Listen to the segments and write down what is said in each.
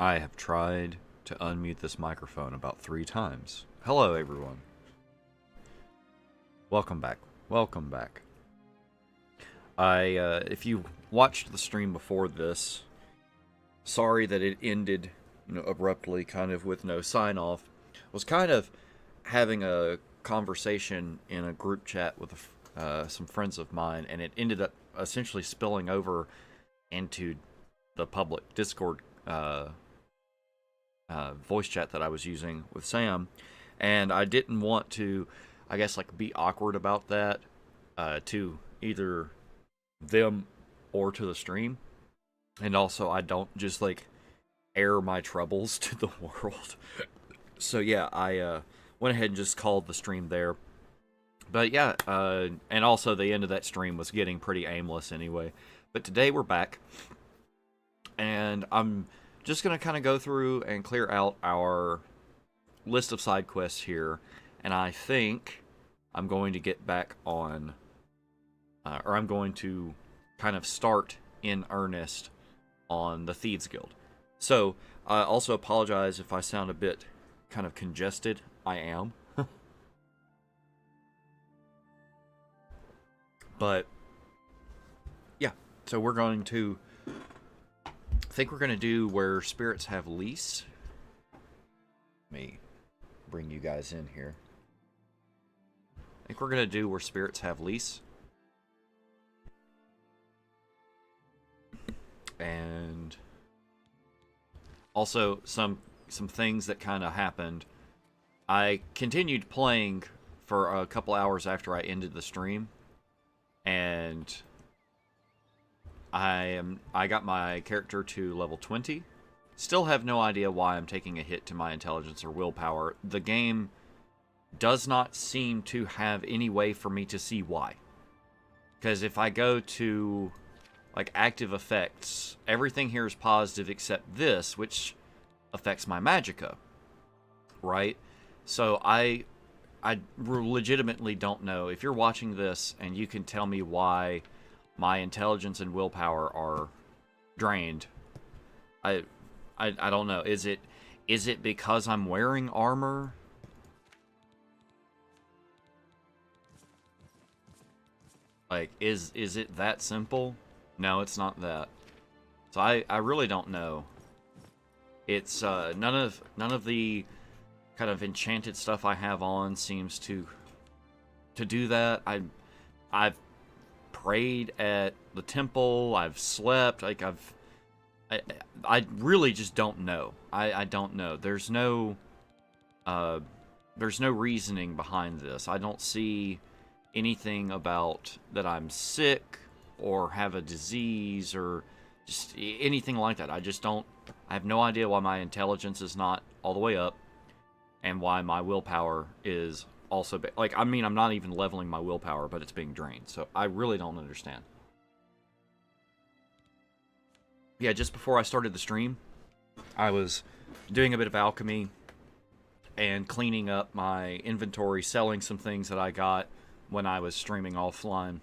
I have tried to unmute this microphone about 3 times. Hello, everyone. Welcome back. Welcome back. If you watched the stream before this, sorry that it ended, abruptly, kind of with no sign off. Was kind of having a conversation in a group chat with some friends of mine, and it ended up essentially spilling over into the public Discord voice chat that I was using with Sam, and I didn't want to, I guess, like be awkward about that to either them or to the stream, and also I don't just like air my troubles to the world. So yeah, I went ahead and just called the stream there. But yeah, and also the end of that stream was getting pretty aimless anyway. But today we're back, and I'm just going to kind of go through and clear out our list of side quests here, and I think I'm going to get back on, or I'm going to kind of start in earnest on the Thieves Guild. So, I also apologize if I sound a bit kind of congested. I am. But, yeah, so we're going to, I think we're going to do where spirits have lease. Let me bring you guys in here. I think we're going to do where spirits have lease. And also some things that kind of happened. I continued playing for a couple hours after I ended the stream, and I got my character to level 20. Still have no idea why I'm taking a hit to my intelligence or willpower. The game does not seem to have any way for me to see why. Because if I go to like active effects, everything here is positive except this, which affects my magicka, right? So I legitimately don't know. If you're watching this and you can tell me why my intelligence and willpower are drained, I don't know. Is it because I'm wearing armor? Like, is it that simple? No, it's not that. So I really don't know. It's none of the kind of enchanted stuff I have on seems to do that. I've prayed at the temple. I've slept. Like I really just don't know. I don't know. There's no reasoning behind this. I don't see anything about that I'm sick or have a disease or just anything like that. I just don't. I have no idea why my intelligence is not all the way up and why my willpower is also like, I mean, I'm not even leveling my willpower, but it's being drained. So I really don't understand. Yeah, just before I started the stream, I was doing a bit of alchemy and cleaning up my inventory, selling some things that I got when I was streaming offline.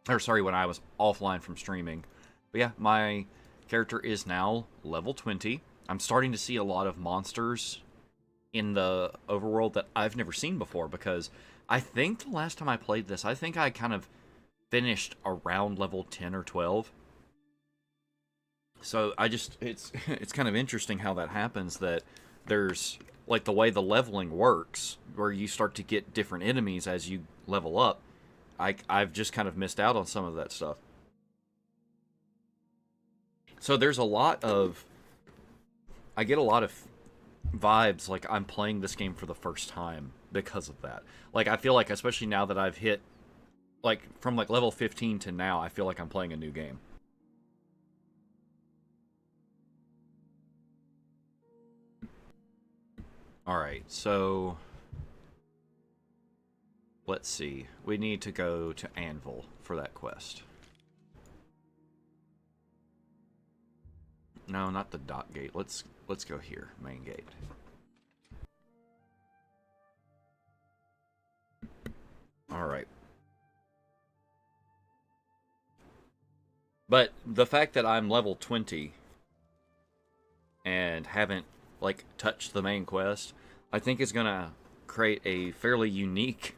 Or sorry, when I was offline from streaming. But yeah, my character is now level 20. I'm starting to see a lot of monsters in the overworld that I've never seen before, because I think the last time I played this, I think I kind of finished around level 10 or 12. So it's it's kind of interesting how that happens, that there's like the way the leveling works, where you start to get different enemies as you level up. I've just kind of missed out on some of that stuff. So there's a lot of, I get a lot of vibes like I'm playing this game for the first time because of that. Like, I feel like, especially now that I've hit, like, from like level 15 to now, I feel like I'm playing a new game. Alright, so let's see. We need to go to Anvil for that quest. No, not the dock gate. Let's go here, main gate. All right. But the fact that I'm level 20 and haven't like touched the main quest, I think is gonna create a fairly unique,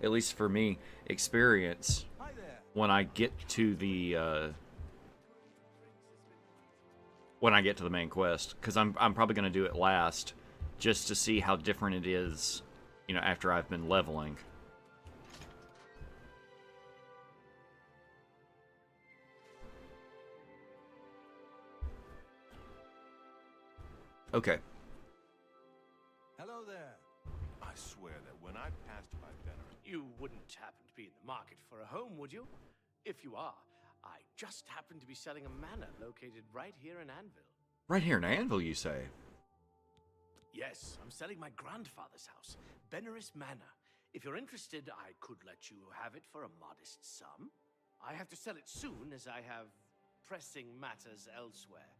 at least for me, experience when I get to the main quest, because I'm probably gonna do it last, just to see how different it is, you know, after I've been leveling. Okay. Hello there. I swear that when I passed by Benner, You wouldn't happen to be in the market for a home, would you? If you are, I just happen to be selling a manor located right here in Anvil. Right here in Anvil, you say? Yes, I'm selling my grandfather's house, Benneris Manor. If you're interested, I could let you have it for a modest sum. I have to sell it soon, as I have pressing matters elsewhere.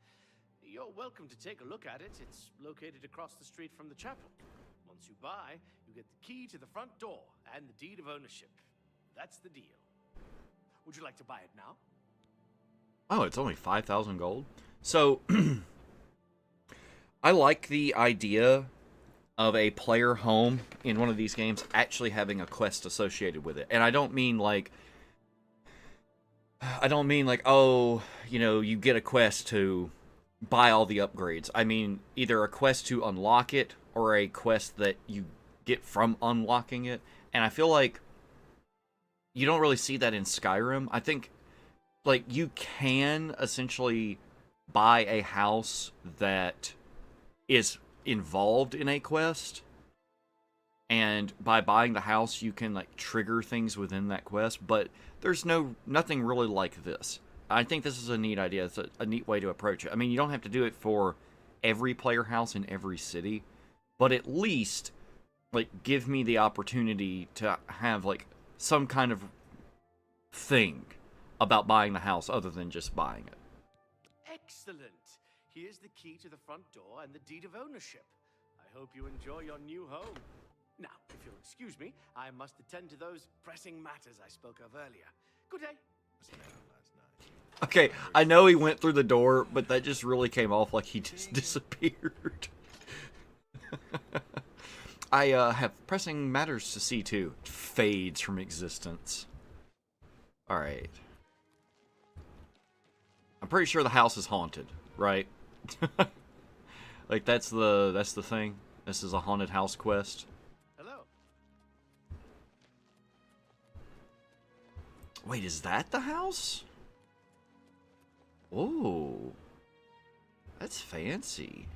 You're welcome to take a look at it. It's located across the street from the chapel. Once you buy, you get the key to the front door and the deed of ownership. That's the deal. Would you like to buy it now? Oh, it's only 5,000 gold? So, I like the idea of a player home in one of these games actually having a quest associated with it. And I don't mean like, oh, you know, you get a quest to buy all the upgrades. I mean, either a quest to unlock it or a quest that you get from unlocking it. And I feel like you don't really see that in Skyrim. I think, like, you can essentially buy a house that is involved in a quest, and by buying the house you can like trigger things within that quest, but there's nothing really like this. I think this is a neat idea. It's a neat way to approach it. I mean, you don't have to do it for every player house in every city, but at least like give me the opportunity to have like some kind of thing about buying the house other than just buying it. Excellent. Here's the key to the front door and the deed of ownership. I hope you enjoy your new home. Now, if you'll excuse me, I must attend to those pressing matters I spoke of earlier. Good day. Okay, I know he went through the door, but that just really came off like he just disappeared. I have pressing matters to see to. Fades from existence. Alright. I'm pretty sure the house is haunted, right? Like that's the thing. This is a haunted house quest. Hello. Wait, is that the house? Oh, that's fancy.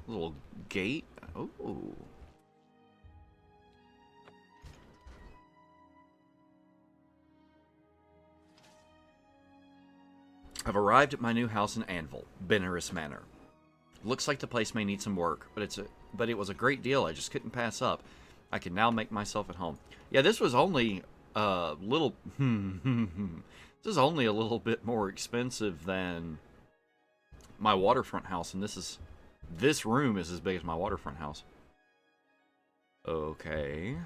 Little gate. Oh. I've arrived at my new house in Anvil, Benneris Manor. Looks like the place may need some work, but it was a great deal I just couldn't pass up. I can now make myself at home. Yeah, this was only a little... This is only a little bit more expensive than my waterfront house, and this room is as big as my waterfront house. Okay.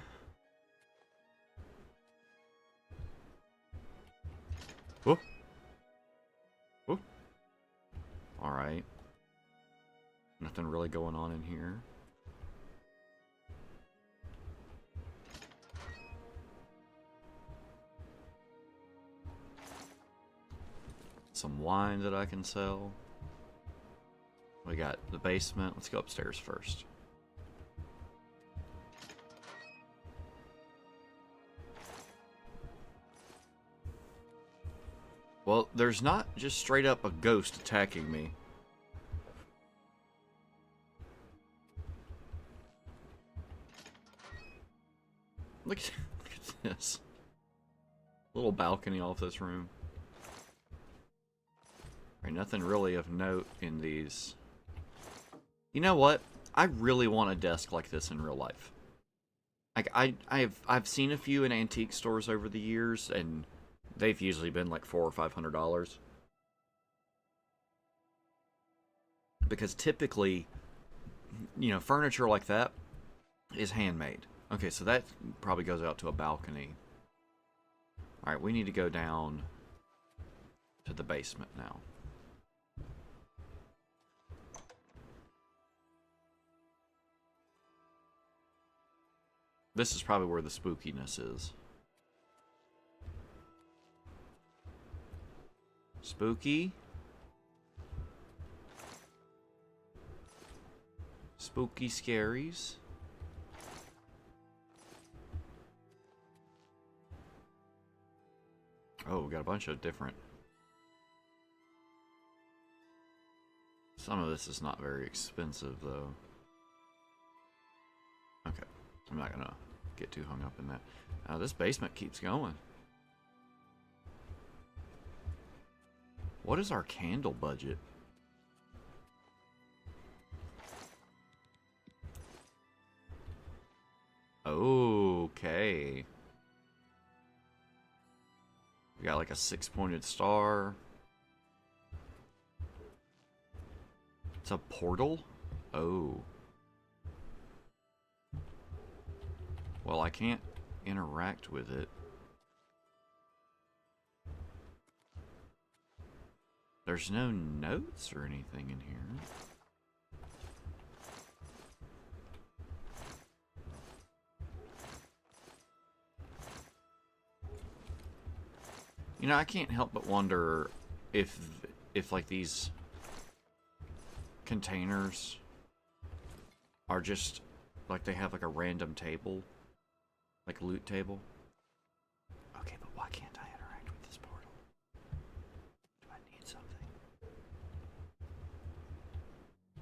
Oh. Oh. Alright. Nothing really going on in here. Some wine that I can sell. We got the basement. Let's go upstairs first. Well, there's not just straight up a ghost attacking me. Look at this. Little balcony off this room. Right, nothing really of note in these. You know what? I really want a desk like this in real life. Like I've seen a few in antique stores over the years, and they've usually been like $400 or $500. Because typically, you know, furniture like that is handmade. Okay, so that probably goes out to a balcony. Alright, we need to go down to the basement now. This is probably where the spookiness is. Spooky. Spooky scaries. Oh, we got a bunch of different. Some of this is not very expensive, though. Okay, I'm not gonna get too hung up in that. This basement keeps going. What is our candle budget? Okay. We got like a 6-pointed star. It's a portal? Oh. Well, I can't interact with it. There's no notes or anything in here. You know, I can't help but wonder if like these containers are just like they have like a random table, like a loot table. Okay, but why can't I interact with this portal? Do I need something?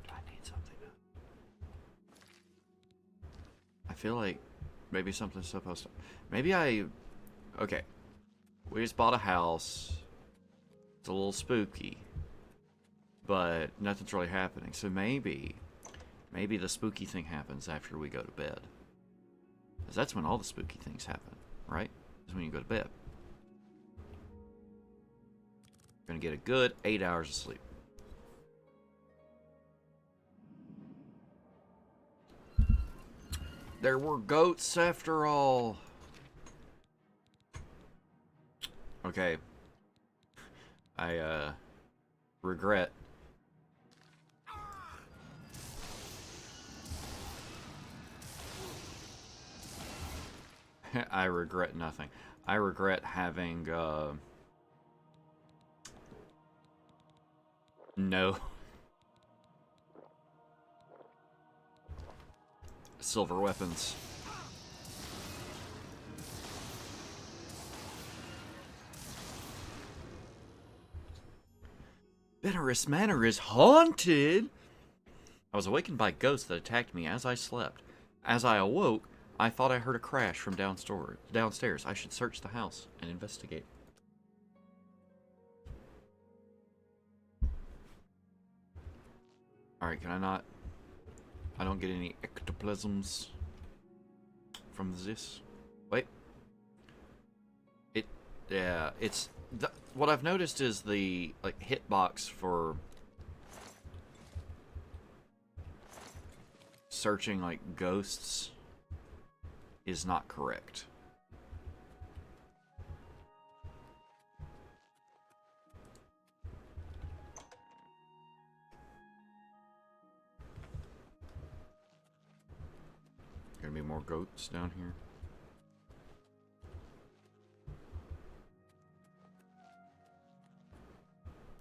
Do I need something? I feel like maybe something's supposed to. Maybe I. Okay. We just bought a house. It's a little spooky. But nothing's really happening. So maybe the spooky thing happens after we go to bed. Because that's when all the spooky things happen, right? Is when you go to bed. You're going to get a good 8 hours of sleep. There were goats after all. Okay. I regret. I regret nothing. I regret having no silver weapons. Benaris Manor is haunted! I was awakened by ghosts that attacked me as I slept. As I awoke, I thought I heard a crash from downstairs. I should search the house and investigate. Alright, can I not... I don't get any ectoplasms from this. Wait. Yeah, it's... what I've noticed is the like hitbox for searching like ghosts is not correct. Gonna be more goats down here.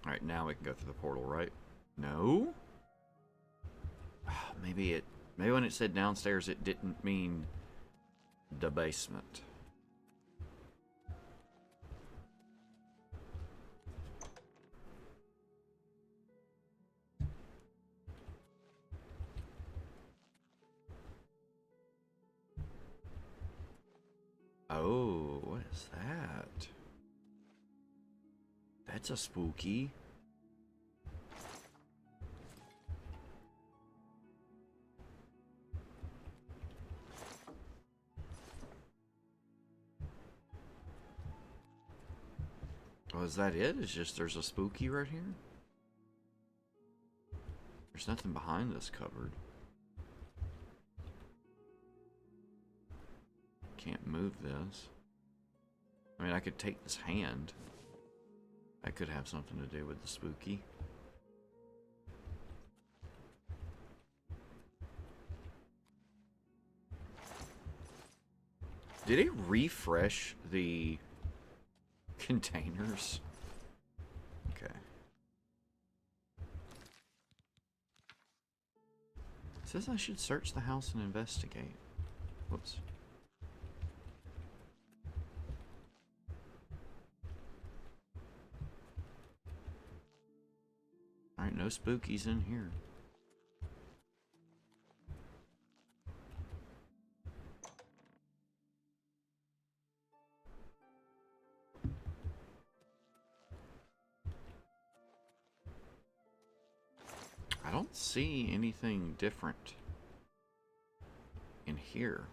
Alright, now we can go through the portal, right? No? Maybe when it said downstairs, it didn't mean the basement. Oh, what is that? That's a spooky. Oh, is that it? It's just there's a spooky right here? There's nothing behind this cupboard. Can't move this. I mean, I could take this hand. That could have something to do with the spooky. Did it refresh the containers? Okay. It says I should search the house and investigate. Whoops. Alright, no spookies in here. I don't see anything different in here.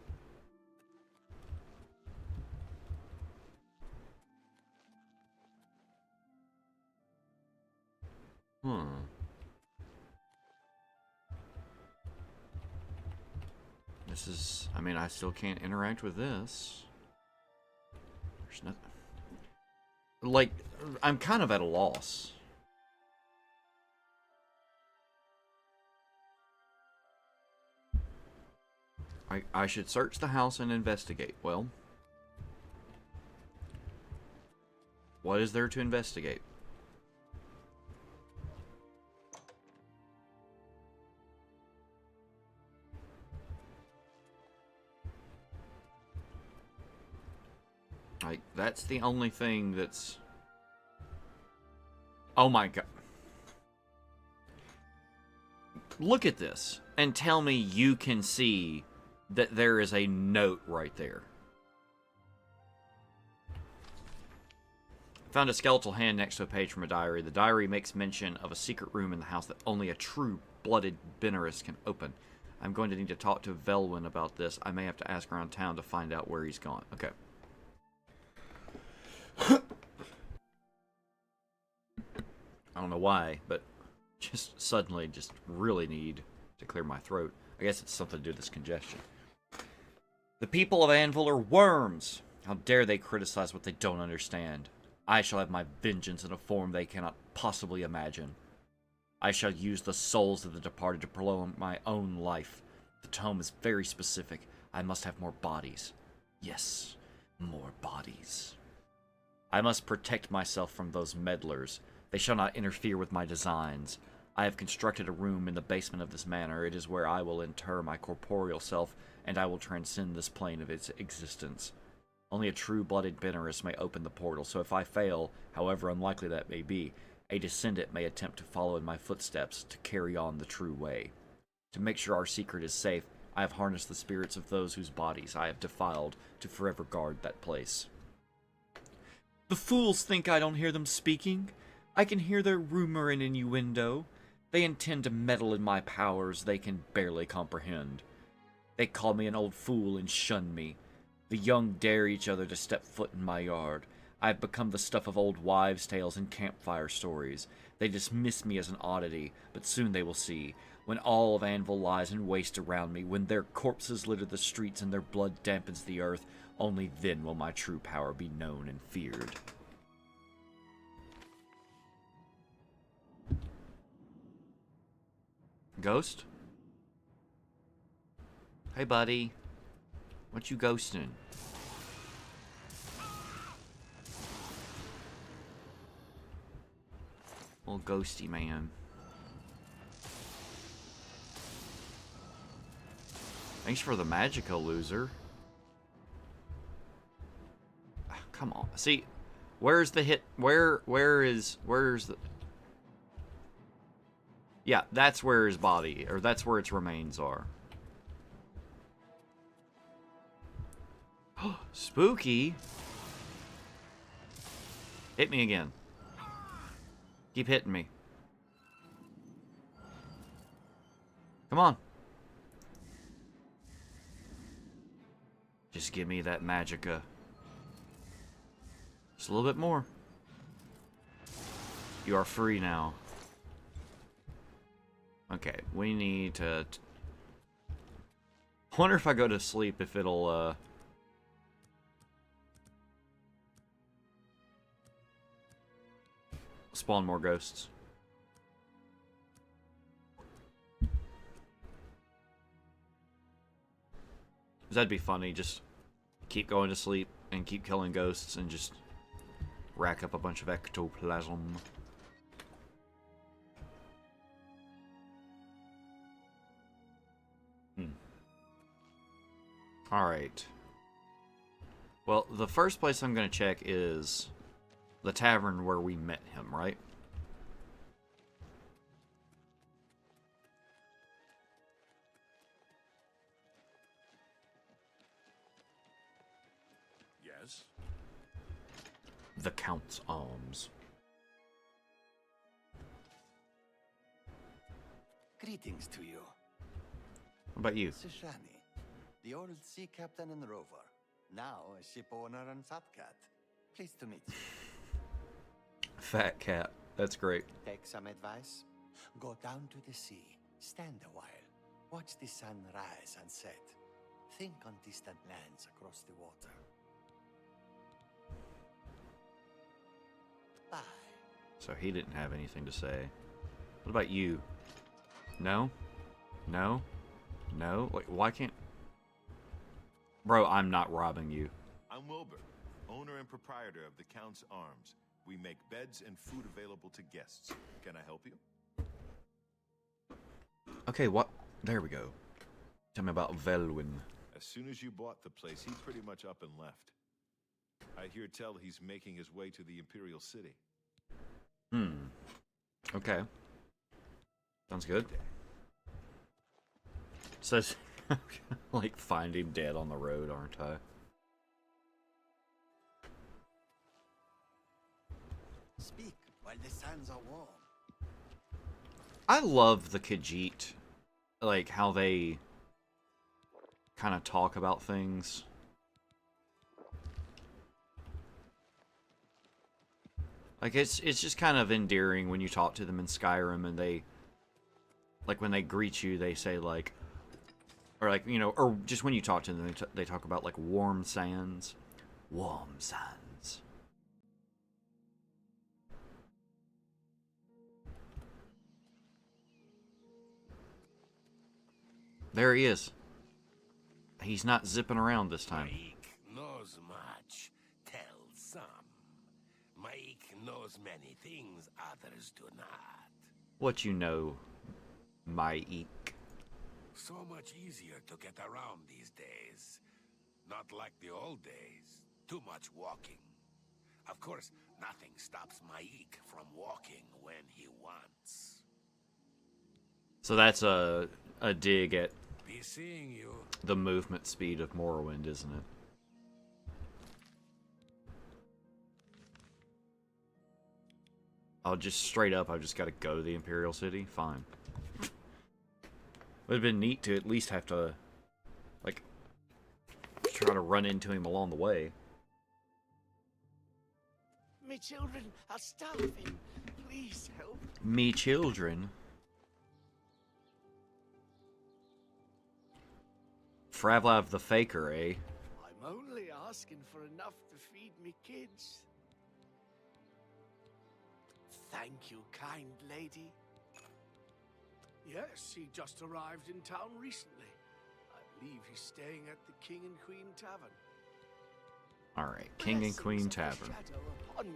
This is, I mean, I still can't interact with this. There's nothing. Like, I'm kind of at a loss. I should search the house and investigate. Well, what is there to investigate? Like, that's the only thing that's... Oh my god. Look at this and tell me you can see that there is a note right there. Found a skeletal hand next to a page from a diary. The diary makes mention of a secret room in the house that only a true-blooded Benorist can open. I'm going to need to talk to Velwyn about this. I may have to ask around town to find out where he's gone. Okay. I don't know why, but just suddenly just really need to clear my throat. I guess it's something to do with this congestion. The people of Anvil are worms! How dare they criticize what they don't understand? I shall have my vengeance in a form they cannot possibly imagine. I shall use the souls of the departed to prolong my own life. The tome is very specific. I must have more bodies. Yes, more bodies. I must protect myself from those meddlers. They shall not interfere with my designs. I have constructed a room in the basement of this manor. It is where I will inter my corporeal self, and I will transcend this plane of its existence. Only a true-blooded Benorist may open the portal, so if I fail, however unlikely that may be, a descendant may attempt to follow in my footsteps to carry on the true way. To make sure our secret is safe, I have harnessed the spirits of those whose bodies I have defiled to forever guard that place. The fools think I don't hear them speaking. I can hear their rumor and innuendo. They intend to meddle in my powers they can barely comprehend. They call me an old fool and shun me. The young dare each other to step foot in my yard. I have become the stuff of old wives' tales and campfire stories. They dismiss me as an oddity, but soon they will see. When all of Anvil lies in waste around me, when their corpses litter the streets and their blood dampens the earth, only then will my true power be known and feared. Ghost? Hey, buddy. What you ghosting? Little ghosty man. Thanks for the Magica, loser. Come on. See, where's the hit? Where's the... Yeah, that's where his body, or that's where its remains are. Spooky. Hit me again. Keep hitting me. Come on. Just give me that Magica. Just a little bit more. You are free now. Okay, we need to... I wonder if I go to sleep if it'll, spawn more ghosts. That'd be funny, just keep going to sleep and keep killing ghosts and just rack up a bunch of ectoplasm. Alright. Well, the first place I'm going to check is the tavern where we met him, right? Yes? The Count's Arms. Greetings to you. What about you? Sishani, the old sea captain and rover, now a ship owner and fat cat. Pleased to meet you. Fat cat. That's great. Take some advice. Go down to the sea, stand a while, watch the sun rise and set. Think on distant lands across the water. Bye. So he didn't have anything to say. What about you? No? No? No? Like, why can't... Bro, I'm not robbing you. I'm Wilbur, owner and proprietor of the Count's Arms. We make beds and food available to guests. Can I help you? Okay, what? There we go. Tell me about Velwyn. As soon as you bought the place, he pretty much up and left. I hear tell he's making his way to the Imperial City. Okay. Sounds good. Says, like, find him dead on the road, aren't I? Speak while the sands are warm. I love the Khajiit, like, how they kind of talk about things. Like, it's just kind of endearing when you talk to them in Skyrim and they, like, when they greet you, they say, like, or, like, you know, or just when you talk to them, they talk about, like, warm sands. Warm sands. There he is. He's not zipping around this time. Mike knows much, tells some. Mike knows many things others do not. What you know, my eek. So much easier to get around these days. Not like the old days. Too much walking. Of course, nothing stops Mike from walking when he wants. So that's a dig at Be seeing you. the movement speed of Morrowind, isn't it? I'll just straight up, I've just got to go to the Imperial City? Fine. Would have been neat to at least have to, like, try to run into him along the way. Me children are starving. Please help. Me children. Fravlav the Faker, eh? I'm only asking for enough to feed me kids. Thank you, kind lady. Yes, he just arrived in town recently. I believe he's staying at the King and Queen Tavern. Alright, King and Queen Blessings of the Tavern. shadow upon you.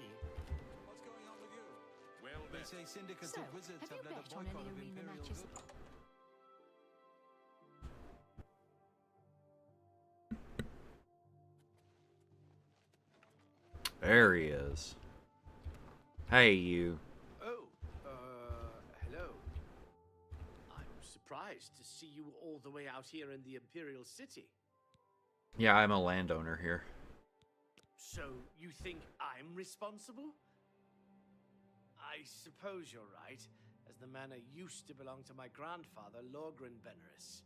What's going on with you? Well, They then. say syndicates So, of wizards have you led a bet on boycott any of arena Imperial matches? goods. There he is. Hey, you. Oh, hello. I'm surprised to see you all the way out here in the Imperial City. Yeah, I'm a landowner here. So, you think I'm responsible? I suppose you're right, as the manor used to belong to my grandfather, Lorgren Beneris.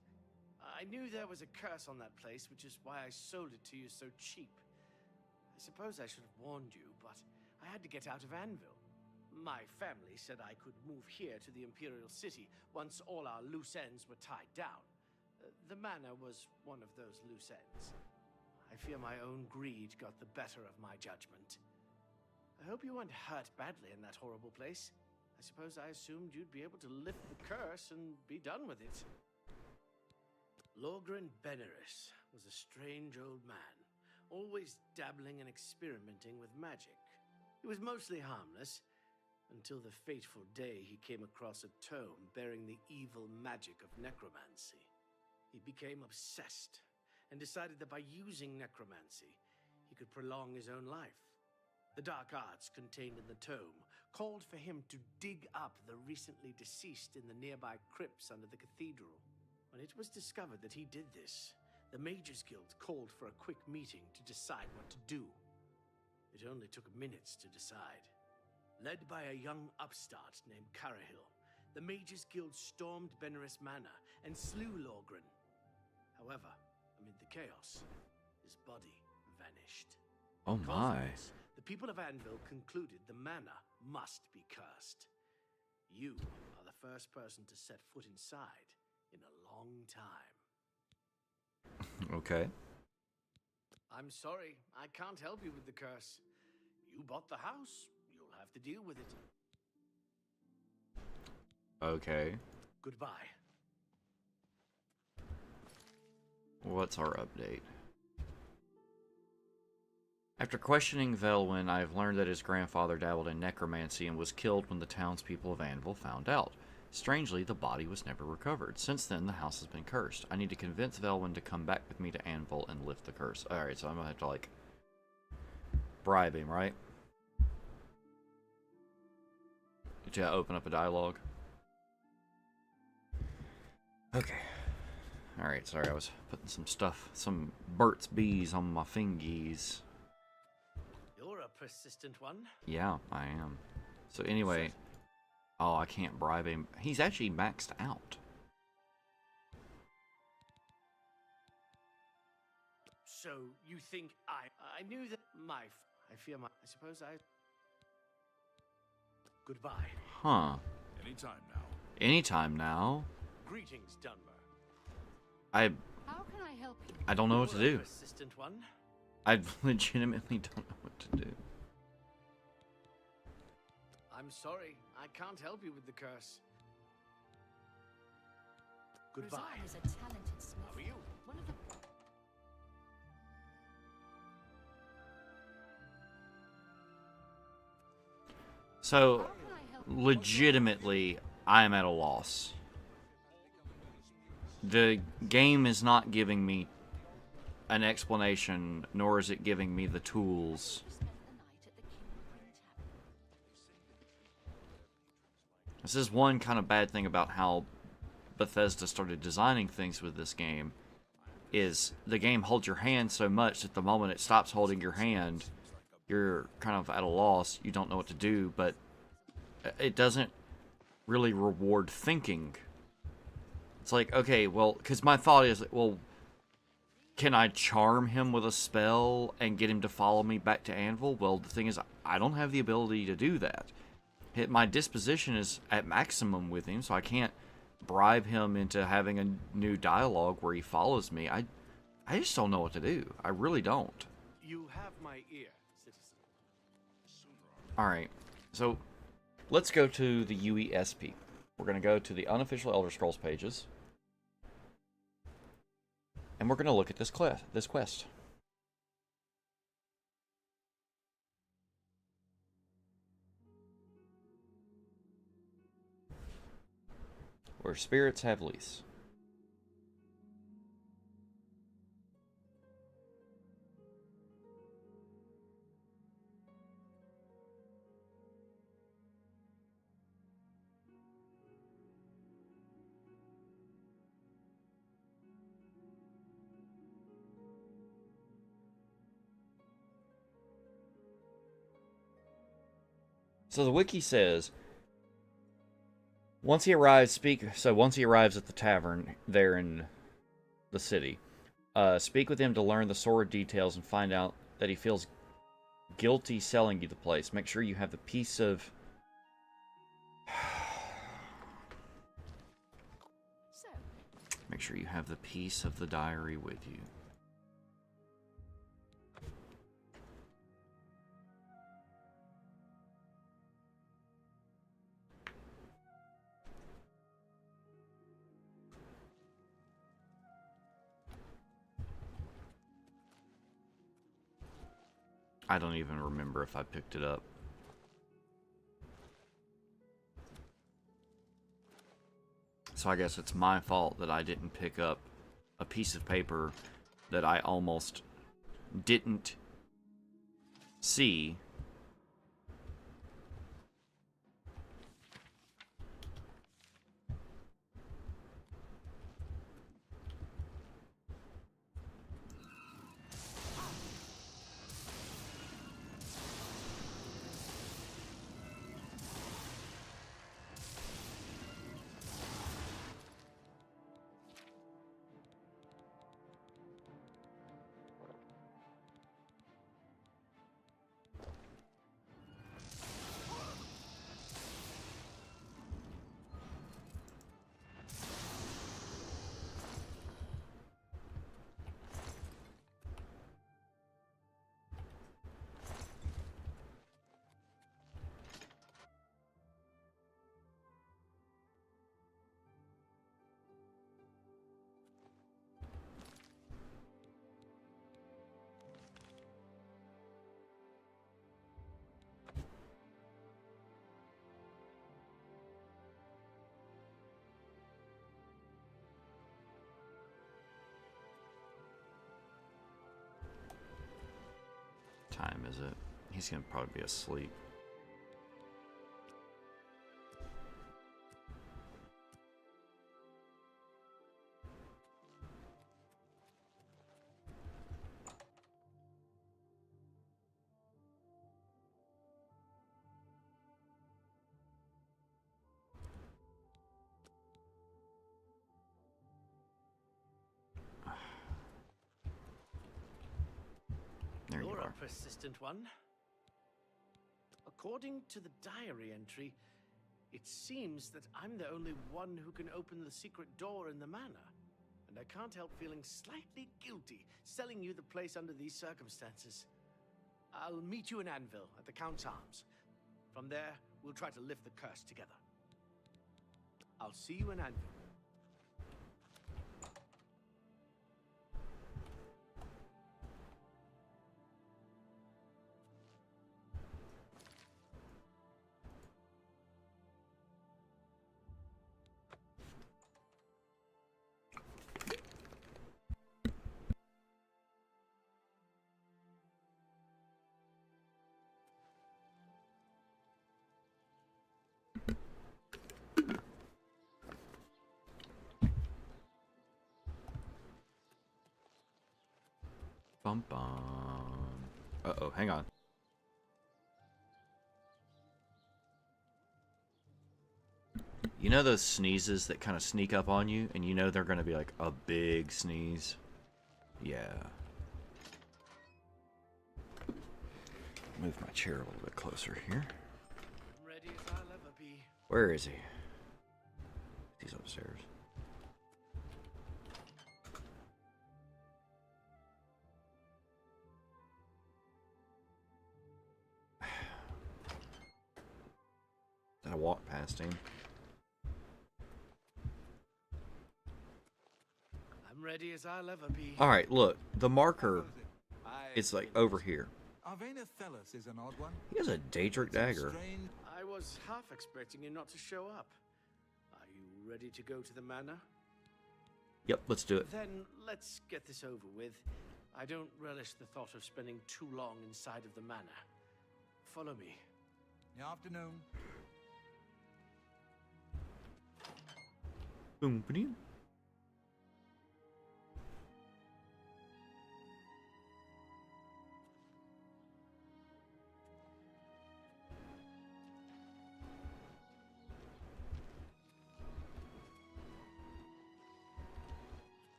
I knew there was a curse on that place, which is why I sold it to you so cheap. I suppose I should have warned you, but I had to get out of Anvil. My family said I could move here to the Imperial City once all our loose ends were tied down. The manor was one of those loose ends. I fear my own greed got the better of my judgment. I hope you weren't hurt badly in that horrible place. I suppose I assumed you'd be able to lift the curse and be done with it. Lorgren Beneris was a strange old man, always dabbling and experimenting with magic. He was mostly harmless, until the fateful day he came across a tome bearing the evil magic of necromancy. He became obsessed and decided that by using necromancy, he could prolong his own life. The dark arts contained in the tome called for him to dig up the recently deceased in the nearby crypts under the cathedral. When it was discovered that he did this, the Mages Guild called for a quick meeting to decide what to do. It only took minutes to decide. Led by a young upstart named Carahil, the Mages Guild stormed Benaris Manor and slew Lorgren. However, amid the chaos, his body vanished. Oh Because of my. this, the people of Anvil concluded the manor must be cursed. You are the first person to set foot inside in a long time. Okay. I'm sorry, I can't help you with the curse. You bought the house. You'll have to deal with it. Okay. Goodbye. What's our update? After questioning Velwyn, I have learned that his grandfather dabbled in necromancy and was killed when the townspeople of Anvil found out. Strangely, the body was never recovered. Since then, the house has been cursed. I need to convince Velwyn to come back with me to Anvil and lift the curse. Alright, so I'm gonna have to, like, bribe him, right? To open up a dialogue. Okay. Alright, sorry, I was putting some stuff, some Burt's Bees on my fingies. You're a persistent one. Yeah, I am. So anyway, oh, I can't bribe him. He's actually maxed out. So you think I knew that I fear my, I suppose I... Goodbye. Huh. Anytime now. Anytime now. Greetings, Dunmer. I How can I help you? I don't know what to You're a do. persistent one. I legitimately don't know what to do. I'm sorry, I can't help you with the curse. Goodbye. Rosanne is a talented smith. How are you? One of the So, How can I help you? legitimately, I am at a loss. The game is not giving me an explanation, nor is it giving me the tools. Spent the night at the King Queen Tavern. This is one kind of bad thing about how Bethesda started designing things with this game, is the game holds your hand so much that the moment it stops holding your hand, you're kind of at a loss, you don't know what to do, but it doesn't really reward thinking. It's like, okay, well, because my thought is, well, can I charm him with a spell and get him to follow me back to Anvil? Well, the thing is, I don't have the ability to do that. My disposition is at maximum with him, so I can't bribe him into having a new dialogue where he follows me. I just don't know what to do. I really don't. You have my ear, citizen. Alright, so let's go to the UESP. We're going to go to the unofficial Elder Scrolls pages. And we're going to look at this quest. Where spirits have lease. So the wiki says, once he arrives at the tavern there in the city, speak with him to learn the sword details and find out that he feels guilty selling you the place. Make sure you have the piece of... So, Make sure you have the piece of the diary with you. I don't even remember if I picked it up. So I guess it's my fault that I didn't pick up a piece of paper that I almost didn't see. Time is it? He's gonna probably be asleep. There you You're are. a persistent one. According to the diary entry, it seems that I'm the only one who can open the secret door in the manor. And I can't help feeling slightly guilty selling you the place under these circumstances. I'll meet you in Anvil at the Count's Arms. From there, we'll try to lift the curse together. I'll see you in Anvil. Bum bum. Uh-oh, hang on. You know those sneezes that kind of sneak up on you, and you know they're going to be like a big sneeze? Yeah. Move my chair a little bit closer here. Ready as I'll ever be. Where is he? He's upstairs. Did I walk past him? I'm ready as I'll ever be. Alright, look. The marker is like over here. Arvena Thelus is an odd one. He has a Daedric dagger. Strange. I was half expecting you not to show up. Are you ready to go to the manor? Yep, let's do it. Then let's get this over with. I don't relish the thought of spending too long inside of the manor. Follow me. Afternoon. Boom, boom.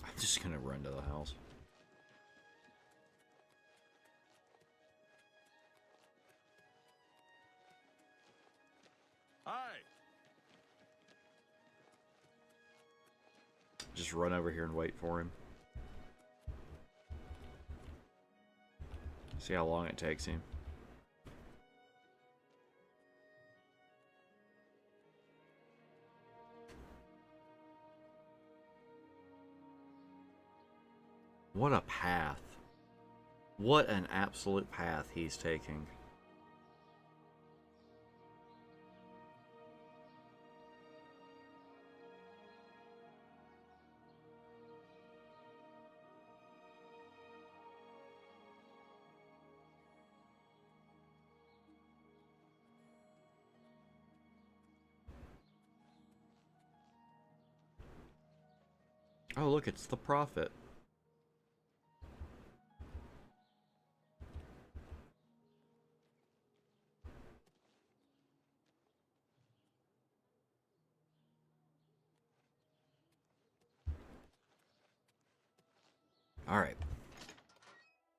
I'm just gonna run to the house. Hi. Just run over here and wait for him. See how long it takes him. What a path. What an absolute path he's taking. Oh, look, it's the Prophet. Alright.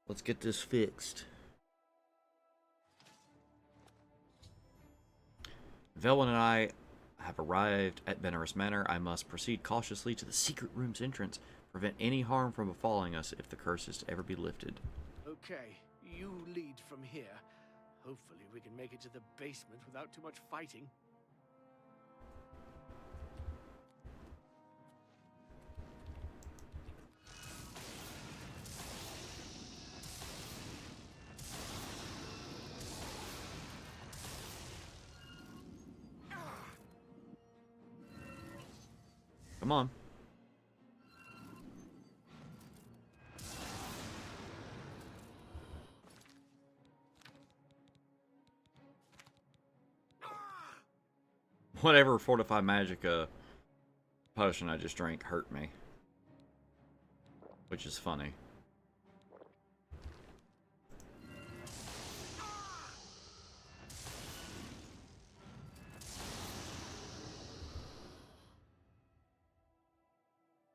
Let's get this fixed. Velwyn and I have arrived at Benares Manor. I must proceed cautiously to the secret room's entrance. Prevent any harm from befalling us if the curse is to ever be lifted. Okay, you lead from here. Hopefully we can make it to the basement without too much fighting. Come on. Whatever Fortify Magica potion I just drank hurt me. Which is funny.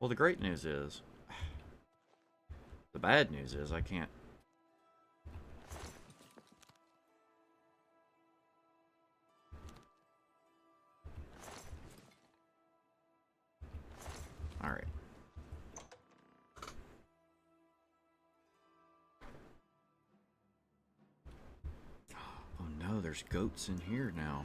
Well, the great news is... The bad news is I can't... Alright. Oh no, there's goats in here now.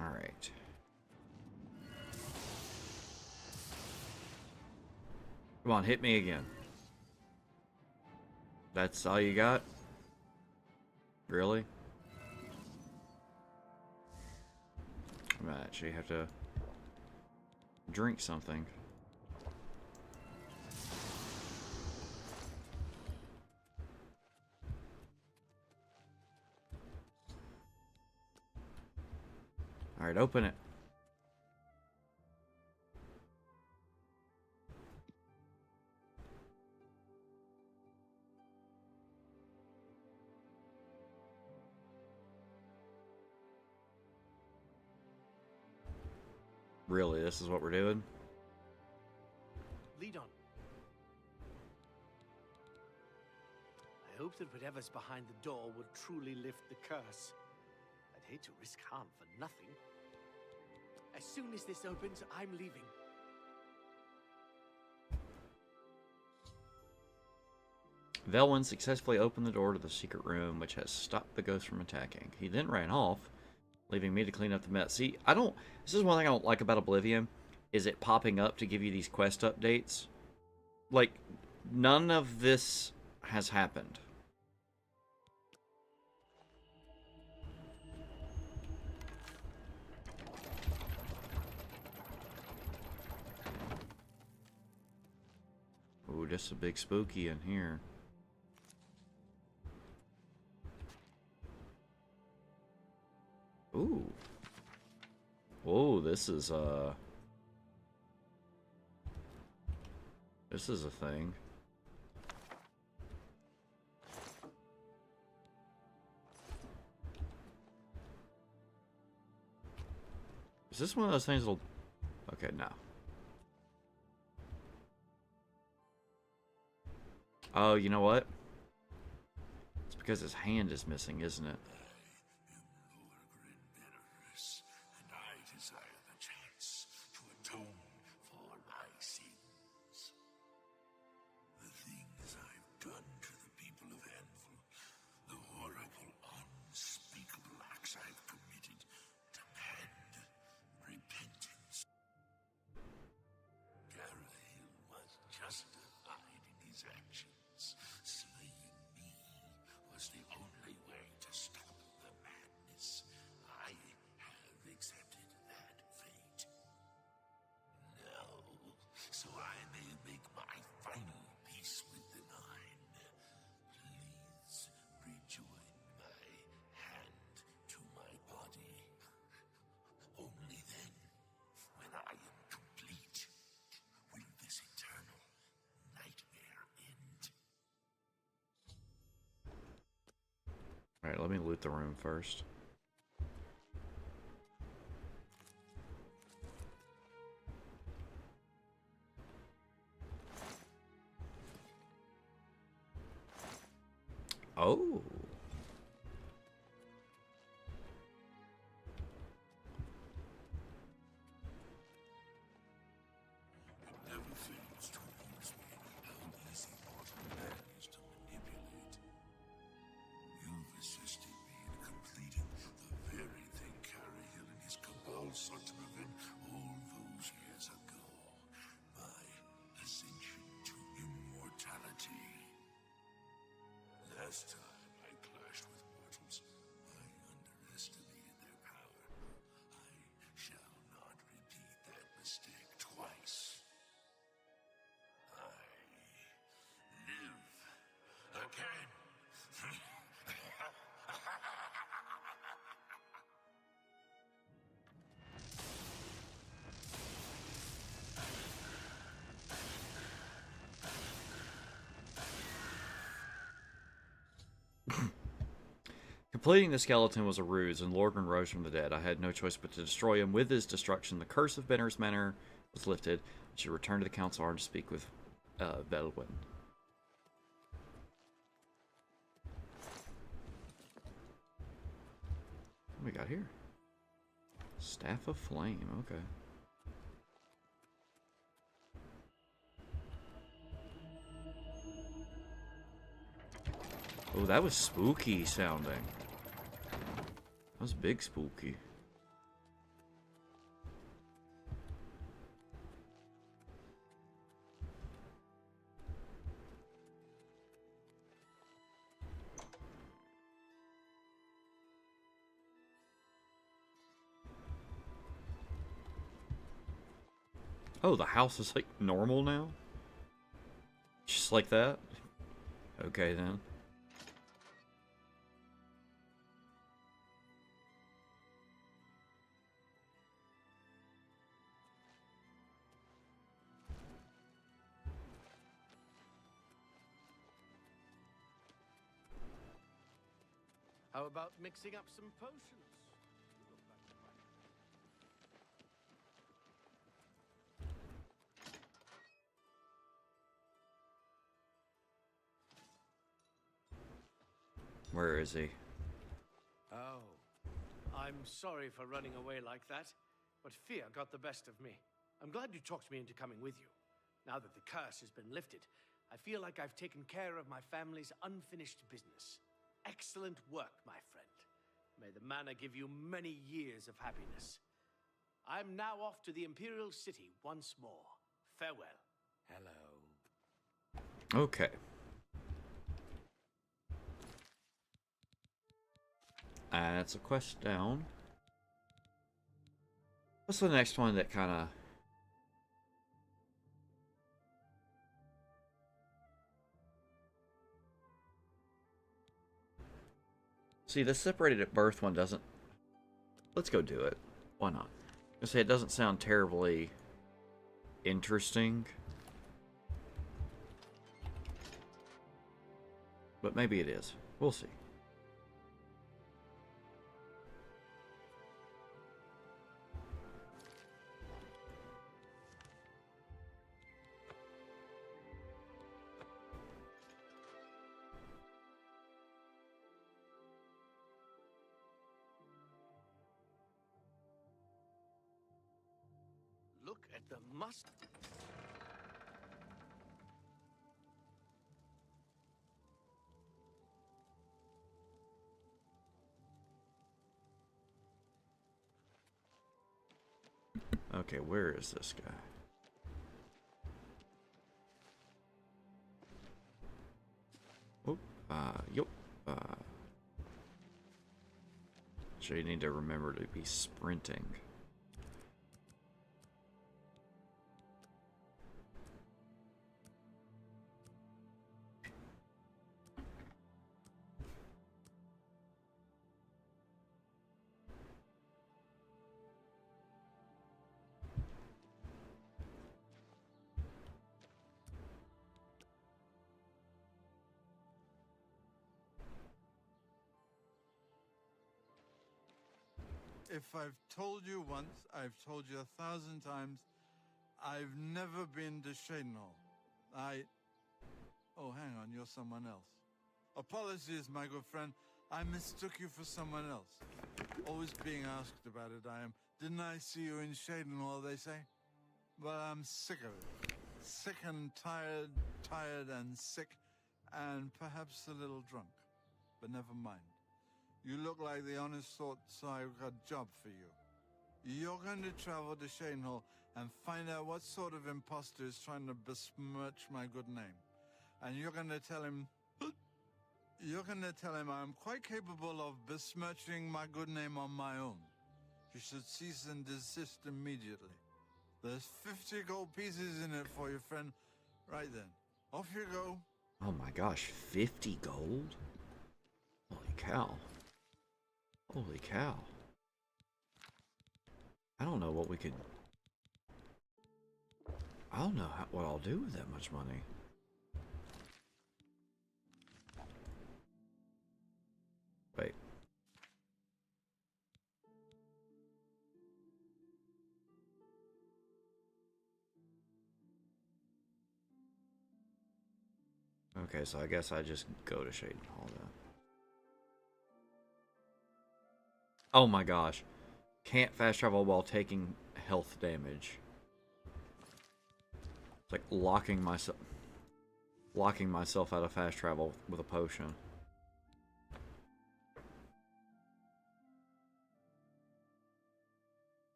Alright. Come on, hit me again. That's all you got? Really? I might actually have to drink something. Alright, open it. Really, this is what we're doing? Lead on. I hope that whatever's behind the door will truly lift the curse. I'd hate to risk harm for nothing. As soon as this opens, I'm leaving. Velwyn successfully opened the door to the secret room, which has stopped the ghost from attacking. He then ran off, leaving me to clean up the mess. See, this is one thing I don't like about Oblivion, is it popping up to give you these quest updates. Like, none of this has happened. Ooh, just a big spooky in here. Ooh. Whoa, this is a thing. Is this one of those things that'll... Okay, no. Oh, you know what? It's because his hand is missing, isn't it? Alright, let me loot the room first. Oh. Never fails to amuse me how easy mortal man is to manipulate. You've assisted me in completing the very thing Carahill and his cabal sought to prevent all those years ago. My ascension to immortality. Last time I clashed with mortals, I underestimated their power. I shall not repeat that mistake twice. I live again. Completing the skeleton was a ruse, and Lordran rose from the dead. I had no choice but to destroy him. With his destruction, the curse of Benner's Manor was lifted. I should return to the Council Arm to speak with Velwyn. What we got here? Staff of Flame, okay. Oh, that was spooky sounding. That was big spooky. Oh, the house is like normal now? Just like that? Okay then. How about mixing up some potions? Where is he? Oh, I'm sorry for running away like that, but fear got the best of me. I'm glad you talked me into coming with you. Now that the curse has been lifted, I feel like I've taken care of my family's unfinished business. Excellent work, my friend. May the manor give you many years of happiness. I'm now off to the Imperial City once more. Farewell. Hello. Okay. That's a quest down. What's the next one that kind of... See, the separated at birth one doesn't... Let's go do it. Why not? I say it doesn't sound terribly interesting. But maybe it is. We'll see. Look at the must. Okay, where is this guy? Oh, yup. So you need to remember to be sprinting. If I've told you once, I've told you 1,000 times, I've never been to Shadenhall. Oh, hang on, you're someone else. Apologies, my good friend. I mistook you for someone else. Always being asked about it, I am. Didn't I see you in Shadenhall, they say? Well, I'm sick of it. Sick and tired and sick, and perhaps a little drunk. But never mind. You look like the honest sort, so I've got a job for you. You're going to travel to Shadenhall and find out what sort of imposter is trying to besmirch my good name. And you're going to tell him... You're going to tell him I'm quite capable of besmirching my good name on my own. You should cease and desist immediately. There's 50 gold pieces in it for you, friend. Right then. Off you go. Oh my gosh, 50 gold? Holy cow. Holy cow. I don't know what we could... I don't know what I'll do with that much money. Wait. Okay, so I guess I just go to Shadenhall then. Oh my gosh. Can't fast travel while taking health damage. It's like locking myself out of fast travel with a potion.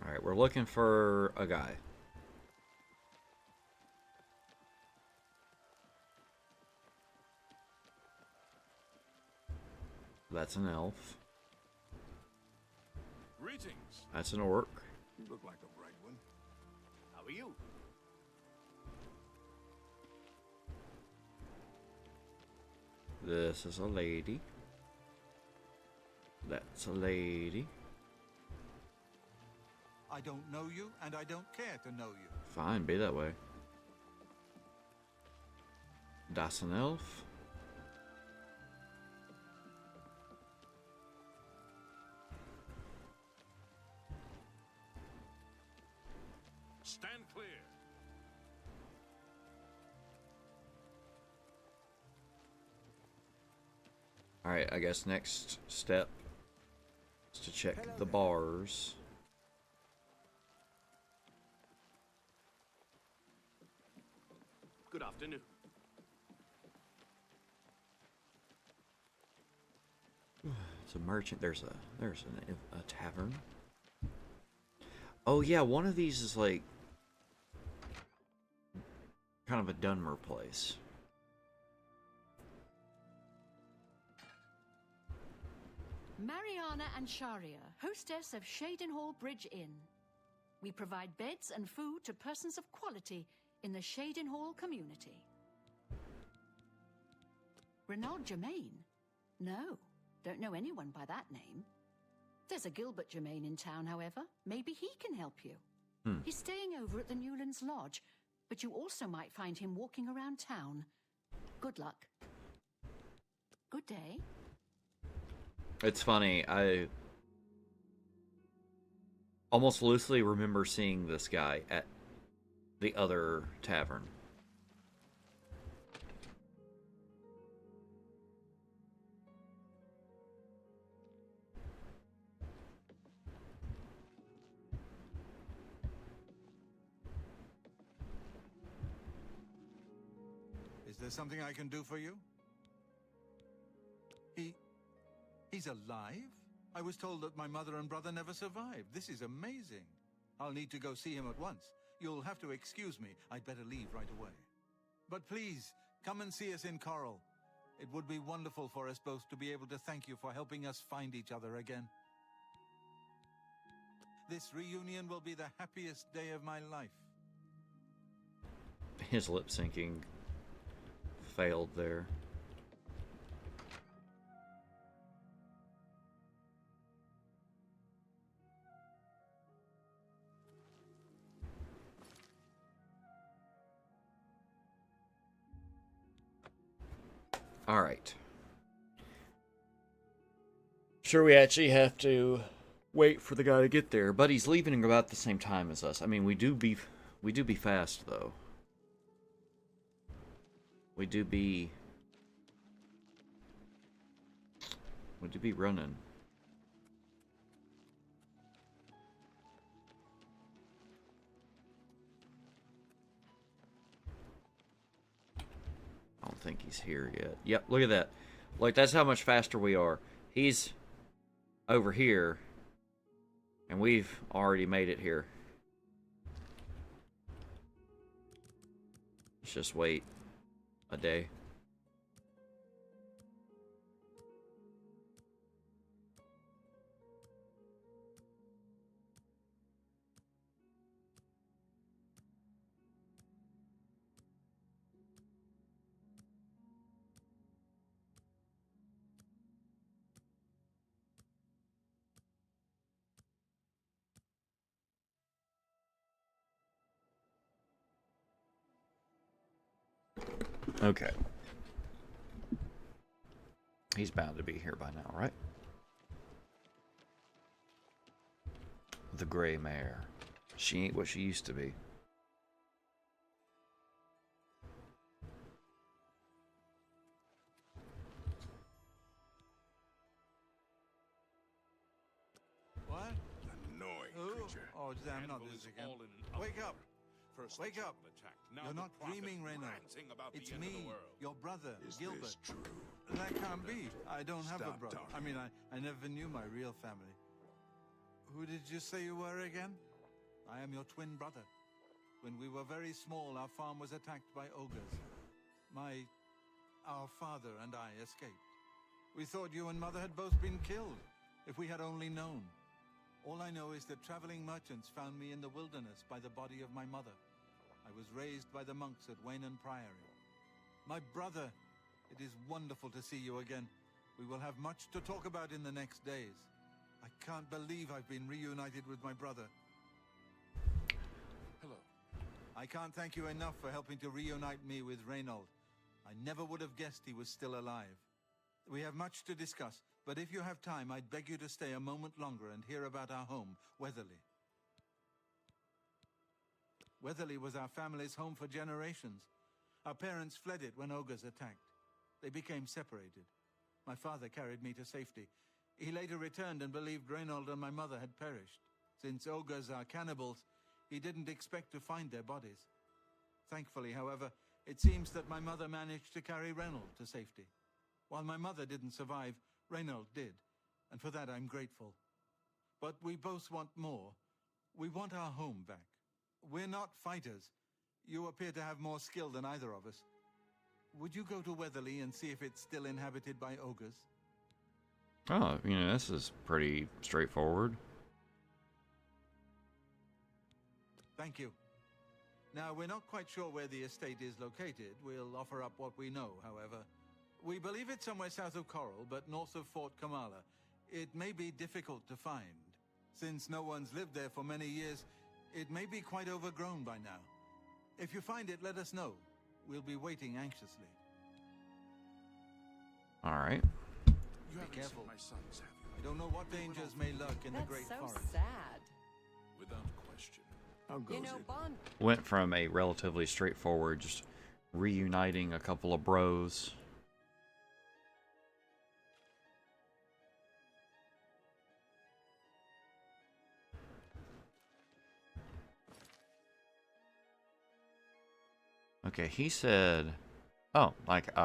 Alright, we're looking for a guy. That's an elf. Greetings. That's an orc. You look like a bright one. How are you? This is a lady. That's a lady. I don't know you, and I don't care to know you. Fine, be that way. That's an elf. Stand clear. Alright, I guess next step is to check the bars. Good afternoon. It's a merchant. There's a tavern. Oh yeah, one of these is like kind of a Dunmer place. Mariana and Sharia, hostess of Shadenhall Bridge Inn. We provide beds and food to persons of quality in the Shadenhall community. Renaud Germain? No, don't know anyone by that name. There's a Gilbert Germain in town, however. Maybe he can help you. He's staying over at the Newlands Lodge, but you also might find him walking around town. Good luck. Good day. It's funny, I almost loosely remember seeing this guy at the other tavern. Is there something I can do for you? He's alive? I was told that my mother and brother never survived. This is amazing. I'll need to go see him at once. You'll have to excuse me. I'd better leave right away. But please, come and see us in Coral. It would be wonderful for us both to be able to thank you for helping us find each other again. This reunion will be the happiest day of my life. His lip syncing failed there. All right. Sure, we actually have to wait for the guy to get there, but he's leaving about the same time as us. I mean, we do be fast though. We do be running. I don't think he's here yet. Yep, look at that. Like, that's how much faster we are. He's over here, and we've already made it here. Let's just wait a day. Okay. He's bound to be here by now, right? The gray mare. She ain't what she used to be. What? Annoying Who? creature. Oh, damn, not this again. Wake up! First Wake up! You're not dreaming, Reynald. It's me, your brother, Gilbert. Is this true? That can't be. I don't have a Stop brother. I talking. mean, I never knew my real family. Who did you say you were again? I am your twin brother. When we were very small, our farm was attacked by ogres. Our father and I escaped. We thought you and Mother had both been killed, if we had only known. All I know is that traveling merchants found me in the wilderness by the body of my mother. I was raised by the monks at Waynon Priory. My brother, it is wonderful to see you again. We will have much to talk about in the next days. I can't believe I've been reunited with my brother. Hello. I can't thank you enough for helping to reunite me with Reynald. I never would have guessed he was still alive. We have much to discuss, but if you have time, I'd beg you to stay a moment longer and hear about our home, Weatherly. Weatherly was our family's home for generations. Our parents fled it when ogres attacked. They became separated. My father carried me to safety. He later returned and believed Reynald and my mother had perished. Since ogres are cannibals, he didn't expect to find their bodies. Thankfully, however, it seems that my mother managed to carry Reynald to safety. While my mother didn't survive, Reynald did, and for that I'm grateful. But we both want more. We want our home back. We're not fighters. You appear to have more skill than either of us. Would you go to Weatherly and see if it's still inhabited by ogres? Oh, you know, this is pretty straightforward. Thank you. Now, we're not quite sure where the estate is located. We'll offer up what we know, however. We believe it's somewhere south of Coral, but north of Fort Kamala. It may be difficult to find. Since no one's lived there for many years, it may be quite overgrown by now. If you find it, let us know. We'll be waiting anxiously. All right. You haven't careful. seen my sons, have you? I don't know what dangers may lurk in the That's Great so Forest. sad. Without question. How goes You know, it? Bond. Went from a relatively straightforward, just reuniting a couple of bros. Okay, he said, oh, like I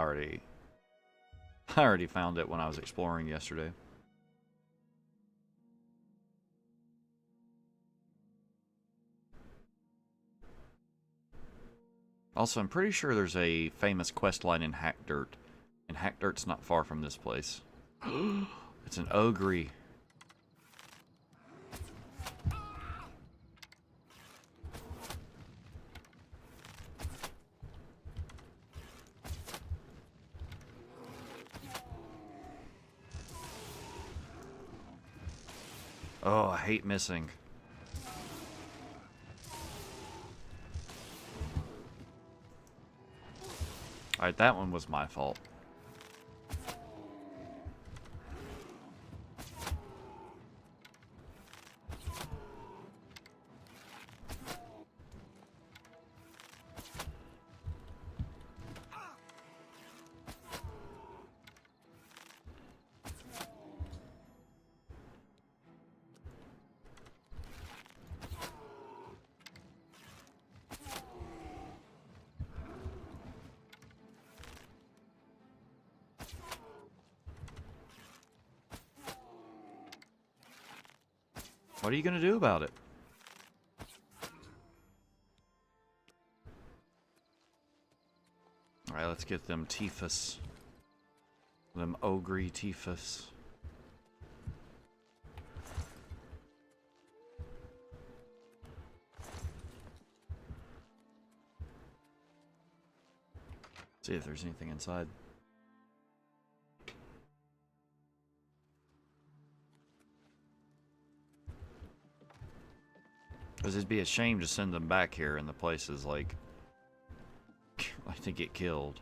already found it when I was exploring yesterday. Also, I'm pretty sure there's a famous quest line in Hackdirt, and Hackdirt's not far from this place. It's an ogre. Oh, I hate missing. Alright, that one was my fault. What are you gonna do about it? Alright, let's get them Tiphus. Them Ogre Tiphus. See if there's anything inside. Because it'd be a shame to send them back here and the place is like to get killed.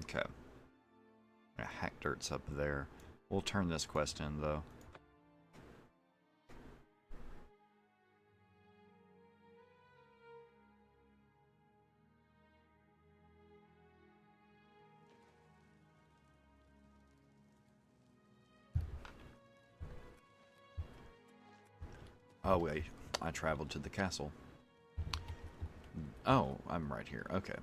Okay. Hack dirt's up there. We'll turn this quest in, though. Oh, wait. I traveled to the castle. Oh, I'm right here. Okay.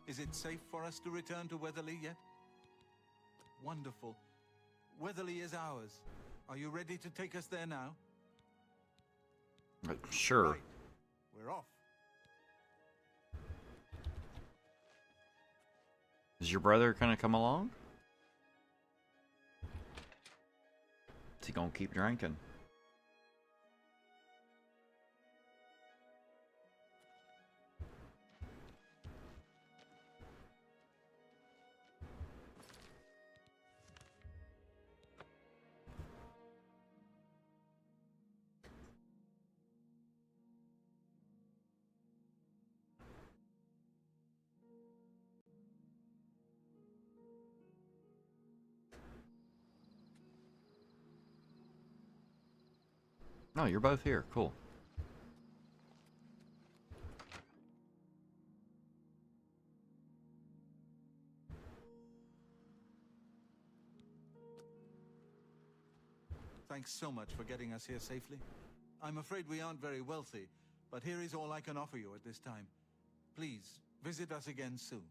Is it safe for us to return to Weatherly yet? Wonderful. Weatherly is ours. Are you ready to take us there now? Sure. Right. We're off. Is your brother gonna come along? Is he gonna keep drinking? No, you're both here. Cool. Thanks so much for getting us here safely. I'm afraid we aren't very wealthy, but here is all I can offer you at this time. Please, visit us again soon.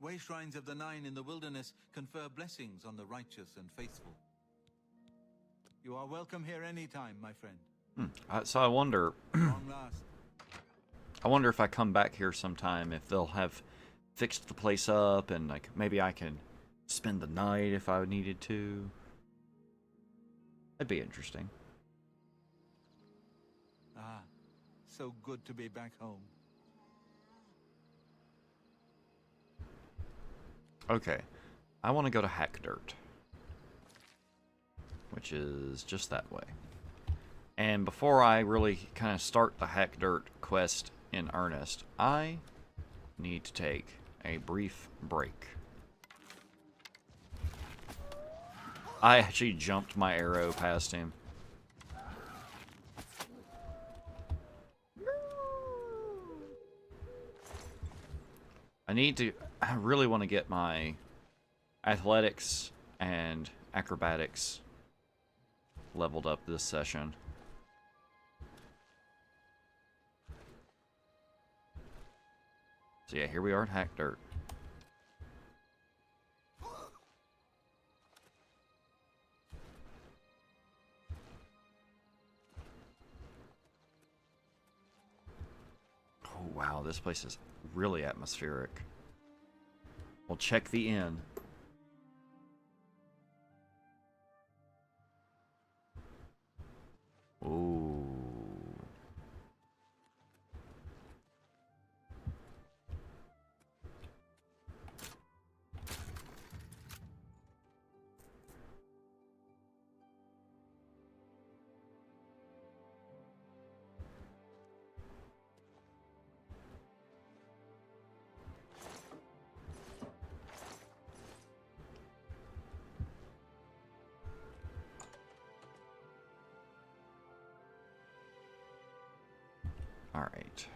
Way shrines of the Nine in the wilderness confer blessings on the righteous and faithful. You are welcome here anytime, my friend. So I wonder... Long last. I wonder if I come back here sometime, if they'll have fixed the place up, and like maybe I can spend the night if I needed to. That'd be interesting. Ah, so good to be back home. Okay, I want to go to Hack Dirt, which is just that way. And before I really kind of start the Hack Dirt quest in earnest, I need to take a brief break. I actually jumped my arrow past him. I really want to get my athletics and acrobatics leveled up this session. So yeah, here we are at Hack Dirt. Oh wow, this place is really atmospheric. We'll check the inn. Ooh. Alright.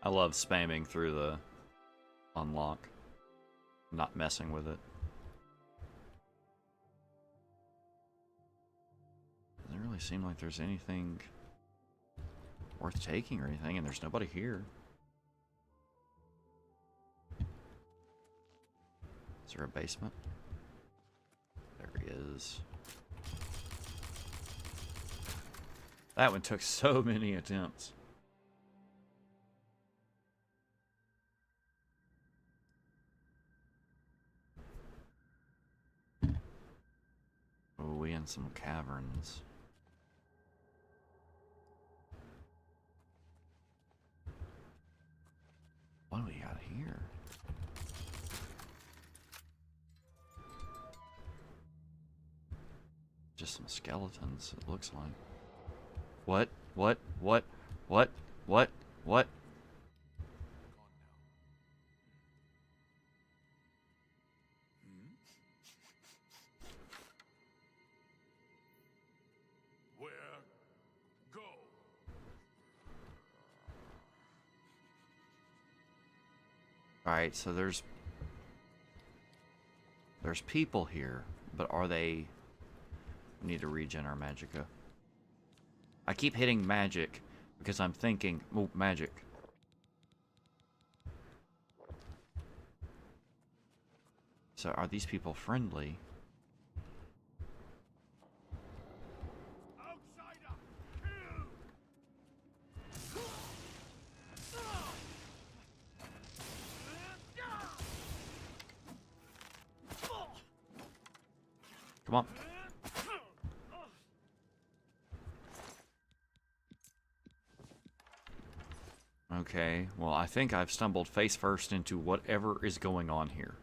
I love spamming through the unlock. Not messing with it. Doesn't really seem like there's anything worth taking or anything, and there's nobody here. Is there a basement? There he is. That one took so many attempts. Oh, we in some caverns. What do we got here? Just some skeletons, it looks like. What? What? What? What? What? What? Where go? Alright, so there's people here, but are they... We need to regen our magicka. I keep hitting magic because I'm thinking, oh, magic. So are these people friendly? Outsider! Come on. Okay, well, I think I've stumbled face first into whatever is going on here.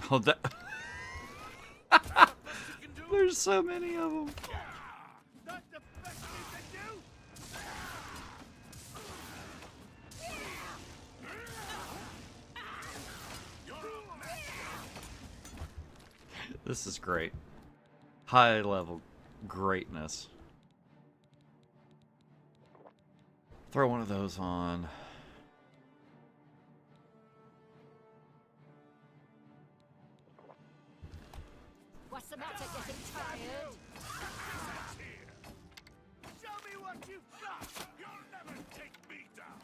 Oh, that... There's so many of them. That's the best you can do! This is great. High level greatness. Throw one of those on. What's the matter? Getting tired? Show me what you've got! You'll never take me down!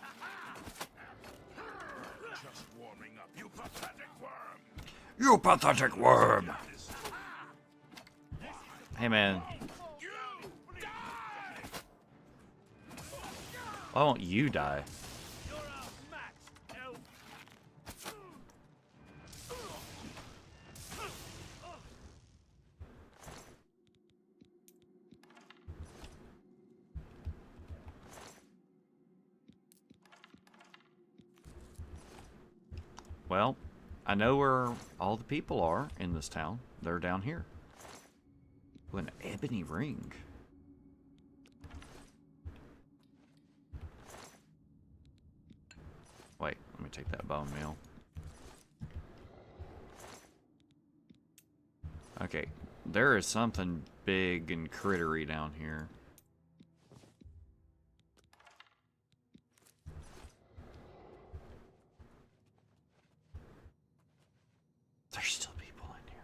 Just warming up, you pathetic worm! You pathetic worm! Hey, man. You die! Why won't you die? You're outmatched, elf! Well, I know where all the people are in this town. They're down here. Ooh, an ebony ring. Wait, let me take that bone meal. Okay, there is something big and crittery down here. There's still people in here.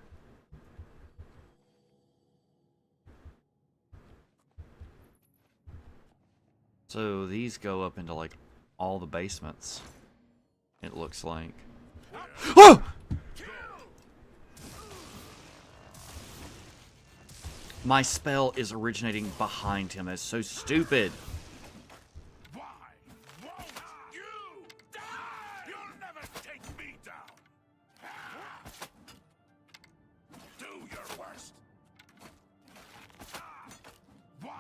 So these go up into like all the basements. It looks like. Oh! My spell is originating behind him. That's so stupid. Why won't you die? You'll never take me down! Do your worst! Why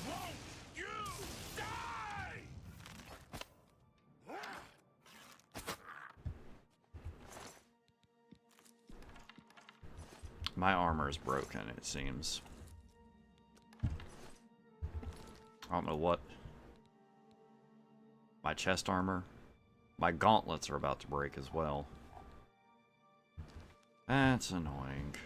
won't you die? My armor is broken, it seems. I don't know what. My chest armor. My gauntlets are about to break as well. That's annoying.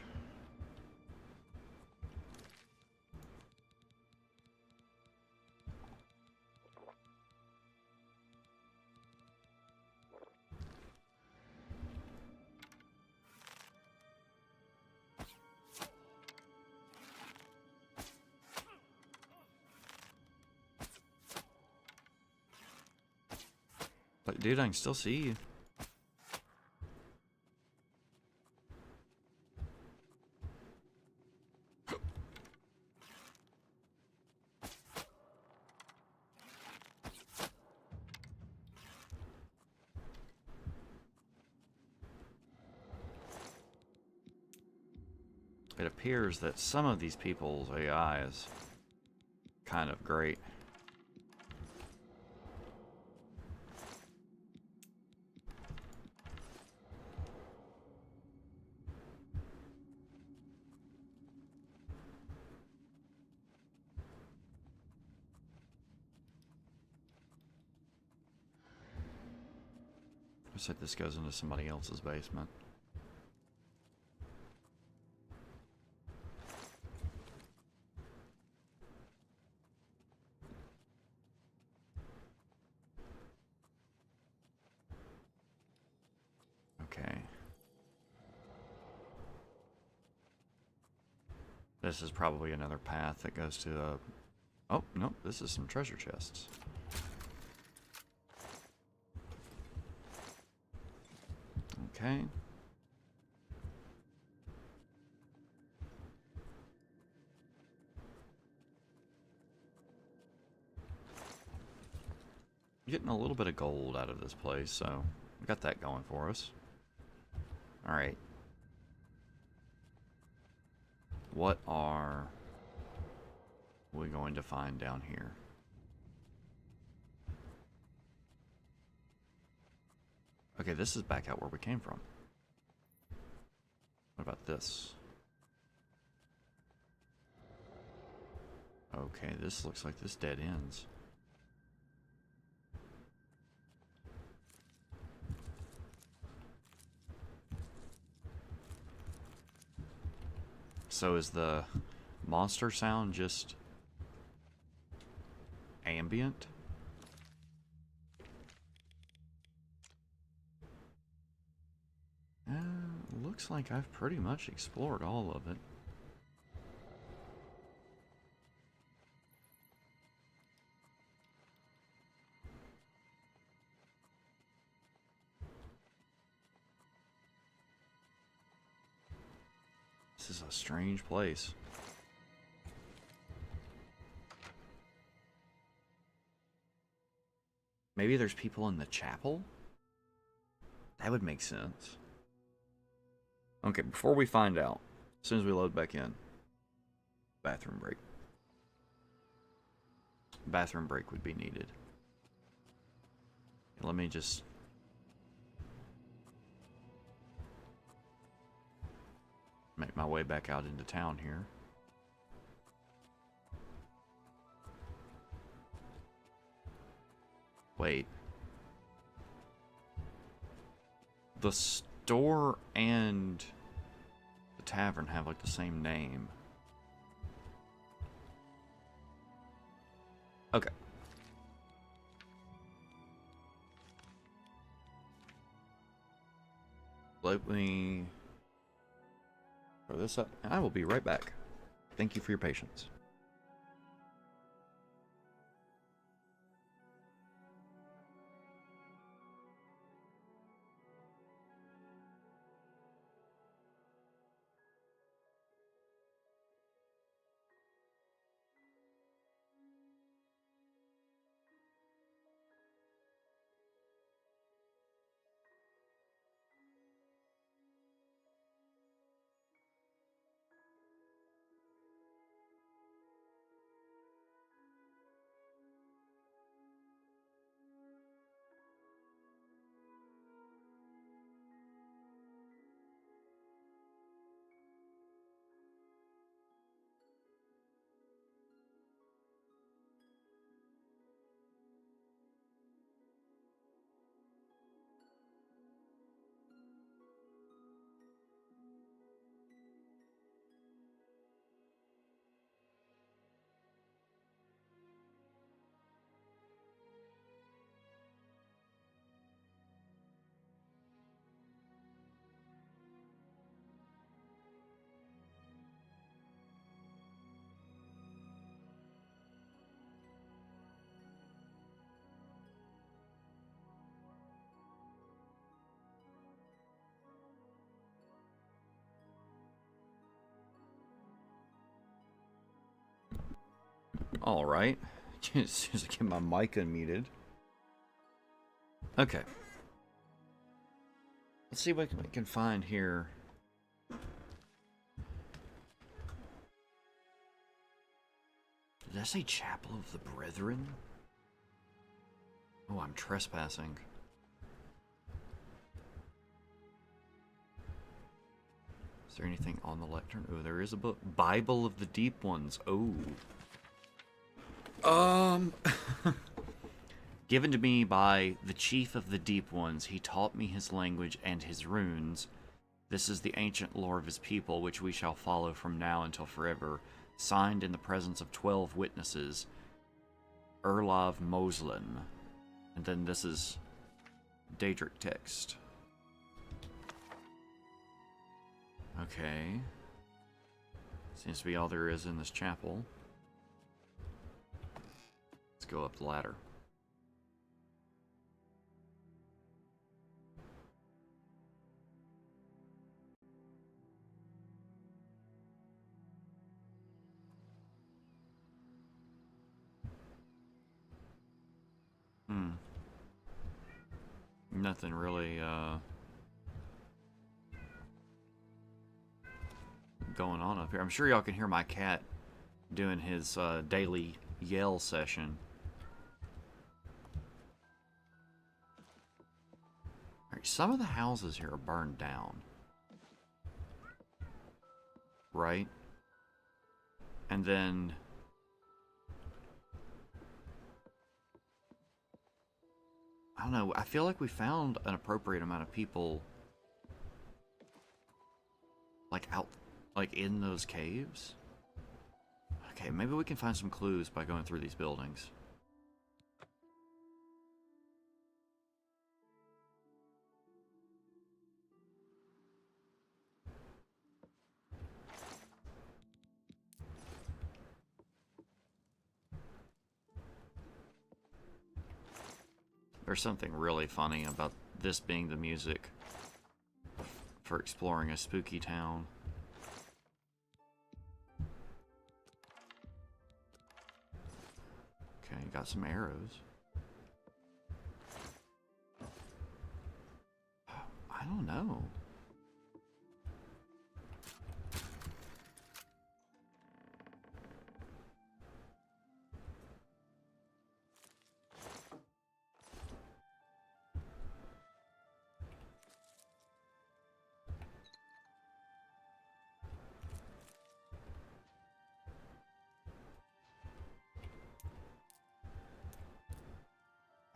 But dude, I can still see you. It appears that some of these people's AI is kind of great. Looks like this goes into somebody else's basement. Okay. This is probably another path that goes to a... Oh, no, this is some treasure chests. Okay. Getting a little bit of gold out of this place, so we got that going for us. Alright. What are we going to find down here? Okay, this is back out where we came from. What about this? Okay, this looks like this dead ends. So is the monster sound just ambient? Looks like I've pretty much explored all of it. This is a strange place. Maybe there's people in the chapel? That would make sense. Okay, before we find out, as soon as we load back in, bathroom break. Bathroom break would be needed. Let me just... make my way back out into town here. Wait. The store and the tavern have like the same name. Okay. Let me throw this up, and I will be right back. Thank you for your patience. Alright. As soon as I get my mic unmuted. Okay. Let's see what we can find here. Did I say Chapel of the Brethren? Oh, I'm trespassing. Is there anything on the lectern? Oh, there is a book. Bible of the Deep Ones. Oh. Given to me by the Chief of the Deep Ones, he taught me his language and his runes. This is the ancient lore of his people, which we shall follow from now until forever. Signed in the presence of 12 witnesses. Erlov Moslin. And then this is Daedric text. Okay. Seems to be all there is in this chapel. Let's go up the ladder. Nothing really, going on up here. I'm sure y'all can hear my cat doing his, daily yell session. Alright, some of the houses here are burned down. Right? And then... I don't know, I feel like we found an appropriate amount of people like out, like in those caves. Okay, maybe we can find some clues by going through these buildings. There's something really funny about this being the music for exploring a spooky town. Okay, got some arrows. I don't know.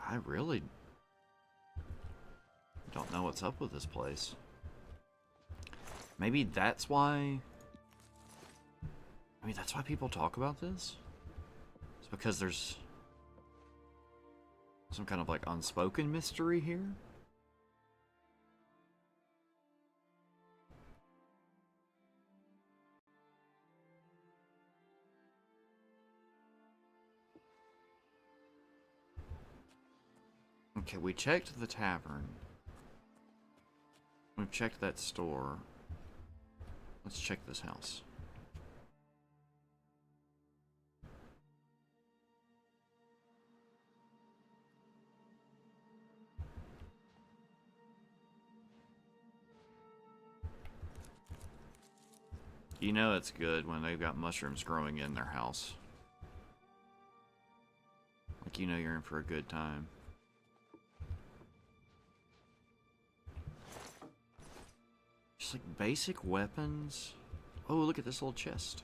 I really don't know what's up with this place. Maybe that's why... I mean, that's why people talk about this? It's because there's some kind of, like, unspoken mystery here? Okay, we checked the tavern. We've checked that store. Let's check this house. You know it's good when they've got mushrooms growing in their house. Like, you know you're in for a good time. Just like basic weapons. Oh, look at this little chest.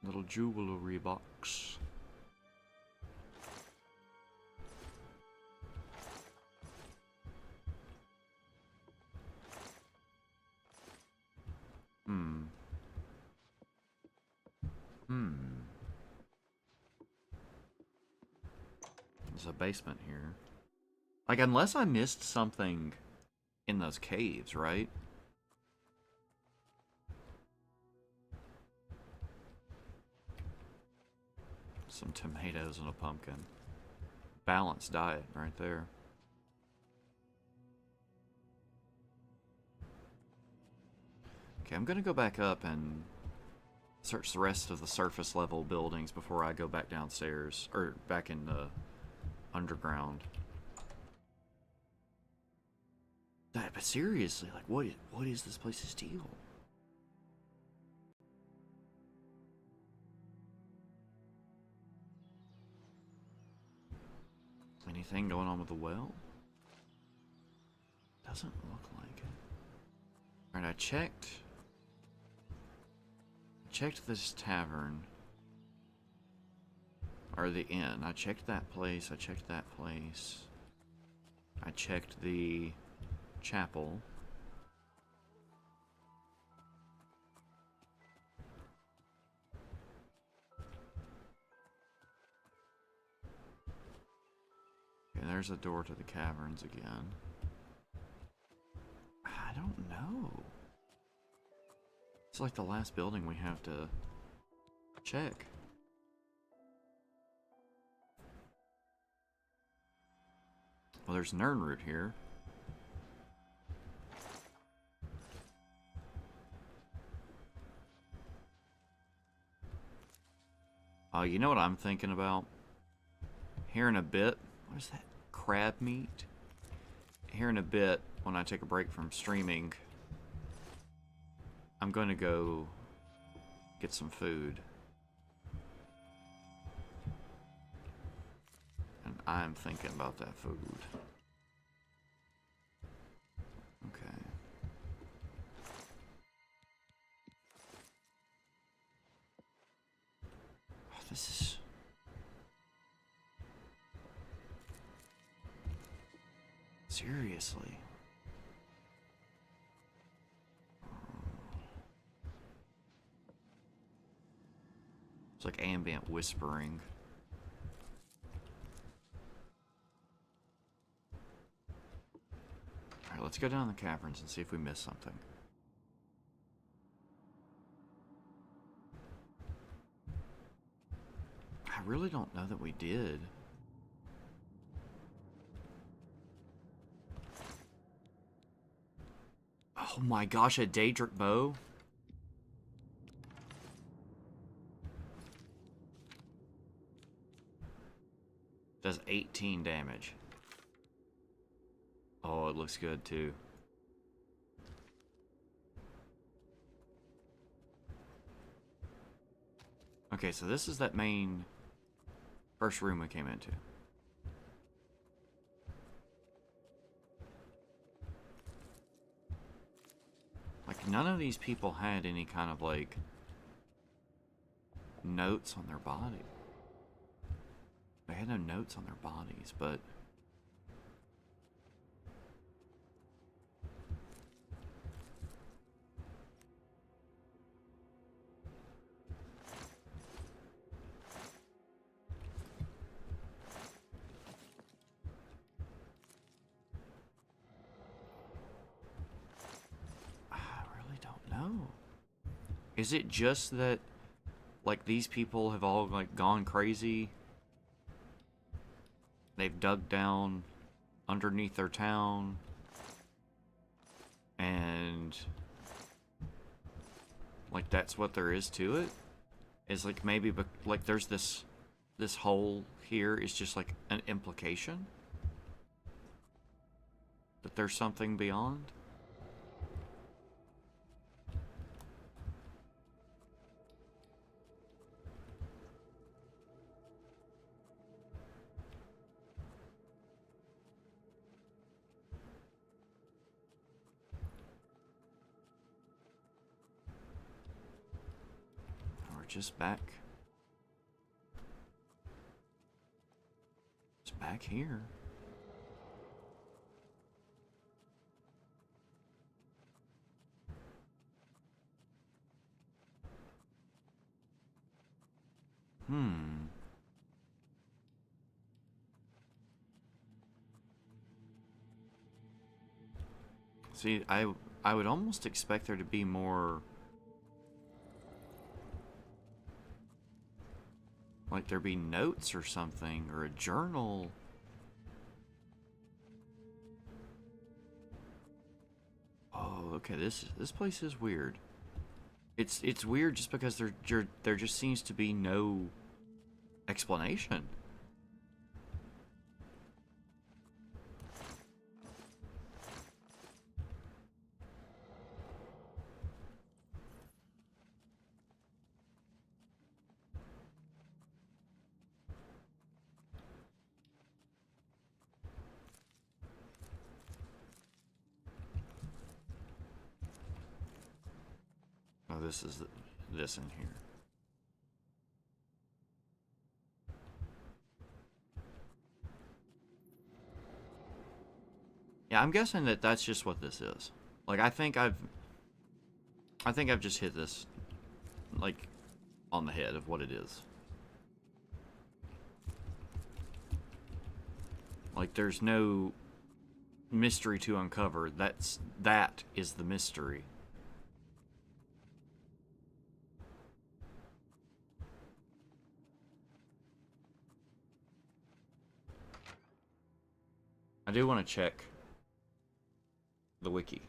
Little jewelry box. There's a basement here. Like, unless I missed something in those caves, right? Some tomatoes and a pumpkin. Balanced diet right there. Okay, I'm gonna go back up and search the rest of the surface level buildings before I go back downstairs, or back in the underground. But seriously, like, what is this place's deal? Anything going on with the well? Doesn't look like it. Alright, I checked this tavern. Or the inn. I checked that place. I checked that place. I checked the chapel. Okay, there's a door to the caverns again. I don't know. It's like the last building we have to check. Well, there's Nernroot here. You know what I'm thinking about? Here in a bit, what is that? Crab meat? Here in a bit, when I take a break from streaming, I'm going to go get some food. And I'm thinking about that food. Okay. Oh, this is... Seriously. It's like ambient whispering. Alright, let's go down the caverns and see if we miss something. I really don't know that we did. Oh my gosh, a Daedric bow? Does 18 damage. Oh, it looks good too. Okay, so this is that main first room we came into. Like, none of these people had any kind of, like, notes on their body. They had no notes on their bodies, but... I really don't know. Is it just that, like, these people have all, like, gone crazy? They've dug down underneath their town, and like that's what there is to it. Is like maybe like there's this hole here is just like an implication that there's something beyond. Just back. It's back here. See, I would almost expect there to be more... Like there be notes or something, or a journal. Oh, okay, this place is weird. It's weird just because there just seems to be no explanation. Oh, this is this in here. Yeah, I'm guessing that that's just what this is. Like, I think I've just hit this, like, on the head of what it is. Like, there's no mystery to uncover. That is the mystery. I do want to check the wiki.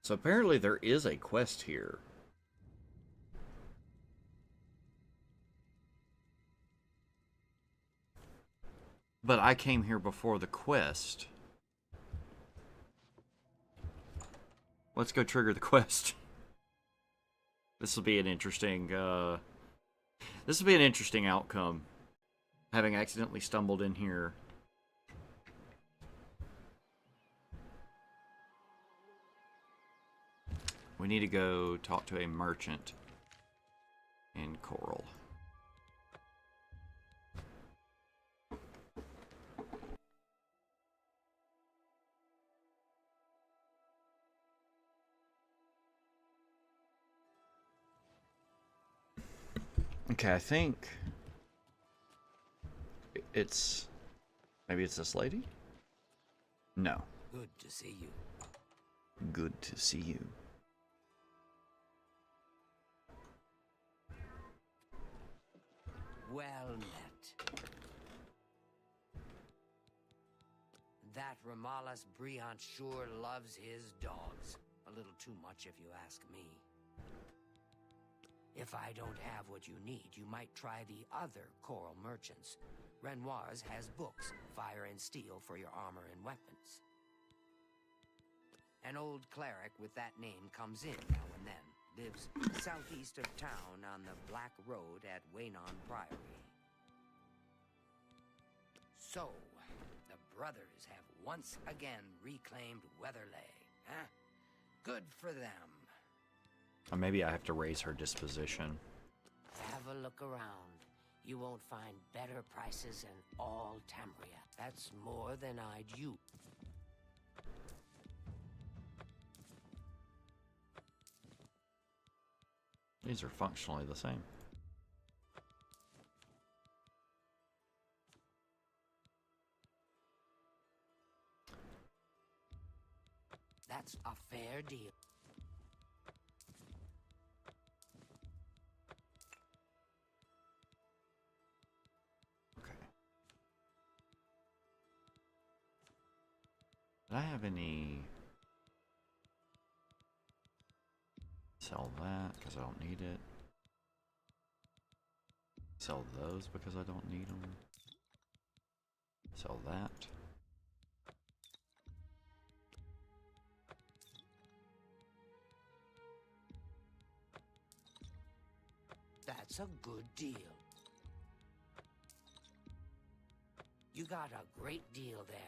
So apparently there is a quest here. But I came here before the quest. Let's go trigger the quest. This will be an interesting, this will be an interesting outcome. Having accidentally stumbled in here. We need to go talk to a merchant in Coral. Okay, I think it's... maybe it's this lady? No. Good to see you. Good to see you. Well met. That Ramalas Briant sure loves his dogs. A little too much if you ask me. If I don't have what you need, you might try the other Coral merchants. Renoir's has books, fire and steel for your armor and weapons. An old cleric with that name comes in now and then. Lives southeast of town on the Black Road at Waynon Priory. So, the brothers have once again reclaimed Weatherlay, huh? Good for them. Or maybe I have to raise her disposition. Have a look around. You won't find better prices in all Tamria. That's more than I'd you. These are functionally the same. That's a fair deal. Okay. Did I have any... sell that because I don't need it. Sell those because I don't need them. Sell that. That's a good deal. You got a great deal there.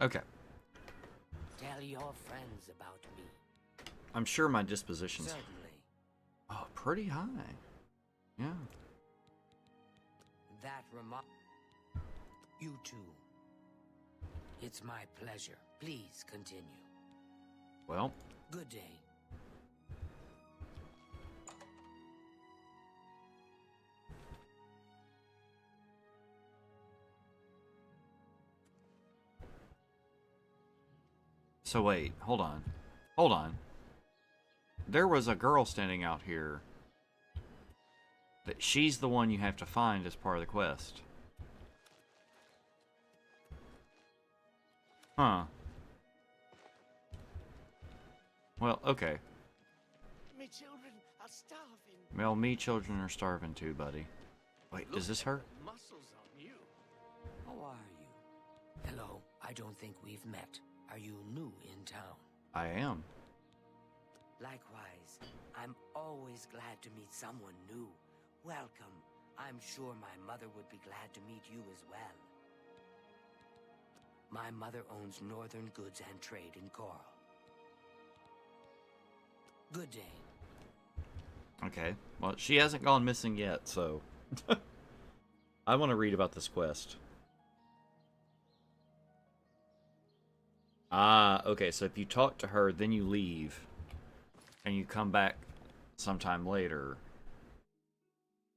Okay. Tell your friends about me. I'm sure my disposition's Certainly. pretty high. Yeah. That You too. It's my pleasure. Please continue. Well. Good day. So wait, hold on. Hold on. There was a girl standing out here. That she's the one you have to find as part of the quest. Huh. Well, okay. Me children are starving. Well, me children are starving too, buddy. Wait, Look is this at her? the muscles on you. How are you? Hello, I don't think we've met. Are you new in town? I am. Likewise, I'm always glad to meet someone new. Welcome. I'm sure my mother would be glad to meet you as well. My mother owns Northern Goods and Trade in Coral. Good day. Okay. Well, she hasn't gone missing yet, so... I want to read about this quest. Ah, okay, so if you talk to her, then you leave, and you come back sometime later,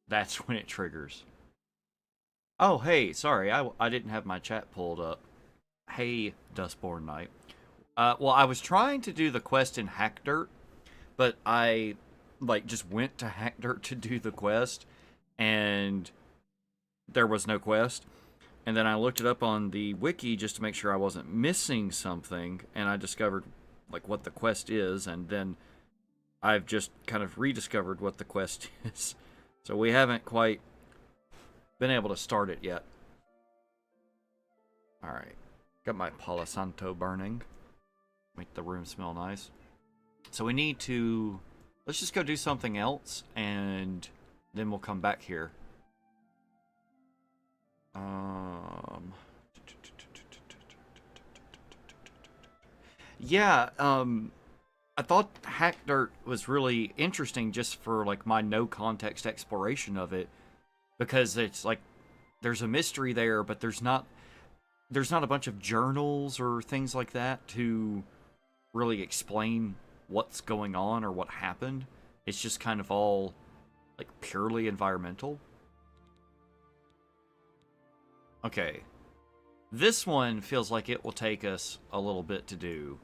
that's when it triggers. Oh, hey, sorry, I didn't have my chat pulled up. Hey, Dustborn Knight. Well, I was trying to do the quest in Hackdirt, but I, just went to Hackdirt to do the quest, and there was no quest. And then I looked it up on the wiki just to make sure I wasn't missing something, and I discovered, what the quest is, and then I've just kind of rediscovered what the quest is. So we haven't quite been able to start it yet. Alright. Got my Palo Santo burning. Make the room smell nice. So we need to... Let's just go do something else, and then we'll come back here. Yeah, I thought Hackdirt was really interesting just for, my no-context exploration of it. Because it's, there's a mystery there, but there's not a bunch of journals or things like that to really explain what's going on or what happened. It's just kind of all, purely environmental. Okay. This one feels like it will take us a little bit to do.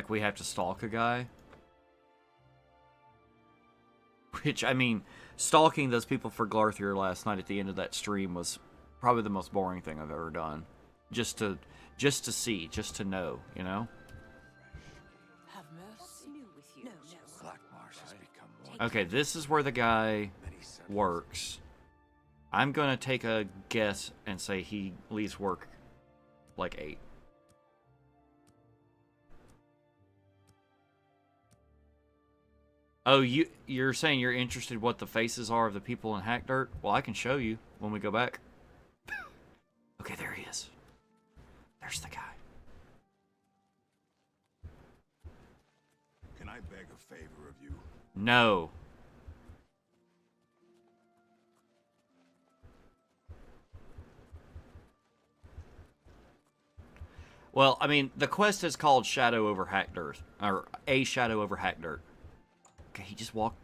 We have to stalk a guy. Which, I mean, stalking those people for Glarthier last night at the end of that stream was probably the most boring thing I've ever done. Just to see, just to know, you know? Have mercy. No, Black Marsh has become more... Okay, this is where the guy works. I'm gonna take a guess and say he leaves work 8. Oh, you're saying you're interested what the faces are of the people in Hackdirt? Well, I can show you when we go back. Okay, there he is. There's the guy. Can I beg a favor of you? No. Well, I mean, the quest is called Shadow over Hackdirt, or A Shadow over Hackdirt. Okay, he just walked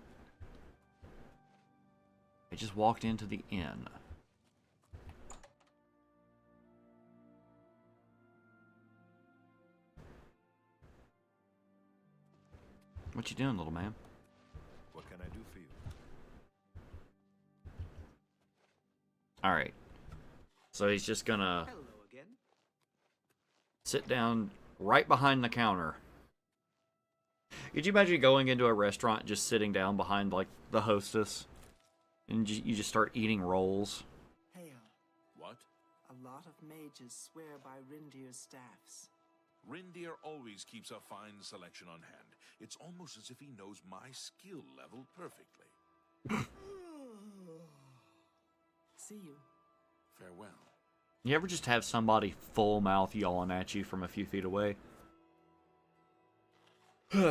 into the inn. What you doing, little man? What can I do for you? All right. So he's just gonna sit down right behind the counter. Could you imagine going into a restaurant just sitting down behind, the hostess? And you just start eating rolls? Hail. What? A lot of mages swear by Rindir's staffs. Rindir always keeps a fine selection on hand. It's almost as if he knows my skill level perfectly. See you. Farewell. You ever just have somebody full mouth yawing at you from a few feet away?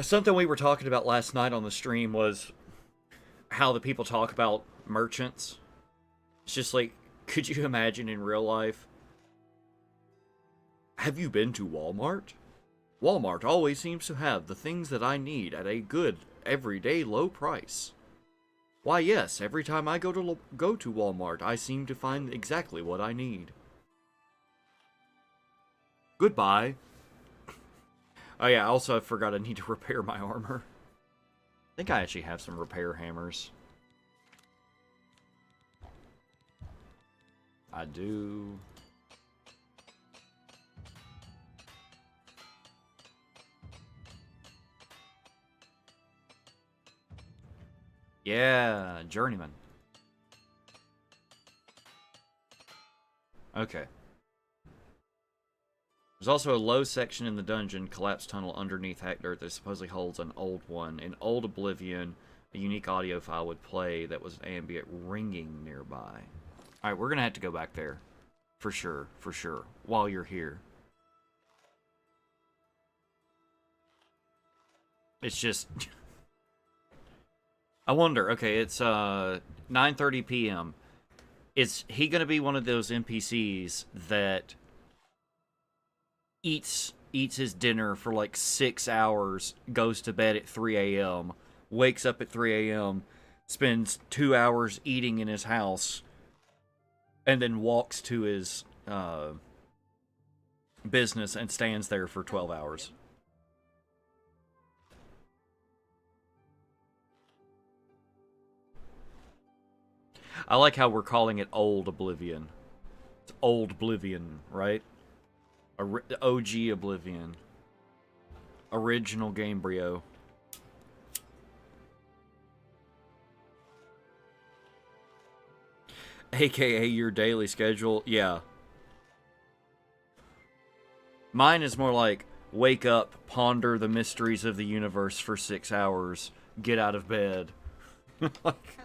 Something we were talking about last night on the stream was how the people talk about merchants. It's just like, could you imagine in real life? Have you been to Walmart? Walmart always seems to have the things that I need at a good, everyday low price. Why, yes, every time I go to Walmart, I seem to find exactly what I need. Goodbye. Oh yeah, also I forgot I need to repair my armor. I think I actually have some repair hammers. I do. Yeah, journeyman. Okay. There's also a low section in the dungeon, collapsed tunnel underneath hacked dirt that supposedly holds an old one. In old Oblivion, a unique audio file would play that was ambient ringing nearby. Alright, we're gonna have to go back there. For sure, while you're here. It's just... I wonder, okay, it's 9:30 p.m. Is he gonna be one of those NPCs that eats his dinner for like 6 hours, goes to bed at 3 a.m., wakes up at 3 a.m., spends 2 hours eating in his house, and then walks to his business and stands there for 12 hours? I like how we're calling it Old Oblivion. It's Old Oblivion, right? OG Oblivion. Original Gamebryo. AKA your daily schedule. Yeah. Mine is more like, wake up, ponder the mysteries of the universe for 6 hours, get out of bed. Like,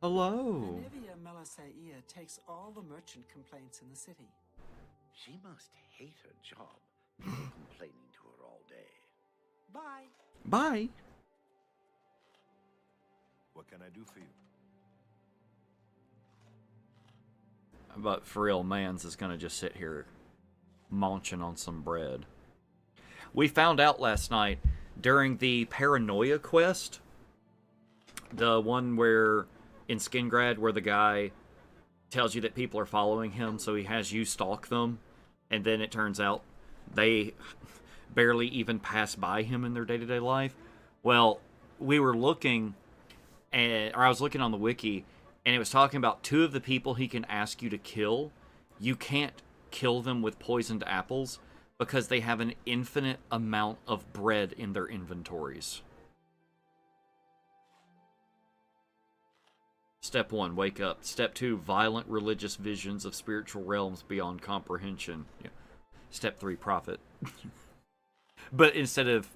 hello. Olivia Melissaia takes all the merchant complaints in the city. She must hate her job, complaining to her all day. Bye. Bye. What can I do for you? But for real, Mans is gonna just sit here munching on some bread. We found out last night during the Paranoia quest, the one where in Skingrad where the guy tells you that people are following him, so he has you stalk them, and then it turns out they barely even pass by him in their day-to-day life. Well, we were looking, or I was looking on the wiki, and it was talking about 2 of the people he can ask you to kill. You can't kill them with poisoned apples because they have an infinite amount of bread in their inventories. Step 1, wake up. Step 2, violent religious visions of spiritual realms beyond comprehension. Yeah. Step 3, profit. But instead of,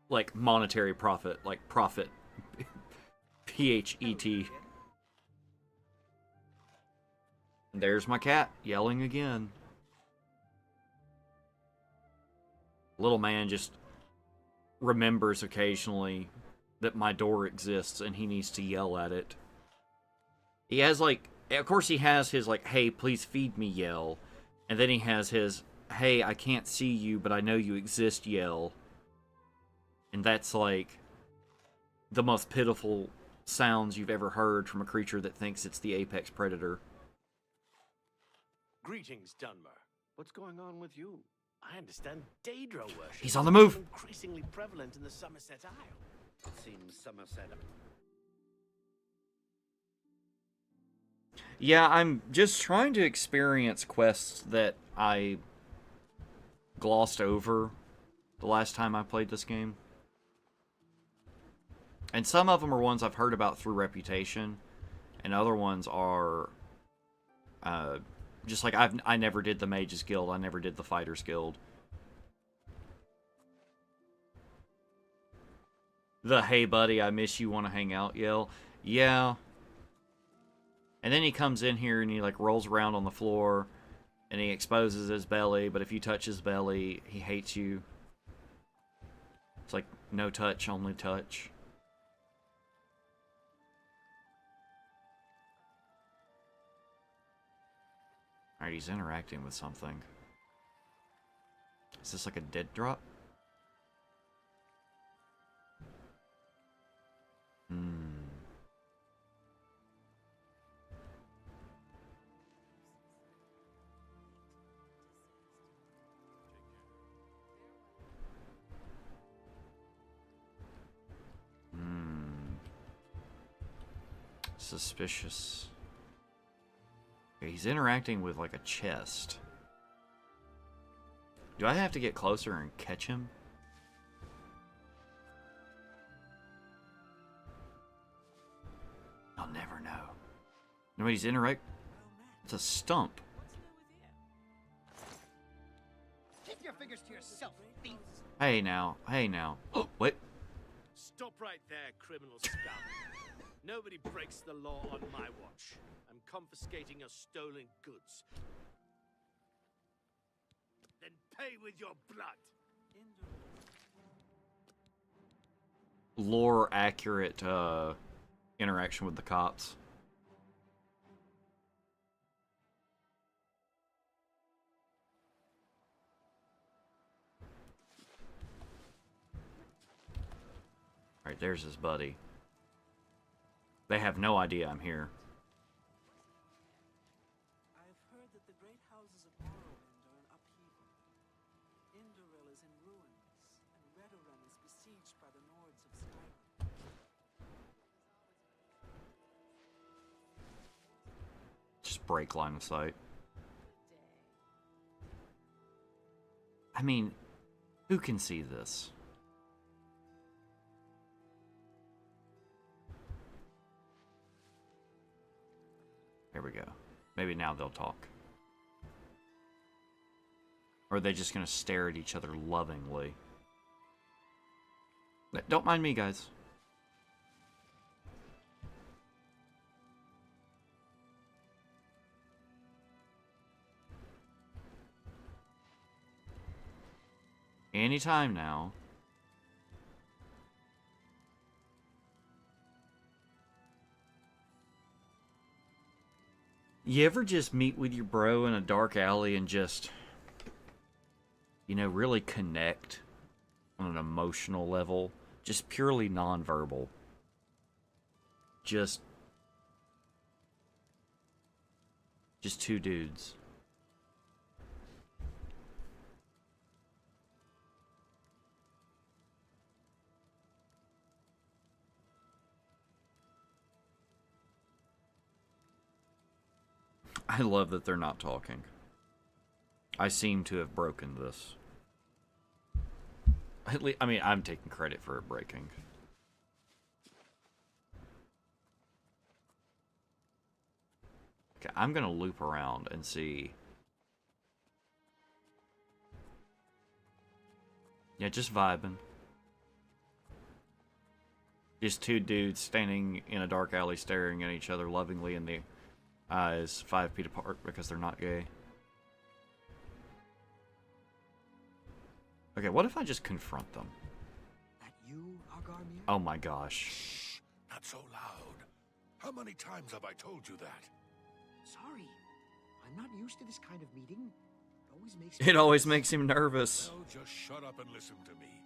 like, monetary profit, like profit. P-H-E-T. There's my cat, yelling again. Little man just remembers occasionally that my door exists and he needs to yell at it. He has, like, of course he has his, like, hey, please feed me yell. And then he has his, hey, I can't see you, but I know you exist yell. And that's, like, the most pitiful sounds you've ever heard from a creature that thinks it's the apex predator. Greetings, Dunmer. What's going on with you? I understand Daedra worship. He's on the move. Is increasingly prevalent in the Somerset Isle. Seems Somerset. Yeah, I'm just trying to experience quests that I glossed over the last time I played this game. And some of them are ones I've heard about through reputation, and other ones are just like I never did the Mages Guild, I never did the Fighters Guild. The hey buddy, I miss you, wanna hang out yell. Yeah. And then he comes in here and he like rolls around on the floor and he exposes his belly, but if you touch his belly, he hates you. It's like no touch, only touch. Alright, he's interacting with something. Is this like a dead drop? Suspicious. Okay, he's interacting with like a chest. Do I have to get closer and catch him? I'll never know. Nobody's interact. It's a stump. Keep your fingers to yourself, thief. Hey now. Hey now. Oh, wait. Stop right there, criminal scum. Nobody breaks the law on my watch. I'm confiscating your stolen goods. Then pay with your blood. Lore accurate interaction with the cops. Alright, there's his buddy. They have no idea I'm here. I've heard that the great houses of Morrowind are in upheaval. Indoril is in ruins, and Redorun is besieged by the Nords of Skyrim. Just break line of sight. I mean, who can see this? There we go. Maybe now they'll talk. Or are they just gonna stare at each other lovingly? Don't mind me, guys. Anytime now. You ever just meet with your bro in a dark alley and just, you know, really connect on an emotional level? Just purely nonverbal. Just two dudes. I love that they're not talking. I seem to have broken this. At least, I mean, I'm taking credit for it breaking. Okay, I'm gonna loop around and see. Yeah, just vibing. Just two dudes standing in a dark alley staring at each other lovingly in the eyes 5 feet apart because they're not gay. Okay, what if I just confront them? That you, Agarmir? Oh my gosh. Shh, not so loud. How many times have I told you that? Sorry. I'm not used to this kind of meeting. It always makes him nervous. Well, just shut up and listen to me.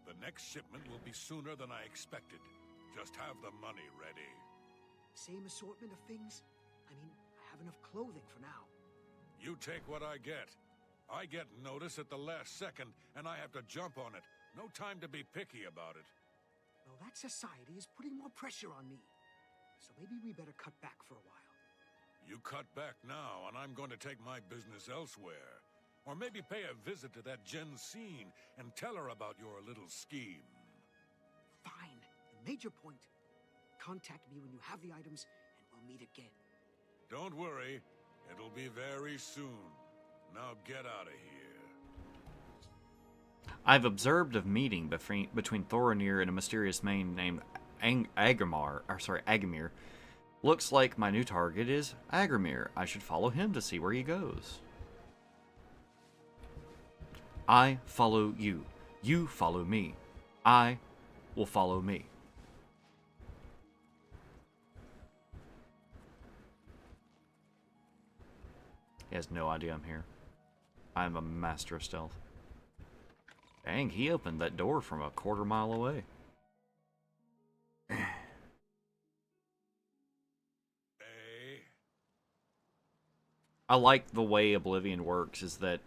The next shipment will be sooner than I expected. Just have the money ready. Same assortment of things? I mean, I have enough clothing for now. You take what I get. I get notice at the last second, and I have to jump on it. No time to be picky about it. Well, that society is putting more pressure on me. So maybe we better cut back for a while. You cut back now, and I'm going to take my business elsewhere. Or maybe pay a visit to that Jensine and tell her about your little scheme. Fine. The major point. Contact me when you have the items, and we'll meet again. Don't worry. It'll be very soon. Now get out of here. I've observed a meeting between Thorinir and a mysterious man named Agamir. Looks like my new target is Agamir. I should follow him to see where he goes. I follow you. You follow me. I will follow me. He has no idea I'm here. I am a master of stealth. Dang, he opened that door from a quarter mile away. I like the way Oblivion works is that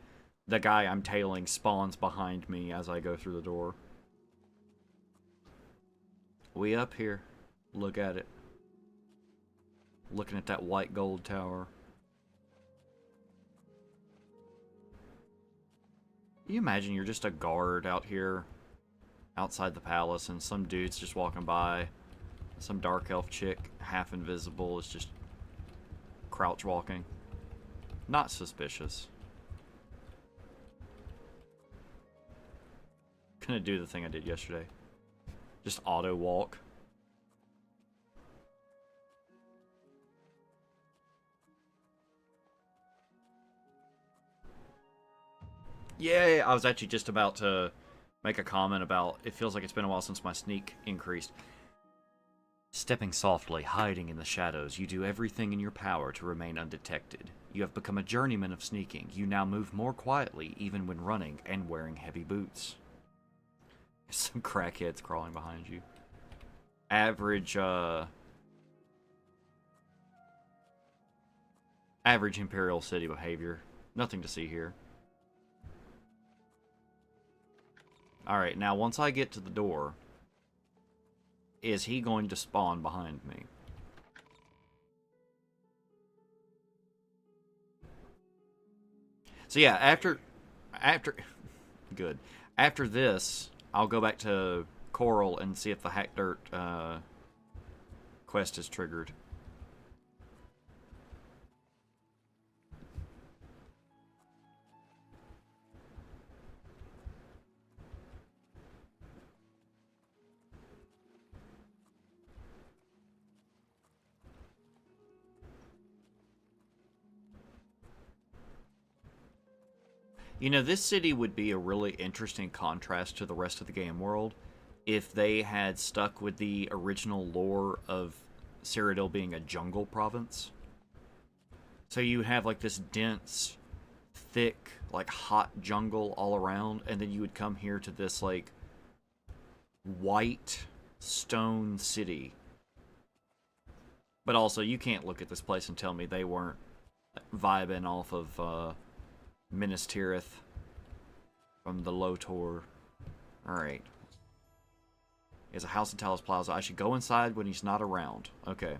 the guy I'm tailing spawns behind me as I go through the door. We up here. Look at it. Looking at that white gold tower. Can you imagine you're just a guard out here outside the palace and some dude's just walking by. Some dark elf chick, half invisible, is just crouch walking. Not suspicious. Gonna do the thing I did yesterday. Just auto walk. Yay! I was actually just about to make a comment about it feels like it's been a while since my sneak increased. Stepping softly, hiding in the shadows, you do everything in your power to remain undetected. You have become a journeyman of sneaking. You now move more quietly, even when running and wearing heavy boots. Some crackheads crawling behind you. Average Imperial City behavior. Nothing to see here. Alright, now once I get to the door, is he going to spawn behind me? So yeah, after good. After this, I'll go back to Coral and see if the Hack Dirt quest is triggered. You know, this city would be a really interesting contrast to the rest of the game world if they had stuck with the original lore of Cyrodiil being a jungle province. So you have like this dense, thick, like hot jungle all around, and then you would come here to this like white stone city. But also, you can't look at this place and tell me they weren't vibing off of Minas Tirith from the Lotor. Alright. He has a house in Talos Plaza. I should go inside when he's not around. Okay.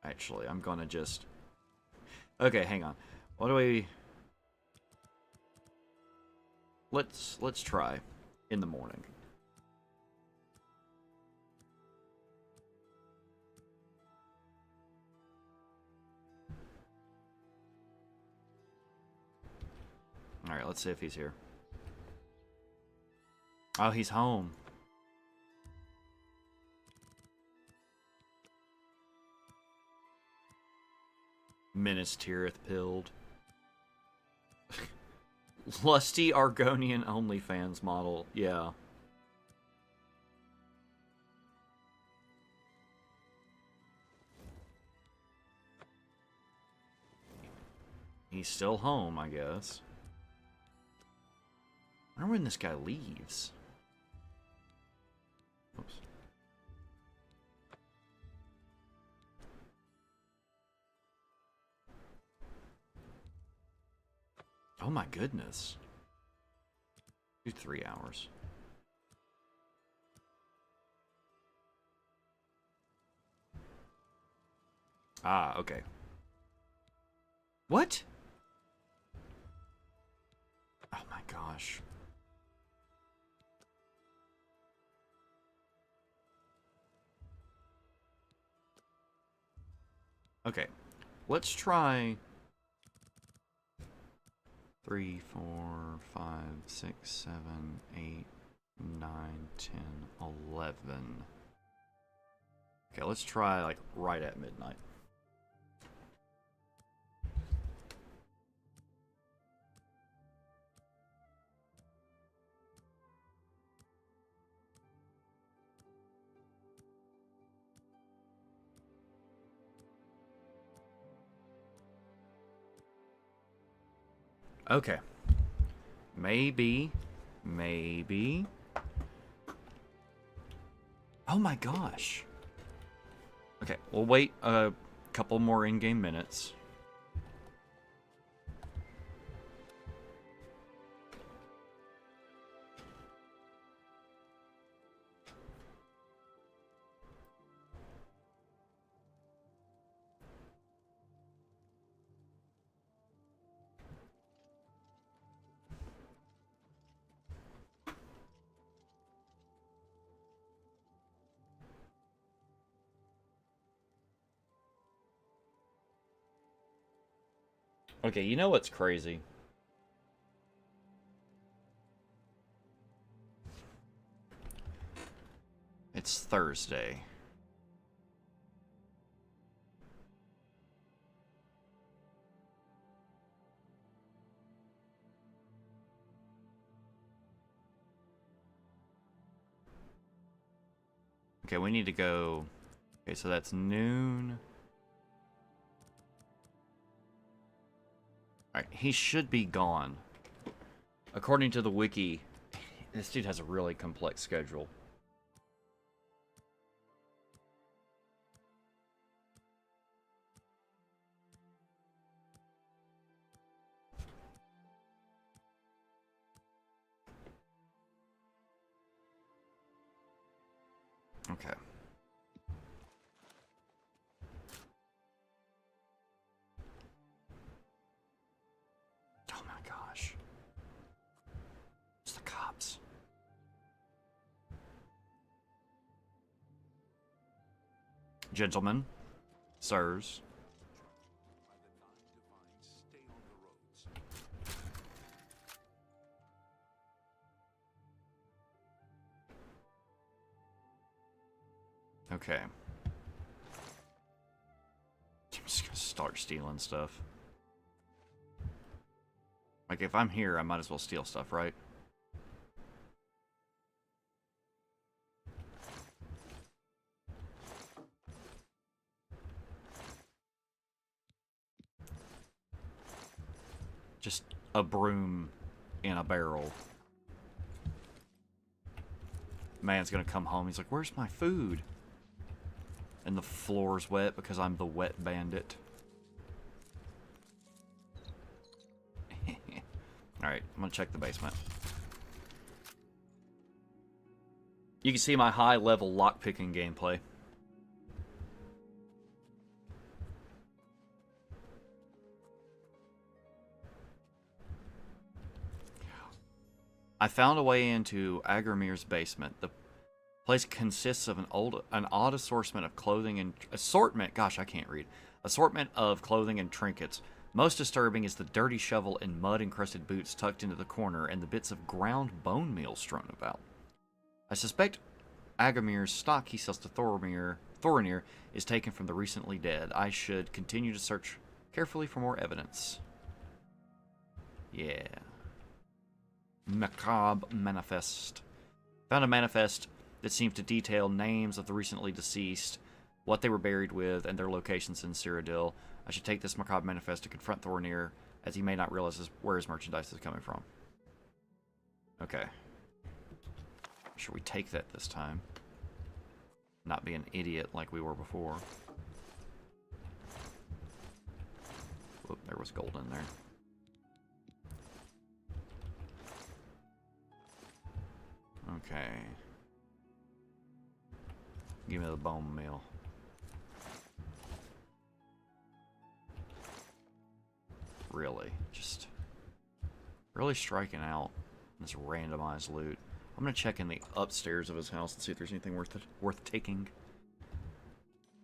Actually, I'm gonna just... Okay, hang on. What do we... Let's try in the morning. Alright, let's see if he's here. Oh, he's home. Minas Tirith pilled. Lusty Argonian OnlyFans model. Yeah. He's still home, I guess. I wonder when this guy leaves. Oops. Oh my goodness. Do 3 hours. Ah, okay. What? Oh my gosh. Okay, let's try 3, 4, 5, 6, 7, 8, 9, 10, 11. Okay, let's try like right at midnight. Okay. Maybe. Oh my gosh. Okay, we'll wait a couple more in-game minutes. Okay, you know what's crazy? It's Thursday. Okay, we need to go... Okay, so that's noon. Alright, he should be gone. According to the wiki, this dude has a really complex schedule. Okay. Oh my gosh. It's the cops. Gentlemen, sirs. Okay. I'm just gonna start stealing stuff. Like, if I'm here, I might as well steal stuff, right? Just a broom in a barrel. Man's gonna come home, he's like, where's my food? And the floor's wet because I'm the wet bandit. Alright, I'm gonna check the basement. You can see my high-level lockpicking gameplay. I found a way into Agrimir's basement. The place consists of an odd assortment of clothing and... Gosh, I can't read. Assortment of clothing and trinkets. Most disturbing is the dirty shovel and mud-encrusted boots tucked into the corner and the bits of ground bone meal strewn about. I suspect Agamir's stock he sells to Thorinir is taken from the recently dead. I should continue to search carefully for more evidence. Yeah. Macabre Manifest. Found a manifest that seems to detail names of the recently deceased, what they were buried with, and their locations in Cyrodiil. I should take this macabre manifest to confront Thorinir, as he may not realize where his merchandise is coming from. Okay. Should we take that this time? Not be an idiot like we were before. Whoop, there was gold in there. Okay. Give me the bone meal. Really, just really striking out this randomized loot. I'm gonna check in the upstairs of his house and see if there's anything worth taking.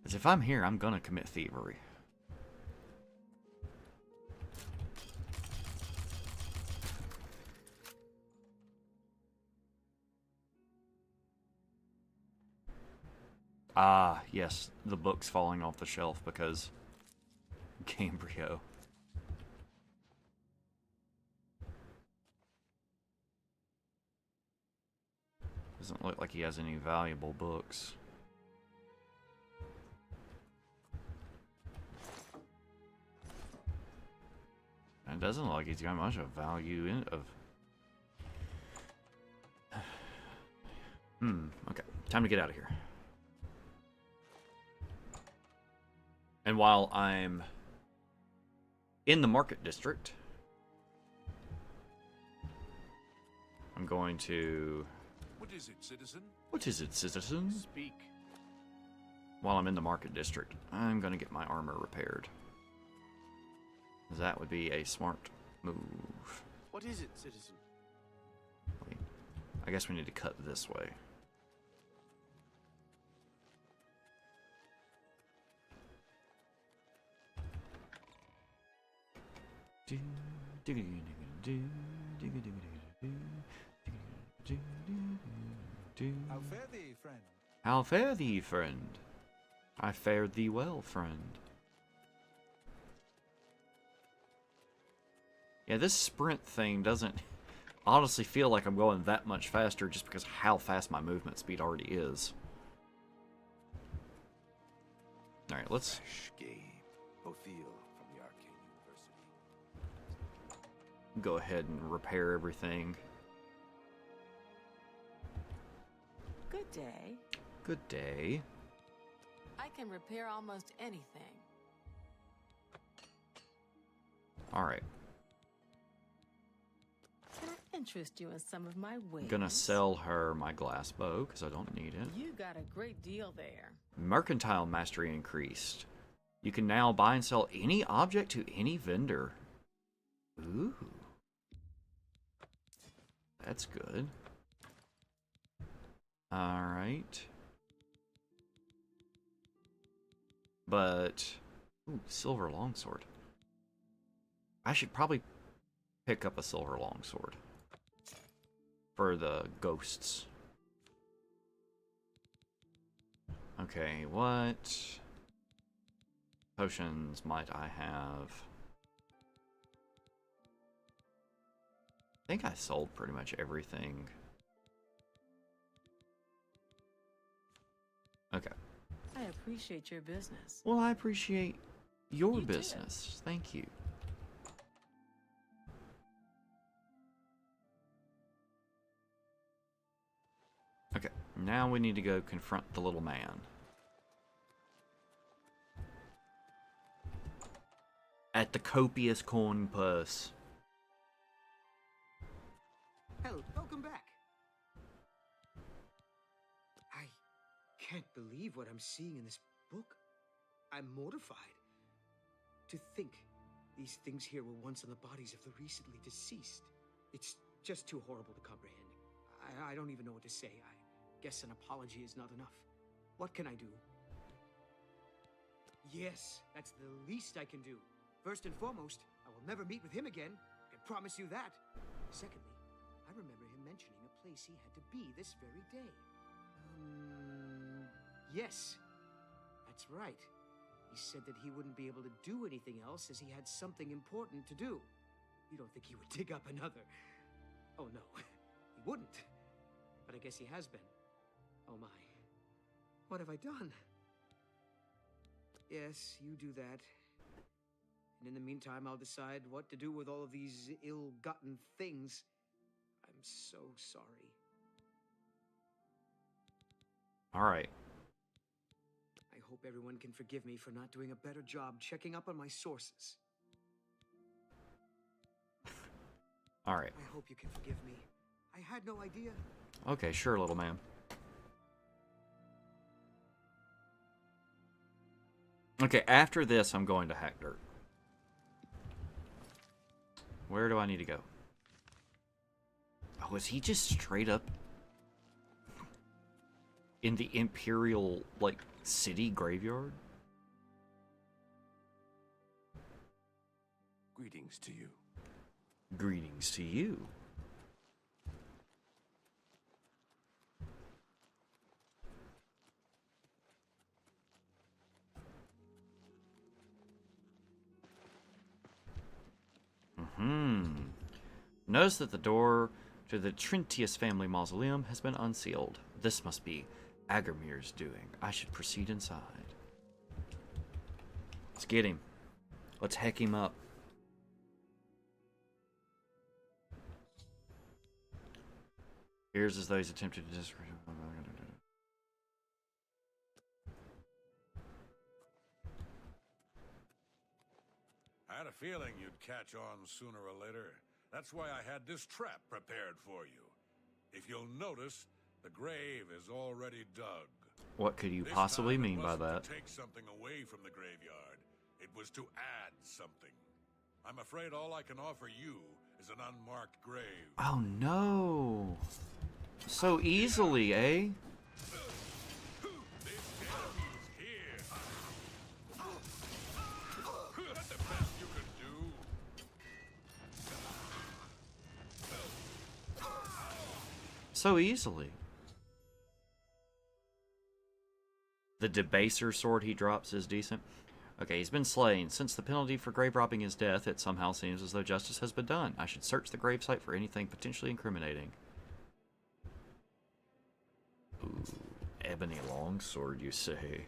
Because if I'm here, I'm gonna commit thievery. Ah, yes, the book's falling off the shelf because Cambrio. Doesn't look like he has any valuable books. It doesn't look like he's got much of value in of. Okay. Time to get out of here. And while I'm in the market district, I'm going to... What is it, citizen? What is it, citizen? Speak. While I'm in the market district, I'm going to get my armor repaired. That would be a smart move. What is it, citizen? Wait. I guess we need to cut this way. How fare thee, friend? How fare thee, friend? I fared thee well, friend. Yeah, this sprint thing doesn't honestly feel like I'm going that much faster just because how fast my movement speed already is. Alright, let's... Fresh game. Othil from the Arcane University. go ahead and repair everything. Good day. Good day. I can repair almost anything. Alright. Can I interest you in some of my wares? I'm gonna sell her my glass bow because I don't need it. You got a great deal there. Mercantile mastery increased. You can now buy and sell any object to any vendor. Ooh. That's good. Alright. But... ooh, silver longsword. I should probably pick up a silver longsword. For the ghosts. Okay, what potions might I have? I think I sold pretty much everything. Okay. I appreciate your business. Well, I appreciate your You too. business. Thank you. Okay, now we need to go confront the little man. At the copious corn purse. Hello, welcome back. I can't believe what I'm seeing in this book. I'm mortified. To think these things here were once on the bodies of the recently deceased. It's just too horrible to comprehend. I don't even know what to say. I guess an apology is not enough. What can I do? Yes, that's the least I can do. First and foremost, I will never meet with him again. I can promise you that. Secondly, I remember him mentioning a place he had to be this very day. Yes, that's right. He said that he wouldn't be able to do anything else as he had something important to do. You don't think he would dig up another? Oh no, he wouldn't. But I guess he has been. Oh my. What have I done? Yes, you do that. And in the meantime, I'll decide what to do with all of these ill-gotten things. I'm so sorry. Alright. I hope everyone can forgive me for not doing a better job checking up on my sources. Alright. I hope you can forgive me. I had no idea. Okay, sure, little man. Okay, after this, I'm going to hack dirt. Where do I need to go? Oh, is he just straight up in the Imperial, like, city graveyard? Greetings to you. Greetings to you. Notice that the door to the Trintius family mausoleum has been unsealed. This must be Agarmir's doing. I should proceed inside. Let's get him. Let's heck him up. Appears as though he's attempted to discredit. I had a feeling you'd catch on sooner or later. That's why I had this trap prepared for you. If you'll notice, the grave is already dug. What could you This possibly time it mean by wasn't that? To take something away from the graveyard. It was to add something. I'm afraid all I can offer you is an unmarked grave. Oh no! So easily, eh? The best you could do. So easily. The debaser sword he drops is decent. Okay, he's been slain. Since the penalty for grave robbing is death, it somehow seems as though justice has been done. I should search the gravesite for anything potentially incriminating. Ooh, ebony longsword, you say?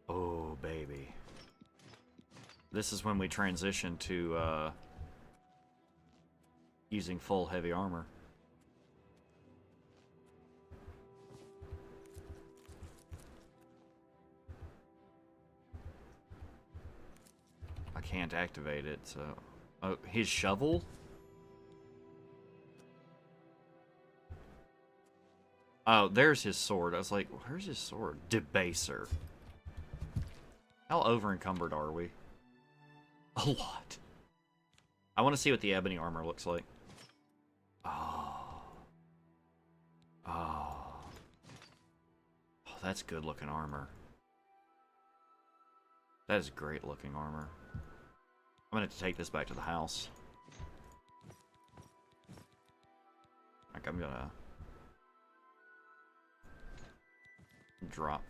Oh, baby. This is when we transition to, using full heavy armor. I can't activate it, so... Oh, his shovel? Oh, there's his sword. I was like, where's his sword? Debaser. How over-encumbered are we? A lot. I want to see what the ebony armor looks like. Oh. Oh. Oh, that's good-looking armor. That is great-looking armor. I'm going to have to take this back to the house. Like, I'm going to drop.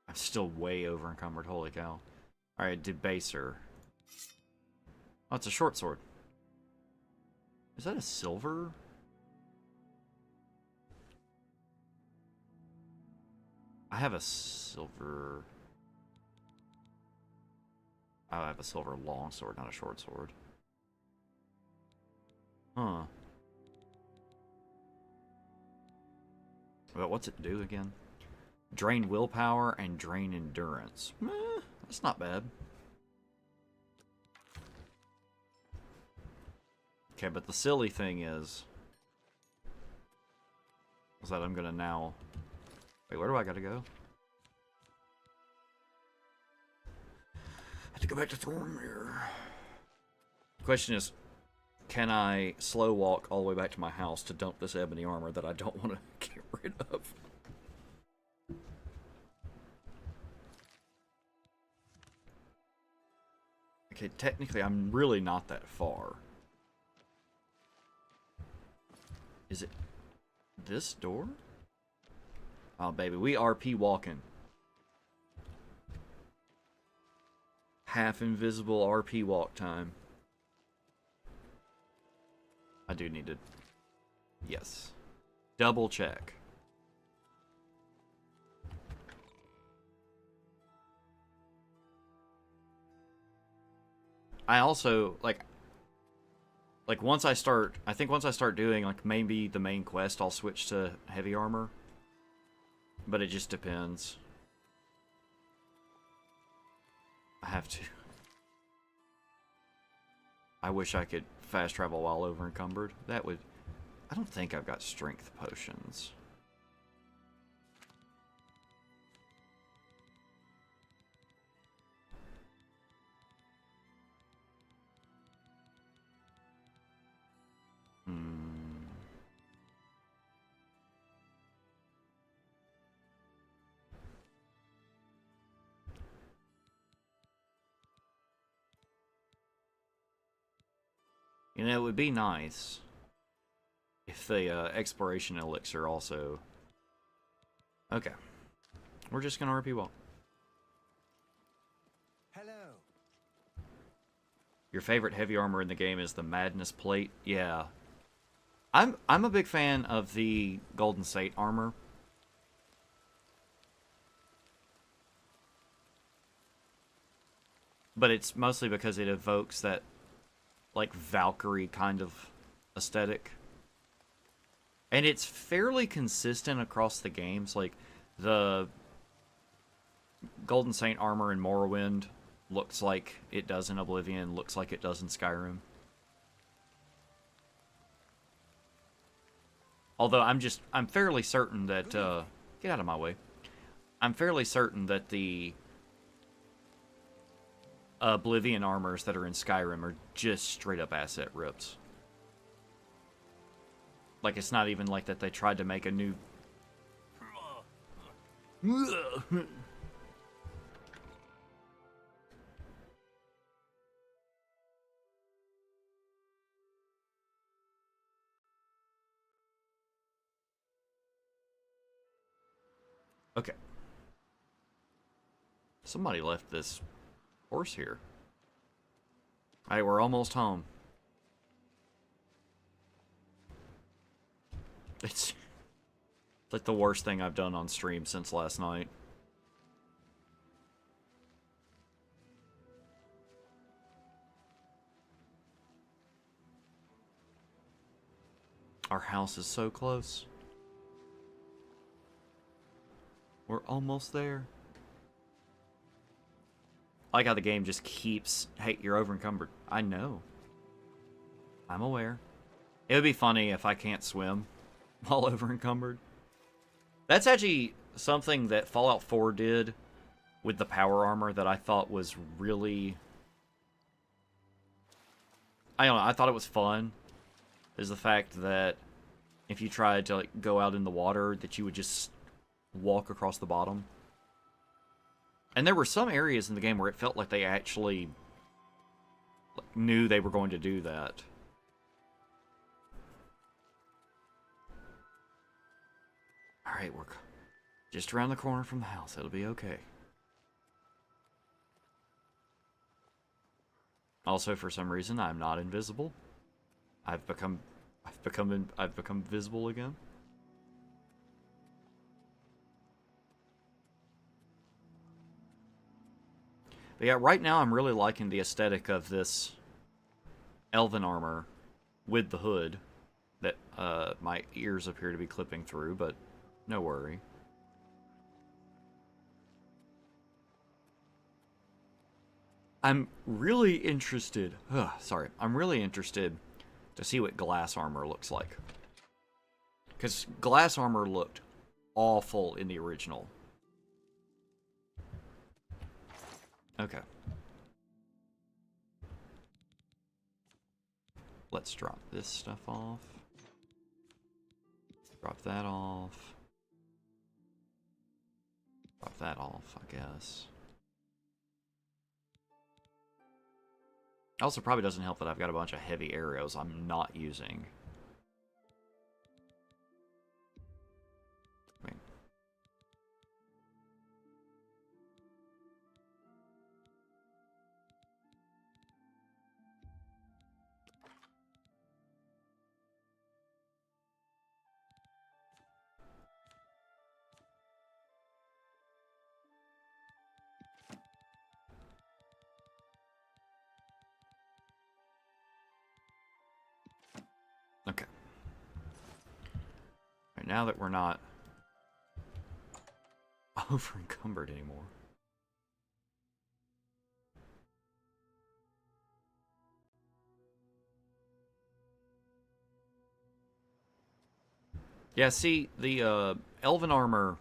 I'm still way over encumbered. Holy cow. Alright, debaser. Oh, it's a short sword. Is that a silver? I have a silver... Oh, I have a silver long sword, not a short sword. Huh. But what's it do again? Drain willpower and drain endurance. That's not bad. Okay, but the silly thing is that I'm gonna now... Wait, where do I gotta go? I have to go back to Thornmere. The question is, can I slow walk all the way back to my house to dump this ebony armor that I don't want to get rid of? Okay, technically I'm really not that far. Is it this door? Oh, baby, we RP walking. Half invisible RP walk time. I do need to... Yes. Double check. I also, like once I start... I think once I start doing, like, maybe the main quest, I'll switch to heavy armor. But it just depends. I have to. I wish I could fast travel while over encumbered. That would... I don't think I've got strength potions. You know, it would be nice if the exploration elixir also... Okay. We're just gonna RP walk. Hello. Your favorite heavy armor in the game is the Madness Plate? Yeah. I'm a big fan of the Golden State armor. but it's mostly because it evokes that, like, Valkyrie kind of aesthetic. And it's fairly consistent across the games. Like, the Golden Saint armor in Morrowind looks like it does in Oblivion, looks like it does in Skyrim. Although I'm fairly certain that, get out of my way. I'm fairly certain that the Oblivion armors that are in Skyrim are just straight up asset rips. Like, it's not even like that they tried to make a new... Okay. Somebody left this horse here. Alright, we're almost home. It's like the worst thing I've done on stream since last night. Our house is so close. We're almost there. I like how the game just keeps, hey, you're over encumbered. I know. I'm aware. It would be funny if I can't swim while over encumbered. That's actually something that Fallout 4 did with the power armor that I thought was really... I don't know, I thought it was fun. Is the fact that if you tried to, like, go out in the water, that you would just walk across the bottom. And there were some areas in the game where it felt like they actually knew they were going to do that. Alright, we're just around the corner from the house. It'll be okay. Also, for some reason, I'm not invisible. I've become visible again. But yeah, right now I'm really liking the aesthetic of this elven armor with the hood that my ears appear to be clipping through, but no worry. I'm really interested... I'm really interested to see what glass armor looks like. Because glass armor looked awful in the original. Okay. Let's drop this stuff off. Drop that off. Drop that off, I guess. Also, probably doesn't help that I've got a bunch of heavy arrows I'm not using. Okay. Right, now that we're not over encumbered anymore. Yeah, see, the elven armor,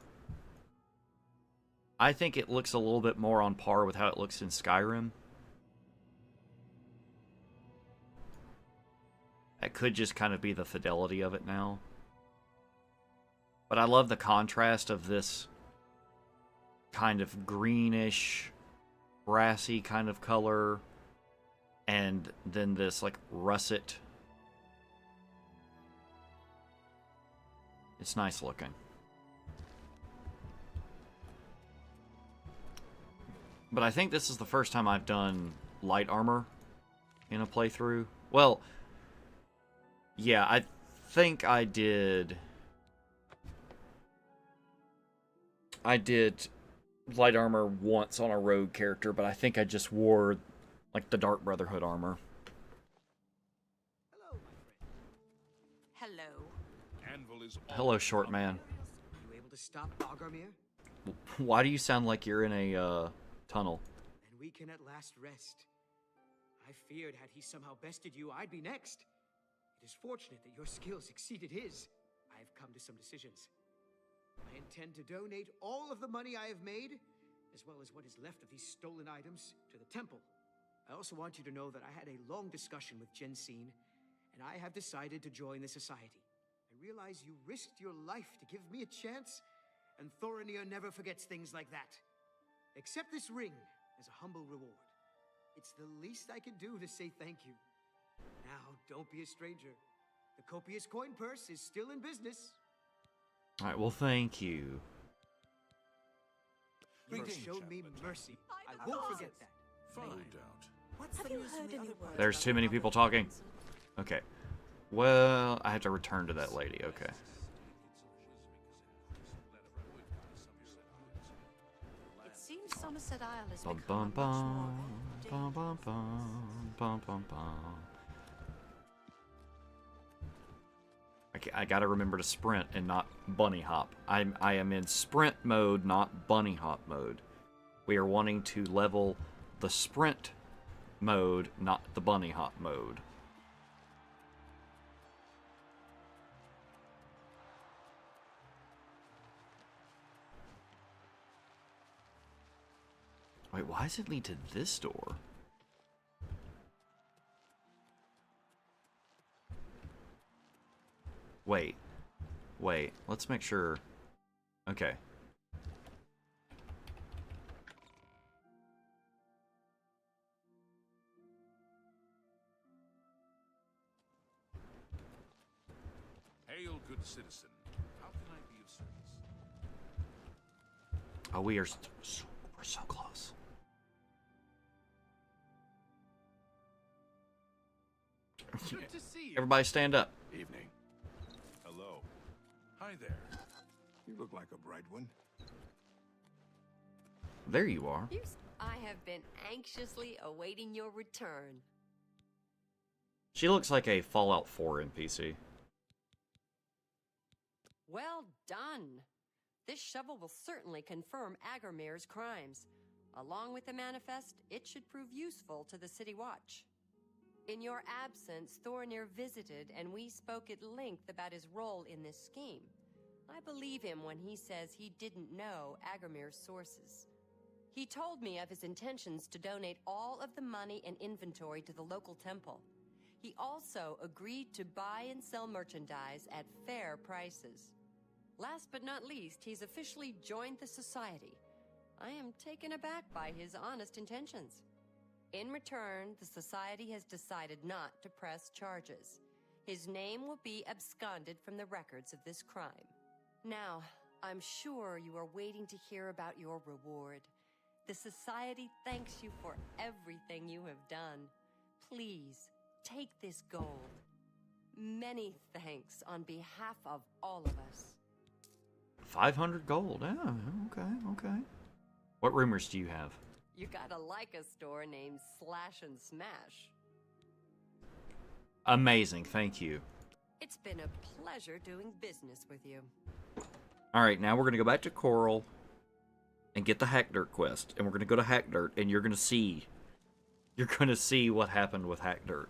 I think it looks a little bit more on par with how it looks in Skyrim. That could just kind of be the fidelity of it now. But I love the contrast of this kind of greenish, brassy kind of color, and then this, like, russet. It's nice looking. But I think this is the first time I've done light armor in a playthrough. Well, yeah, I think I did light armor once on a rogue character, but I think I just wore like the Dark Brotherhood armor. Hello. Anvil is Hello, short man. You able to stop Agarmir? Why do you sound like you're in a tunnel? Then we can at last rest. I feared had he somehow bested you, I'd be next. It is fortunate that your skills exceeded his. I have come to some decisions. I intend to donate all of the money I have made, as well as what is left of these stolen items, to the temple. I also want you to know that I had a long discussion with Jensine, and I have decided to join the society. I realize you risked your life to give me a chance, and Thorinir never forgets things like that. Accept this ring as a humble reward. It's the least I can do to say thank you. Now, don't be a stranger. The copious coin purse is still in business. Alright, well, thank you. You have shown me mercy. I won't forget that. Fine. Have you heard any word? There's too many people talking. Okay. Well, I have to return to that lady. Okay. It seems Somerset Isle has Bum become bum much more bum bum bum bum bum bum. I gotta remember to sprint and not bunny hop. I am in sprint mode, not bunny hop mode. We are wanting to level the sprint mode, not the bunny hop mode. Wait, why does it lead to this door? Wait, let's make sure. Okay. Hail, good citizen. How can I be of service? Oh, we're so close. Good to see you. Everybody stand up. Evening. Hello. Hi there. You look like a bright one. There you are. I have been anxiously awaiting your return. She looks like a Fallout 4 NPC. Well done. This shovel will certainly confirm Agarmir's crimes. Along with the manifest, it should prove useful to the City Watch. In your absence, Thorinir visited and we spoke at length about his role in this scheme. I believe him when he says he didn't know Agarmir's sources. He told me of his intentions to donate all of the money and inventory to the local temple. He also agreed to buy and sell merchandise at fair prices. Last but not least, he's officially joined the society. I am taken aback by his honest intentions. In return, the society has decided not to press charges. His name will be absconded from the records of this crime. Now, I'm sure you are waiting to hear about your reward. The society thanks you for everything you have done. Please, take this gold. Many thanks on behalf of all of us. 500 gold. Yeah, okay. What rumors do you have? You gotta like a store named Slash and Smash. Amazing, thank you. It's been a pleasure doing business with you. Alright, now we're going to go back to Coral and get the Hack Dirt quest. And we're going to go to Hack Dirt and you're going to see. You're going to see what happened with Hack Dirt.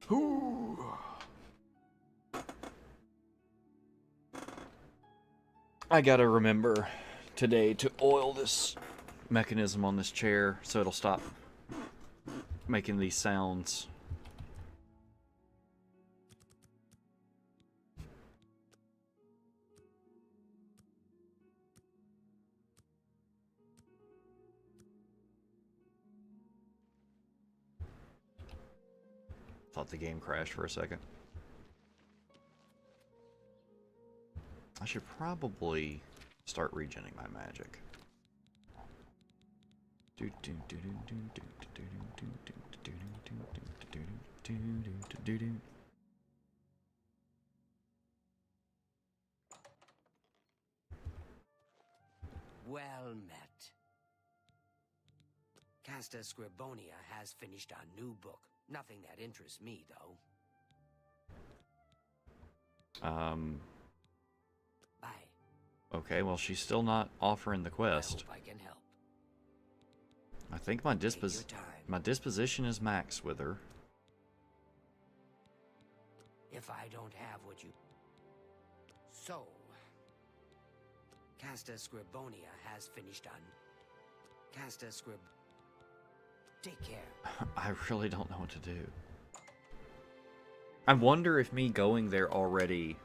Ooh. I gotta remember today to oil this mechanism on this chair so it'll stop making these sounds. Thought the game crashed for a second. I should probably start regenning my magic. Well met. Casta Scribonia has finished a new book. Nothing that interests me, though. Bye. Okay, well, she's still not offering the quest. I hope I can help. I think my disposition is max with her. If I don't have what you... So... Casta Scribonia has finished on... Casta Scrib... Take care. I really don't know what to do. I wonder if me going there already...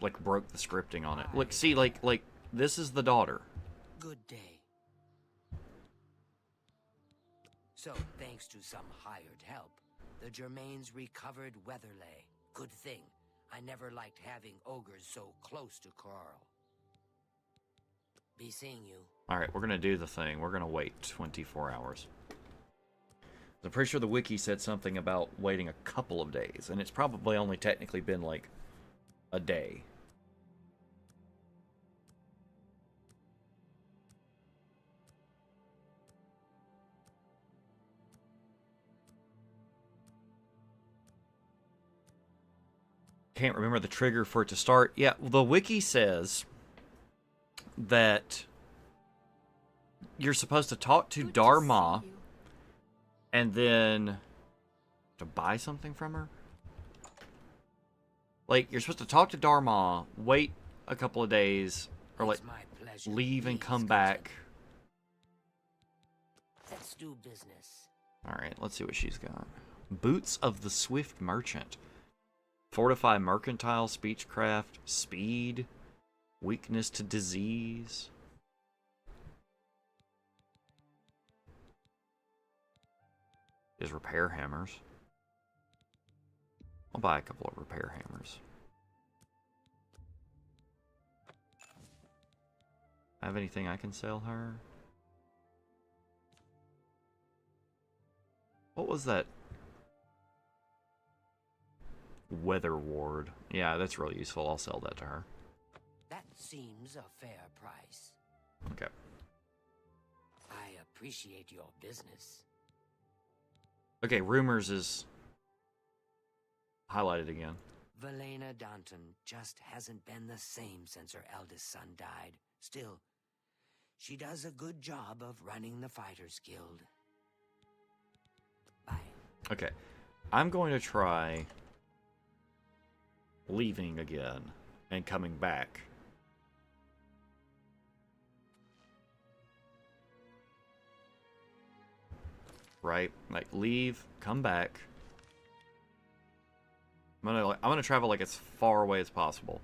like, broke the scripting on it. Look, see, like, this is the daughter. Good day. So, thanks to some hired help, the Germains recovered Weatherlay. Good thing. I never liked having ogres so close to Carl. Be seeing you. Alright, we're gonna do the thing. We're gonna wait 24 hours. I'm pretty sure the wiki said something about waiting a couple of days, and it's probably only technically been, like, a day. Can't remember the trigger for it to start. Yeah, the wiki says that you're supposed to talk to Dharma and then to buy something from her. Like, you're supposed to talk to Dharma, wait a couple of days, or like leave and come back. Let's do business. Alright, let's see what she's got. Boots of the Swift Merchant. Fortify mercantile, speechcraft, speed, weakness to disease. Is repair hammers. I'll buy a couple of repair hammers. Have anything I can sell her? What was that? Weather ward. Yeah, that's really useful. I'll sell that to her. That seems a fair price. Okay. I appreciate your business. Okay, rumors is highlighted again. Valena Danton just hasn't been the same since her eldest son died. Still, she does a good job of running the Fighters Guild. Bye. Okay. I'm going to try leaving again and coming back. Right? Like, leave, come back. I'm gonna travel like as far away as possible.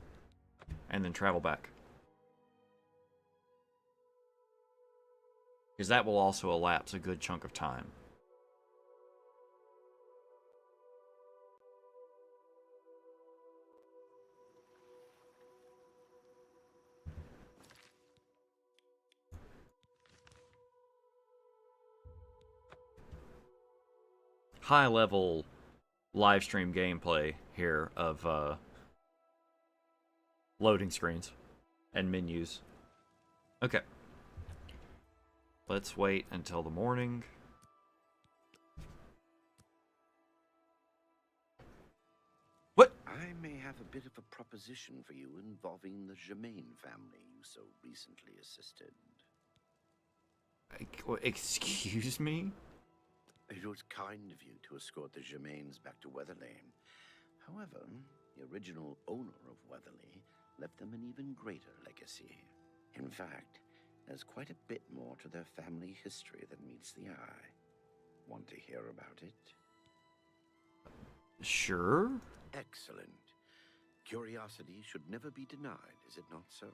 And then travel back. Because that will also elapse a good chunk of time. High-level live stream gameplay here of loading screens and menus. Okay. Let's wait until the morning. What? I may have a bit of a proposition for you involving the Germain family you so recently assisted. Excuse me? It was kind of you to escort the Germains back to Weatherlane. However, the original owner of Weatherley left them an even greater legacy. In fact, there's quite a bit more to their family history than meets the eye. Want to hear about it? Sure. Excellent. Curiosity should never be denied, is it not so?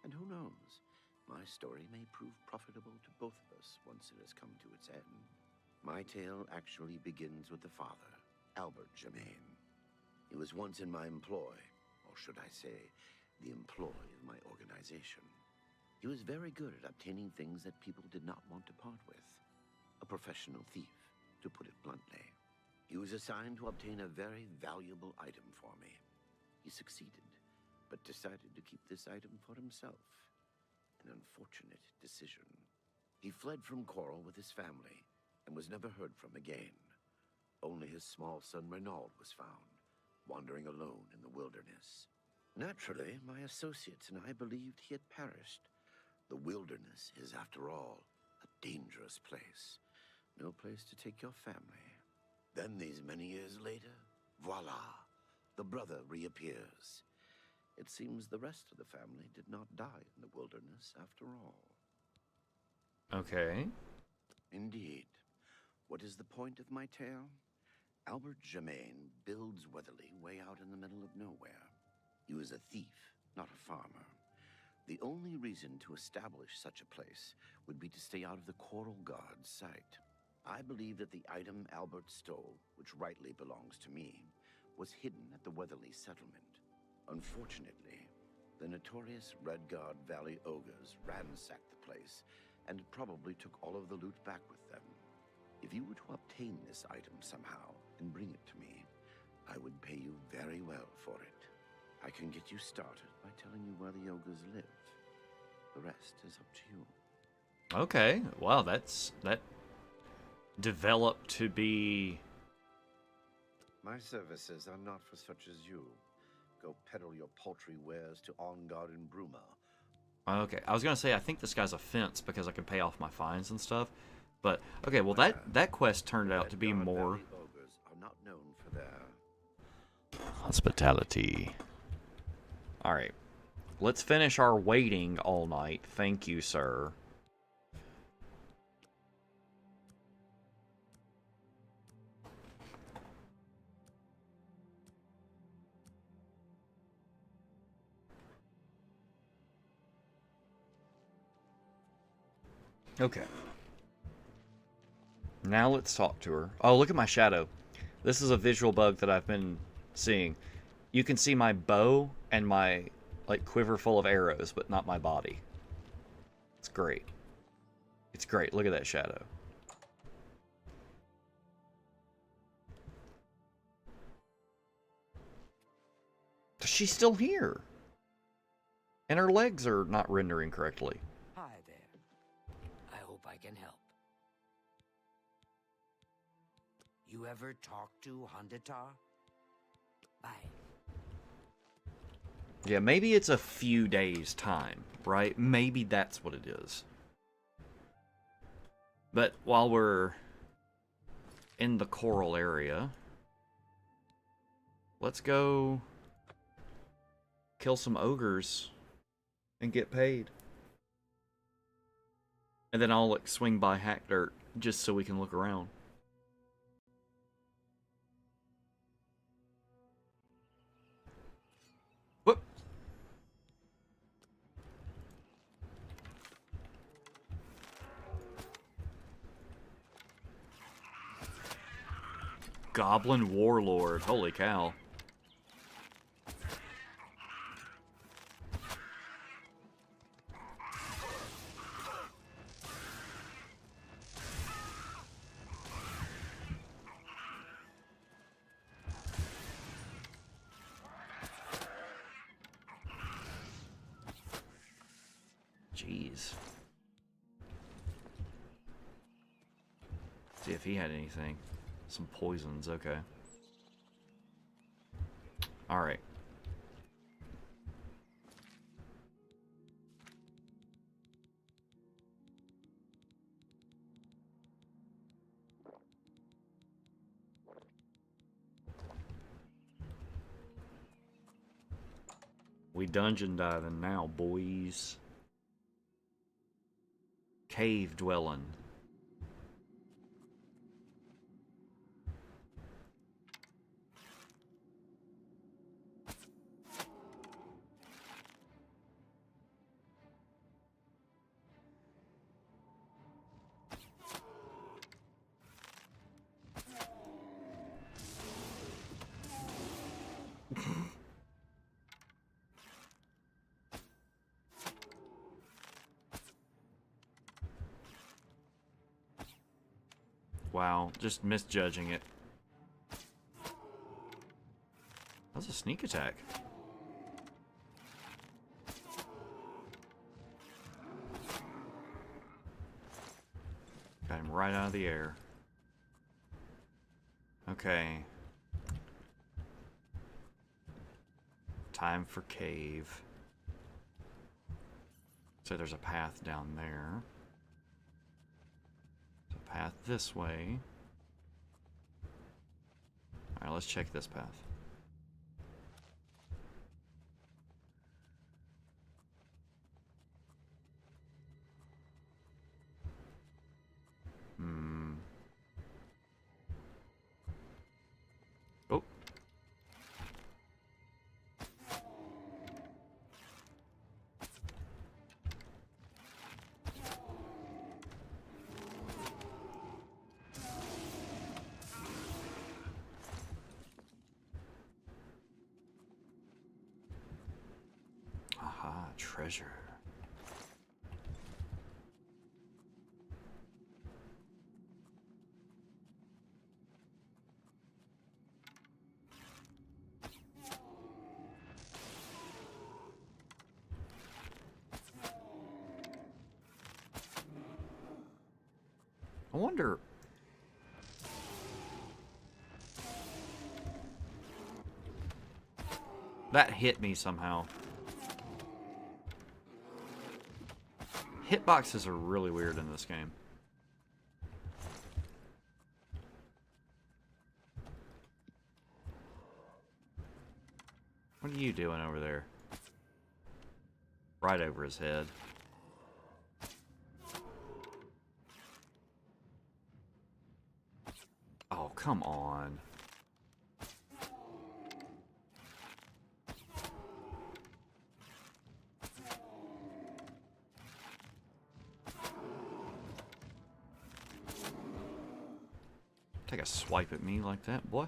And who knows, my story may prove profitable to both of us once it has come to its end. My tale actually begins with the father, Albert Germain. He was once in my employ, or should I say, the employ of my organization. He was very good at obtaining things that people did not want to part with. A professional thief, to put it bluntly. He was assigned to obtain a very valuable item for me. He succeeded, but decided to keep this item for himself. An unfortunate decision. He fled from Coral with his family and was never heard from again. Only his small son Renaud was found, wandering alone in the wilderness. Naturally, my associates and I believed he had perished. The wilderness is, after all, a dangerous place. No place to take your family. Then, these many years later, voila, the brother reappears. It seems the rest of the family did not die in the wilderness after all. Okay. Indeed. What is the point of my tale? Albert Germain builds Weatherly way out in the middle of nowhere. He was a thief, not a farmer. The only reason to establish such a place would be to stay out of the Coral Guard's sight. I believe that the item Albert stole, which rightly belongs to me, was hidden at the Weatherly settlement. Unfortunately, the notorious Red Guard Valley ogres ransacked the place and probably took all of the loot back with them. If you were to obtain this item somehow and bring it to me, I would pay you very well for it. I can get you started by telling you where the ogres live. The rest is up to you. Okay. Wow, that developed to be... My services are not for such as you. Go peddle your paltry wares to On Guard in Bruma. Okay, I was gonna say I think this guy's a fence because I can pay off my fines and stuff. But okay, well that quest turned out to be more Ogres are not known for their hospitality. All right, let's finish our waiting all night. Thank you, sir. Okay. Now let's talk to her. Oh, look at my shadow. This is a visual bug that I've been seeing. You can see my bow and my quiver full of arrows, but not my body. It's great. It's great. Look at that shadow. She's still here. And her legs are not rendering correctly. Hi there. I hope I can help. You ever talk to Hondatar? Bye. Yeah, maybe it's a few days' time, right? Maybe that's what it is. But while we're in the Coral area, let's go kill some ogres and get paid. And then I'll swing by Hack Dirt just so we can look around. Whoop. Goblin Warlord. Holy cow. Jeez. See if he had anything. Some poisons, okay. Alright. We dungeon diving now, boys. Cave dwelling. Wow, just misjudging it. That was a sneak attack. Got him right out of the air. Okay. Time for cave. So there's a path down there. There's a path this way. Alright, let's check this path. Oh. Aha, treasure. I wonder... That hit me somehow. Hitboxes are really weird in this game. What are you doing over there? Right over his head. Oh, come on. Take a swipe at me like that, boy.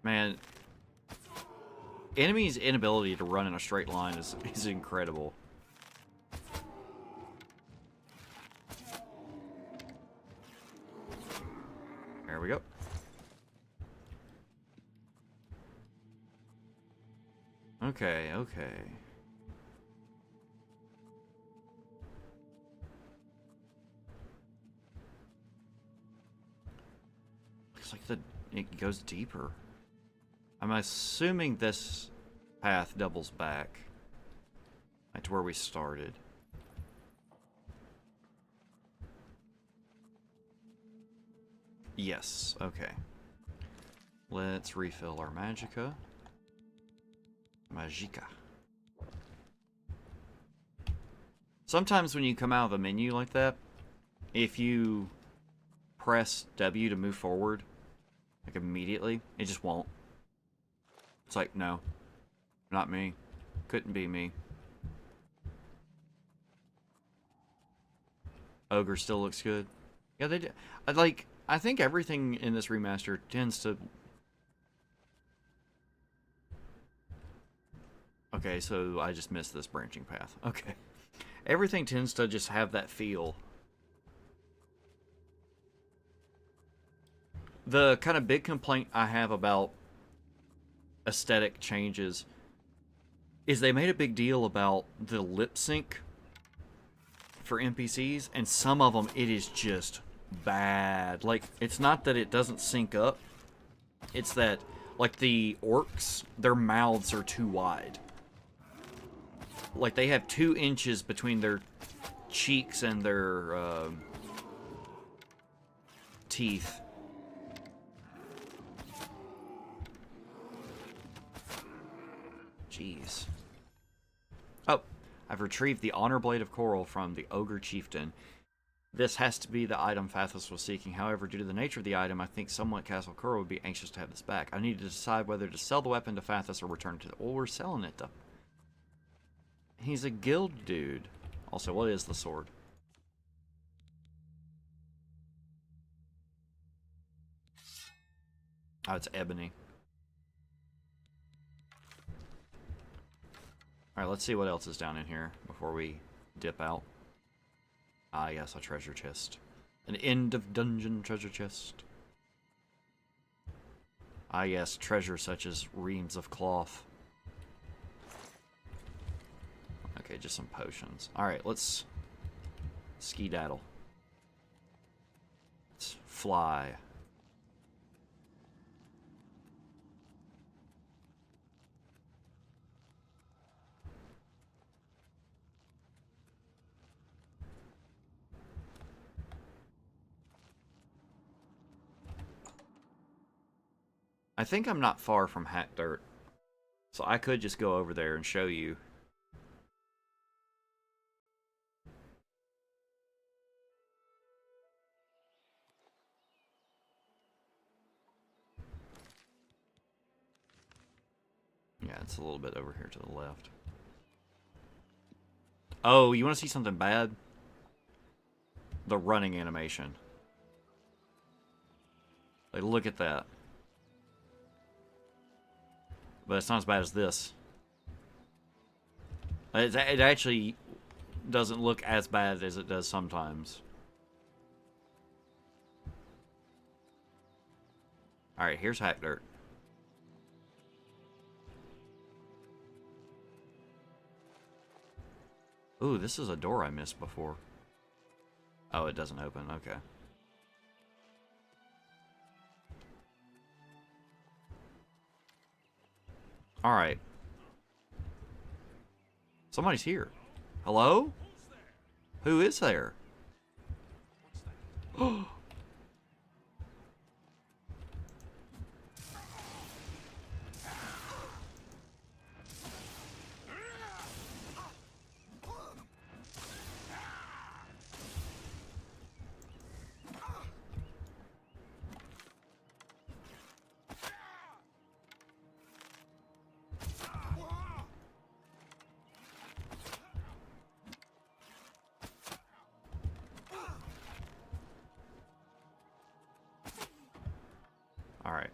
Man, enemies' inability to run in a straight line is incredible. There we go. Okay, okay. Looks like it goes deeper. I'm assuming this path doubles back. Like to where we started. Yes, okay. Let's refill our Magica. Magica. Sometimes when you come out of a menu like that, if you press W to move forward, like immediately, it just won't. It's like, no, not me. Couldn't be me. Ogre still looks good. Yeah, they do. I think everything in this remaster tends to... Okay, so I just missed this branching path. Okay. Everything tends to just have that feel. The kind of big complaint I have about aesthetic changes is they made a big deal about the lip sync for NPCs, and some of them it is just bad. Like, it's not that it doesn't sync up, it's that, like, the orcs, their mouths are too wide. Like, they have 2 inches between their cheeks and their teeth. Jeez. Oh, I've retrieved the Honor Blade of Coral from the Ogre Chieftain. This has to be the item Fathos was seeking. However, due to the nature of the item, I think someone at Castle Coral would be anxious to have this back. I need to decide whether to sell the weapon to Fathos or return it to the... Oh, we're selling it, though. He's a guild dude. Also, what is the sword? Oh, it's ebony. Alright, let's see what else is down in here before we dip out. Ah, yes, a treasure chest. An end of dungeon treasure chest. Ah, yes, treasure such as reams of cloth. Okay, just some potions. Alright, let's skedaddle. Let's fly. I think I'm not far from Hat Dirt, so I could just go over there and show you. Yeah, it's a little bit over here to the left. Oh, you want to see something bad? The running animation. Like, look at that. But it's not as bad as this. It actually doesn't look as bad as it does sometimes. Alright, here's Hack Dirt. Ooh, this is a door I missed before. Oh, it doesn't open. Okay. Alright. Somebody's here. Hello? Who is there? Oh. Alright.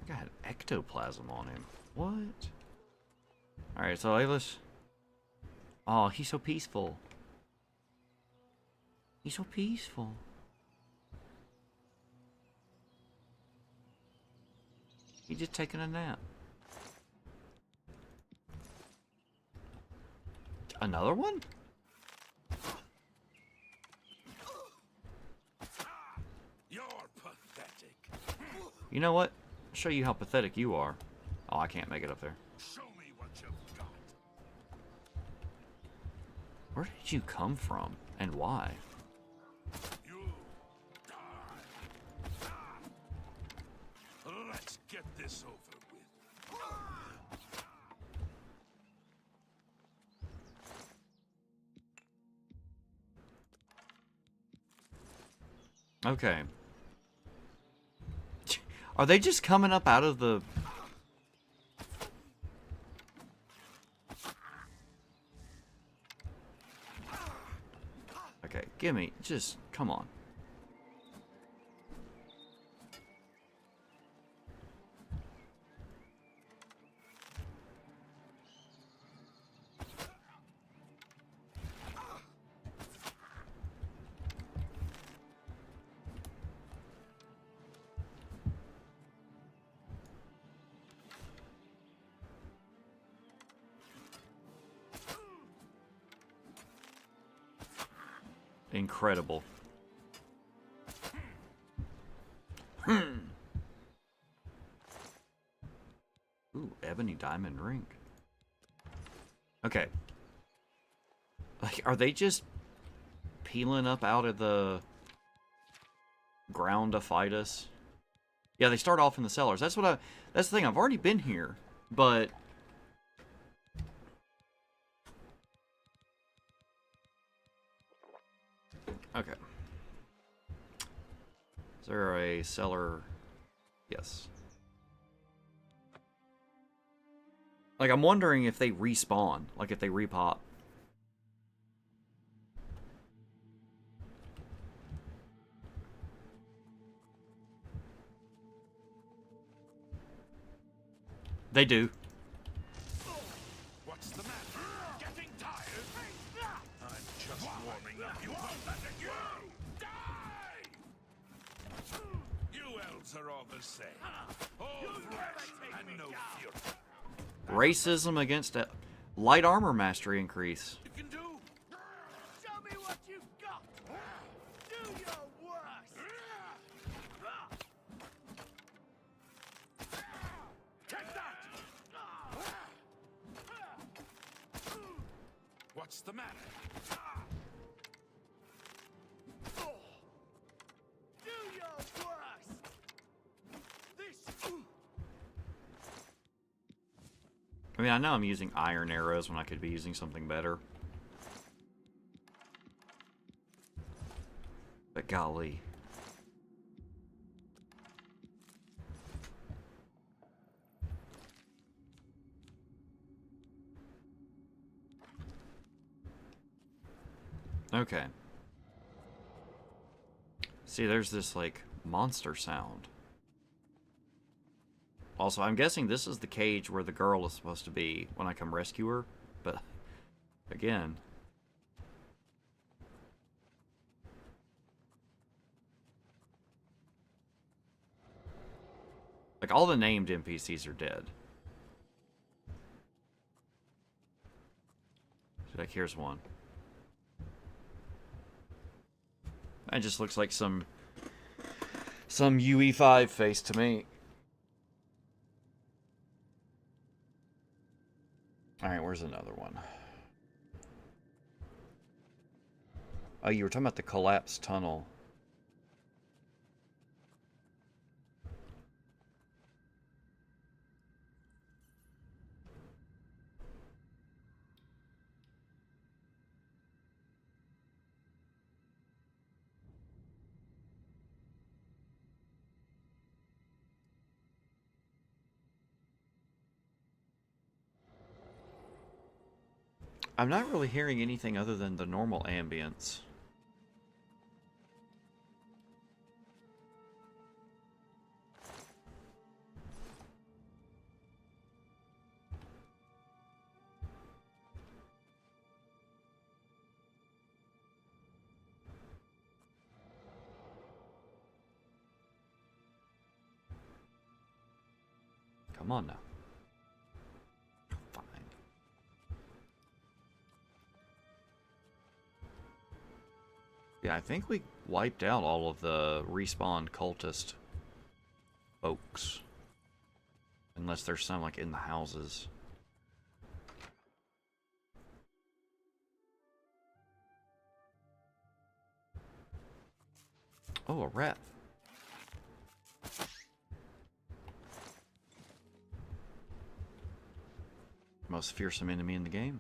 Got ectoplasm on him. What? Alright, so let's... Oh, he's so peaceful. He's so peaceful. He's just taking a nap. Another one? You're pathetic. You know what? I'll show you how pathetic you are. Oh, I can't make it up there. Show me what you've got. Where did you come from? And why? You die. Let's get this over with. Okay. Are they just coming up out of the... Okay, gimme. Just, come on. Incredible. Ooh, ebony diamond ring. Okay. Like, are they just peeling up out of the ground to fight us? Yeah, they start off in the cellars. That's the thing. I've already been here, but okay. Is there a cellar? Yes. Like, I'm wondering if they respawn. Like, if they repop. They do. What's the matter? Getting tired? I'm just warming up. You pathetic you! Die! You words are all the same. All threats and no fury. Racism against a light armor mastery increase. You can do. Show me what you've got. Do your worst. Take that! What's the matter? Do your worst. This. I mean, I know I'm using iron arrows when I could be using something better. But golly. Okay. See, there's this, like, monster sound. Also, I'm guessing this is the cage where the girl is supposed to be when I come rescue her. But, again... like, all the named NPCs are dead. So, like, here's one. That just looks like some UE5 face to me. Alright, where's another one? Oh, you were talking about the collapsed tunnel. I'm not really hearing anything other than the normal ambience. Come on now. Fine. Yeah, I think we wiped out all of the respawned cultist folks. Unless there's some, like, in the houses. Oh, a rat. Most fearsome enemy in the game.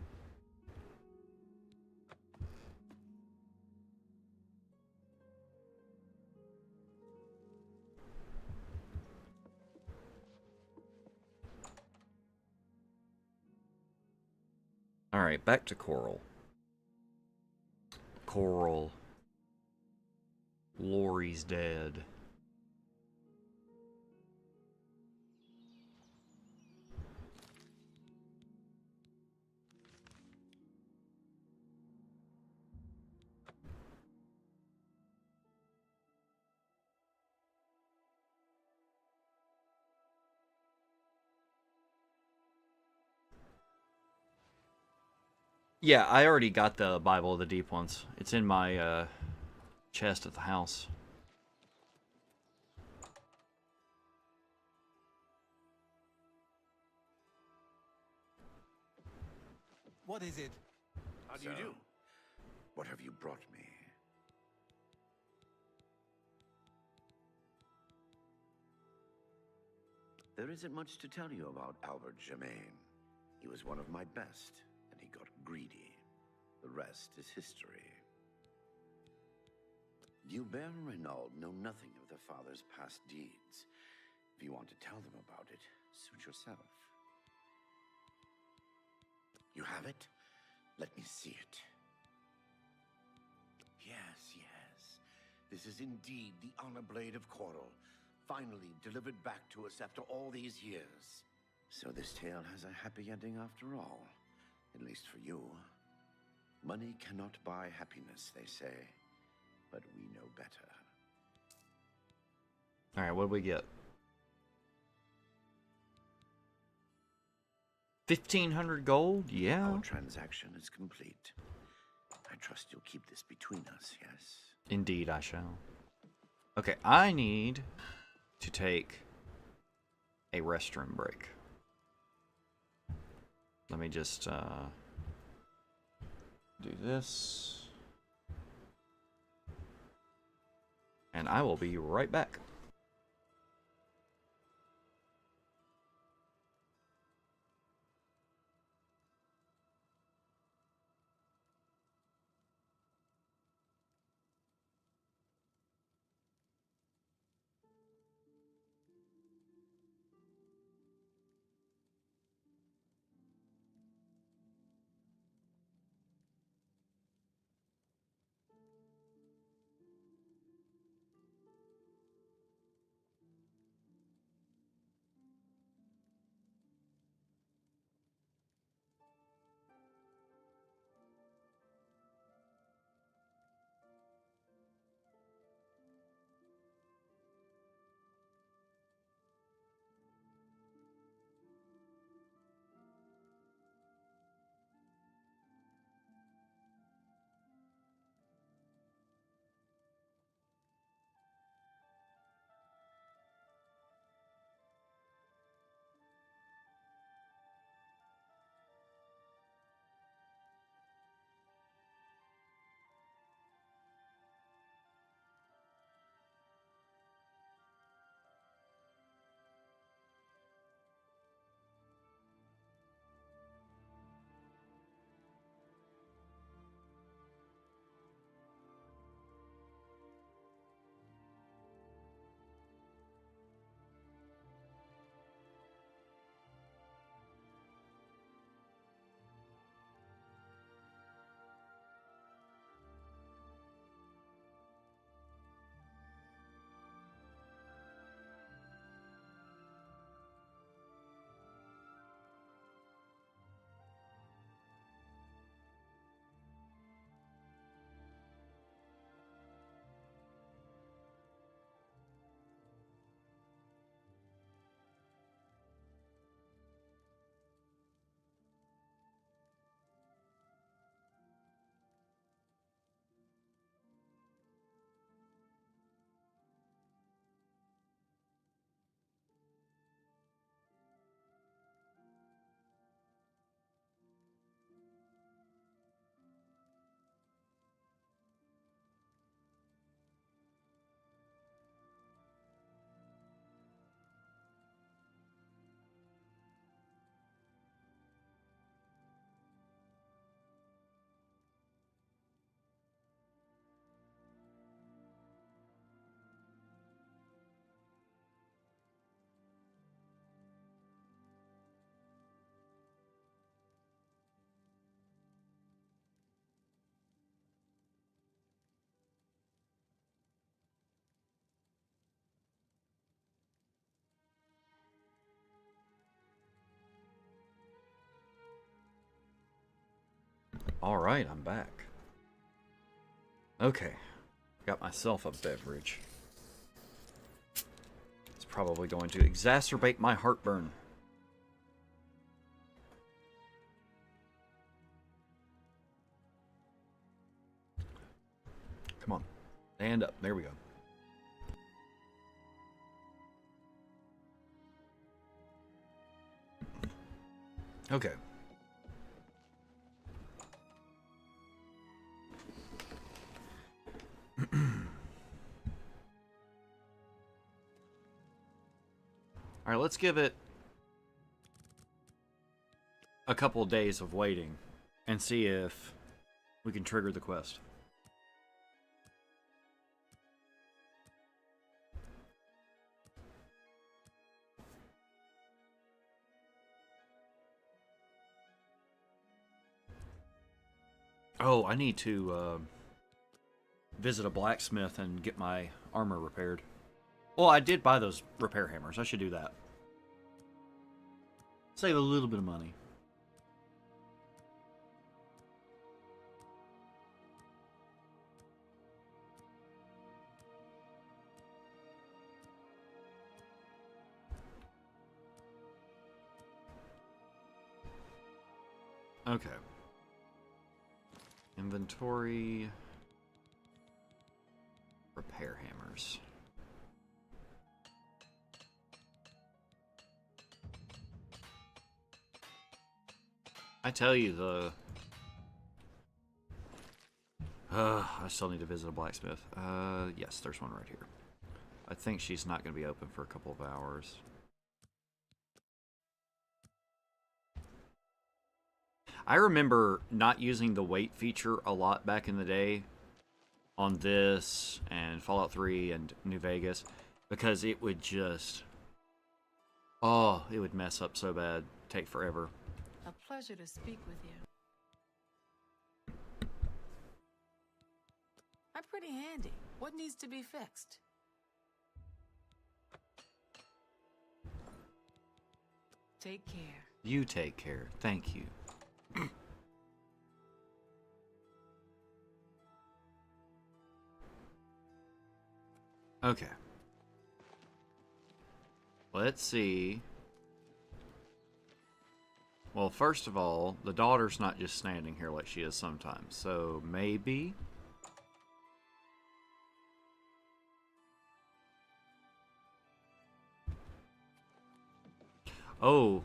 Alright, back to Coral. Coral. Lori's dead. Yeah, I already got the Bible of the Deep Ones. It's in my chest at the house. What is it? How do you do? What have you brought me? There isn't much to tell you about Albert Germain. He was one of my best, and he got greedy. The rest is history. Hubert and Renaud know nothing of their father's past deeds. If you want to tell them about it, suit yourself. You have it? Let me see it. Yes, yes. This is indeed the honor blade of Coral, finally delivered back to us after all these years. So this tale has a happy ending after all, at least for you. Money cannot buy happiness, they say, but we know better. Alright, what do we get? 1,500 gold? Yeah. Our transaction is complete. I trust you'll keep this between us, yes? Indeed, I shall. Okay, I need to take a restroom break. Let me just do this. And I will be right back. Alright, I'm back. Okay, got myself a beverage. It's probably going to exacerbate my heartburn. Come on, stand up. There we go. Okay. All right, let's give it a couple of days of waiting and see if we can trigger the quest. Oh, I need to visit a blacksmith and get my armor repaired. Well, I did buy those repair hammers. I should do that. Save a little bit of money. Okay. Inventory. Repair hammers. I tell you, I still need to visit a blacksmith. Yes, there's one right here. I think she's not going to be open for a couple of hours. I remember not using the wait feature a lot back in the day on this and Fallout 3 and New Vegas because it would just... Oh, it would mess up so bad. Take forever. A pleasure to speak with you. I'm pretty handy. What needs to be fixed? Take care. You take care. Thank you. Okay. Let's see. Well, first of all, the daughter's not just standing here like she is sometimes. So, maybe... Oh.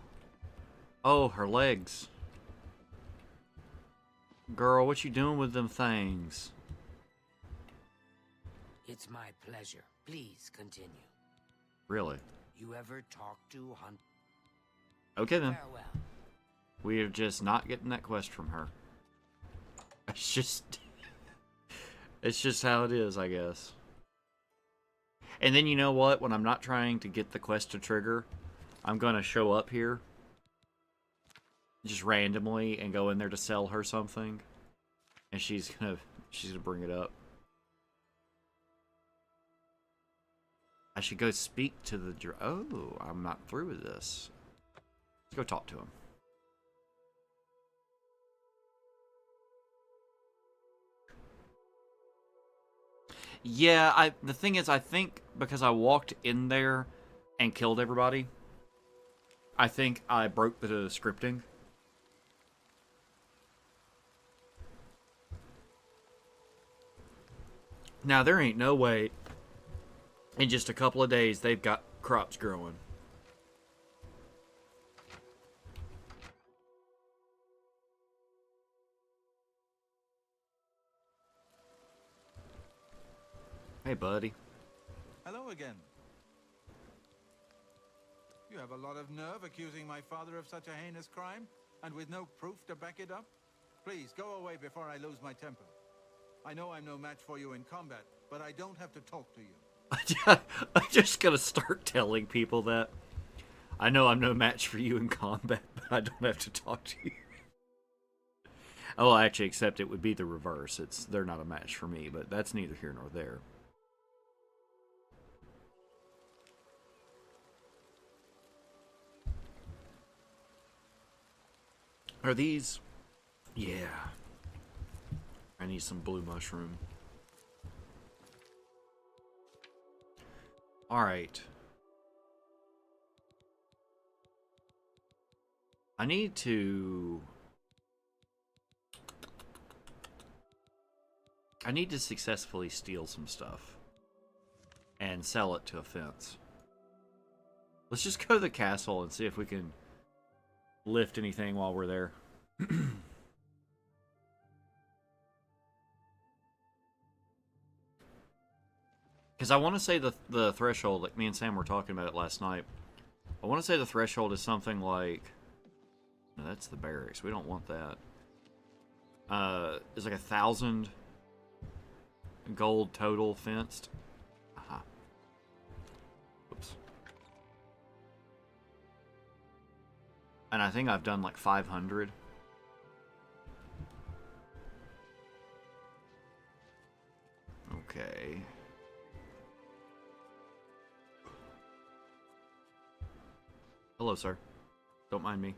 Oh, her legs. Girl, what you doing with them things? It's my pleasure. Please continue. Really? You ever talk to Hunt? Okay then. Farewell. We are just not getting that quest from her. It's just... It's just how it is, I guess. And then you know what? When I'm not trying to get the quest to trigger, I'm going to show up here. Just randomly and go in there to sell her something. And she's gonna bring it up. I should go speak to the... Oh, I'm not through with this. Let's go talk to him. Yeah, the thing is, I think because I walked in there and killed everybody, I think I broke the scripting. Now, there ain't no way in just a couple of days they've got crops growing. Hey, buddy. Hello again. You have a lot of nerve accusing my father of such a heinous crime, and with no proof to back it up? Please, go away before I lose my temper. I know I'm no match for you in combat, but I don't have to talk to you. I'm just gonna start telling people that. I know I'm no match for you in combat, but I don't have to talk to you. Oh, actually, except it would be the reverse. They're not a match for me, but that's neither here nor there. Are these? Yeah. I need some blue mushroom. Alright. I need to successfully steal some stuff and sell it to a fence. Let's just go to the castle and see if we can lift anything while we're there. Because I want to say the threshold, like me and Sam were talking about it last night. I want to say the threshold is something like... No, that's the barracks. We don't want that. It's like 1,000 gold total fenced. Aha. Oops. And I think I've done like 500. Okay. Hello, sir. Don't mind me.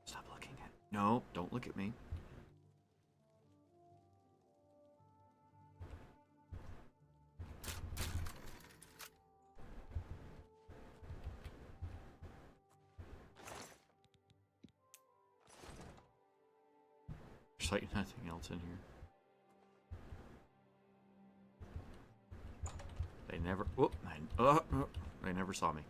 Stop looking at... No, don't look at me. There's like nothing else in here. They never. Whoop! They never saw me.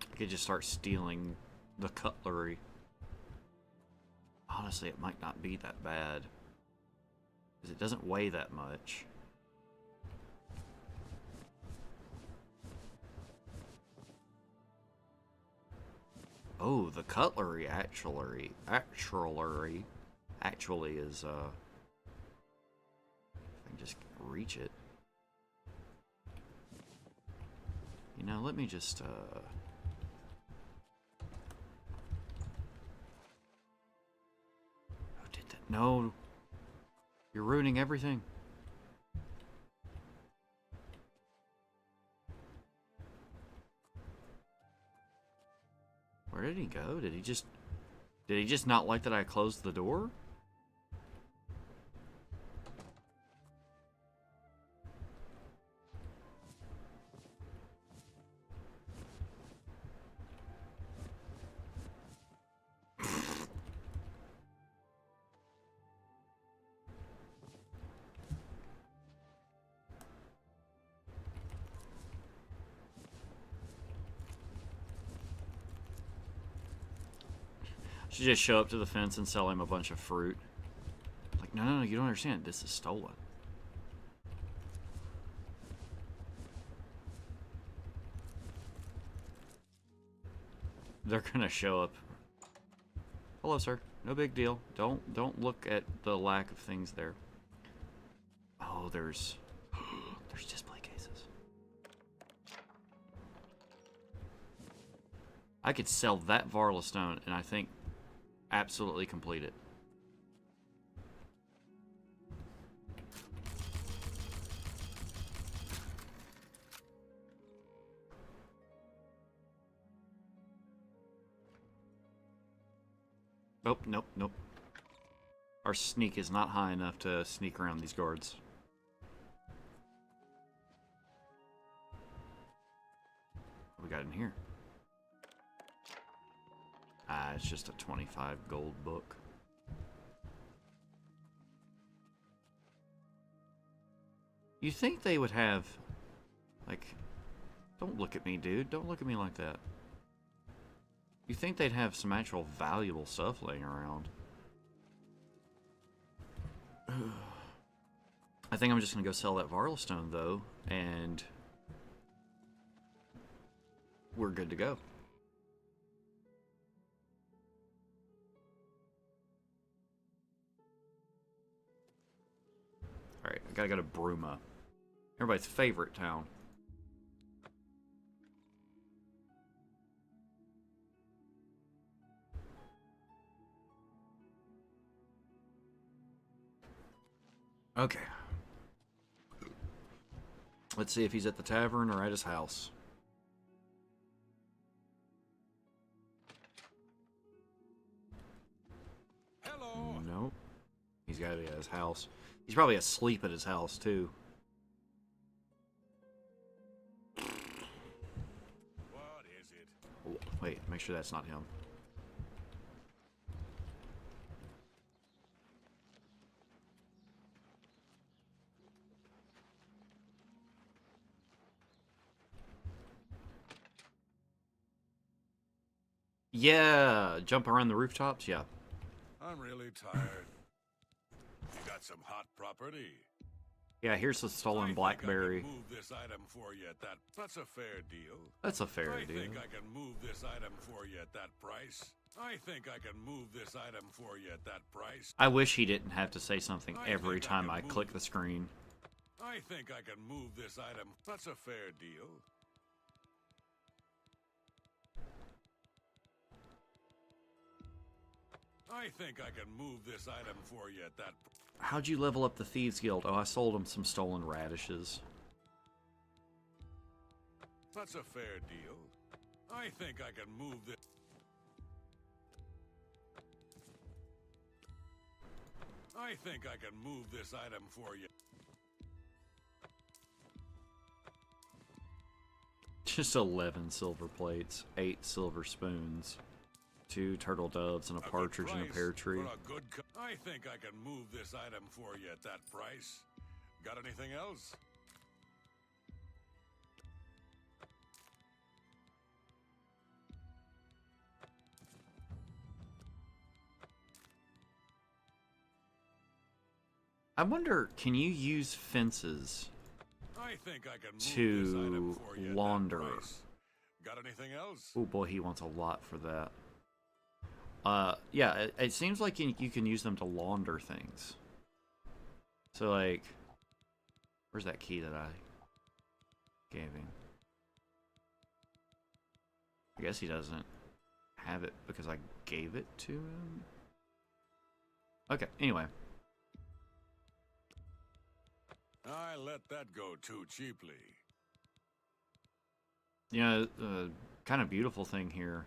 I could just start stealing the cutlery. Honestly, it might not be that bad. Because it doesn't weigh that much. Oh, the cutlery actually is, if I can just reach it. You know, let me just, oh, did that? No. You're ruining everything. Where did he go? Did he just not like that I closed the door? Should just show up to the fence and sell him a bunch of fruit. Like, no, you don't understand. This is stolen. They're gonna show up. Hello, sir. No big deal. Don't look at the lack of things there. Oh, there's display cases. I could sell that Varla stone, and I think absolutely complete it. Nope. Our sneak is not high enough to sneak around these guards. What we got in here? Ah, it's just a 25 gold book. You think they would have, like, don't look at me, dude. Don't look at me like that. You think they'd have some actual valuable stuff laying around. I think I'm just going to go sell that Varla stone, though, and we're good to go. Alright, I gotta go to Bruma. Everybody's favorite town. Okay. Let's see if he's at the tavern or at his house. Hello. Nope. He's gotta be at his house. He's probably asleep at his house, too. What is it? Oh, wait, make sure that's not him. Yeah, jump around the rooftops, yeah. I'm really tired. You got some hot property? Yeah, here's the stolen blackberry. I can move this item for you at that. That's a fair deal. That's a fair deal. I think I can move this item for you at that price. I think I can move this item for you at that price. I wish he didn't have to say something every time I click the screen. I think I can move this item. That's a fair deal. I think I can move this item for you at that. How'd you level up the Thieves Guild? Oh, I sold him some stolen radishes. That's a fair deal. I think I can move this. I think I can move this item for you. Just 11 silver plates, 8 silver spoons, 2 turtle doves, and a partridge in a pear tree. I think I can move this item for you at that price. Got anything else? I wonder, can you use fences I think I can move to this item for you at that launder? price. Got anything else? Oh boy, he wants a lot for that. Yeah, it seems like you can use them to launder things. So, like, where's that key that I gave him? I guess he doesn't have it because I gave it to him. Okay, anyway. I let that go too cheaply. You know, kind of beautiful thing here.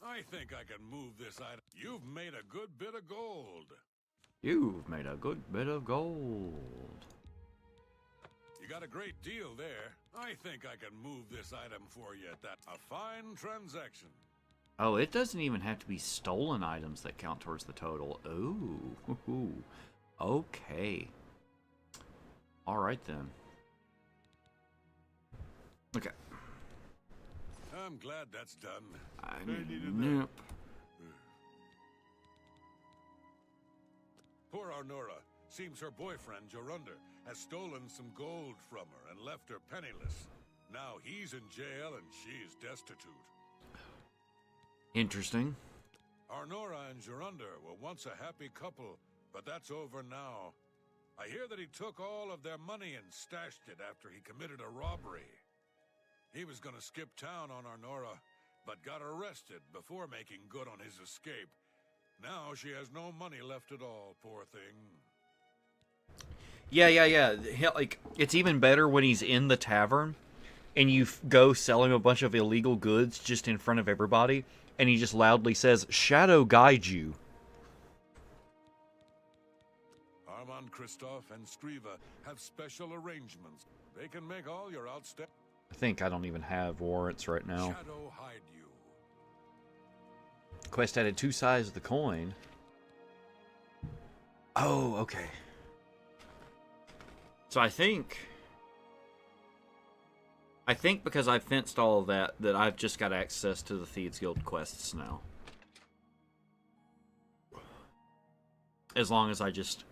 I think I can move this item. You've made a good bit of gold. You've made a good bit of gold. You got a great deal there. I think I can move this item for you at that. A fine transaction. Oh, it doesn't even have to be stolen items that count towards the total. Ooh. Okay. Alright then. Okay. I'm glad that's done. Nope. Poor Arnora. Seems her boyfriend, Jorunda, has stolen some gold from her and left her penniless. Now he's in jail and she's destitute. Interesting. Arnora and Jorunda were once a happy couple, but that's over now. I hear that he took all of their money and stashed it after he committed a robbery. He was gonna skip town on Arnora, but got arrested before making good on his escape. Now she has no money left at all, poor thing. Yeah. Like, it's even better when he's in the tavern and you go sell him a bunch of illegal goods just in front of everybody, and he just loudly says, "Shadow guide you." Armand Kristoff and Skriva have special arrangements. They can make all your outstanding... I think I don't even have warrants right now. Shadow hide you. Quest added 2 sides of the coin. Oh, okay. So I think because I've fenced all of that I've just got access to the Thieves Guild quests now. As long as I just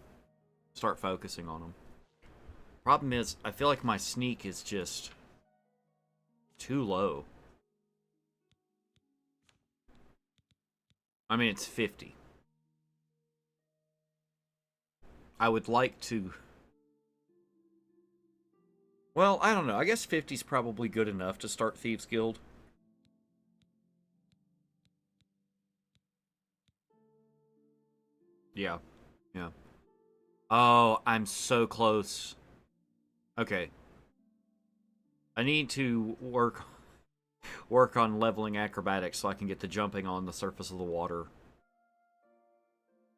start focusing on them. Problem is, I feel like my sneak is just too low. I mean, it's 50. I would like to... Well, I don't know. I guess 50 is probably good enough to start Thieves Guild. Yeah. Oh, I'm so close. Okay. I need to work on leveling acrobatics so I can get the jumping on the surface of the water.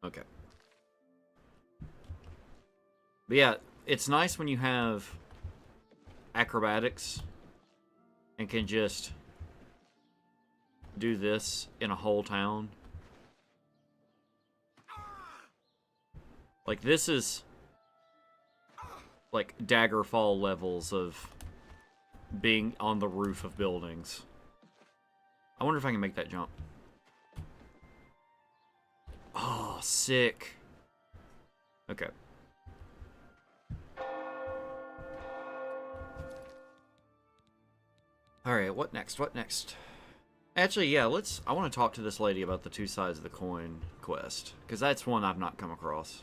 Okay. But yeah, it's nice when you have acrobatics and can just do this in a whole town. Like, this is like Daggerfall levels of being on the roof of buildings. I wonder if I can make that jump. Oh, sick. Okay. Alright, what next? Actually, yeah, I want to talk to this lady about the 2 sides of the coin quest, because that's one I've not come across.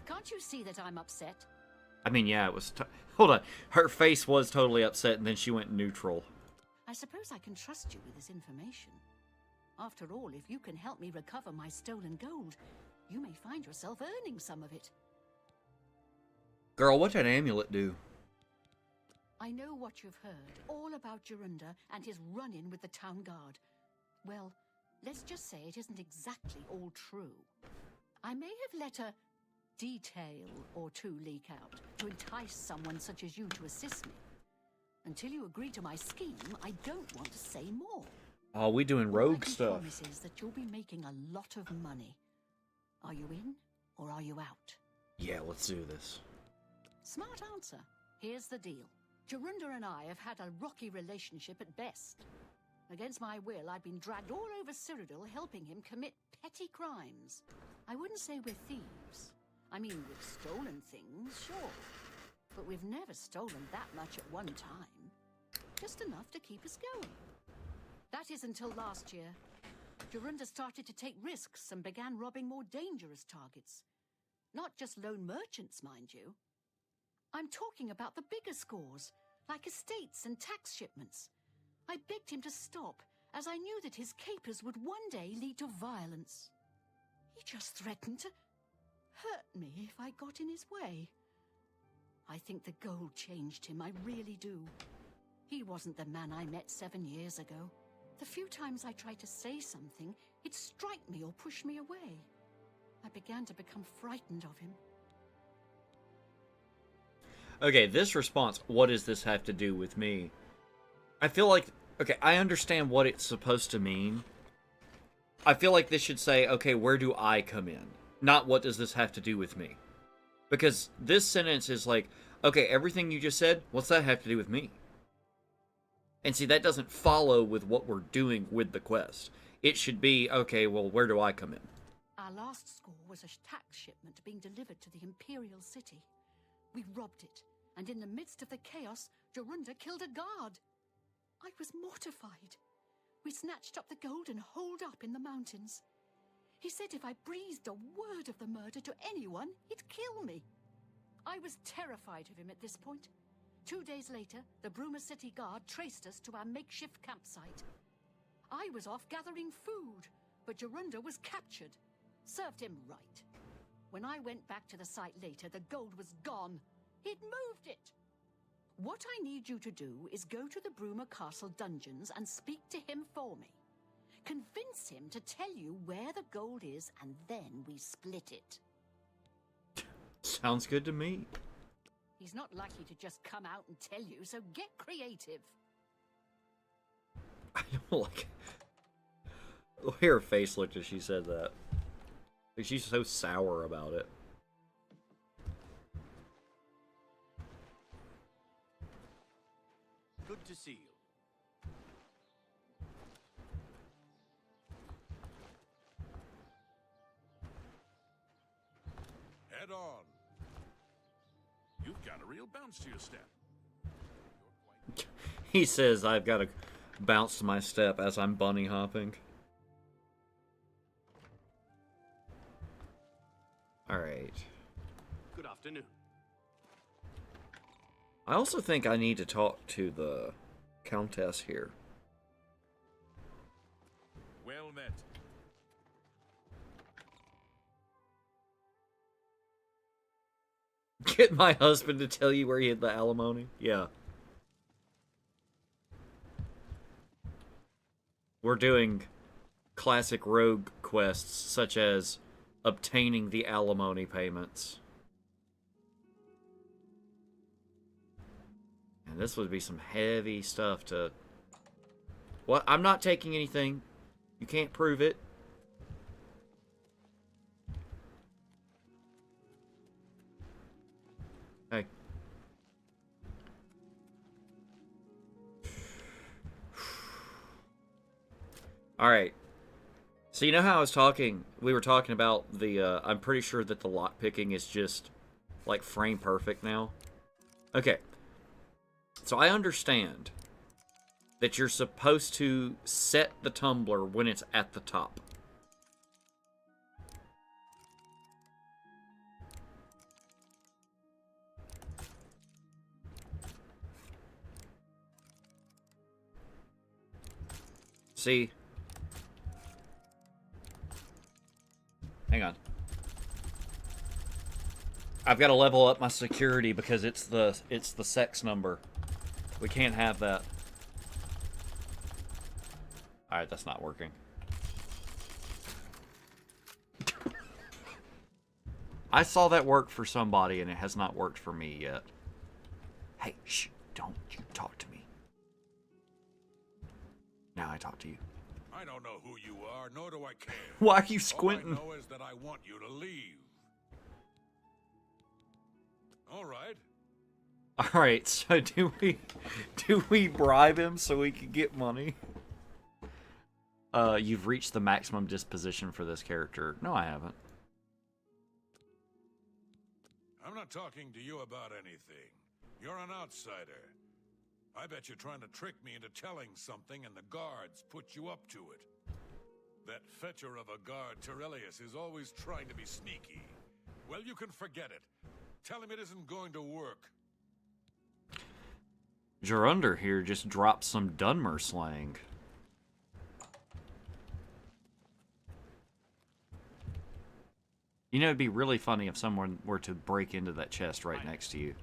Can't you see that I'm upset? I mean, yeah, it was... Hold on. Her face was totally upset, and then she went neutral. I suppose I can trust you with this information. After all, if you can help me recover my stolen gold, you may find yourself earning some of it. Girl, what'd that amulet do? I know what you've heard, all about Jorunda and his run-in with the town guard. Well, let's just say it isn't exactly all true. I may have let a detail or two leak out to entice someone such as you to assist me. Until you agree to my scheme, I don't want to say more. Oh, we doing rogue stuff. All I can promise is that you'll be making a lot of money. Are you in, or are you out? Yeah, let's do this. Smart answer. Here's the deal. Jorunda and I have had a rocky relationship at best. Against my will, I've been dragged all over Cyrodiil helping him commit petty crimes. I wouldn't say we're thieves. I mean, we've stolen things, sure. But we've never stolen that much at one time. Just enough to keep us going. That is until last year. Jorunda started to take risks and began robbing more dangerous targets. Not just lone merchants, mind you. I'm talking about the bigger scores, like estates and tax shipments. I begged him to stop, as I knew that his capers would one day lead to violence. He just threatened to hurt me if I got in his way. I think the gold changed him, I really do. He wasn't the man I met 7 years ago. The few times I tried to say something, he'd strike me or push me away. I began to become frightened of him. Okay, this response, what does this have to do with me? I feel like, okay, I understand what it's supposed to mean. I feel like this should say, okay, where do I come in? Not what does this have to do with me? Because this sentence is like, okay, everything you just said, what's that have to do with me? And see, that doesn't follow with what we're doing with the quest. It should be, okay, well, where do I come in? Our last score was a tax shipment being delivered to the Imperial City. We robbed it, and in the midst of the chaos, Jorunda killed a guard. I was mortified. We snatched up the gold and holed up in the mountains. He said if I breathed a word of the murder to anyone, he'd kill me. I was terrified of him at this point. 2 days later, the Bruma City Guard traced us to our makeshift campsite. I was off gathering food, but Jorunda was captured. Served him right. When I went back to the site later, the gold was gone. He'd moved it. What I need you to do is go to the Bruma Castle dungeons and speak to him for me. Convince him to tell you where the gold is, and then we split it. Sounds good to me. He's not likely to just come out and tell you, so get creative. I don't like the way her face looked as she said that. Like, she's so sour about it. Good to see you. Head on. You've got a real bounce to your step. He says I've got to bounce to my step as I'm bunny hopping. Alright. Good afternoon. I also think I need to talk to the Countess here. Well met. Get my husband to tell you where he hid the alimony? Yeah. We're doing classic rogue quests, such as obtaining the alimony payments. And this would be some heavy stuff to... What? I'm not taking anything. You can't prove it. Hey. Alright. So you know how we were talking about the, I'm pretty sure that the lock picking is just, like, frame perfect now? Okay. So I understand that you're supposed to set the tumbler when it's at the top. See? Hang on. I've got to level up my security because it's the sex number. We can't have that. Alright, that's not working. I saw that work for somebody, and it has not worked for me yet. Hey, shh, don't you talk to me. Now I talk to you. I don't know who you are, nor do I care. Why are you squinting? All I know is that I want you to leave. All right. All right. So do we bribe him so we can get money? You've reached the maximum disposition for this character. No, I haven't. I'm not talking to you about anything. You're an outsider. I bet you're trying to trick me into telling something and the guards put you up to it. That fetcher of a guard, Terrelius, is always trying to be sneaky. Well, you can forget it. Tell him it isn't going to work. Gerunder here just dropped some Dunmer slang. You know, it'd be really funny if someone were to break into that chest right next to you.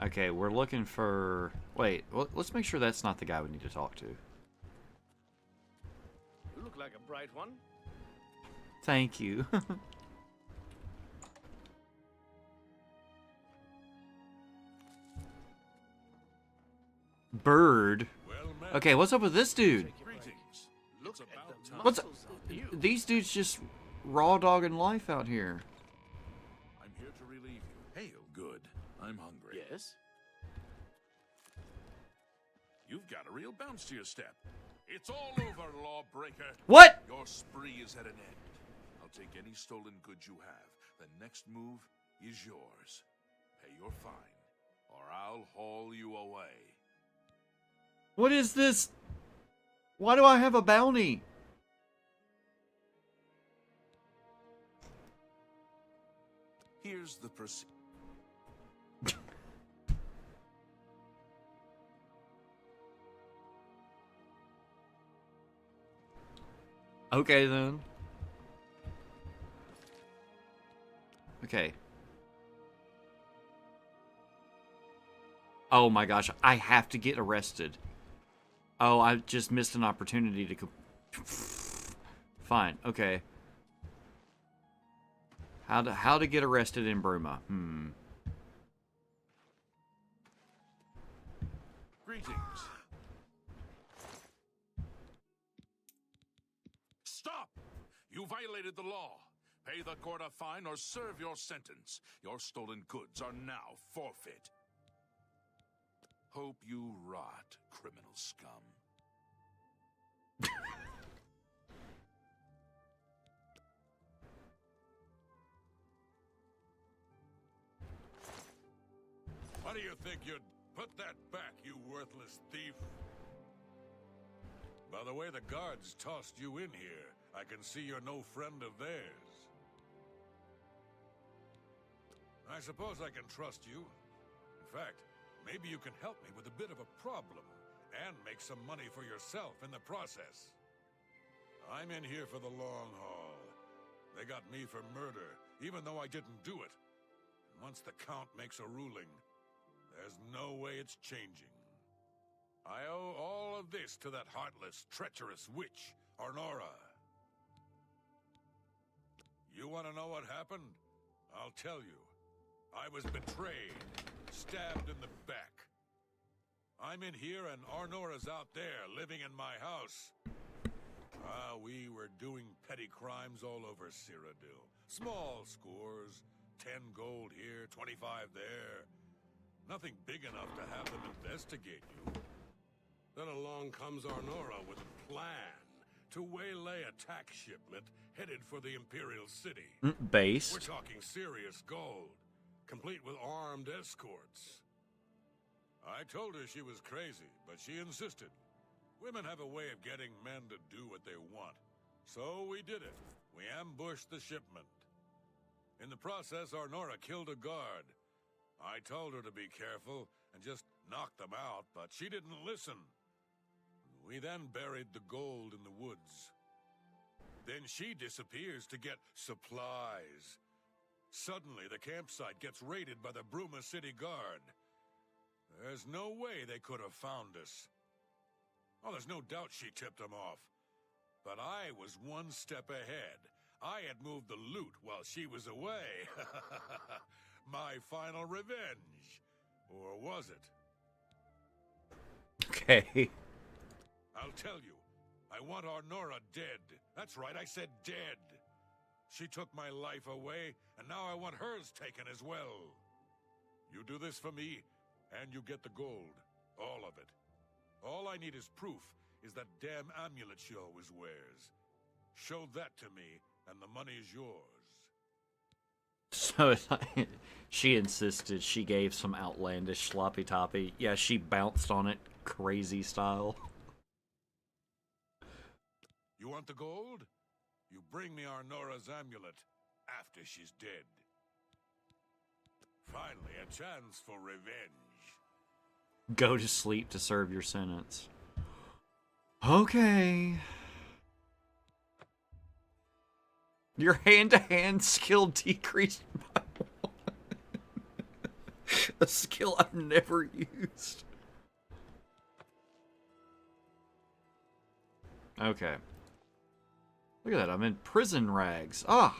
Okay, we're looking for... Wait, let's make sure that's not the guy we need to talk to. You look like a bright one. Thank you. Bird. Okay, what's up with this dude? What's up? These dudes just raw dogging life out here. I'm here to relieve you. Hail, good. I'm hungry. Yes? You've got a real bounce to your step. It's all over, lawbreaker. What? Your spree is at an end. I'll take any stolen goods you have. The next move is yours. Pay your fine, or I'll haul you away. What is this? Why do I have a bounty? Here's the procedure. Okay, then. Okay. Oh my gosh, I have to get arrested. Oh, I just missed an opportunity to... Fine, okay. How to get arrested in Bruma? Greetings. Stop! You violated the law. Pay the court a fine or serve your sentence. Your stolen goods are now forfeit. Hope you rot, criminal scum. What do you think you'd... Put that back, you worthless thief. By the way the guards tossed you in here, I can see you're no friend of theirs. I suppose I can trust you. In fact, maybe you can help me with a bit of a problem, and make some money for yourself in the process. I'm in here for the long haul. They got me for murder, even though I didn't do it. And once the Count makes a ruling, there's no way it's changing. I owe all of this to that heartless, treacherous witch, Arnora. You want to know what happened? I'll tell you. I was betrayed, stabbed in the back. I'm in here and Arnora's out there, living in my house. We were doing petty crimes all over Cyrodiil. Small scores, 10 gold here, 25 there. Nothing big enough to have them investigate you. Then along comes Arnora with a plan to waylay a tax shipment headed for the Imperial City. Based. We're talking serious gold, complete with armed escorts. I told her she was crazy, but she insisted. Women have a way of getting men to do what they want. So we did it. We ambushed the shipment. In the process, Arnora killed a guard. I told her to be careful and just knock them out, but she didn't listen. We then buried the gold in the woods. Then she disappears to get supplies. Suddenly, the campsite gets raided by the Bruma City Guard. There's no way they could have found us. Oh, there's no doubt she tipped them off. But I was one step ahead. I had moved the loot while she was away. My final revenge. Or was it? Okay. I'll tell you. I want Arnora dead. That's right, I said dead. She took my life away, and now I want hers taken as well. You do this for me, and you get the gold. All of it. All I need is proof is that damn amulet she always wears. Show that to me, and the money's yours. So it's like, she insisted. She gave some outlandish sloppy toppy. Yeah, she bounced on it crazy style. You want the gold? You bring me Arnora's amulet after she's dead. Finally, a chance for revenge. Go to sleep to serve your sentence. Okay. Your hand-to-hand skill decreased by 1. A skill I've never used. Okay. Look at that, I'm in prison rags. Ah!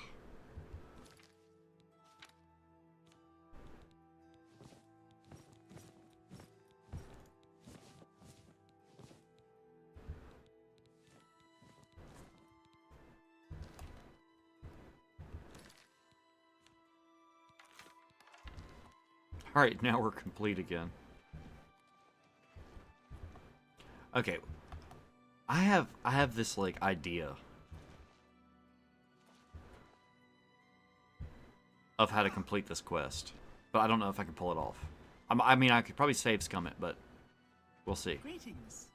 Alright, now we're complete again. Okay. I have this, like, idea of how to complete this quest. But I don't know if I can pull it off. I mean, I could probably save scum it, but we'll see. Greetings.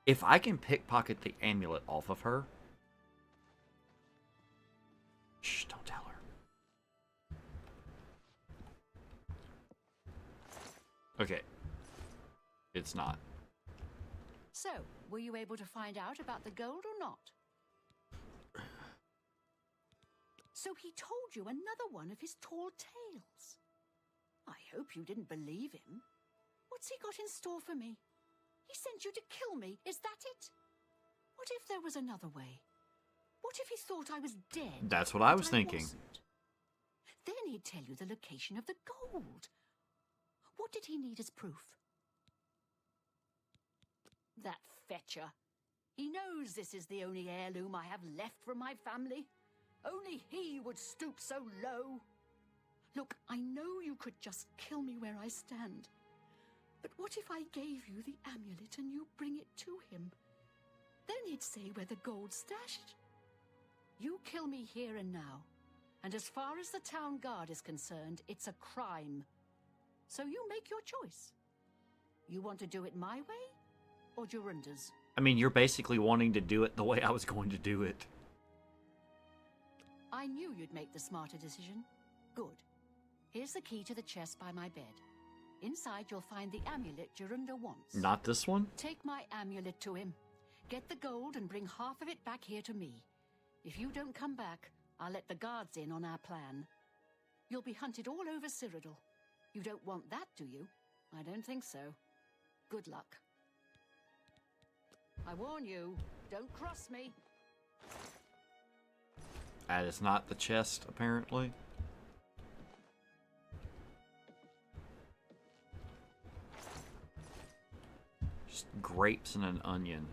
If I can pickpocket the amulet off of her... Shh, don't tell her. Okay. It's not. So, were you able to find out about the gold or not? So he told you another one of his tall tales. I hope you didn't believe him. What's he got in store for me? He sent you to kill me, is that it? What if there was another way? What if he thought I was dead? That's what I was thinking. Wasn't? Then he'd tell you the location of the gold. What did he need as proof? That fetcher. He knows this is the only heirloom I have left from my family. Only he would stoop so low. Look, I know you could just kill me where I stand. But what if I gave you the amulet and you bring it to him? Then he'd say where the gold's stashed. You kill me here and now. And as far as the town guard is concerned, it's a crime. So you make your choice. You want to do it my way or Jorunda's? I mean, you're basically wanting to do it the way I was going to do it. I knew you'd make the smarter decision. Good. Here's the key to the chest by my bed. Inside you'll find the amulet Jorunda wants. Not this one? Take my amulet to him. Get the gold and bring half of it back here to me. If you don't come back, I'll let the guards in on our plan. You'll be hunted all over Cyrodiil. You don't want that, do you? I don't think so. Good luck. I warn you, don't cross me. That is not the chest, apparently. Just grapes and an onion.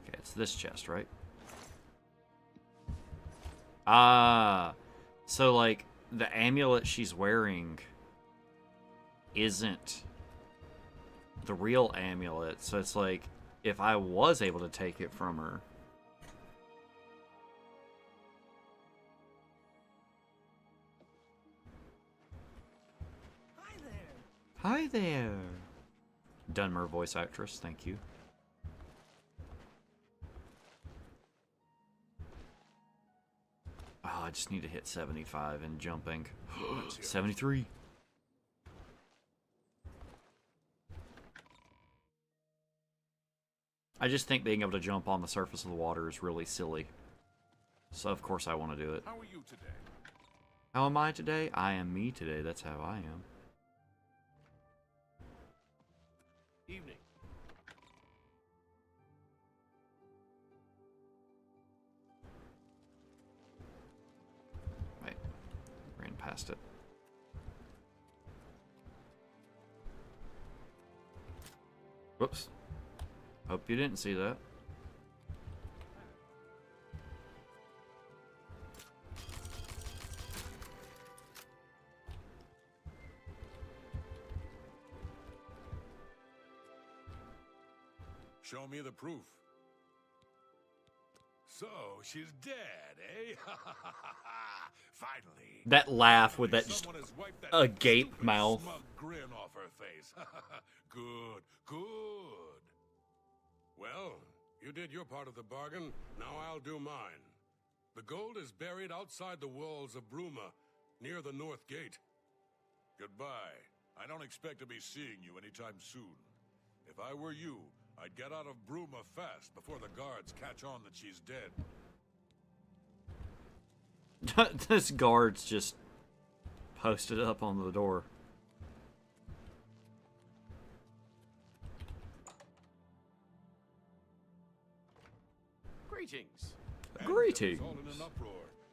Okay, it's this chest, right? Ah, so like the amulet she's wearing isn't the real amulet, so it's like if I was able to take it from her. Hi there. Hi there. Dunmer voice actress, thank you. Oh, I just need to hit 75 and jumping. 73. I just think being able to jump on the surface of the water is really silly. So of course I want to do it. How are you today? How am I today? I am me today. That's how I am. Evening. Wait. Ran past it. Whoops. Hope you didn't see that. Show me the proof. So, she's dead, eh? Finally. That laugh with that just Someone has wiped that agape stupid mouth. smug grin off her face. Good, good. Well, you did your part of the bargain. Now I'll do mine. The gold is buried outside the walls of Bruma, near the North Gate. Goodbye. I don't expect to be seeing you anytime soon. If I were you, I'd get out of Bruma fast before the guards catch on that she's dead. This guard's just posted up on the door. Greetings. Greetings. All in an uproar.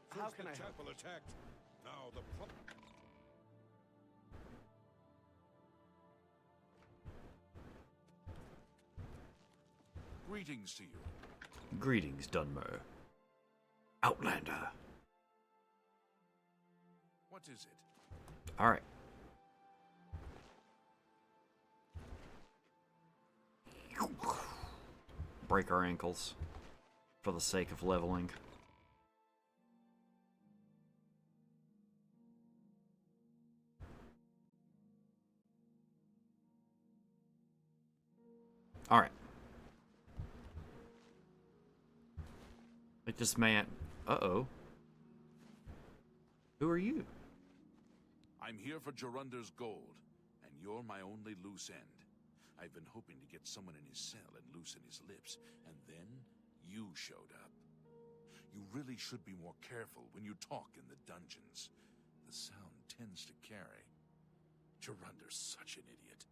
How First can the I help? chapel attacked. Now the Greetings to you. Greetings, Dunmer. Outlander. What is it? Alright. Break our ankles for the sake of leveling. Alright. Like this man. Uh-oh. Who are you? I'm here for Jorunder's gold, and you're my only loose end. I've been hoping to get someone in his cell and loosen his lips, and then you showed up. You really should be more careful when you talk in the dungeons. The sound tends to carry. Jorunder's such an idiot.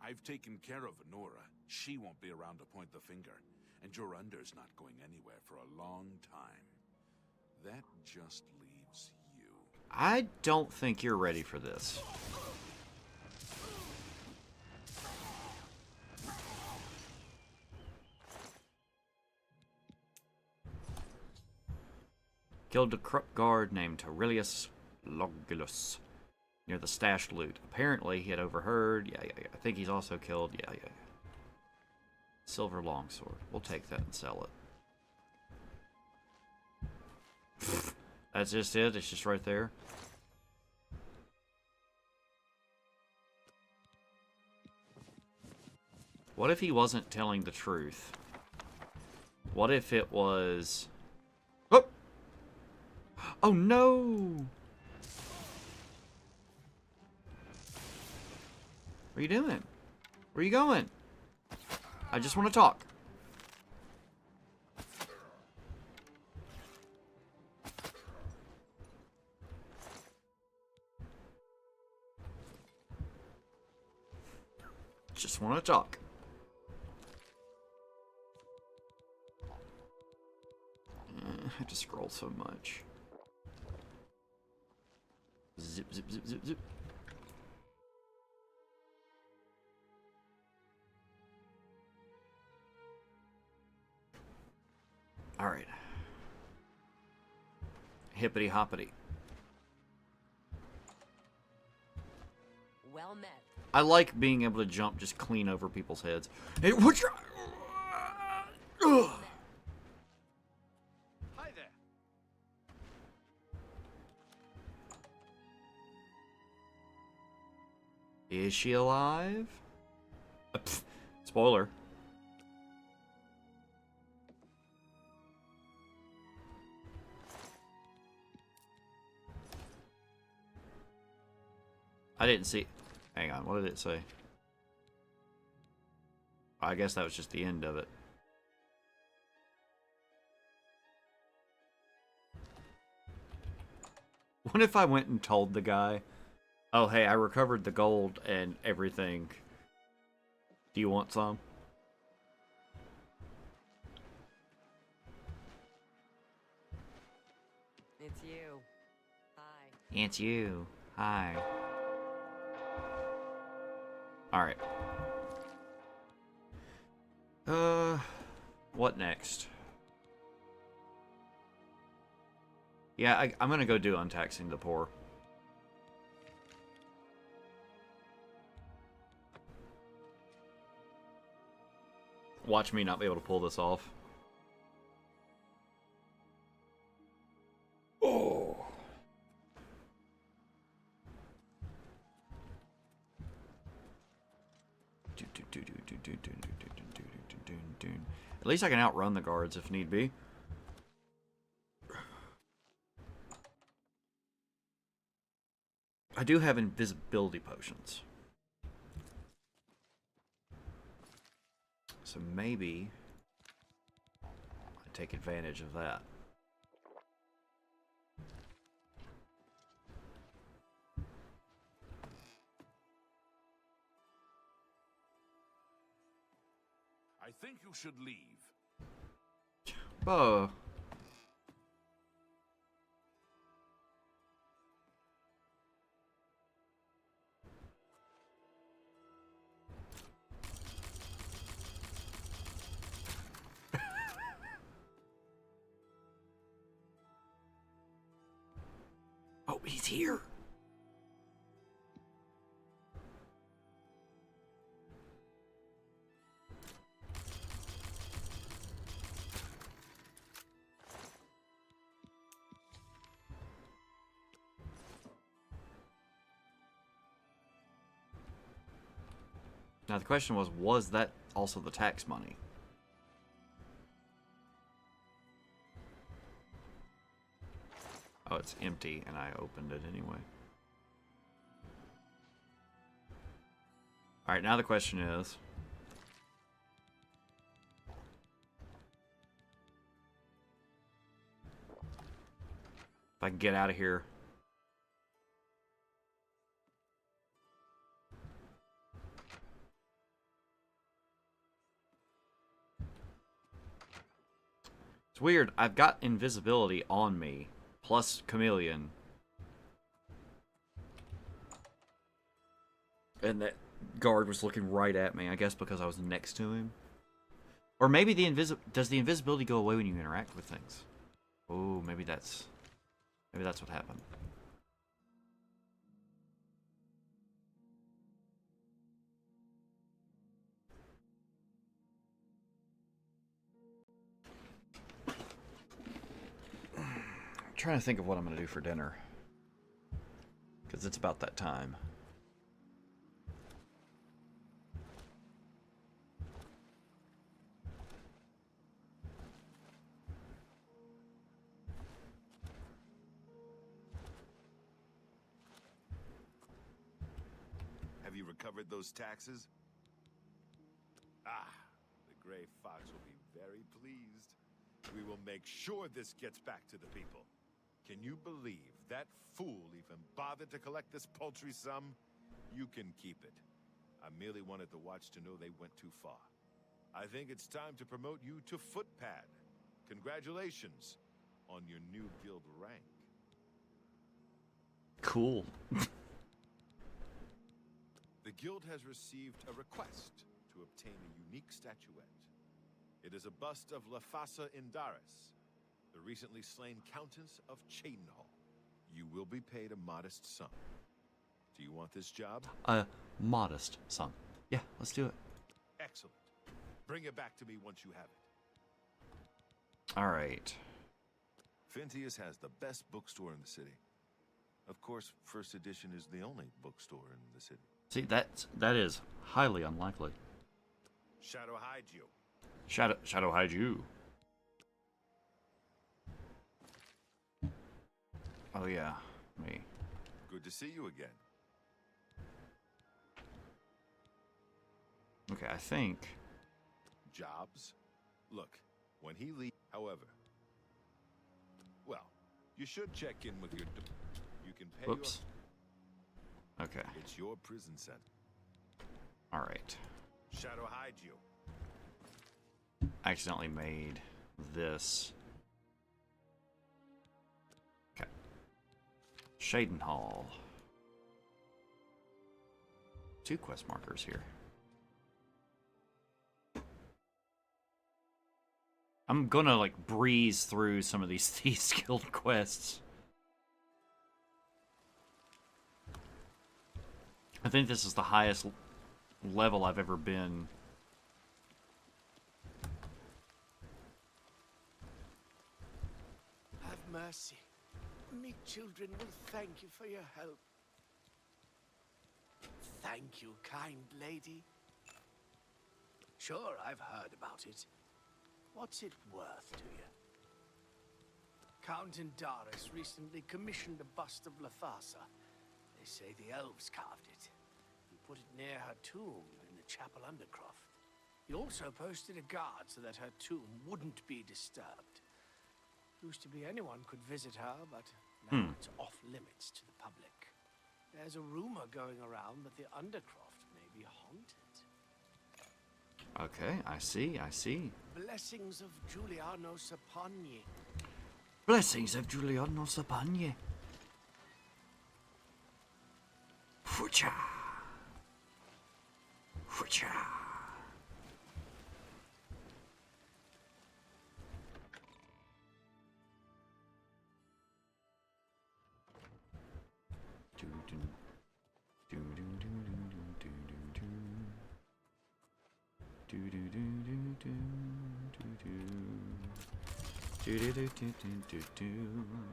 I've taken care of Nora. She won't be around to point the finger, and Jorunder's not going anywhere for a long time. That just leaves you. I don't think you're ready for this. Killed a corrupt guard named Aurelius Logulus near the stashed loot. Apparently, he had overheard. Yeah. I think he's also killed. Yeah. Silver longsword. We'll take that and sell it. That's just it. It's just right there. What if he wasn't telling the truth? What if it was... Oh! Oh no! What are you doing? Where are you going? I just want to talk. Just want to talk. I have to scroll so much. Zip, zip, zip, zip, zip. All right. Hippity hoppity. Well met. I like being able to jump just clean over people's heads. Hey, what's your... Ugh. Hi there. Is she alive? Pfft, spoiler. I didn't see... Hang on, what did it say? I guess that was just the end of it. What if I went and told the guy, oh, hey, I recovered the gold and everything. Do you want some? It's you. Hi. It's you. Hi. Alright. What next? Yeah, I'm gonna go do Untaxing the Poor. Watch me not be able to pull this off. Oh. At least I can outrun the guards if need be. I do have invisibility potions. So maybe I take advantage of that. I think you should leave. Oh. Oh, he's here. Now the question was that also the tax money? Oh, it's empty, and I opened it anyway. Alright, now the question is... if I can get out of here... It's weird, I've got invisibility on me, plus chameleon. And that guard was looking right at me, I guess because I was next to him. Or maybe the does the invisibility go away when you interact with things? Oh, maybe that's what happened. I'm trying to think of what I'm going to do for dinner. Because it's about that time. Have you recovered those taxes? Ah, the Gray Fox will be very pleased. We will make sure this gets back to the people. Can you believe that fool even bothered to collect this paltry sum? You can keep it. I merely wanted the Watch to know they went too far. I think it's time to promote you to Footpad. Congratulations on your new guild rank. Cool. The guild has received a request to obtain a unique statuette. It is a bust of Lafasa Indaris, the recently slain Countess of Cheydinhal. You will be paid a modest sum. Do you want this job? A modest sum. Yeah, let's do it. Excellent. Bring it back to me once you have it. All right. Phintius has the best bookstore in the city. Of course, First Edition is the only bookstore in the city. See, that is highly unlikely. Shadow hide you. Shadow hide you. Oh yeah, me. Good to see you again. Okay, I think. Jobs? Look, when he leaves, however. Well, you should check in with your. You can pay. Whoops. Okay. It's your prison sentence. All right. Shadow hide you. I accidentally made this. Okay. Shaden Hall. 2 quest markers here. I'm gonna like breeze through some of these Thieves Guild quests. I think this is the highest level I've ever been. Have mercy. Me children will thank you for your help. Thank you, kind lady. Sure, I've heard about it. What's it worth to you? Count Indaris recently commissioned a bust of Lathasa. They say the elves carved it. He put it near her tomb in the chapel undercroft. He also posted a guard so that her tomb wouldn't be disturbed. Used to be anyone could visit her, but now it's off limits to the public. There's a rumor going around that the undercroft may be haunted. Okay, I see, I see. Blessings of Giuliano's upon ye. Blessings of Giuliano's upon ye. Fucha. Fucha.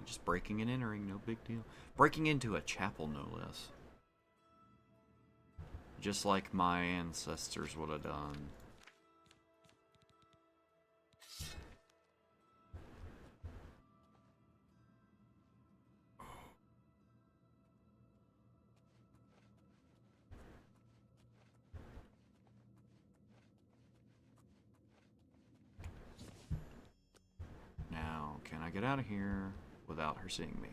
Just breaking and entering, no big deal. Breaking into a chapel, no less. Just like my ancestors would have done. Now, can I get out of here without her seeing me?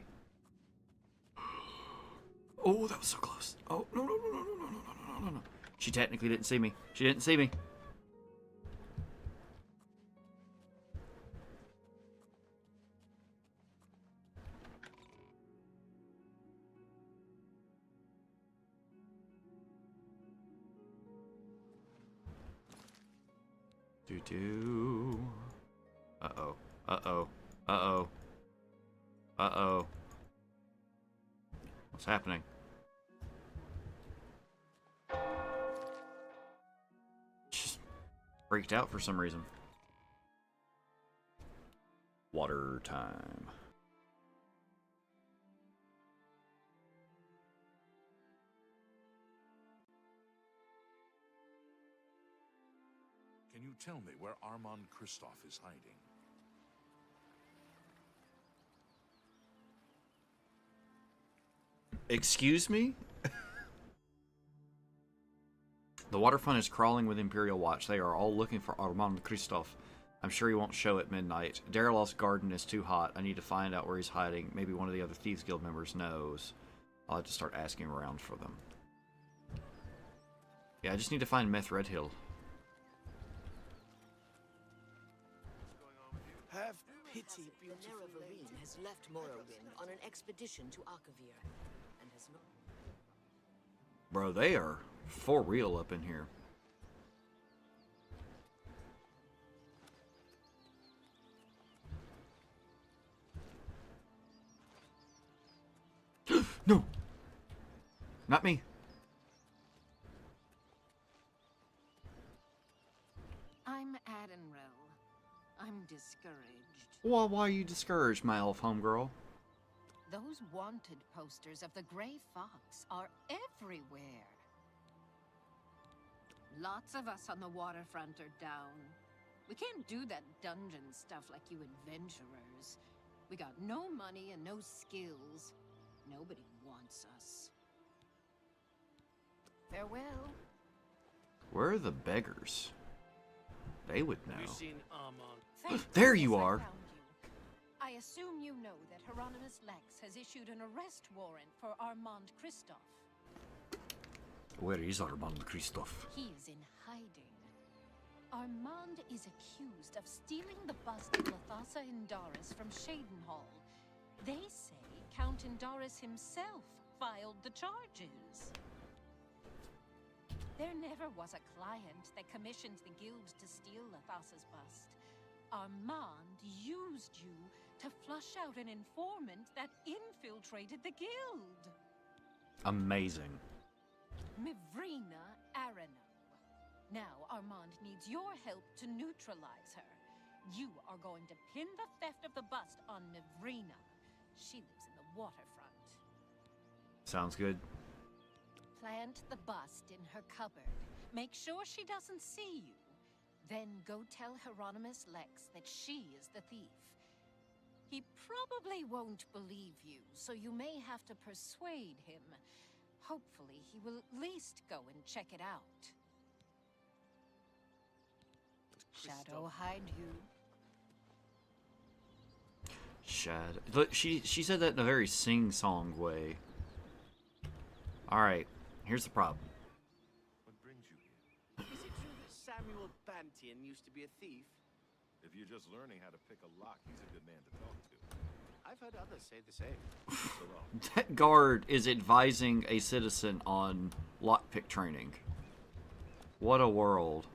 Oh, that was so close. Oh, no, no, no, no, no, no, no, no, no, no. She technically didn't see me. She didn't see me. Do-do. Uh-oh. Uh-oh. Uh-oh. Uh-oh. What's happening? Just freaked out for some reason. Water time. Can you tell me where Armand Kristoff is hiding? Excuse me? The waterfront is crawling with Imperial Watch. They are all looking for Armand Kristoff. I'm sure he won't show at midnight. Darylof's garden is too hot. I need to find out where he's hiding. Maybe one of the other Thieves Guild members knows. I'll have to start asking around for them. Yeah, I just need to find Meth Redhill. Have pity, beautiful Nerevarine lady. has left Morrowind on an expedition to Akavir, and has not... Bro, they are for real up in here. No! Not me. I'm Adenrel. I'm discouraged. Well, why are you discouraged, my elf homegirl? Those wanted posters of the Grey Fox are everywhere. Lots of us on the waterfront are down. We can't do that dungeon stuff like you adventurers. We got no money and no skills. Nobody wants us. Farewell. Where are the beggars? They would Have you know. seen Armand? There you Yes, I are. found you. I assume you know that Hieronymus Lex has issued an arrest warrant for Armand Christoph. Where is Armand Christoph? He is in hiding. Armand is accused of stealing the bust of Lathasa Indaris from Shadenhall. They say Count Indaris himself filed the charges. There never was a client that commissioned the guild to steal Lathasa's bust. Armand used you to flush out an informant that infiltrated the guild. Amazing. Mivrina Arano. Now Armand needs your help to neutralize her. You are going to pin the theft of the bust on Mivrina. She lives in the waterfront. Sounds good. Plant the bust in her cupboard. Make sure she doesn't see you. Then go tell Hieronymus Lex that she is the thief. He probably won't believe you, so you may have to persuade him. Hopefully, he will at least go and check it out. Shadow hide you. Shadow. Look, she said that in a very sing-song way. All right, here's the problem. What brings you here? Is it true that Samuel Bantian used to be a thief? If you're just learning how to pick a lock, he's a good man to talk to. I've heard others say the same. That guard is advising a citizen on lockpick training. What a world.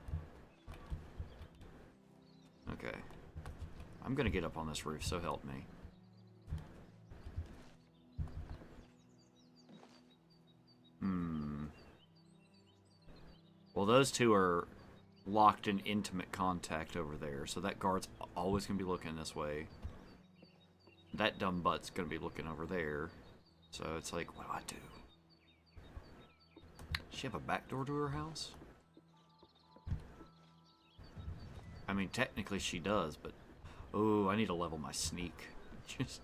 Okay. I'm gonna get up on this roof, so help me. Well, those two are locked in intimate contact over there, so that guard's always gonna be looking this way. That dumb butt's gonna be looking over there. So it's like, what do I do? Does she have a back door to her house? I mean, technically she does, but... Oh, I need to level my sneak. Just...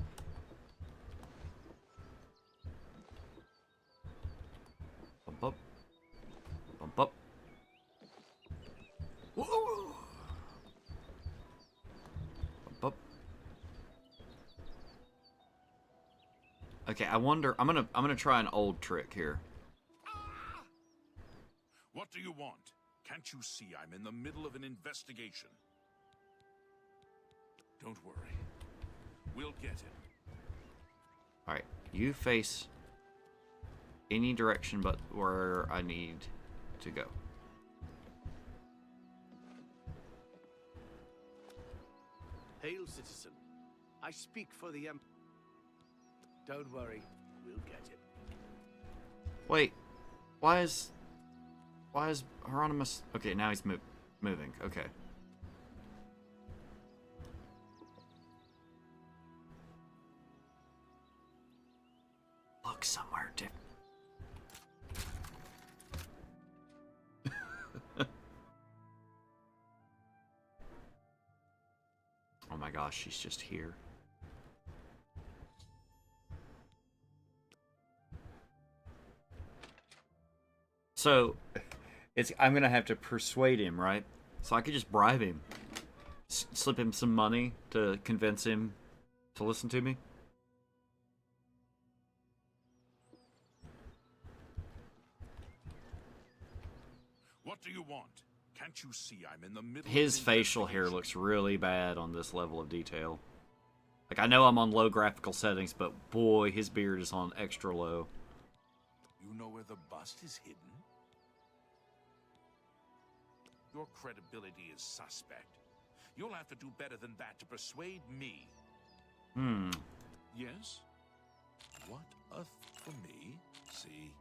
Bump up. Bump up. Whoa! Bump up. Okay, I wonder... I'm gonna try an old trick here. What do you want? Can't you see I'm in the middle of an investigation? Don't worry. We'll get him. Alright, you face any direction but where I need to go. Hail, citizen. I speak for the Don't worry, we'll get him. Wait, why is Hieronymus... Okay, now he's moving. Okay. Look somewhere different. Oh my gosh, she's just here. So, I'm gonna have to persuade him, right? So I could just bribe him, slip him some money to convince him to listen to me. What do you want? Can't you see I'm in the middle His of facial hair looks really bad on this level of detail. Like, I know I'm on low graphical settings, but boy, his beard is on extra low. You know where the bust is hidden? Your credibility is suspect. You'll have to do better than that to persuade me. Yes? What for me? See?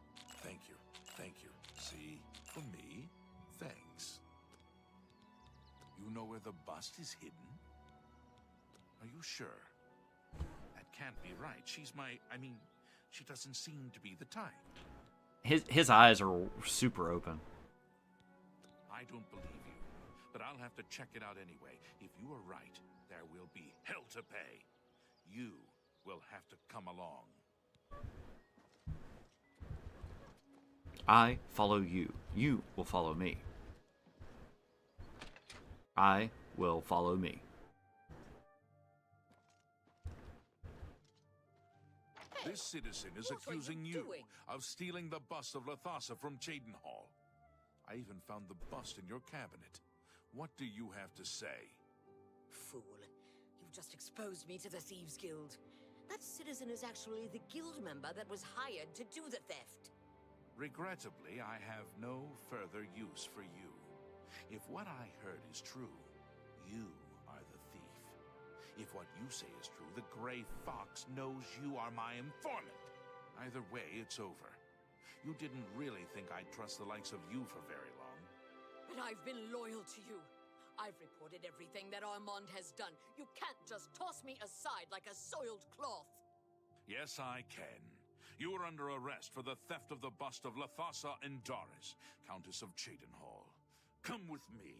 Thank you. Thank you. See? For me? Thanks. You know where the bust is hidden? Are you sure? That can't be right. She's she doesn't seem to be the type. His eyes are super open. I don't believe you, but I'll have to check it out anyway. If you are right, there will be hell to pay. You will have to come along. I follow you. You will follow me. I will follow me. This citizen is accusing you of stealing the bust of Lathasa from Cheydinhall. I even found the bust in your cabinet. What do you have to say? Fool. You've just exposed me to the Thieves Guild. That citizen is actually the guild member that was hired to do the theft. Regrettably, I have no further use for you. If what I heard is true, you are the thief. If what you say is true, the Grey Fox knows you are my informant. Either way, it's over. You didn't really think I'd trust the likes of you for very long. But I've been loyal to you. I've reported everything that Armand has done. You can't just toss me aside like a soiled cloth. Yes, I can. You are under arrest for the theft of the bust of Lathasa Doris, Countess of Cheydinhall. Come with me.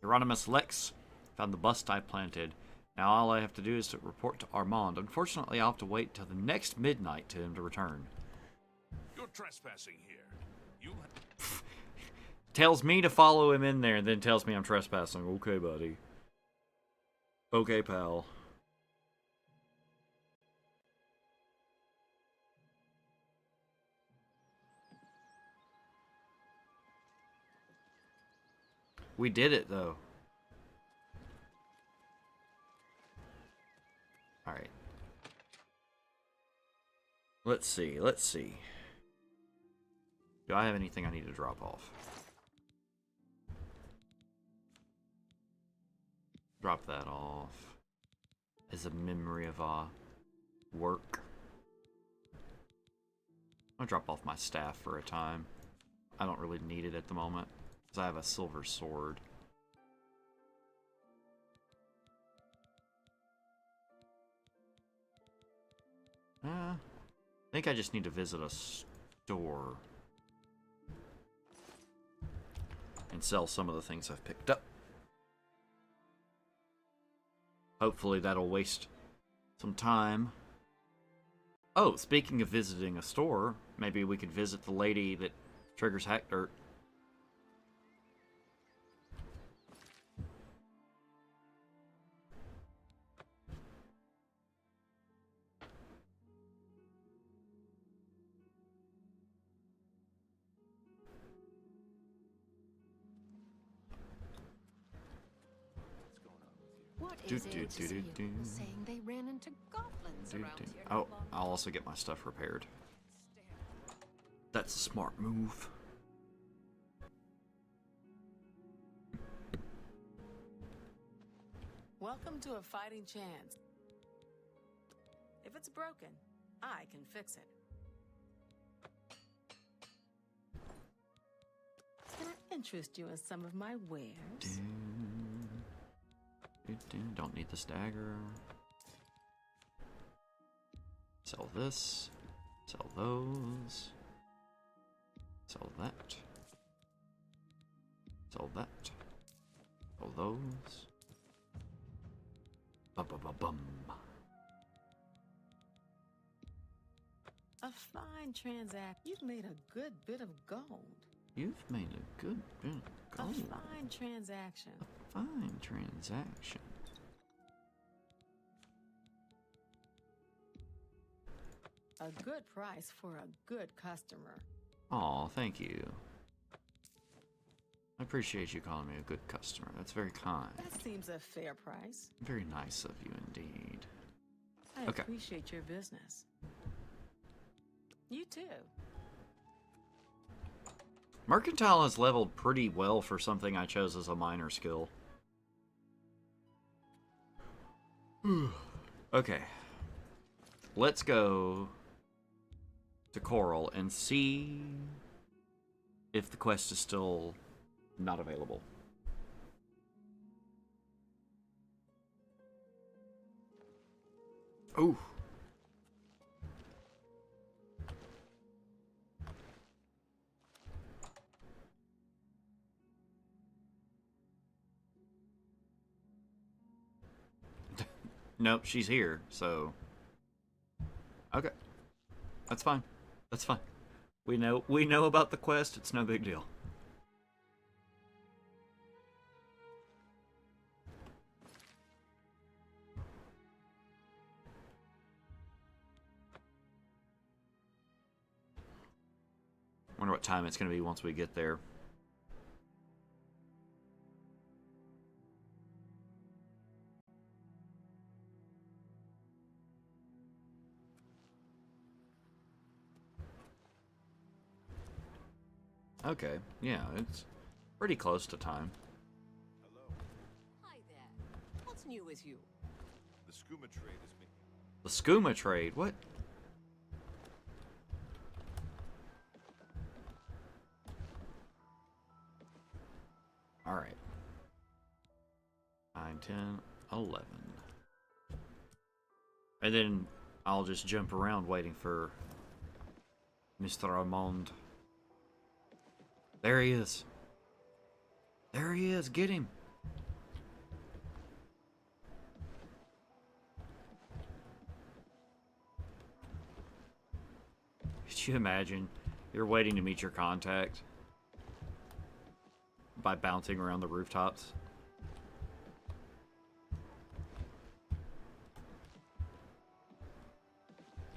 Hieronymus Lex found the bust I planted. Now all I have to do is to report to Armand. Unfortunately, I'll have to wait till the next midnight to him to return. You're trespassing here. You Tells me to follow him in there, and then tells me I'm trespassing. Okay, buddy. Okay, pal. We did it, though. Alright. Let's see, let's see. Do I have anything I need to drop off? Drop that off. As a memory of work. I'll drop off my staff for a time. I don't really need it at the moment, because I have a silver sword. I think I just need to visit a store and sell some of the things I've picked up. Hopefully that'll waste some time. Oh, speaking of visiting a store, maybe we could visit the lady that triggers hack dirt. What is it saying they ran into goblins around here? Oh, I'll also get my stuff repaired. That's a smart move. Welcome to a fighting chance. If it's broken, I can fix it. Can I interest you in some of my wares? Don't need this dagger. Sell this. Sell those. Sell that. Sell that. Sell those. Bum. A fine transact. You've made a good bit of gold. You've made a good bit of gold. A fine transaction. A fine transaction. A good price for a good customer. Aw, thank you. I appreciate you calling me a good customer. That's very kind. That seems a fair price. Very nice of you indeed. I Okay. appreciate your business. You too. Mercantile has leveled pretty well for something I chose as a minor skill. Okay. Let's go to Coral and see if the quest is still not available. Ooh. Nope, she's here, so... Okay. That's fine. That's fine. We know about the quest, it's no big deal. Wonder what time it's going to be once we get there. Okay, yeah, it's pretty close to time. Hi there. What's new with you? The skooma trade is me. The skooma trade? What? Alright. 9, 10, 11. And then I'll just jump around waiting for Mr. Armand. There he is. There he is. Get him. Could you imagine? You're waiting to meet your contact by bouncing around the rooftops.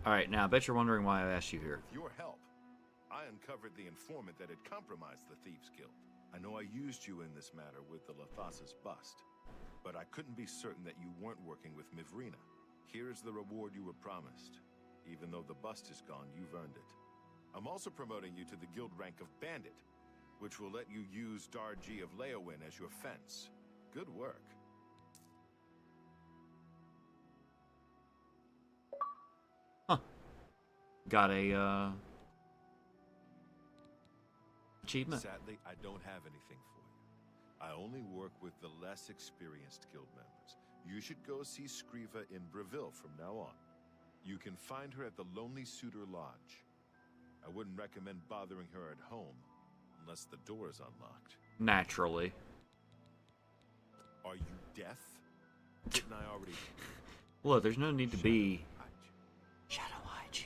Alright, now I bet you're wondering why I asked you here. With your help, I uncovered the informant that had compromised the Thieves Guild. I know I used you in this matter with the Lathas's bust, but I couldn't be certain that you weren't working with Mivrina. Here's the reward you were promised. Even though the bust is gone, you've earned it. I'm also promoting you to the guild rank of Bandit, which will let you use Darji of Leowin as your fence. Good work. Huh. Got a, achievement. Sadly, I don't have anything for you. I only work with the less experienced guild members. You should go see Skriva in Breville from now on. You can find her at the Lonely Suitor Lodge. I wouldn't recommend bothering her at home unless the door is unlocked. Naturally. Are you deaf? Didn't I already... Look, there's no need to be... Shadow hide you.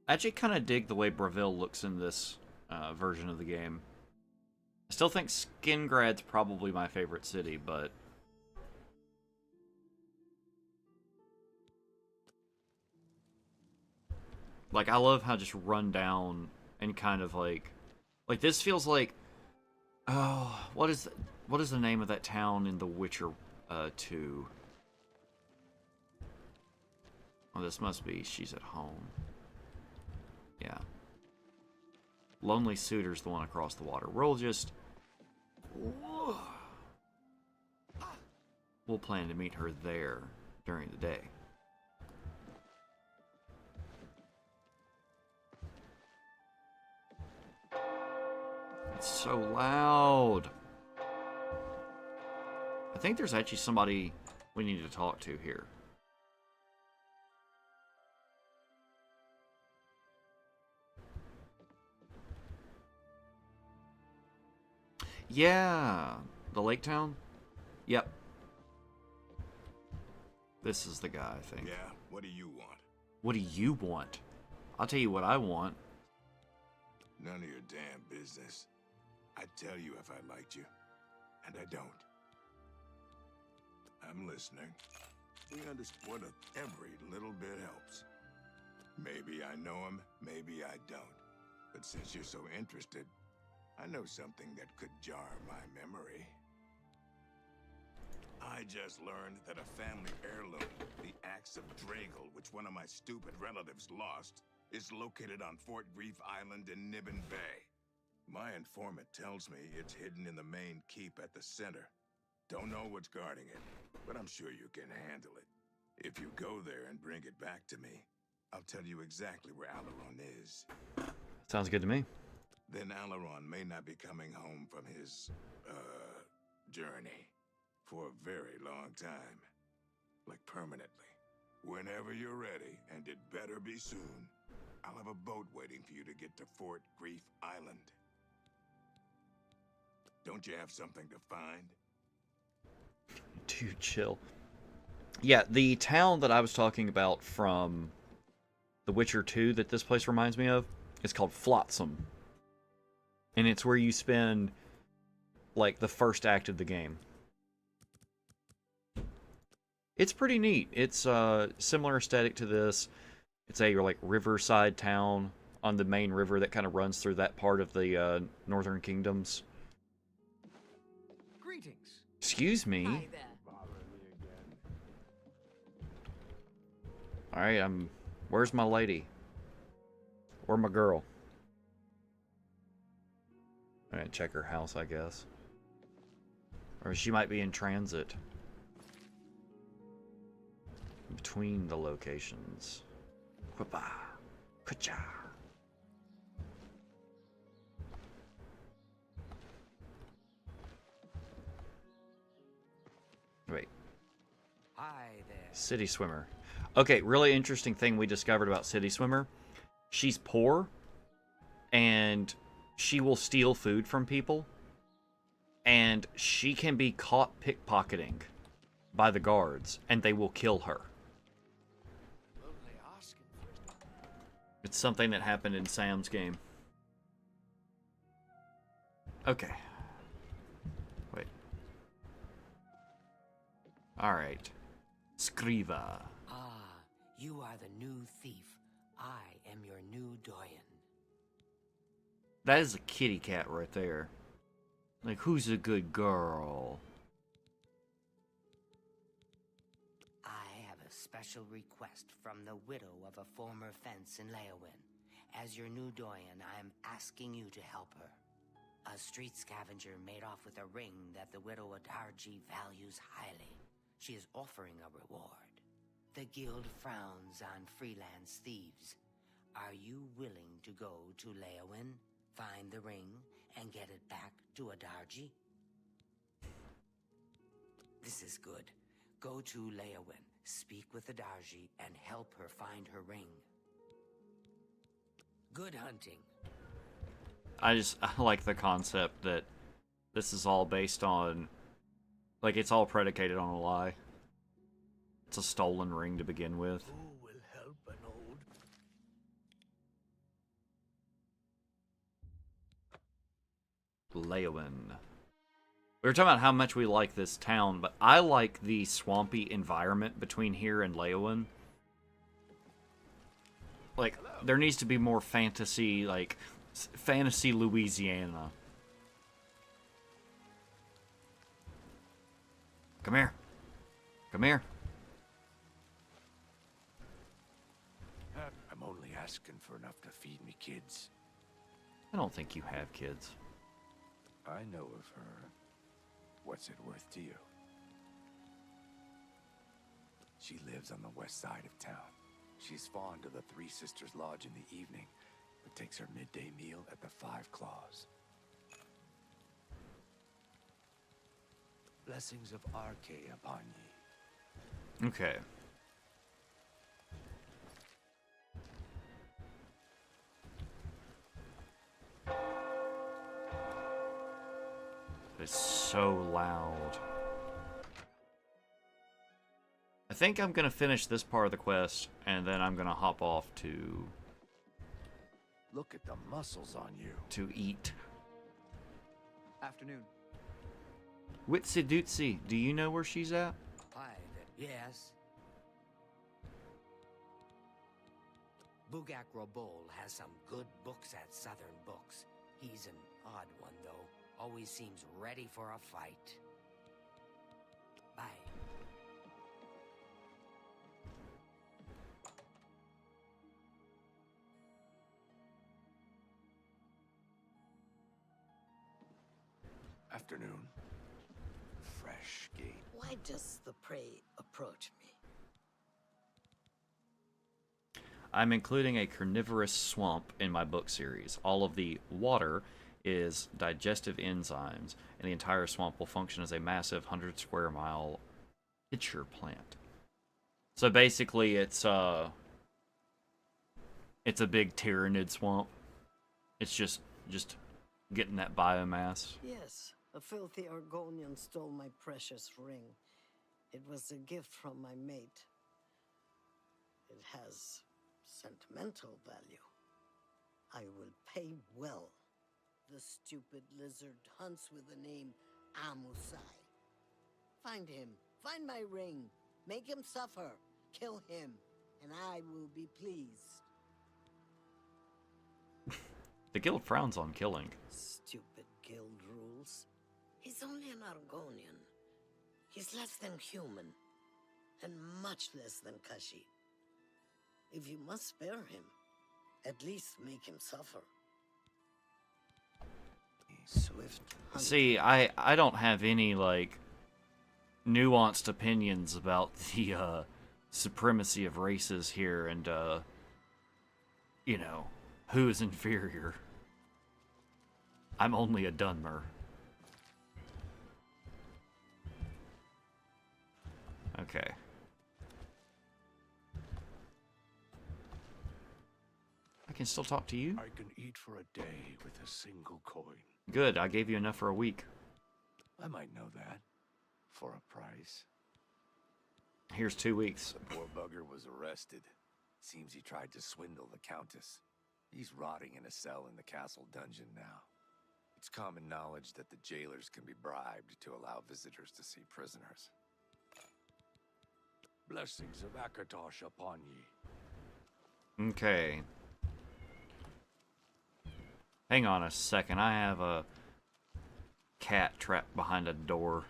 I actually kind of dig the way Breville looks in this version of the game. I still think Skingrad's probably my favorite city, but... Like, I love how just run down and kind of like this feels like, oh, what is the name of that town in The Witcher 2? Oh, this must be She's at Home. Yeah. Lonely Suitor's the one across the water. We'll plan to meet her there during the day. It's so loud. I think there's actually somebody we need to talk to here. Yeah, the lake town? Yep. This is the guy, I think. Yeah, what do you want? What do you want? I'll tell you what I want. None of your damn business. I'd tell you if I liked you, and I don't. I'm listening. We understand every little bit helps. Maybe I know him, maybe I don't. But since you're so interested, I know something that could jar my memory. I just learned that a family heirloom, the Axe of Dragal, which one of my stupid relatives lost, is located on Fort Grief Island in Nibbin Bay. My informant tells me it's hidden in the main keep at the center. Don't know what's guarding it, but I'm sure you can handle it. If you go there and bring it back to me, I'll tell you exactly where Alaron is. Sounds good to me. Then Alaron may not be coming home from his, journey for a very long time. Like permanently. Whenever you're ready, and it better be soon, I'll have a boat waiting for you to get to Fort Grief Island. Don't you have something to find? Dude, chill. Yeah, the town that I was talking about from The Witcher 2 that this place reminds me of is called Flotsam. And it's where you spend, like, the first act of the game. It's pretty neat. It's similar aesthetic to this. It's a like riverside town on the main river that kind of runs through that part of the northern kingdoms. Greetings. Excuse me. Hi there. All right, where's my lady? Where my girl? All right, check her house, I guess. Or she might be in transit between the locations. Whippa. Kucha. Wait. Hi there. City Swimmer. Okay, really interesting thing we discovered about City Swimmer. She's poor, and she will steal food from people, and she can be caught pickpocketing by the guards, and they will kill her. It's something that happened in Sam's game. Okay. Wait. Alright. Scriva. Ah, you are the new thief. I am your new doyen. That is a kitty cat right there. Like, who's a good girl? I have a special request from the widow of a former fence in Leowin. As your new doyen, I am asking you to help her. A street scavenger made off with a ring that the widow Adarji values highly. She is offering a reward. The guild frowns on freelance thieves. Are you willing to go to Leowin, find the ring, and get it back to Adarji? This is good. Go to Leowin, speak with Adarji, and help her find her ring. Good hunting. I like the concept that this is all based on, like, it's all predicated on a lie. It's a stolen ring to begin with. Who will help an old... Leowin. We were talking about how much we like this town, but I like the swampy environment between here and Leowin. Like, there needs to be more fantasy, like, fantasy Louisiana. Come here. Come here. I'm only asking for enough to feed me kids. I don't think you have kids. I know of her. What's it worth to you? She lives on the west side of town. She's fond of the Three Sisters Lodge in the evening, but takes her midday meal at the Five Claws. Blessings of Arche upon ye. Okay. It's so loud. I think I'm gonna finish this part of the quest, and then I'm gonna hop off to Look at the muscles on you. to eat. Afternoon. Witsy Dootsy, do you know where she's at? Yes. Bugak Robol has some good books at Southern Books. He's an odd one, though. Always seems ready for a fight. Bye. Afternoon. Fresh game. Why does the prey approach me? I'm including a carnivorous swamp in my book series. All of the water is digestive enzymes, and the entire swamp will function as a massive 100 square mile pitcher plant. So basically, it's a big tyrannid swamp. It's just getting that biomass. Yes, a filthy Argonian stole my precious ring. It was a gift from my mate. It has sentimental value. I will pay well. The stupid lizard hunts with the name Amusai. Find him. Find my ring. Make him suffer. Kill him, and I will be pleased. The guild frowns on killing. Stupid guild rules. He's only an Argonian. He's less than human, and much less than Kashi. If you must spare him, at least make him suffer. Swift hunter. See, I don't have any, like, nuanced opinions about the supremacy of races here and, you know, who is inferior. I'm only a Dunmer. Okay. I can still talk to you? I can eat for a day with a single coin. Good, I gave you enough for a week. I might know that. For a price. Here's 2 weeks. The poor bugger was arrested. Seems he tried to swindle the Countess. He's rotting in a cell in the castle dungeon now. It's common knowledge that the jailers can be bribed to allow visitors to see prisoners. Blessings of Akatosh upon ye. Okay. Hang on a second. I have a cat trapped behind a door.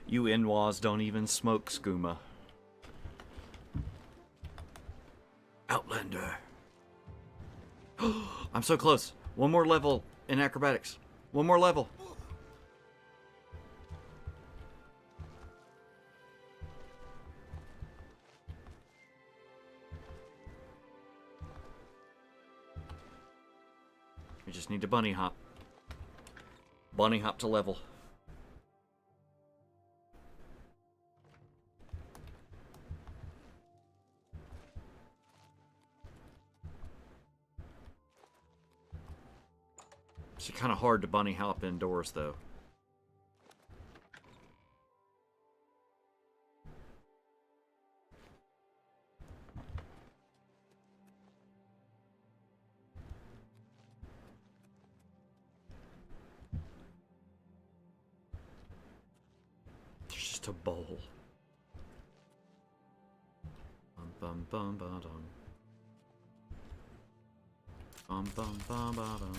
You Inwas don't even smoke skooma. Outlander. I'm so close. One more level in acrobatics. One more level. We just need to bunny hop. Bunny hop to level. It's kind of hard to bunny hop indoors, though. It's just a bowl. Bum bum bum ba dum. Bum bum bum ba dum.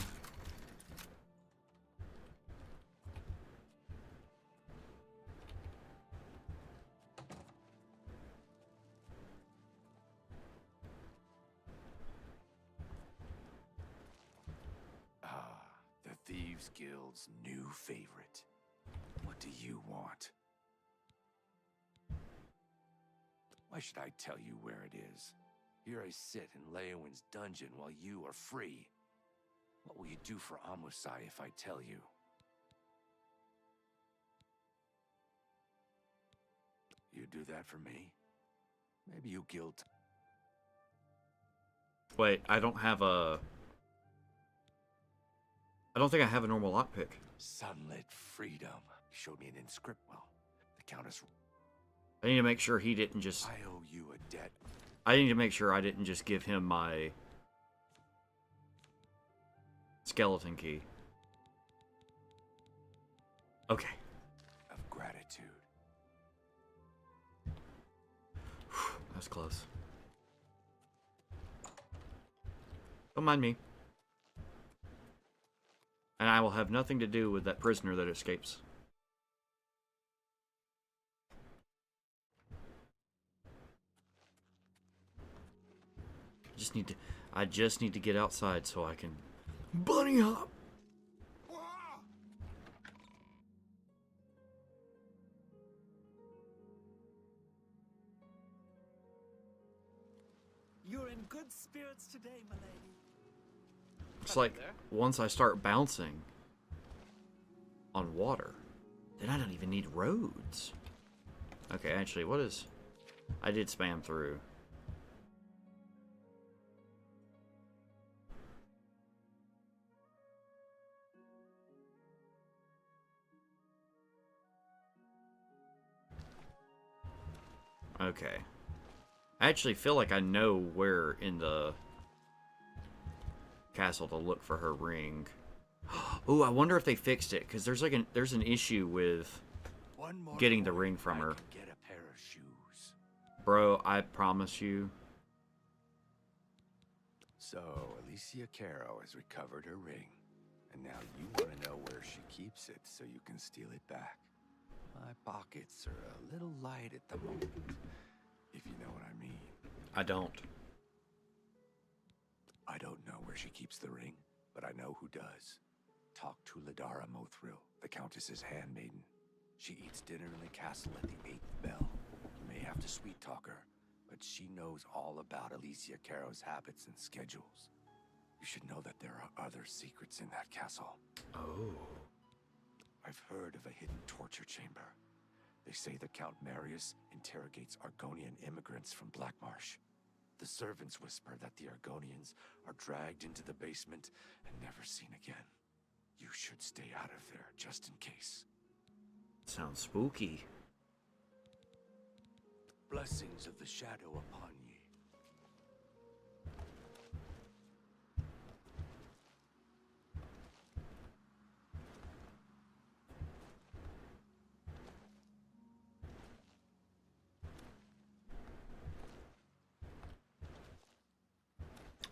Thieves Guild's new favorite. What do you want? Why should I tell you where it is? Here I sit in Leowin's dungeon while you are free. What will you do for Amusai if I tell you? You do that for me? Maybe you guilt. Wait, I don't have a... I don't think I have a normal lockpick. Sunlit freedom. You showed me an inscript. Well, the Countess... I need to make sure he didn't just... I owe you a debt. I need to make sure I didn't just give him my... skeleton key. Okay. Of gratitude. That's close. Don't mind me. And I will have nothing to do with that prisoner that escapes. I just need to get outside so I can bunny hop. You're in good spirits today, milady. It's like, once I start bouncing on water, then I don't even need roads. Okay, actually, what is... I did spam through. Okay. I actually feel like I know where in the castle to look for her ring. Ooh, I wonder if they fixed it, because there's an issue with getting the ring from her. Get a pair of shoes. Bro, I promise you. So, Alicia Caro has recovered her ring, and now you want to know where she keeps it so you can steal it back. My pockets are a little light at the moment, if you know what I mean. I don't. I don't know where she keeps the ring, but I know who does. Talk to Ladara Mothril, the Countess's handmaiden. She eats dinner in the castle at the 8th bell. You may have to sweet-talk her, but she knows all about Alicia Caro's habits and schedules. You should know that there are other secrets in that castle. Oh. I've heard of a hidden torture chamber. They say the Count Marius interrogates Argonian immigrants from Blackmarsh. The servants whisper that the Argonians are dragged into the basement and never seen again. You should stay out of there, just in case. Sounds spooky. Blessings of the shadow upon ye.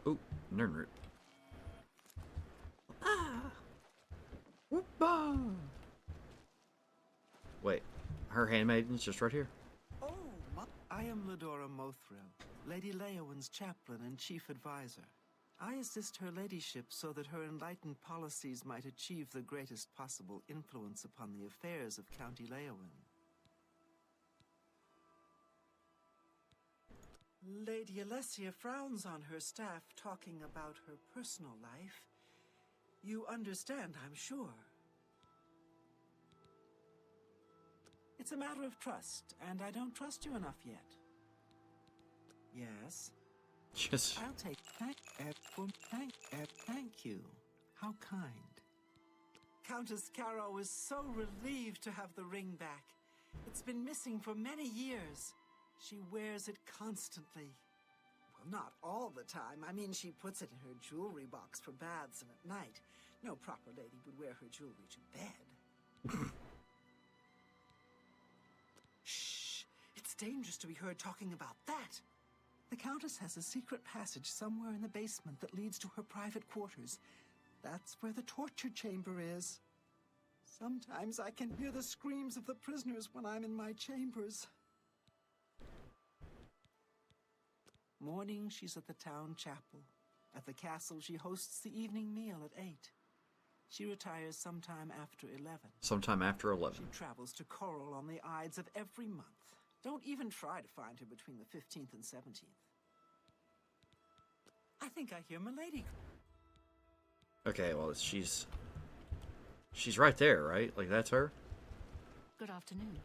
Ooh, Nernroot. Wait, her handmaiden's just right here. Oh, I am Ladora Mothril, Lady Leowyn's chaplain and chief advisor. I assist her ladyship so that her enlightened policies might achieve the greatest possible influence upon the affairs of County Leowyn. Lady Alessia frowns on her staff talking about her personal life. You understand, I'm sure. It's a matter of trust, and I don't trust you enough yet. Yes? Just... I'll take thank you. How kind. Countess Caro is so relieved to have the ring back. It's been missing for many years. She wears it constantly. Well, not all the time. I mean, she puts it in her jewelry box for baths and at night. No proper lady would wear her jewelry to bed. Shh! It's dangerous to be heard talking about that. The Countess has a secret passage somewhere in the basement that leads to her private quarters. That's where the torture chamber is. Sometimes I can hear the screams of the prisoners when I'm in my chambers. Morning, she's at the town chapel. At the castle, she hosts the evening meal at 8. She retires sometime after 11. Sometime after 11. She travels to Coral on the Ides of every month. Don't even try to find her between the 15th and 17th. I think I hear Milady. Okay, well, she's right there, right? Like, that's her? Good afternoon.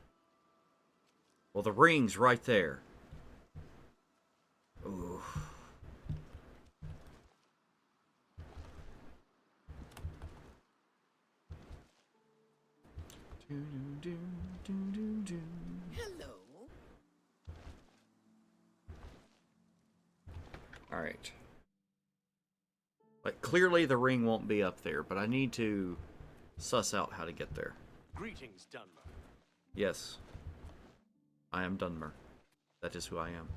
Well, the ring's right there. Ooh. Hello. All right. Like, clearly the ring won't be up there, but I need to suss out how to get there. Greetings, Dunmer. Yes. I am Dunmer. That is who I am.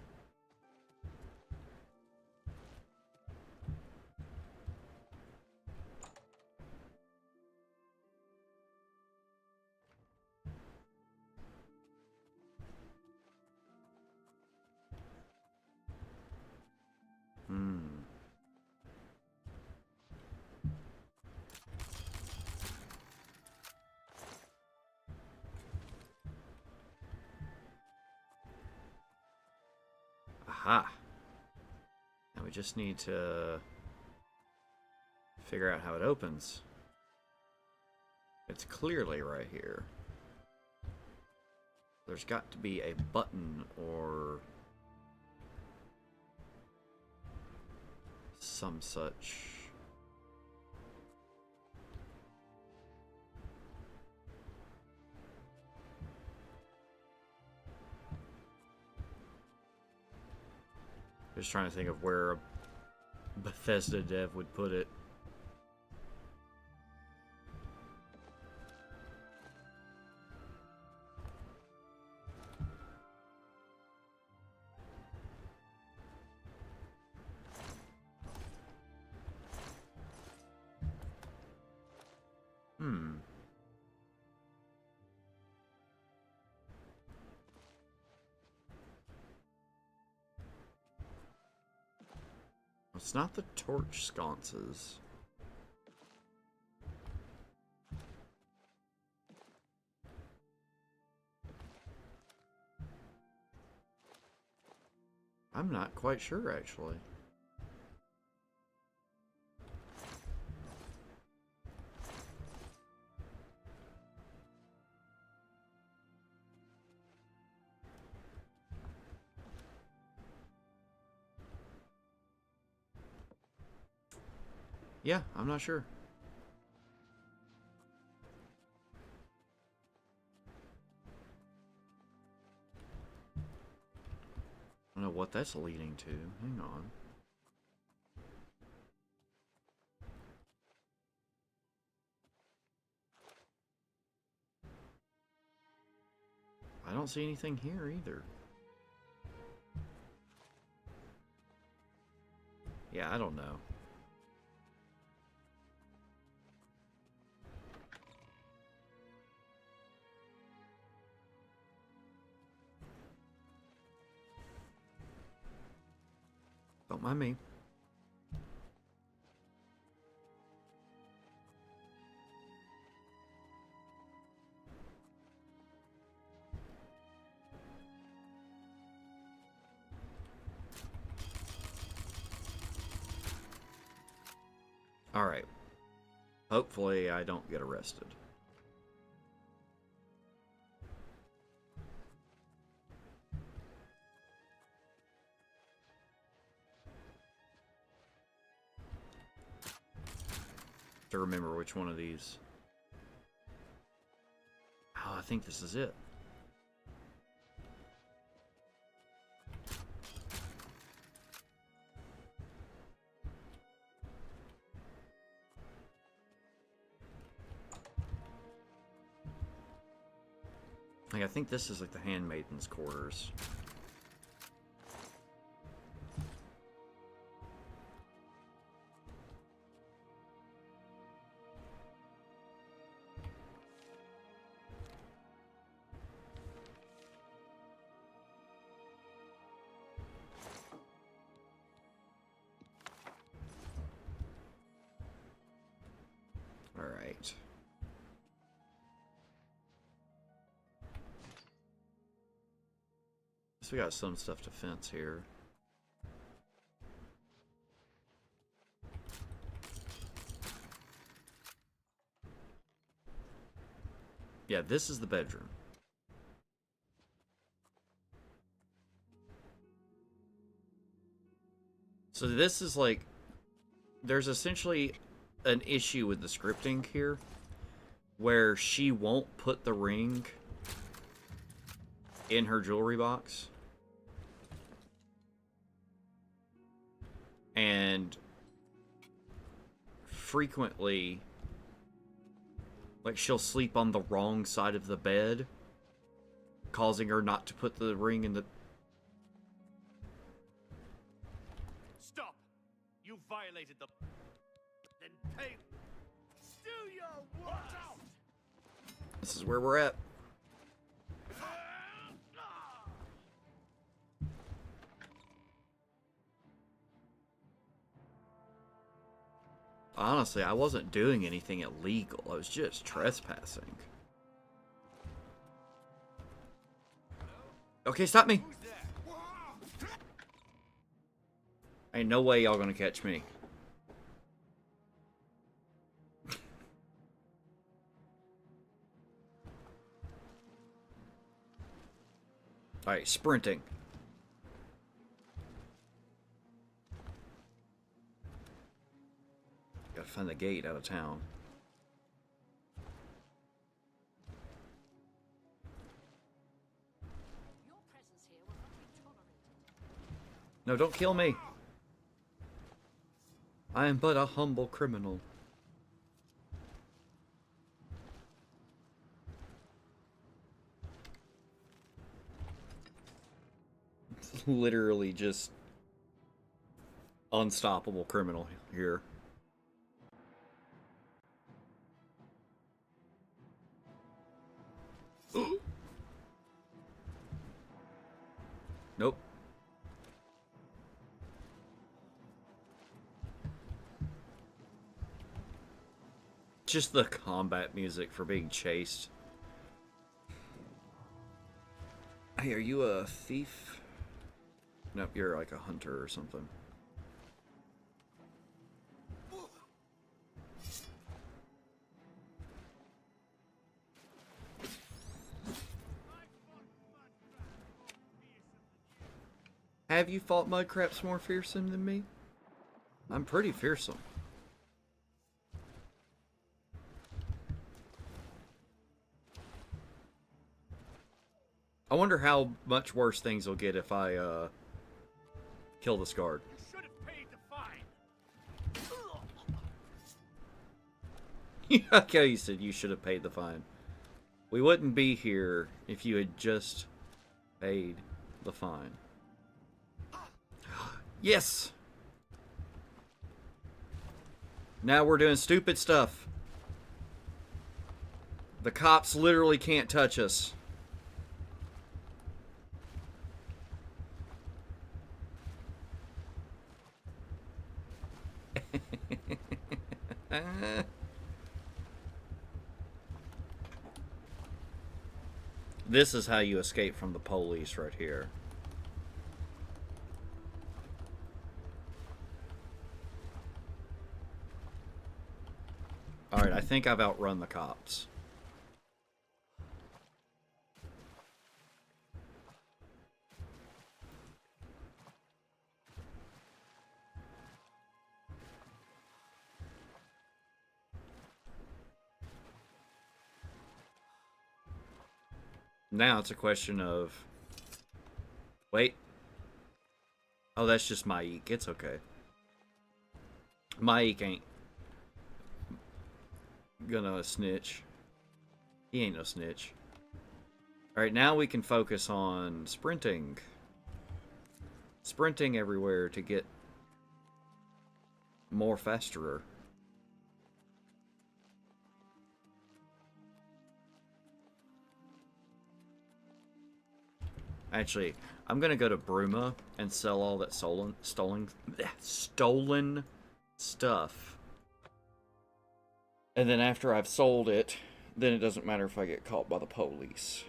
Aha. Now we just need to figure out how it opens. It's clearly right here. There's got to be a button or some such. Just trying to think of where a Bethesda dev would put it. It's not the torch sconces. I'm not quite sure, actually. Yeah, I'm not sure. I don't know what that's leading to. Hang on. I don't see anything here either. Yeah, I don't know. Don't mind me. All right. Hopefully I don't get arrested. To remember which one of these. Oh, I think this is it. Like, I think this is like the handmaiden's quarters. All right. So we got some stuff to fence here. Yeah, this is the bedroom. So this is like, there's essentially an issue with the scripting here where she won't put the ring in her jewelry box. And frequently, like, she'll sleep on the wrong side of the bed, causing her not to put the ring in the... Stop! You violated the... Then pay... Do your worst! This is where we're at. Honestly, I wasn't doing anything illegal. I was just trespassing. Okay, stop me. Ain't no way y'all gonna catch me. Alright, sprinting. Gotta find the gate out of town. Your presence here will not be tolerated. No, don't kill me. I am but a humble criminal. It's literally just unstoppable criminal here. Nope. Just the combat music for being chased. Hey, are you a thief? Nope, you're like a hunter or something. Have you fought mudcraps more fearsome than me? I'm pretty fearsome. I wonder how much worse things will get if I kill this guard. You should have paid the fine. Okay, you said you should have paid the fine. We wouldn't be here if you had just paid the fine. Yes! Now we're doing stupid stuff. The cops literally can't touch us. This is how you escape from the police right here. Alright, I think I've outrun the cops. Now it's a question of... Wait. Oh, that's just my eek. It's okay. My eek ain't gonna snitch. He ain't no snitch. Alright, now we can focus on sprinting. Sprinting everywhere to get more fasterer. Actually, I'm gonna go to Bruma and sell all that stolen stuff. And then after I've sold it, then it doesn't matter if I get caught by the police.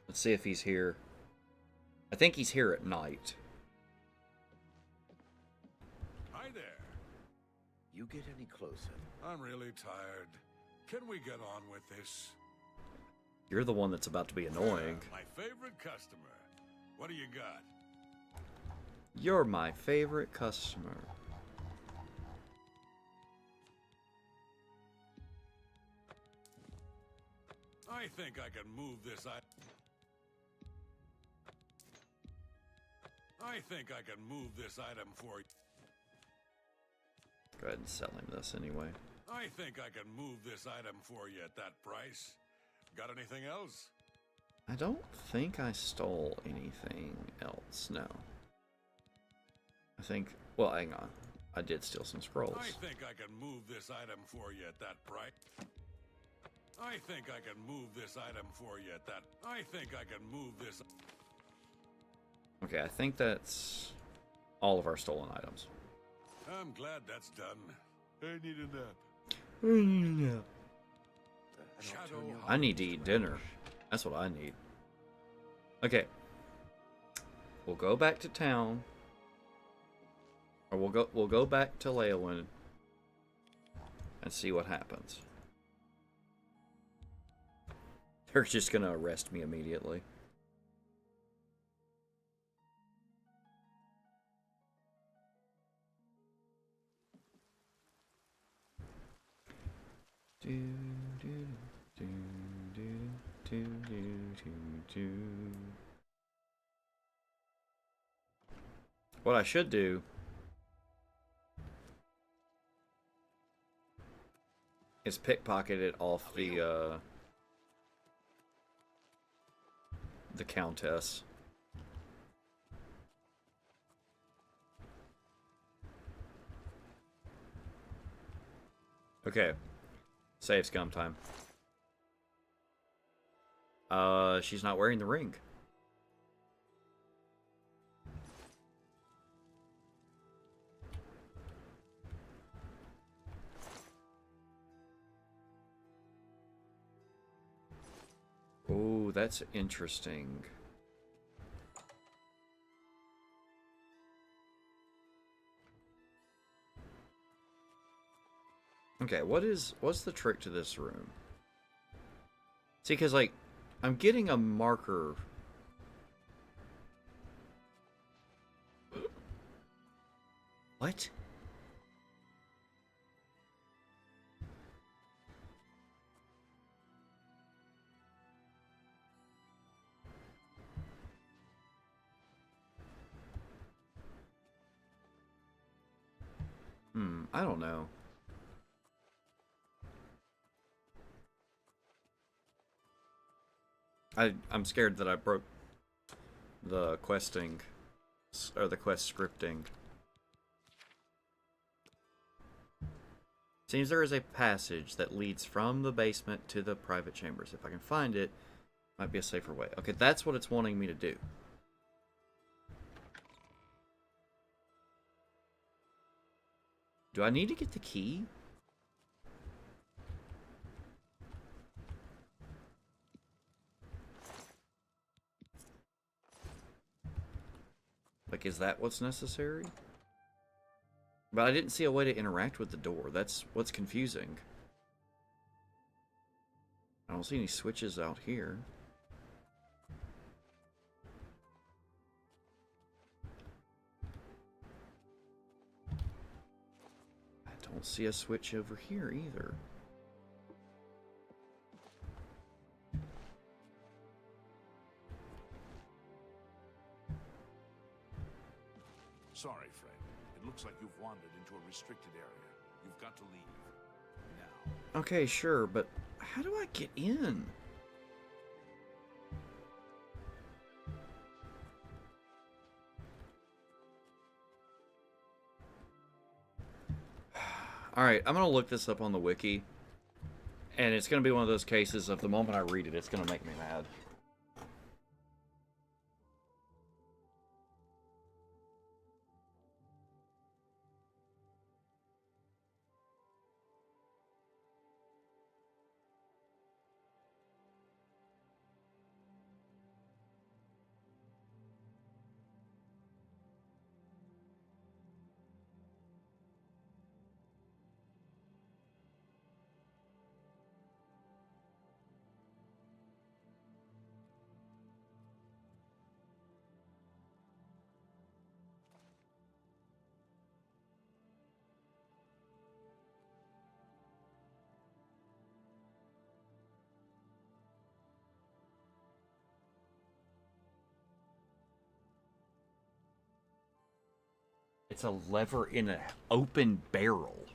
Let's see if he's here. I think he's here at night. Hi there. You get any closer? I'm really tired. Can we get on with this? You're the one that's about to be annoying. My favorite customer. What do you got? You're my favorite customer. I think I can move this item. I think I can move this item for you. Go ahead and sell him this anyway. I think I can move this item for you at that price. Got anything else? I don't think I stole anything else, no. I think, well, hang on. I did steal some scrolls. I think I can move this item for you at that price. I think I can move this item for you at that. I think I can move this. Okay, I think that's all of our stolen items. I'm glad that's done. I need a nap. I need to eat dinner. That's what I need. Okay. We'll go back to town. Or we'll go back to Leowyn and see what happens. They're just gonna arrest me immediately. What I should do is pickpocket it off the Countess. Okay. Save scum time. She's not wearing the ring. Oh, that's interesting. Okay, what's the trick to this room? See, because, like, I'm getting a marker. What? I don't know. I'm scared that I broke the questing, or the quest scripting. Seems there is a passage that leads from the basement to the private chambers. If I can find it, might be a safer way. Okay, that's what it's wanting me to do. Do I need to get the key? Like, is that what's necessary? But I didn't see a way to interact with the door. That's what's confusing. I don't see any switches out here. I don't see a switch over here either. Sorry, friend. It looks like you've wandered into a restricted area. You've got to leave. Now. Okay, sure, but how do I get in? Alright, I'm gonna look this up on the wiki. And it's gonna be one of those cases of the moment I read it, it's gonna make me mad. It's a lever in an open barrel.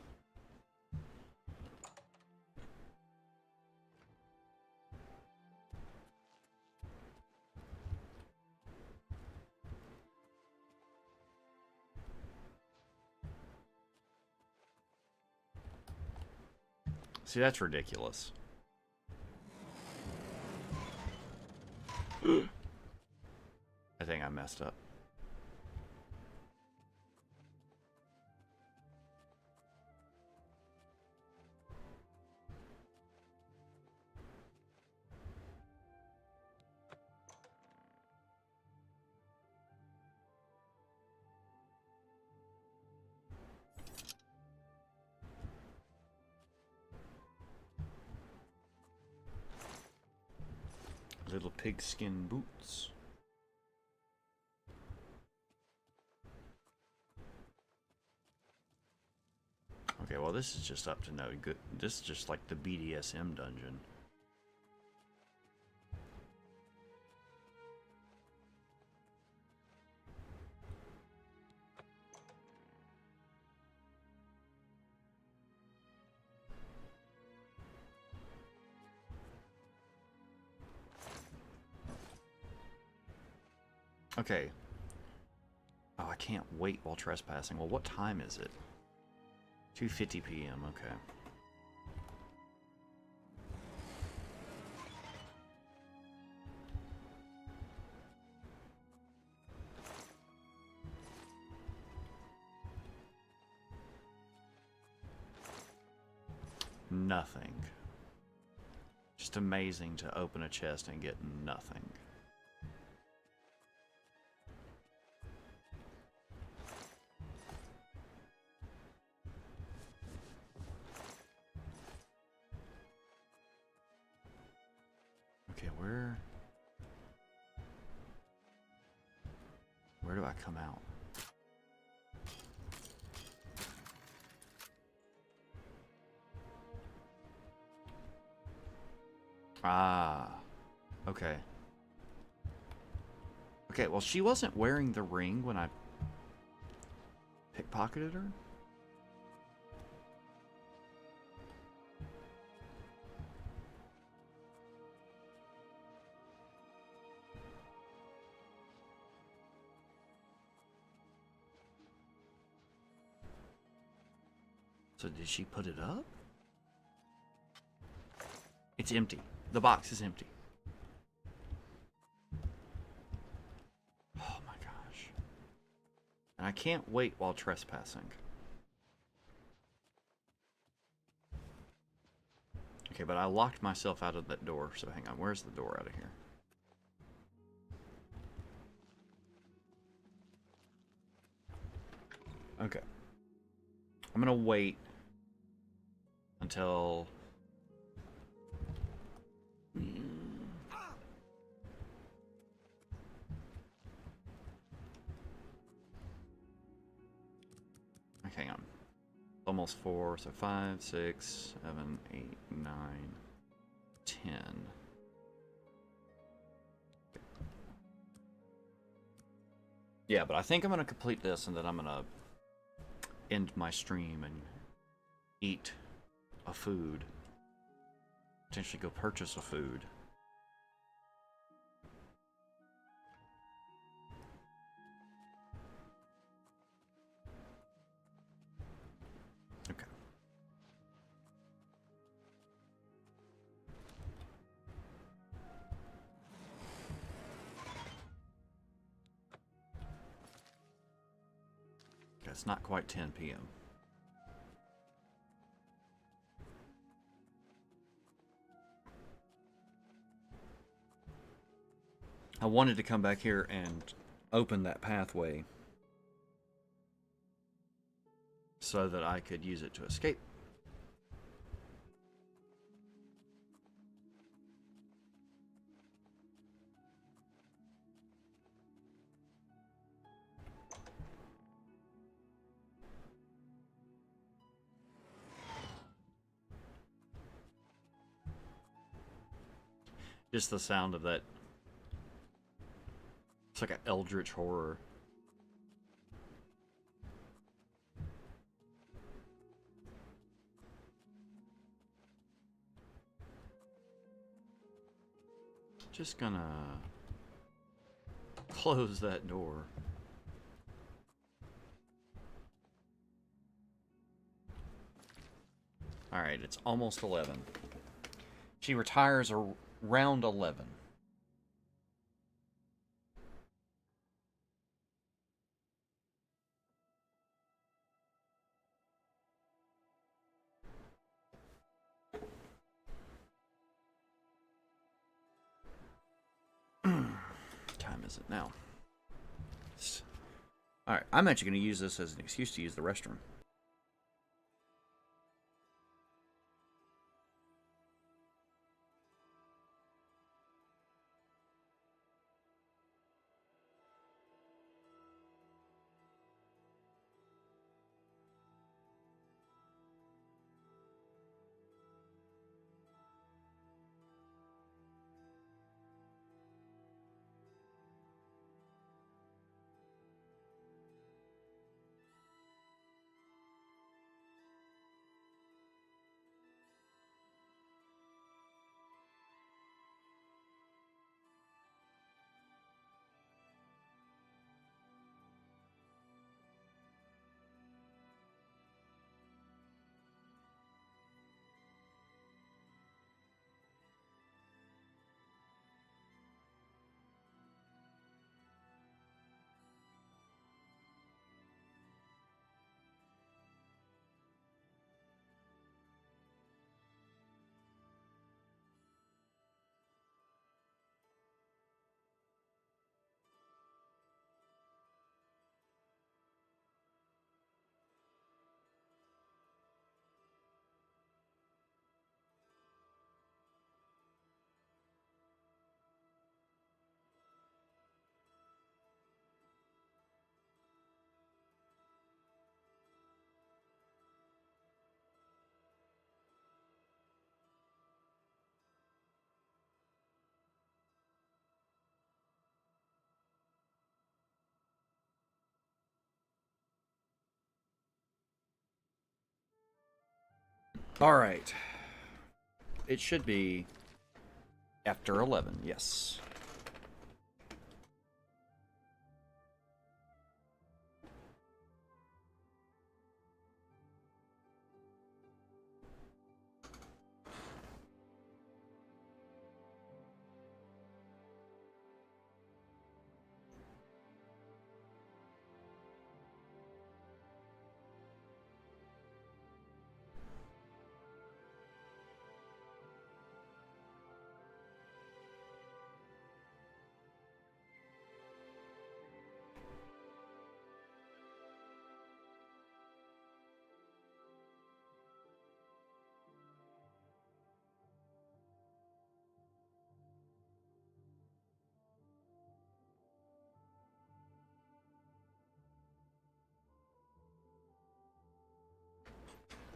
See, that's ridiculous. I think I messed up. Little pigskin boots. Okay, well this is just up to no good. This is just like the BDSM dungeon. Okay. Oh, I can't wait while trespassing. Well, what time is it? 2:50 p.m. Okay. Nothing. Just amazing to open a chest and get nothing. Okay, where do I come out? Ah, okay. Okay, well, she wasn't wearing the ring when I pickpocketed her? So did she put it up? It's empty. The box is empty. Oh my gosh. And I can't wait while trespassing. Okay, but I locked myself out of that door, so hang on. Where's the door out of here? Okay. I'm gonna wait until... Hang on. Almost 4, so 5, 6, 7, 8, 9, 10. Yeah, but I think I'm going to complete this and then I'm going to end my stream and eat a food. Potentially go purchase a food. Okay. It's not quite 10 p.m. I wanted to come back here and open that pathway so that I could use it to escape. Just the sound of that. It's like an eldritch horror. Just gonna close that door. Alright, it's almost 11. She retires around 11. Time is it now? Alright, I'm actually going to use this as an excuse to use the restroom. All right. It should be after 11, yes.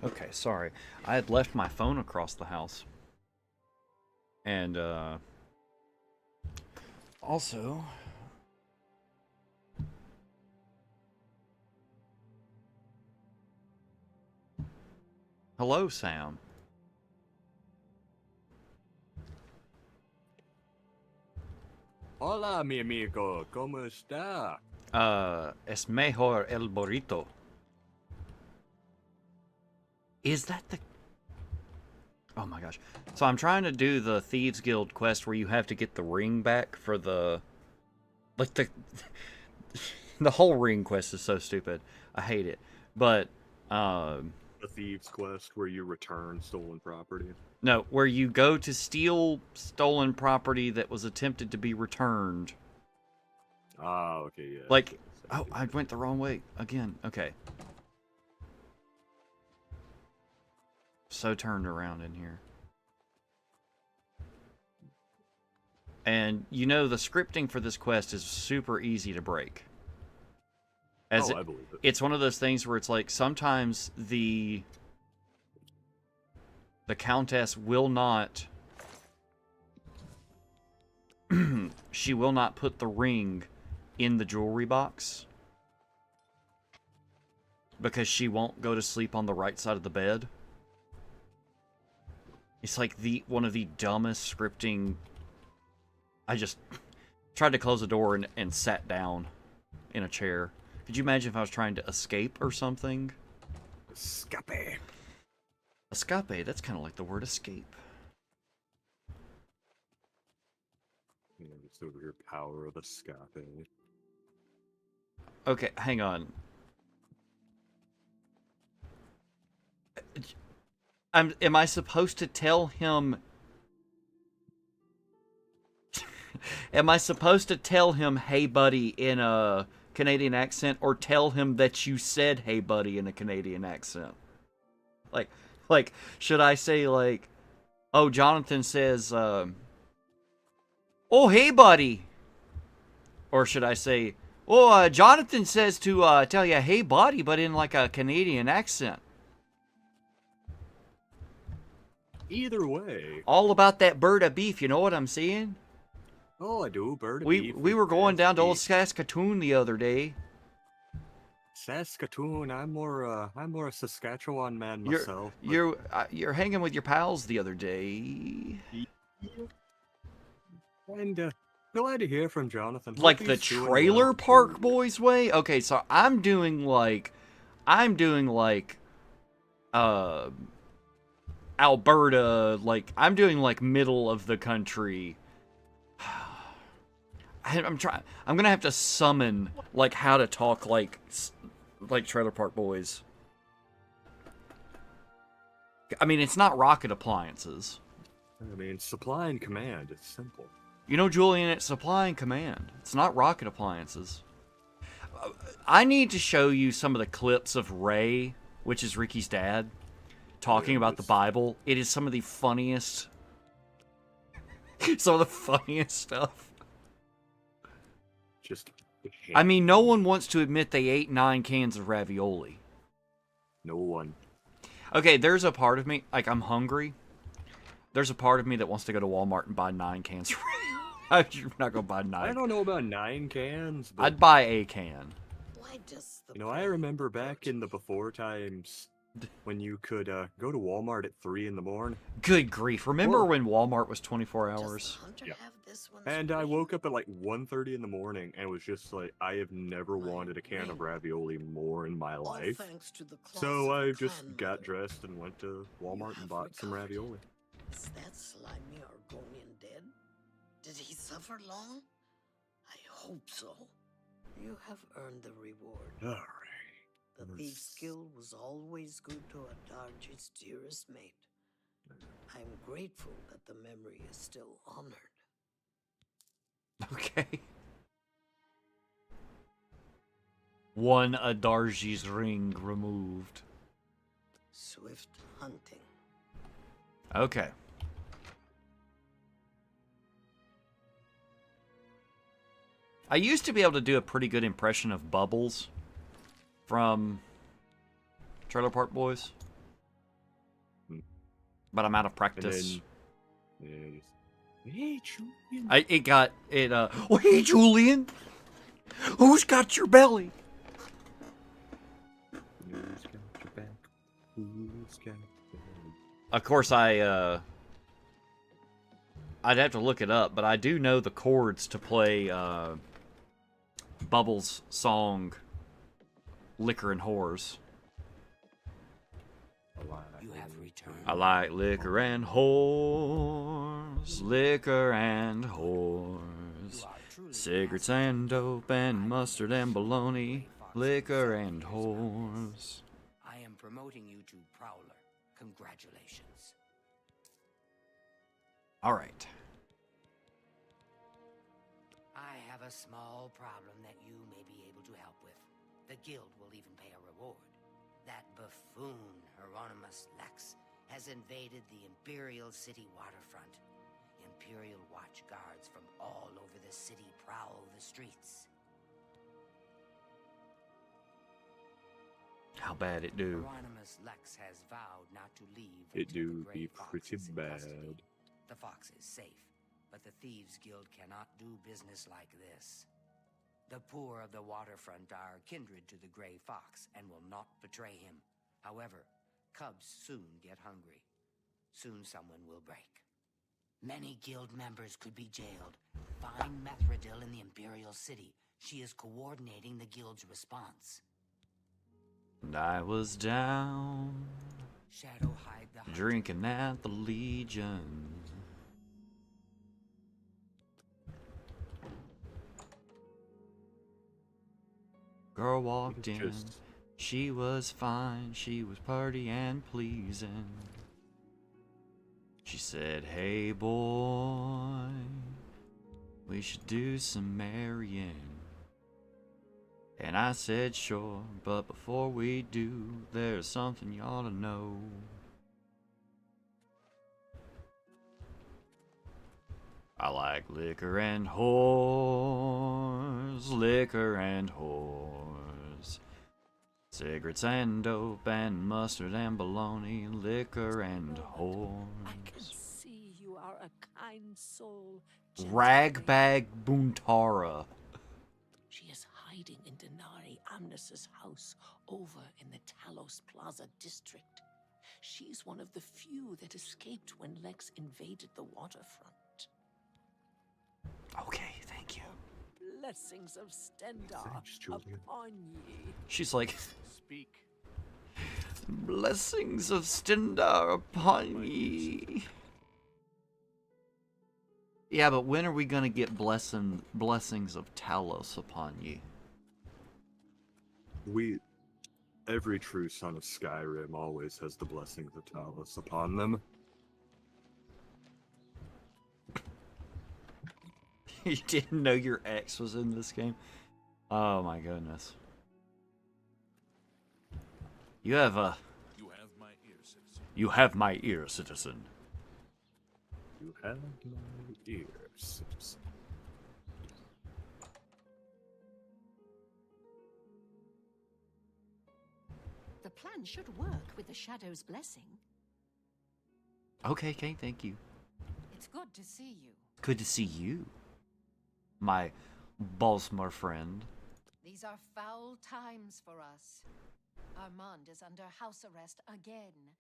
Okay, sorry. I had left my phone across the house. And, also... Hello, Sam. Hola, mi amigo. ¿Cómo está? Es mejor el burrito. Is that the... Oh my gosh. So I'm trying to do the Thieves Guild quest where you have to get the ring back for the... Like the... the whole ring quest is so stupid. I hate it. But, The Thieves Quest where you return stolen property. no, where you go to steal stolen property that was attempted to be returned. Ah, okay, yeah. Like, oh, I went the wrong way again. Okay. So turned around in here. And you know the scripting for this quest is super easy to break. I believe it. It's one of those things where it's like sometimes the Countess will not she will not put the ring in the jewelry box because she won't go to sleep on the right side of the bed. It's like one of the dumbest scripting. I just tried to close the door and sat down in a chair. Could you imagine if I was trying to escape or something? Escape. Escape, that's kind of like the word escape. Yeah, it's over here, power of escape. Okay, hang on. Am I supposed to tell him... Am I supposed to tell him, hey buddy, in a Canadian accent, or tell him that you said hey buddy in a Canadian accent? Like, should I say like, oh, Jonathan says, oh, hey buddy? Or should I say, oh, Jonathan says to tell you hey buddy, but in like a Canadian accent? Either way. All about that bird of beef, you know what I'm saying? Oh, I do. Bird of we beef. We were going down to old Saskatoon the other day. Saskatoon. I'm more a Saskatchewan man myself. You're hanging with your pals the other day. And glad to hear from Jonathan. Like the Trailer Park Boys way? Okay, so I'm doing like Alberta, like I'm doing like middle of the country. I'm gonna have to summon like how to talk like Trailer Park Boys. I mean, it's not rocket appliances. I mean, supply and command. It's simple. You know, Julian, it's supply and command. It's not rocket appliances. I need to show you some of the clips of Ray, which is Ricky's dad, talking about the Bible. It is some of the funniest stuff. I mean, no one wants to admit they ate 9 cans of ravioli. No one. Okay, there's a part of me, like, I'm hungry. There's a part of me that wants to go to Walmart and buy 9 cans of ravioli. I'm not going to buy 9. I don't know about 9 cans, but... I'd buy a can. Why does the... You know, I remember back in the before times, when you could go to Walmart at 3 in the morning. Good grief! Remember when Walmart was 24 hours? Yeah. And I woke up at like 1:30 in the morning and was just like, I have never wanted a can of ravioli more in my life. So I just got dressed and went to Walmart and bought some ravioli. Is that slimy Argonian dead? Did he suffer long? I hope so. You have earned the reward. Alright. The thief's guild was always good to Adarji's dearest mate. I'm grateful that the memory is still honored. Okay. One Adarji's ring removed. Swift hunting. Okay. I used to be able to do a pretty good impression of Bubbles from Trailer Park Boys, but I'm out of practice. Hey, Julian. Oh, hey, Julian. Who's got your belly? Who's got your back? Who's got your belly? Of course, I'd have to look it up, but I do know the chords to play Bubbles' song Liquor and Whores. You have returned. I like liquor and whores, liquor and whores, cigarettes and dope and mustard and bologna, liquor and whores. I am promoting you to Prowler. Congratulations. All right. I have a small problem that you may be able to help with. The guild will even pay a reward. That buffoon, Hieronymus Lex, has invaded the Imperial City waterfront. Imperial watch guards from all over the city prowl the streets. How bad it do? Hieronymus Lex has vowed not to leave It until do the Grey be Fox pretty is in bad. custody. The fox is safe, but the Thieves Guild cannot do business like this. The poor of the waterfront are kindred to the Grey Fox and will not betray him. However, cubs soon get hungry. Soon someone will break. Many guild members could be jailed. Find Methridil in the Imperial City. She is coordinating the guild's response. And I was down, Shadow hide the hunter. drinking at the Legion. Girl walked in, she was fine, she was pretty and pleasing. She said, hey boy, we should do some marrying. And I said, sure, but before we do, there's something you ought to know. I like liquor and whores, liquor and whores, cigarettes and dope and mustard and bologna, liquor and whores. I can see you are a kind soul. Ragbag Buntara. She is hiding in Denari Amnes's house over in the Talos Plaza district. She's one of the few that escaped when Lex invaded the waterfront. Okay, thank you. Blessings of Stendar upon ye. She's like, Speak. blessings of Stendar upon ye. Yeah, but when are we gonna get blessings of Talos upon ye? Every true son of Skyrim always has the blessings of Talos upon them. You didn't know your ex was in this game? Oh my goodness. You have my ear, citizen. You have my ear, citizen. You have my ear, citizen. The plan should work with the Shadow's blessing. Okay, thank you. It's good to see you. Good to see you, my Balsmar friend. These are foul times for us. Armand is under house arrest again.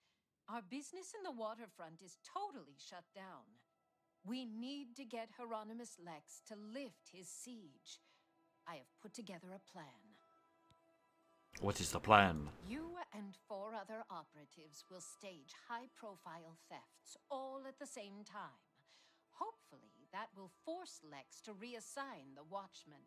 Our business in the waterfront is totally shut down. We need to get Hieronymus Lex to lift his siege. I have put together a plan. What is the plan? You and 4 other operatives will stage high-profile thefts all at the same time. Hopefully, that will force Lex to reassign the Watchmen.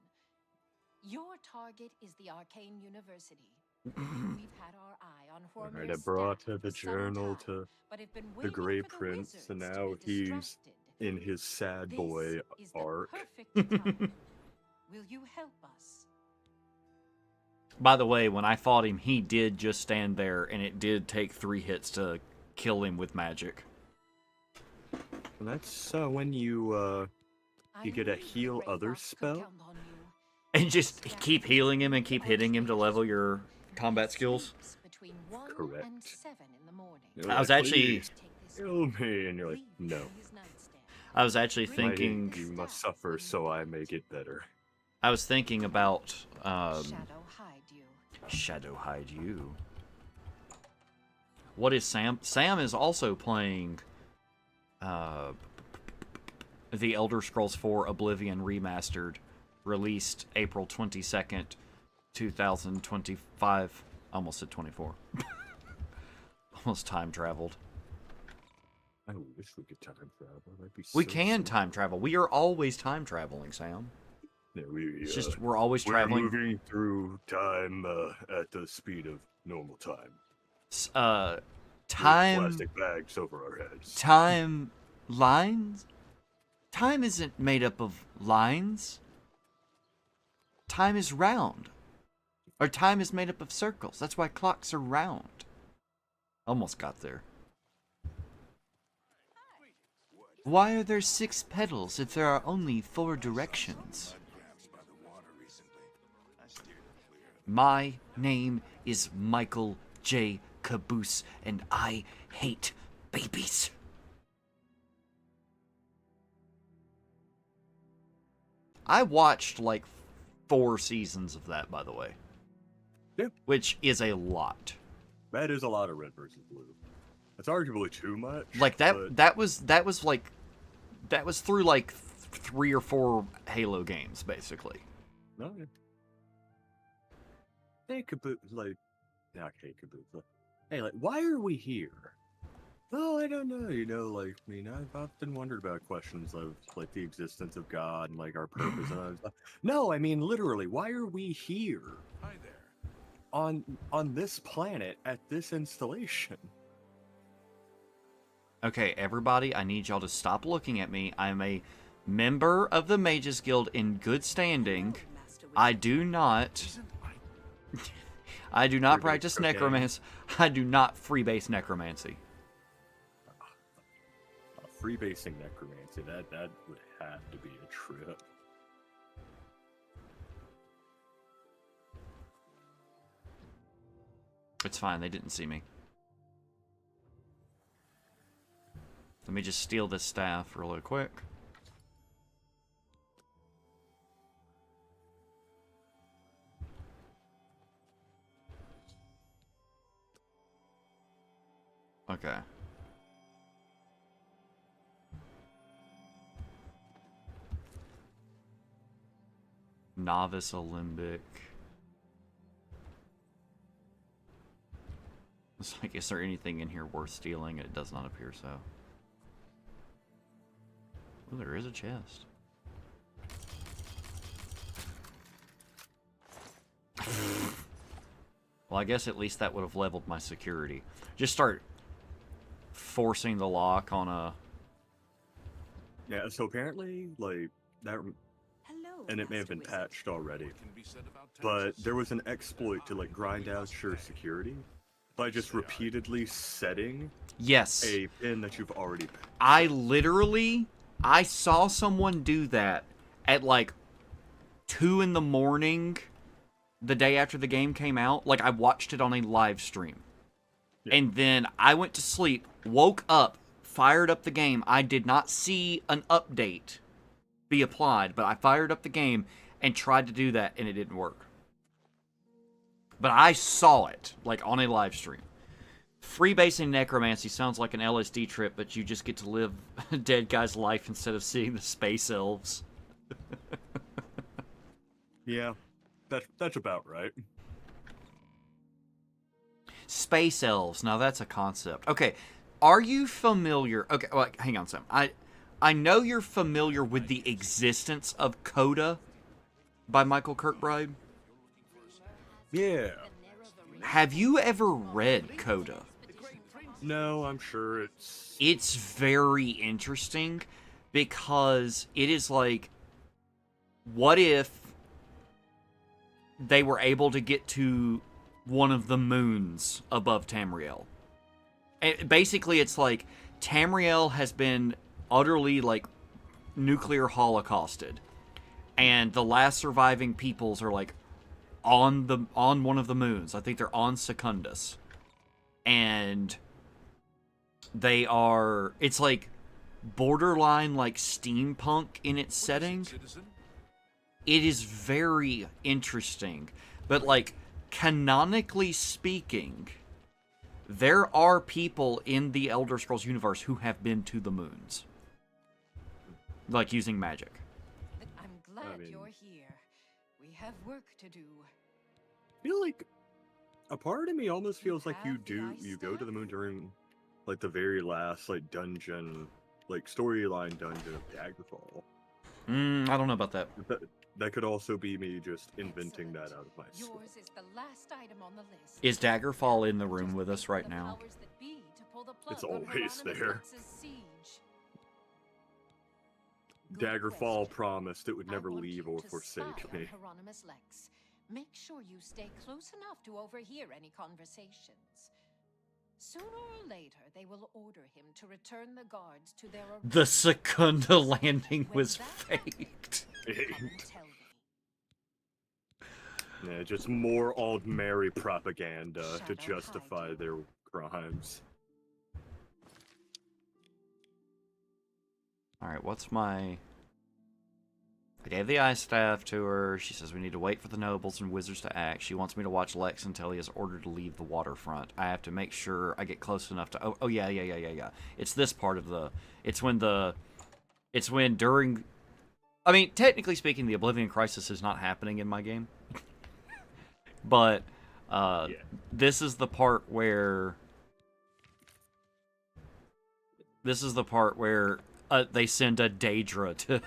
Your target is the Arcane University. We've had our eye on Alright, Hormir's I brought staff the for some journal time, to but have been the waiting Grey for the Prince, wizards and to now be he's distracted. in his sad This boy is the arc. perfect time. Will you help us? By the way, when I fought him, he did just stand there, and it did take 3 hits to kill him with magic. And that's when you get a heal others spell. And just keep healing him and keep hitting him to level your combat skills. Between 1 Correct. and 7 in the morning. You're I was like, actually... "Please kill me," and you're like, no. I was actually thinking... You must suffer so I may get better. I was thinking about... Shadow hide you. Shadow hide you. What is Sam? Sam is also playing... The Elder Scrolls 4 Oblivion Remastered, released April 22nd, 2025. Almost at 24. Almost time traveled. I wish we could time travel. That'd be We so can simple. time travel. We are always time traveling, Sam. Yeah, It's just we're always traveling. We're moving through time at the speed of normal time. Time. With plastic bags over our heads. Time lines? Time isn't made up of lines. Time is round. Or time is made up of circles. That's why clocks are round. Almost got there. Why are there 6 pedals if there are only 4 directions? My name is Michael J. Caboose, and I hate babies. I watched like 4 seasons of that, by the way. Yeah. Which is a lot. That is a lot of red versus blue. That's arguably too much. Like that but... that was through like 3 or 4 Halo games, basically. No, yeah. Hey, Caboose, like, not hey, Caboose. Hey, like, why are we here? Oh, I don't know. You know, like, I mean, I've often wondered about questions of like the existence of God and like our purpose and all that stuff. No, I mean, literally, why are we here? Hi there. On this planet at this installation. Okay, everybody, I need y'all to stop looking at me. I'm a member of the Mages Guild in good standing. I do not practice necromancy. I do not freebase necromancy. Freebasing necromancy, that would have to be a trip. It's fine, they didn't see me. Let me just steal this staff really quick. Okay. Novice Alembic. It's like, is there anything in here worth stealing? It does not appear so. Oh, there is a chest. Well, I guess at least that would have leveled my security. Just start forcing the lock on a... Yeah, so apparently, like, that... And it may have been patched already. But there was an exploit to, like, grind out your security by just repeatedly setting a pin that you've already... I saw someone do that at, like, 2 in the morning the day after the game came out. Like, I watched it on a live stream. Yeah. And then I went to sleep, woke up, fired up the game. I did not see an update be applied, but I fired up the game and tried to do that, and it didn't work. But I saw it, like, on a live stream. Freebasing necromancy sounds like an LSD trip, but you just get to live a dead guy's life instead of seeing the space elves. Yeah, that's about right. Space elves. Now that's a concept. Okay, are you familiar? Okay, well, hang on a second. I know you're familiar with the existence of Coda by Michael Kirkbride. Yeah. Have you ever read Coda? No, I'm sure It's very interesting because it is like, what if they were able to get to one of the moons above Tamriel? And basically, it's like Tamriel has been utterly, like, nuclear holocausted, and the last surviving peoples are, like, on one of the moons. I think they're on Secundus. And they are, it's like borderline like steampunk in its setting. It is very interesting. But like, canonically speaking, there are people in the Elder Scrolls universe who have been to the moons. Like, using magic. I'm glad you're here. We have work to do. I feel like a part of me almost feels like you go to the moon during like the very last like dungeon, like storyline dungeon of Daggerfall. I don't know about that. That could also be me just inventing that out of my sleep. Yours is the last item on the list. Is Daggerfall in the room with us right now? It's always there. Daggerfall promised it would never leave or forsake me. Hieronymus Lex. Make sure you stay close enough to overhear any conversations. Sooner or later, they will order him to return the guards to their original. The Secunda landing was faked. Yeah, just more Old Mary propaganda to justify their crimes. Alright, what's my... I gave the ice staff to her. She says we need to wait for the nobles and wizards to act. She wants me to watch Lex until he is ordered to leave the waterfront. I have to make sure I get close enough to... Oh, yeah. It's this part of the... It's when during... I mean, technically speaking, the Oblivion Crisis is not happening in my game. But, this is the part where... This is the part where they send a Daedra to...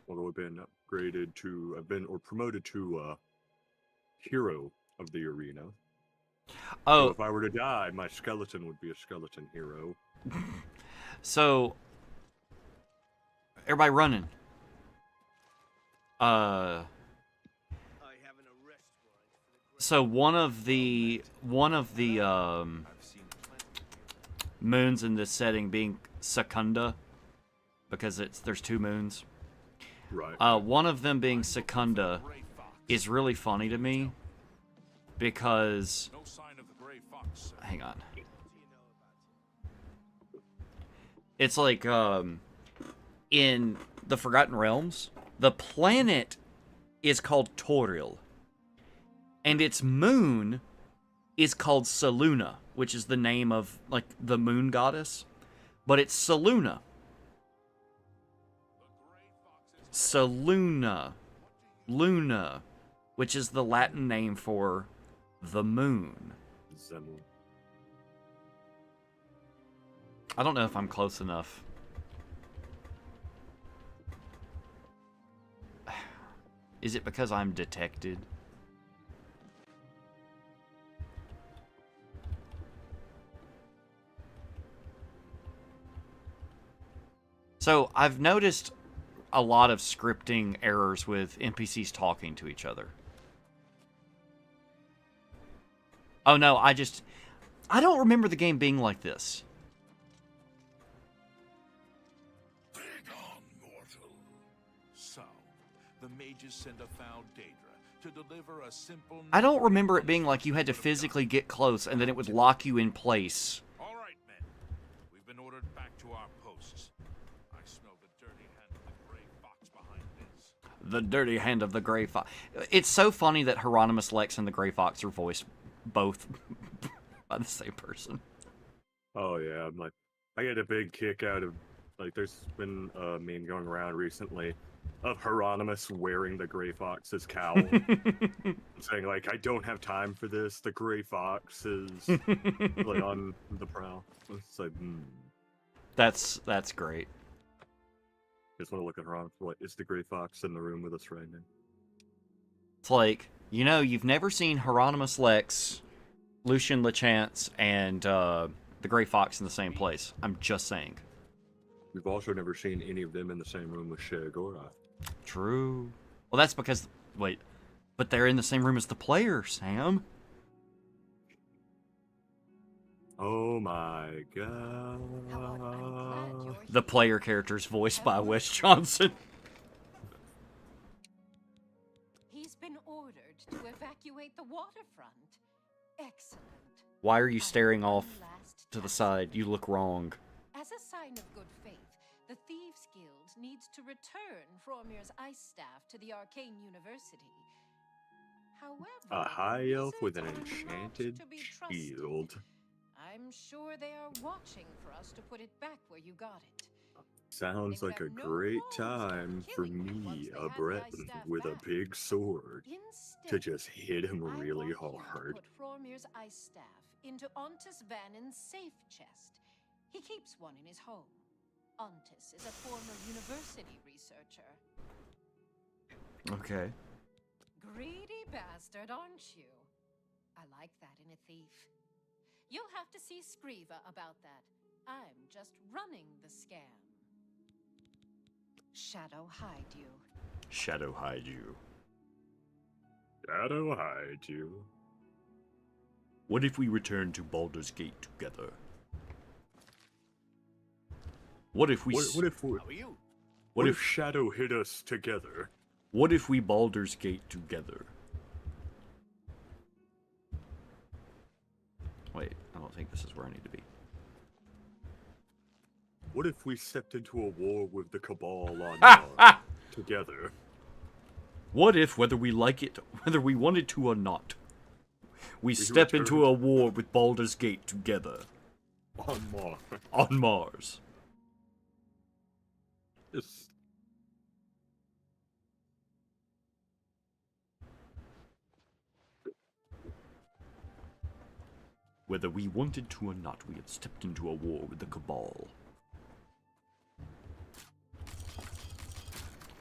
Although I've been upgraded to, or promoted to hero of the arena. Oh. So if I were to die, my skeleton would be a skeleton hero. So, everybody running. So one of the moons in this setting being Secunda, because there's two moons. Right. One of them being Secunda is really funny to me because... Hang on. It's like, in the Forgotten Realms, the planet is called Toril, and its moon is called Selûne, which is the name of, like, the moon goddess, but it's Selûne. Selûne. Luna, which is the Latin name for the moon. I don't know if I'm close enough. Is it because I'm detected? So, I've noticed a lot of scripting errors with NPCs talking to each other. Oh no, I don't remember the game being like this. Bring on, mortal. So, the mages send a foul Daedra to deliver a simple... I don't remember it being like you had to physically get close and then it would lock you in place. All right, men. We've been ordered back to our posts. I smell the dirty hand of the gray fox behind this. The dirty hand of the Grey Fox. It's so funny that Hieronymus Lex and the Grey Fox are voiced both by the same person. Oh yeah, I'm like, I get a big kick out of, like, there's been a meme going around recently of Hieronymus wearing the Grey Fox's cowl, saying like, "I don't have time for this. The Grey Fox is like on the prowl." It's like, That's great. Just want to look at Hieronymus. What is the Grey Fox in the room with us right now? It's like, you know, you've never seen Hieronymus Lex, Lucian LeChance, and the Grey Fox in the same place. I'm just saying. We've also never seen any of them in the same room with Shagora. True. Well, that's because... Wait. But they're in the same room as the player, Sam. Oh my god. The player character's voiced by Wes Johnson. He's been ordered to evacuate the waterfront. Excellent. Why are you staring off to the side? You look wrong. As a sign of good faith, the Thieves Guild needs to return Fromir's ice staff to the Arcane University. However, A high elf with an enchanted shield. I'm sure they are watching for us to put it back where you got it. Sounds like a great time for me, a Breton with a big sword, to just hit him really hard. Put Fromir's ice staff into Ontis Vannin's safe chest. He keeps one in his home. Ontis is a former university researcher. Okay. Greedy bastard, aren't you? I like that in a thief. You'll have to see Scriva about that. I'm just running the scam. Shadow hide you. Shadow hide you. Shadow hide you. What if we return to Baldur's Gate together? What if we... What if Shadow hit us together? What if we Baldur's Gate together? Wait, I don't think this is where I need to be. What if we stepped into a war with the Cabal on Mars together? What if, whether we like it, whether we wanted to or not, we step into a war with Baldur's Gate together? On Mars. On Mars. Yes. Whether we wanted to or not, we have stepped into a war with the Cabal.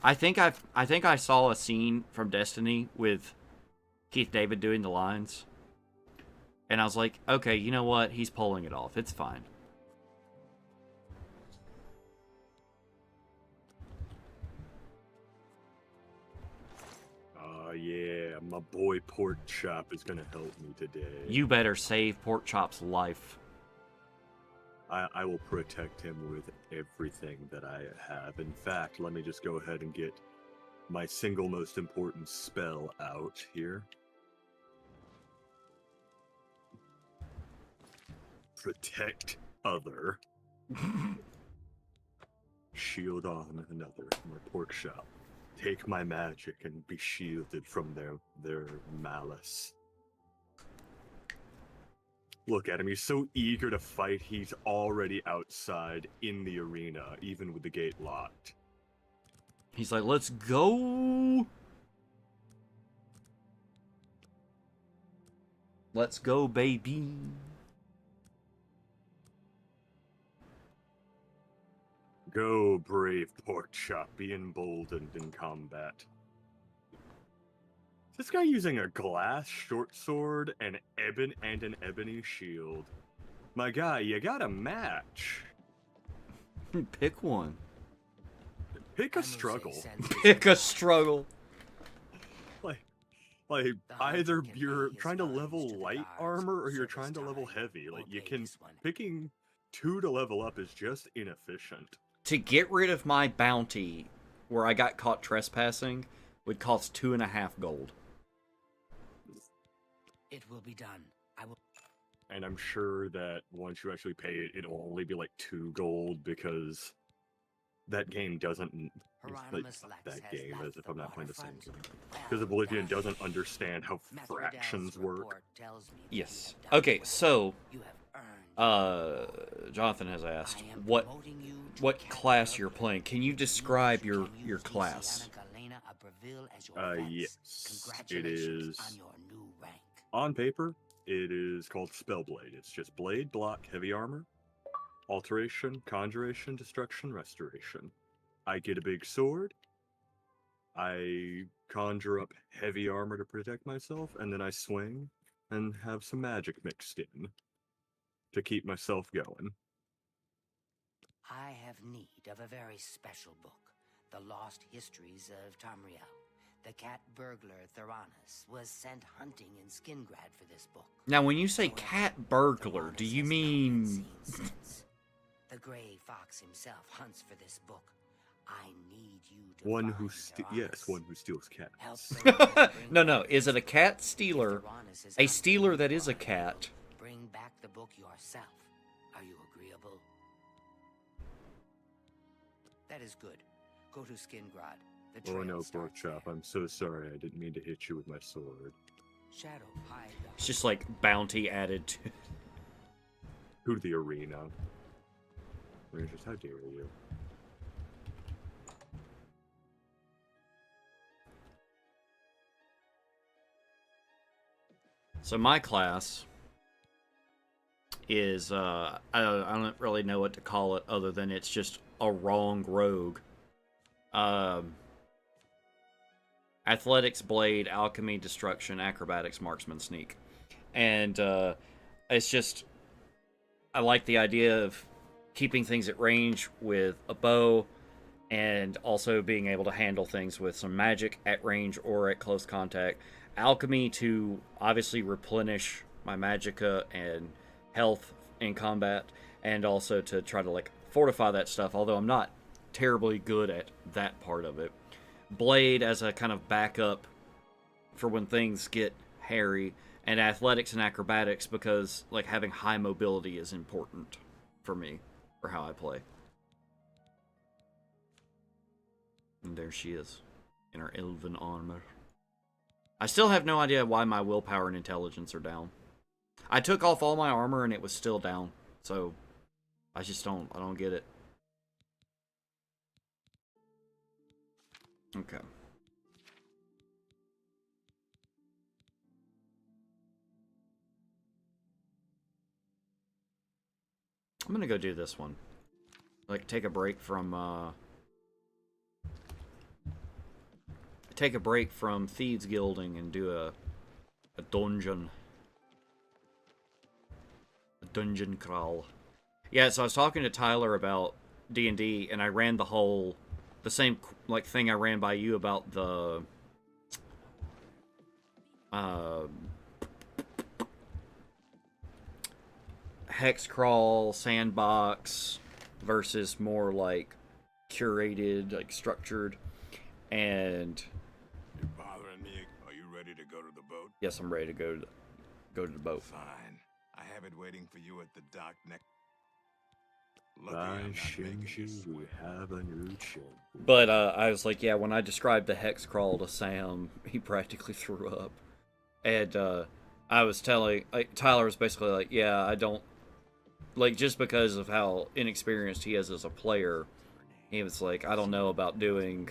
I think I saw a scene from Destiny with Keith David doing the lines. And I was like, okay, you know what? He's pulling it off. It's fine. Yeah, my boy Pork Chop is gonna help me today. You better save Pork Chop's life. I will protect him with everything that I have. In fact, let me just go ahead and get my single most important spell out here. Protect other. Shield on another. My Pork Chop. Take my magic and be shielded from their malice. Look at him, he's so eager to fight, he's already outside in the arena, even with the gate locked. He's like, let's go! Let's go, baby! Go, brave Pork Chop, be emboldened in combat. This guy using a glass short sword and an ebony shield. My guy, you gotta match. Pick one. Pick a struggle. Pick a struggle. Like either you're trying to level light armor or you're trying to level heavy. Like picking 2 to level up is just inefficient. To get rid of my bounty, where I got caught trespassing, would cost 2.5 gold. It will be done. I will. And I'm sure that once you actually pay it, it'll only be like 2 gold because that game doesn't. Like, that game, as if I'm not playing the same game. Because Oblivion doesn't understand how fractions work. Yes. Okay, so Jonathan has asked what class you're playing. Can you describe your class? Yes. It is on paper. It is called Spellblade. It's just blade, block, heavy armor, alteration, conjuration, destruction, restoration. I get a big sword. I conjure up heavy armor to protect myself, and then I swing and have some magic mixed in to keep myself going. I have need of a very special book, The Lost Histories of Tamriel. The cat burglar Theranos was sent hunting in Skingrad for this book. Now, when you say cat burglar, do you mean... The Gray Fox himself hunts for this book. I need you to one who steals cats. No. Is it a cat stealer? A stealer that is a cat. Bring back the book yourself. Are you agreeable? That is good. Go to Skingrad. Oh no, pork chop. I'm so sorry. I didn't mean to hit you with my sword. Shadow, hide. It's just like bounty added to... Who to the arena? Rangers, how dare you? So my class is, I don't really know what to call it other than it's just a wrong rogue. Athletics, blade, alchemy, destruction, acrobatics, marksman, sneak. And it's just, I like the idea of keeping things at range with a bow and also being able to handle things with some magic at range or at close contact. Alchemy to obviously replenish my magicka and health in combat, and also to try to like fortify that stuff, although I'm not terribly good at that part of it. Blade as a kind of backup for when things get hairy, and athletics and acrobatics because like having high mobility is important for me for how I play. And there she is in her elven armor. I still have no idea why my willpower and intelligence are down. I took off all my armor and it was still down. So, I don't get it. Okay. I'm gonna go do this one. Like, take a break from, take a break from Thieves Guilding and do a dungeon. A dungeon crawl. Yeah, so I was talking to Tyler about D&D, and I ran the same, like, thing I ran by you about the, hex crawl, sandbox, versus more, like, curated, like, structured, and... You're bothering me? Are you ready to go to the boat? Yes, I'm ready to go to the boat. Fine. I have it waiting for you at the dock next... By Shinji, we have a new ship. But I was like, yeah, when I described the hex crawl to Sam, he practically threw up. And I was telling, like, Tyler was basically like, yeah, I don't, like, just because of how inexperienced he is as a player, he was like, I don't know about doing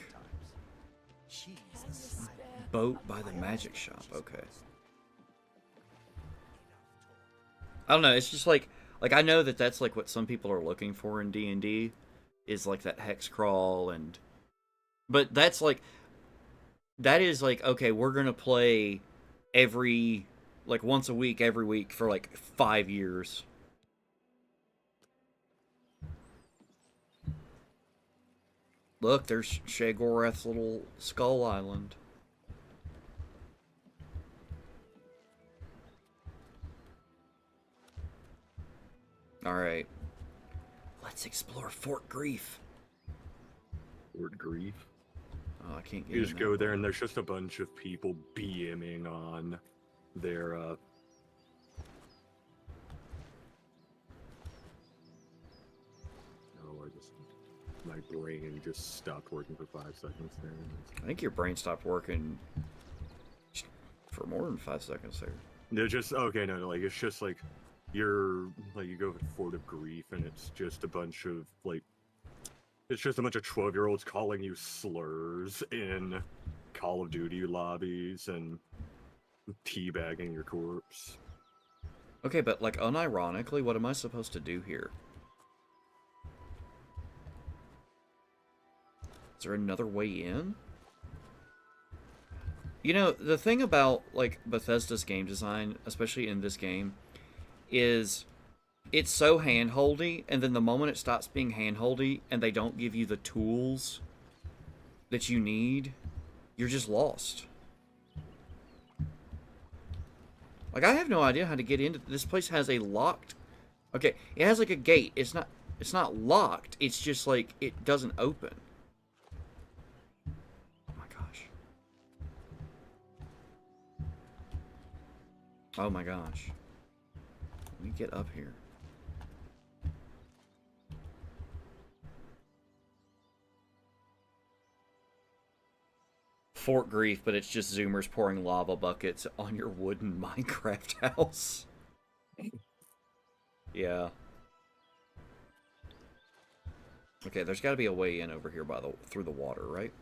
boat by the magic shop. Okay. I don't know, it's just like I know that that's like what some people are looking for in D&D is like that hex crawl, and but that's like that is like, okay, we're going to play every like once a week every week for like 5 years. Look, there's Shagoreth's little skull island. Alright. Let's explore Fort Grief. Fort Grief? Oh, I can't get You just go there and there's just a bunch of people BMing on their, Oh, I just... My my brain just stopped working for 5 seconds there. I think your brain stopped working for more than 5 seconds there. They're just okay. No, like it's just like you go to Fort of Grief, and it's just a bunch of it's just a bunch of 12-year-olds calling you slurs in Call of Duty lobbies and teabagging your corpse. Okay, but like unironically, what am I supposed to do here? Is there another way in? You know, the thing about like Bethesda's game design, especially in this game, is it's so hand-holdy, and then the moment it stops being hand-holdy and they don't give you the tools that you need, you're just lost. Like, I have no idea how to get into this place. Has a locked... Okay, it has like a gate. It's not locked. It's just like it doesn't open. Oh my gosh. Oh my gosh. Let me get up here. Fort Grief, but it's just Zoomers pouring lava buckets on your wooden Minecraft house. Yeah. Okay, there's got to be a way in over here through the water, right?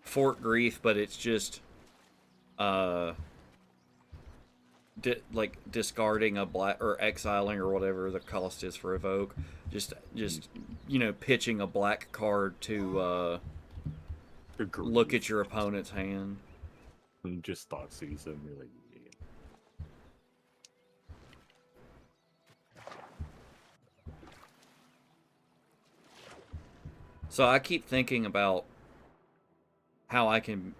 Fort Grief, but it's just like discarding a black or exiling or whatever the cost is for Evoke. Just you know, pitching a black card to look at your opponent's hand. And just thought season, really. So I keep thinking about how I can,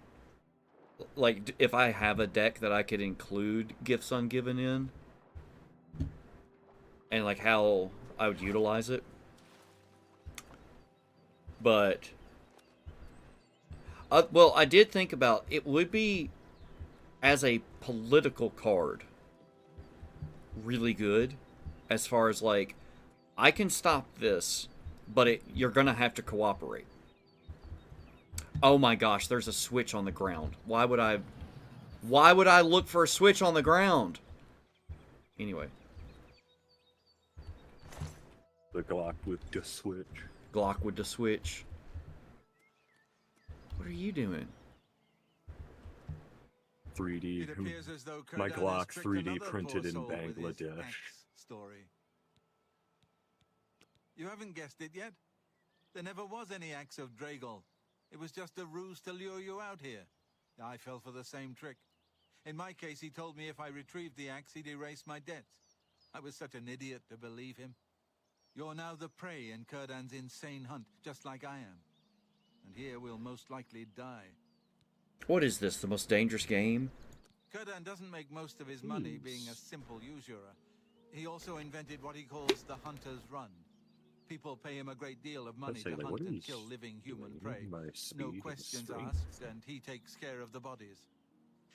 like, if I have a deck that I could include Gifts Ungiven in, and like how I would utilize it. But well, I did think about it would be as a political card really good, as far as like I can stop this, but you're gonna have to cooperate. Oh my gosh, there's a switch on the ground. Why would I look for a switch on the ground? Anyway. The Glock with the switch. Glock with the switch. What are you doing? 3D. My Glock 3D printed in Bangladesh. Story. You haven't guessed it yet? There never was any axe of Dragol. It was just a ruse to lure you out here. I fell for the same trick. In my case, he told me if I retrieved the axe, he'd erase my debts. I was such an idiot to believe him. You're now the prey in Kurdan's insane hunt, just like I am. And here we'll most likely die. What is this, the most dangerous game? Kurdan doesn't make most of his money being a simple usurer. He also invented what he calls the Hunter's Run. People pay him a great deal of money to hunt and kill living human prey. No questions asked, and he takes care of the bodies.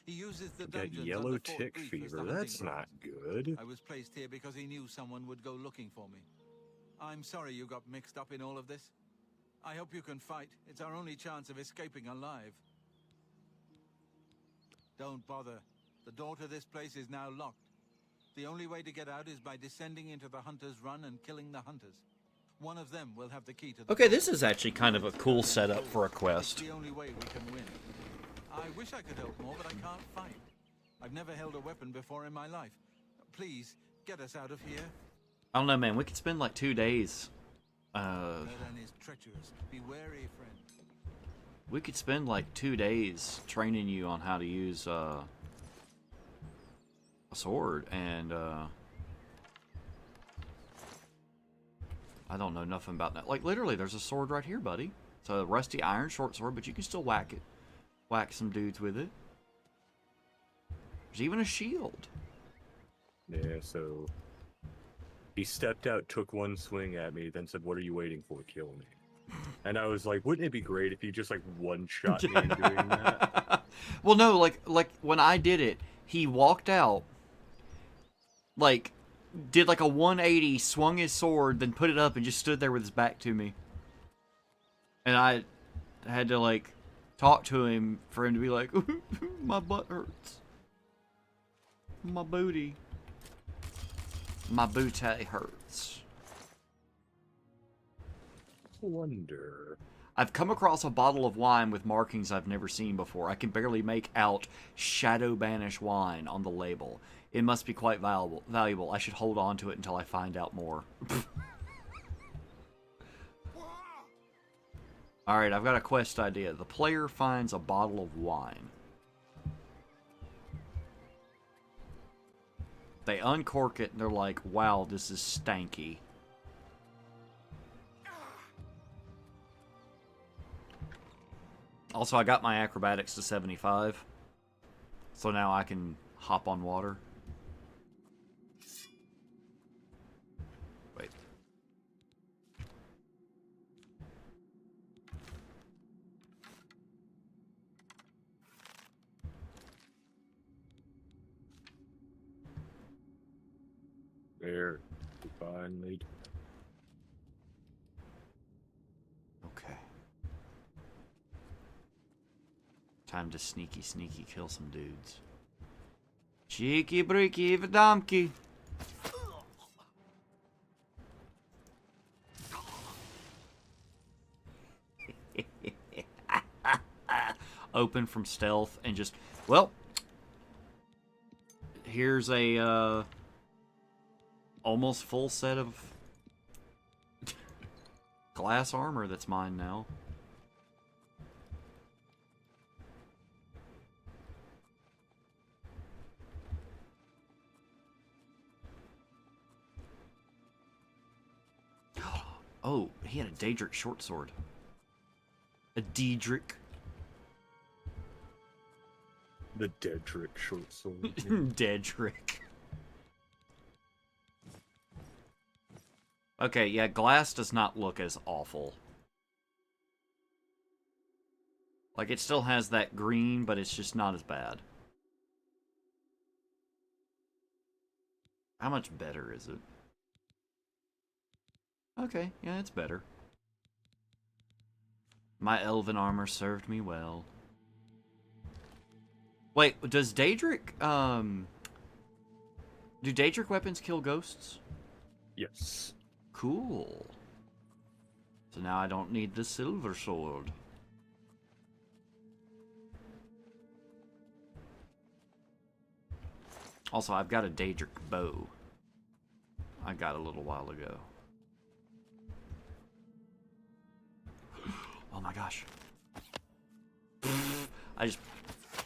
He uses the dungeons yellow under Fort tick Grief as fever. the That's hunting not grounds. good. I was placed here because he knew someone would go looking for me. I'm sorry you got mixed up in all of this. I hope you can fight. It's our only chance of escaping alive. Don't bother. The door to this place is now locked. The only way to get out is by descending into the Hunter's Run and killing the hunters. One of them will have the key to the Okay, this is actually kind of a cool setup for a quest. It's the only way we can win. I wish I could help more, but I can't fight. I've never held a weapon before in my life. Please, get us out of here. I don't know, man. We could spend like 2 days. Kurdan is treacherous. Be wary, friend. We could spend like 2 days training you on how to use a sword, and I don't know nothing about that. Like, literally, there's a sword right here, buddy. It's a rusty iron short sword, but you can still whack it. Whack some dudes with it. There's even a shield. Yeah, so he stepped out, took one swing at me, then said, "What are you waiting for? Kill me." And I was like, wouldn't it be great if he just like one-shot me in doing that? Well, no, like when I did it, he walked out, like, did like a 180, swung his sword, then put it up and just stood there with his back to me. And I had to, like, talk to him for him to be like, my butt hurts. My booty. My booty hurts. Wonder. I've come across a bottle of wine with markings I've never seen before. I can barely make out Shadow Banish wine on the label. It must be quite valuable. I should hold on to it until I find out more. Alright, I've got a quest idea. The player finds a bottle of wine. They uncork it and they're like, wow, this is stanky. Also, I got my acrobatics to 75. So now I can hop on water. Wait. There. Finally. Okay. Time to sneaky kill some dudes. Cheeky breaky vidamki. Open from stealth and just, well, here's a almost full set of glass armor that's mine now. Oh, he had a Daedric short sword. A Daedric. The Daedric short sword. Daedric. Okay, yeah, glass does not look as awful. Like, it still has that green, but it's just not as bad. How much better is it? Okay, yeah, it's better. My elven armor served me well. Wait, does Daedric, do Daedric weapons kill ghosts? Yes. Cool. So now I don't need the silver sword. Also, I've got a Daedric bow. I got a little while ago. Oh my gosh. I just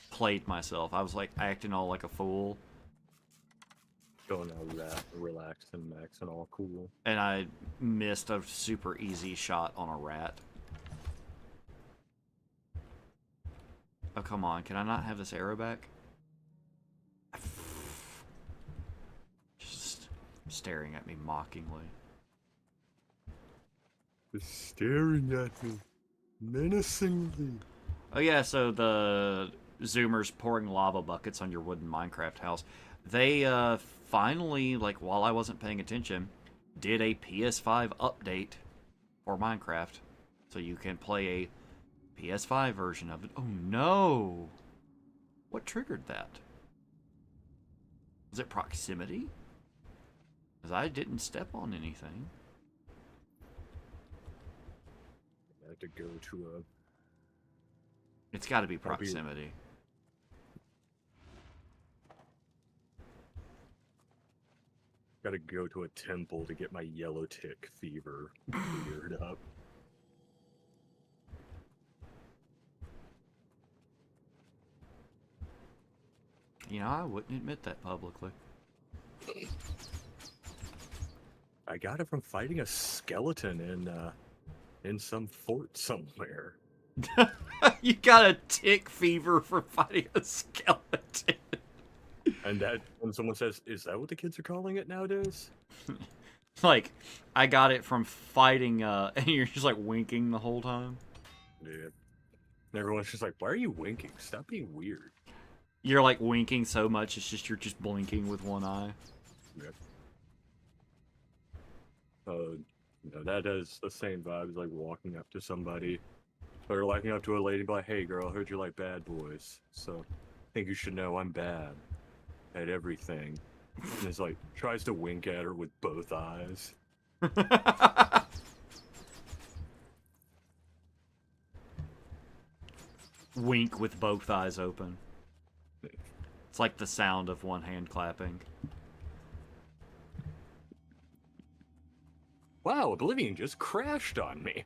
played myself. I was like acting all like a fool. Going all relaxed and max and all cool. And I missed a super easy shot on a rat. Oh, come on. Can I not have this arrow back? Just staring at me mockingly. Just staring at me menacingly. Oh yeah, so the Zoomers pouring lava buckets on your wooden Minecraft house. They finally, like while I wasn't paying attention, did a PS5 update for Minecraft. So you can play a PS5 version of it. Oh no! What triggered that? Was it proximity? Because I didn't step on anything. I had to go to a... It's got to be proximity. Gotta go to a temple to get my yellow tick fever cleared up. You know, I wouldn't admit that publicly. I got it from fighting a skeleton in some fort somewhere. You got a tick fever for fighting a skeleton. And that when someone says, "Is that what the kids are calling it nowadays?" Like, I got it from fighting, and you're just like winking the whole time. Yeah. And everyone's just like, why are you winking? Stop being weird. You're like winking so much, it's just you're just blinking with one eye. Yeah. That has the same vibe as like walking up to somebody, or walking up to a lady and be like, hey girl, I heard you like bad boys, so I think you should know I'm bad at everything. And it's like, tries to wink at her with both eyes. Wink with both eyes open. It's like the sound of one hand clapping. Wow, Oblivion just crashed on me.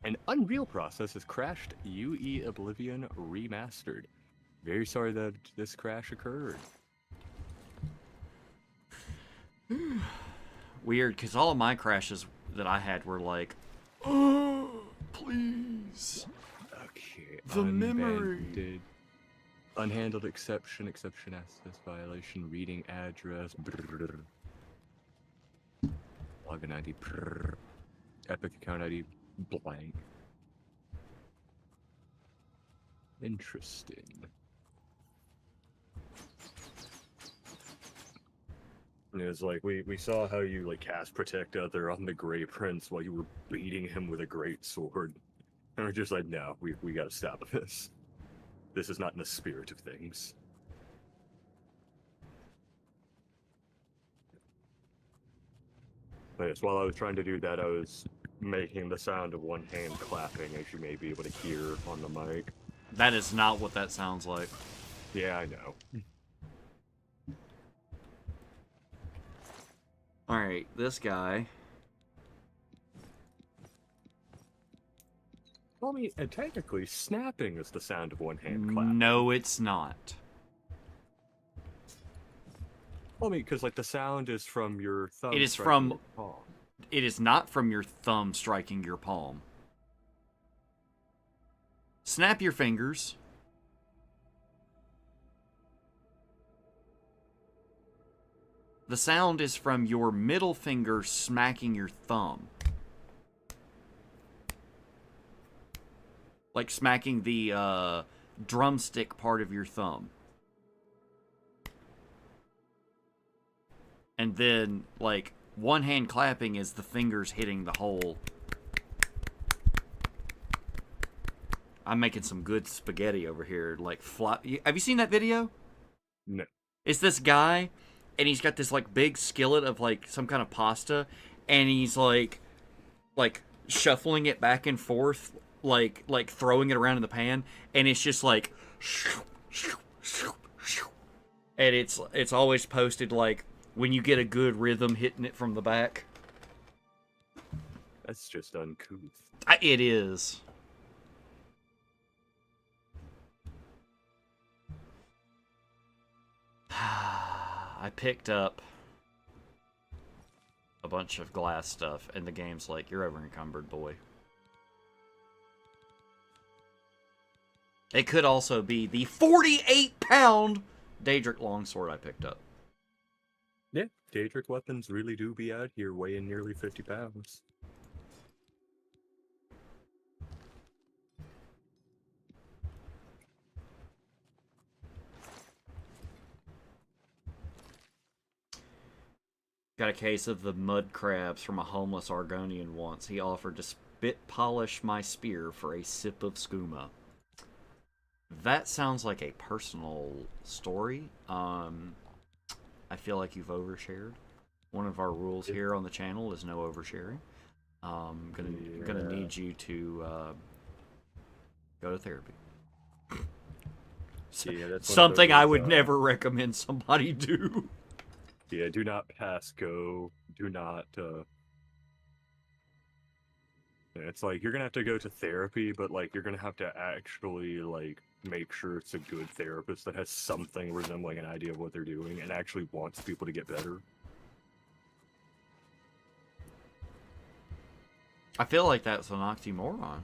An Unreal process has crashed UE Oblivion Remastered. Very sorry that this crash occurred. Weird, because all of my crashes that I had were like, oh, please. Okay. The memory. Unhandled exception access violation, reading address. Login ID. Epic account ID. Blank. Interesting. And it was like, we saw how you like cast Protect Other on the Grey Prince while you were beating him with a great sword. And we're just like, no, we gotta stop this. This is not in the spirit of things. But yes, while I was trying to do that, I was making the sound of one hand clapping, as you may be able to hear on the mic. That is not what that sounds like. Yeah, I know. Alright, this guy. Well, I mean, and technically, snapping is the sound of one hand clapping. No, it's not. Well, I mean, because like the sound is from your thumb. It is from. Your palm. It is not from your thumb striking your palm. Snap your fingers. The sound is from your middle finger smacking your thumb. Like smacking the drumstick part of your thumb. And then, like, one hand clapping is the fingers hitting the hole. I'm making some good spaghetti over here. Like, have you seen that video? No. It's this guy, and he's got this, like, big skillet of, like, some kind of pasta, and he's, like shuffling it back and forth, like throwing it around in the pan, and it's just, like, and it's always posted, like, when you get a good rhythm hitting it from the back. That's just uncouth. It is. I picked up a bunch of glass stuff, and the game's like, you're over encumbered, boy. It could also be the 48-pound Daedric longsword I picked up. Yeah, Daedric weapons really do be out here weighing nearly 50 pounds. Got a case of the mud crabs from a homeless Argonian once. He offered to spit polish my spear for a sip of skooma. That sounds like a personal story. I feel like you've overshared. One of our rules here on the channel is no oversharing. Gonna need you to go to therapy. Yeah, that's something I would never recommend somebody do. Yeah, do not pass go. Do not. It's like you're gonna have to go to therapy, but like you're gonna have to actually like make sure it's a good therapist that has something resembling an idea of what they're doing and actually wants people to get better. I feel like that's an oxymoron.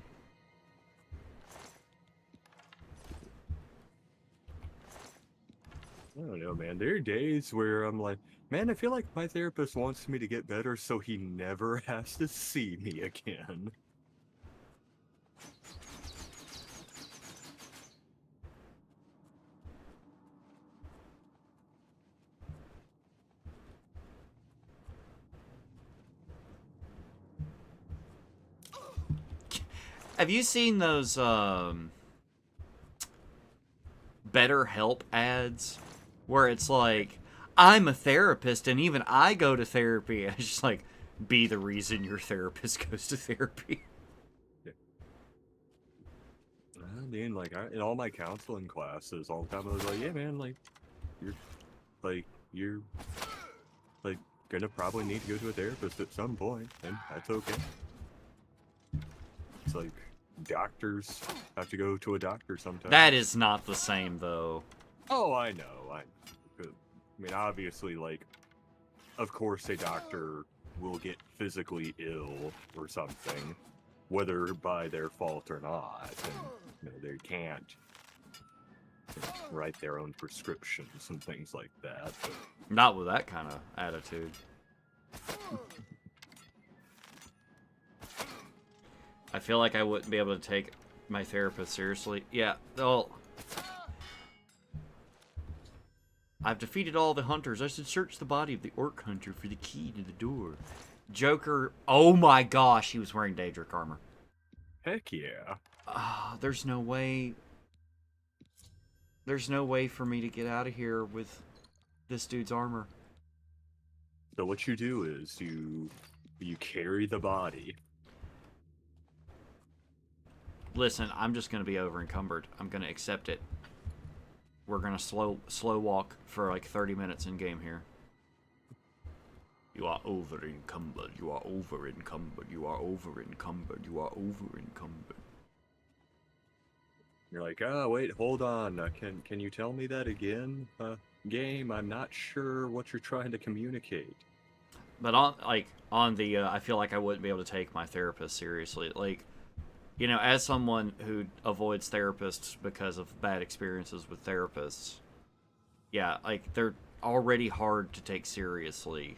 I don't know, man. There are days where I'm like, Man, I feel like my therapist wants me to get better so he never has to see me again. Have you seen those BetterHelp ads where it's like, I'm a therapist and even I go to therapy? It's just like, be the reason your therapist goes to therapy. I mean, like, in all my counseling classes, all the time I was like, yeah, man, like, you're gonna probably need to go to a therapist at some point, and that's okay. It's like, doctors have to go to a doctor sometimes. That is not the same, though. Oh, I know. I mean, obviously, like, of course a doctor will get physically ill or something, whether by their fault or not, and they can't write their own prescriptions and things like that. But... Not with that kind of attitude. I feel like I wouldn't be able to take my therapist seriously. Yeah, well, I've defeated all the hunters. I should search the body of the orc hunter for the key to the door. Joker, oh my gosh, he was wearing Daedric armor. Heck yeah. There's no way. There's no way for me to get out of here with this dude's armor. So what you do is you carry the body. Listen, I'm just going to be over encumbered. I'm going to accept it. We're going to slow walk for like 30 minutes in game here. You are over encumbered. You are over encumbered. You are over encumbered. You are over encumbered. You're like, oh, wait, hold on. Can you tell me that again? Game, I'm not sure what you're trying to communicate. But on the, I feel like I wouldn't be able to take my therapist seriously. Like, you know, as someone who avoids therapists because of bad experiences with therapists, yeah, like, they're already hard to take seriously.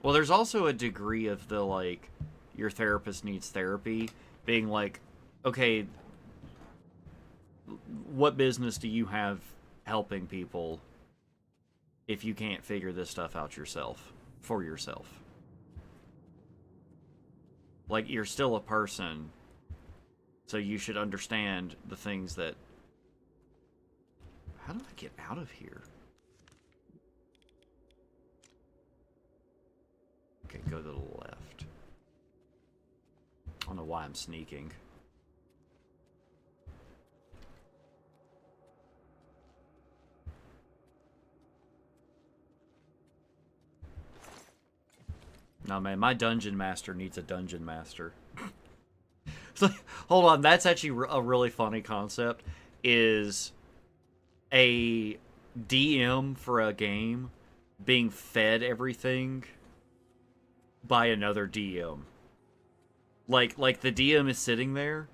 Well, there's also a degree of the, like, your therapist needs therapy, being like, okay, what business do you have helping people if you can't figure this stuff out yourself, for yourself? Like, you're still a person, so you should understand the things that... How do I get out of here? Okay, go to the left. I don't know why I'm sneaking. No, man, my dungeon master needs a dungeon master. So, hold on, that's actually a really funny concept, is a DM for a game being fed everything by another DM. Like the DM is sitting there,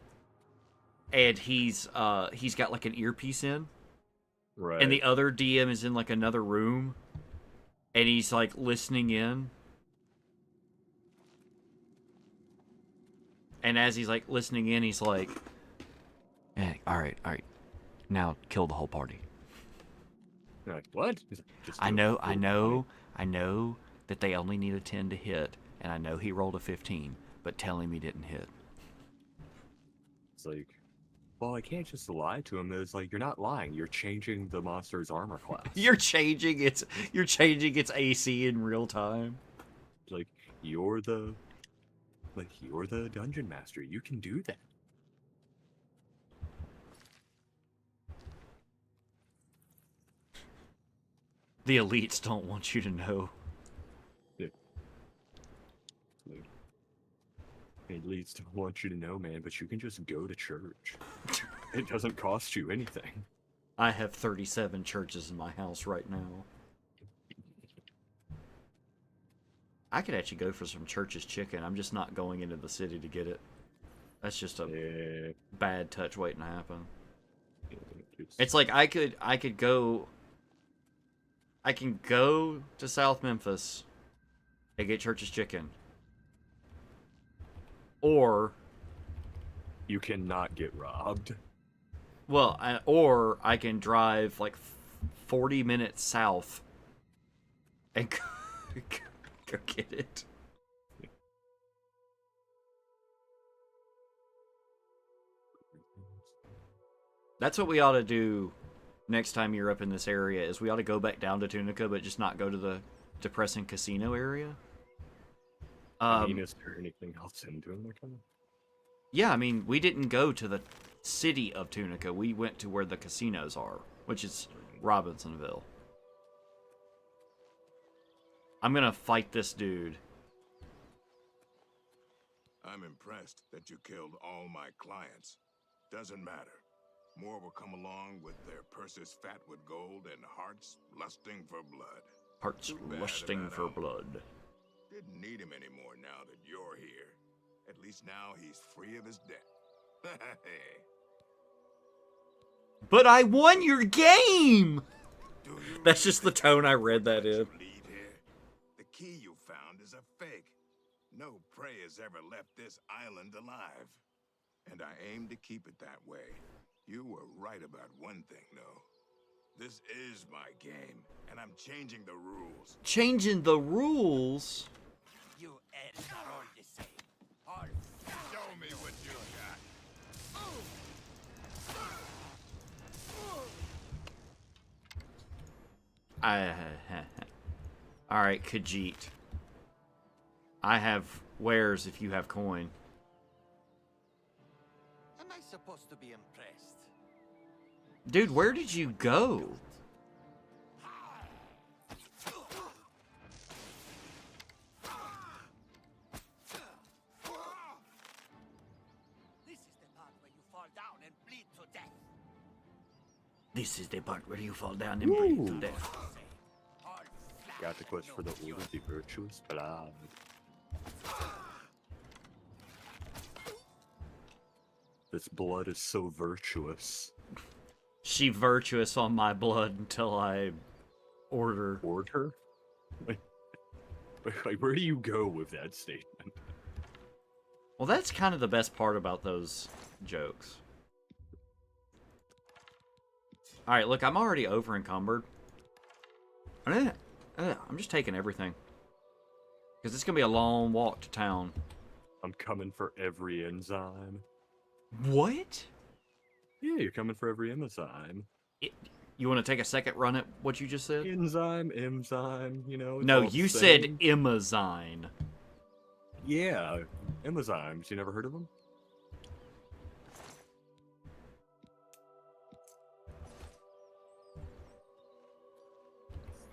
and he's got like an earpiece in, right? And the other DM is in like another room, and he's like listening in. And as he's like listening in, he's like, "Hey, all right, now kill the whole party." You're like, what? I know that they only need a 10 to hit, and I know he rolled a 15, but tell him he didn't hit. It's like, well, I can't just lie to him. It's like, you're not lying. You're changing the monster's armor class. You're changing its AC in real time. Like, you're the dungeon master. You can do that. The elites don't want you to know. Yeah. The elites don't want you to know, man, but you can just go to church. It doesn't cost you anything. I have 37 churches in my house right now. I could actually go for some Church's chicken. I'm just not going into the city to get it. That's just a bad touch waiting to happen. It's like I can go to South Memphis and get Church's Chicken. Or you cannot get robbed. Well, or I can drive like 40 minutes south and go get it. That's what we ought to do next time you're up in this area, is we ought to go back down to Tunica, but just not go to the depressing casino area. I mean, is there anything else in Tunica? Yeah, I mean, we didn't go to the city of Tunica. We went to where the casinos are, which is Robinsonville. I'm gonna fight this dude. I'm impressed that you killed all my clients. Doesn't matter. More will come along with their purses fat with gold and hearts lusting for blood. Hearts lusting for blood. Didn't need him anymore now that you're here. At least now he's free of his debt. But I won your game! That's just the tone I read that in. Leave here. The key you found is a fake. No prey has ever left this island alive. And I aim to keep it that way. You were right about one thing, though. This is my game, and I'm changing the rules. Changing the rules? You elves are all the same. All show me what you got. Alright, Khajiit. I have wares if you have coin. Am I supposed to be impressed? Dude, where did you go? This is the part where you fall down and bleed to death. Got the quest for the Order of the Virtuous Blood. This blood is so virtuous. She virtuous on my blood until I order. Order? Wait, where do you go with that statement? Well, that's kind of the best part about those jokes. Alright, look, I'm already over encumbered. I'm just taking everything. Because it's going to be a long walk to town. I'm coming for every enzyme. What? Yeah, you're coming for every enzyme. You want to take a second run at what you just said? Enzyme, you know. No, you said Imazine. Yeah, enzymes. You never heard of them?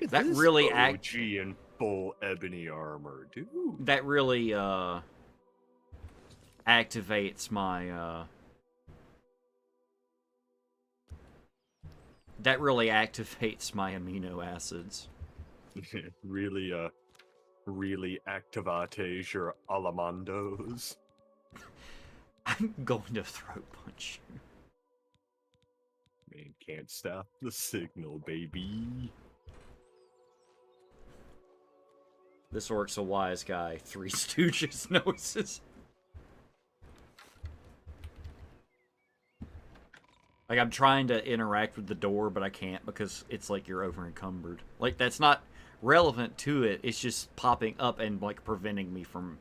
That really OG in full ebony armor, dude. That really activates my that really activates my amino acids. really activates your alamandos. I'm going to throat punch you. Man, can't stop the signal, baby. This orc's a wise guy. Three Stooges noises. Like, I'm trying to interact with the door, but I can't because it's like you're over encumbered. Like, that's not relevant to it. It's just popping up and, like, preventing me from...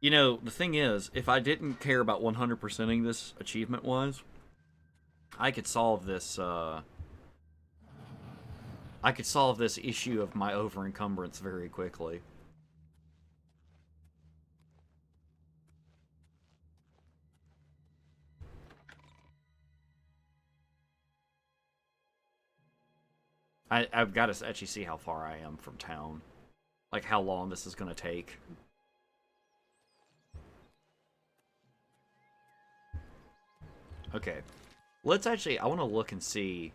You know, the thing is, if I didn't care about 100%ing this achievement-wise, I could solve this, I could solve this issue of my over-encumbrance very quickly. I've got to actually see how far I am from town. Like, how long this is going to take. Okay. Let's actually... I want to look and see...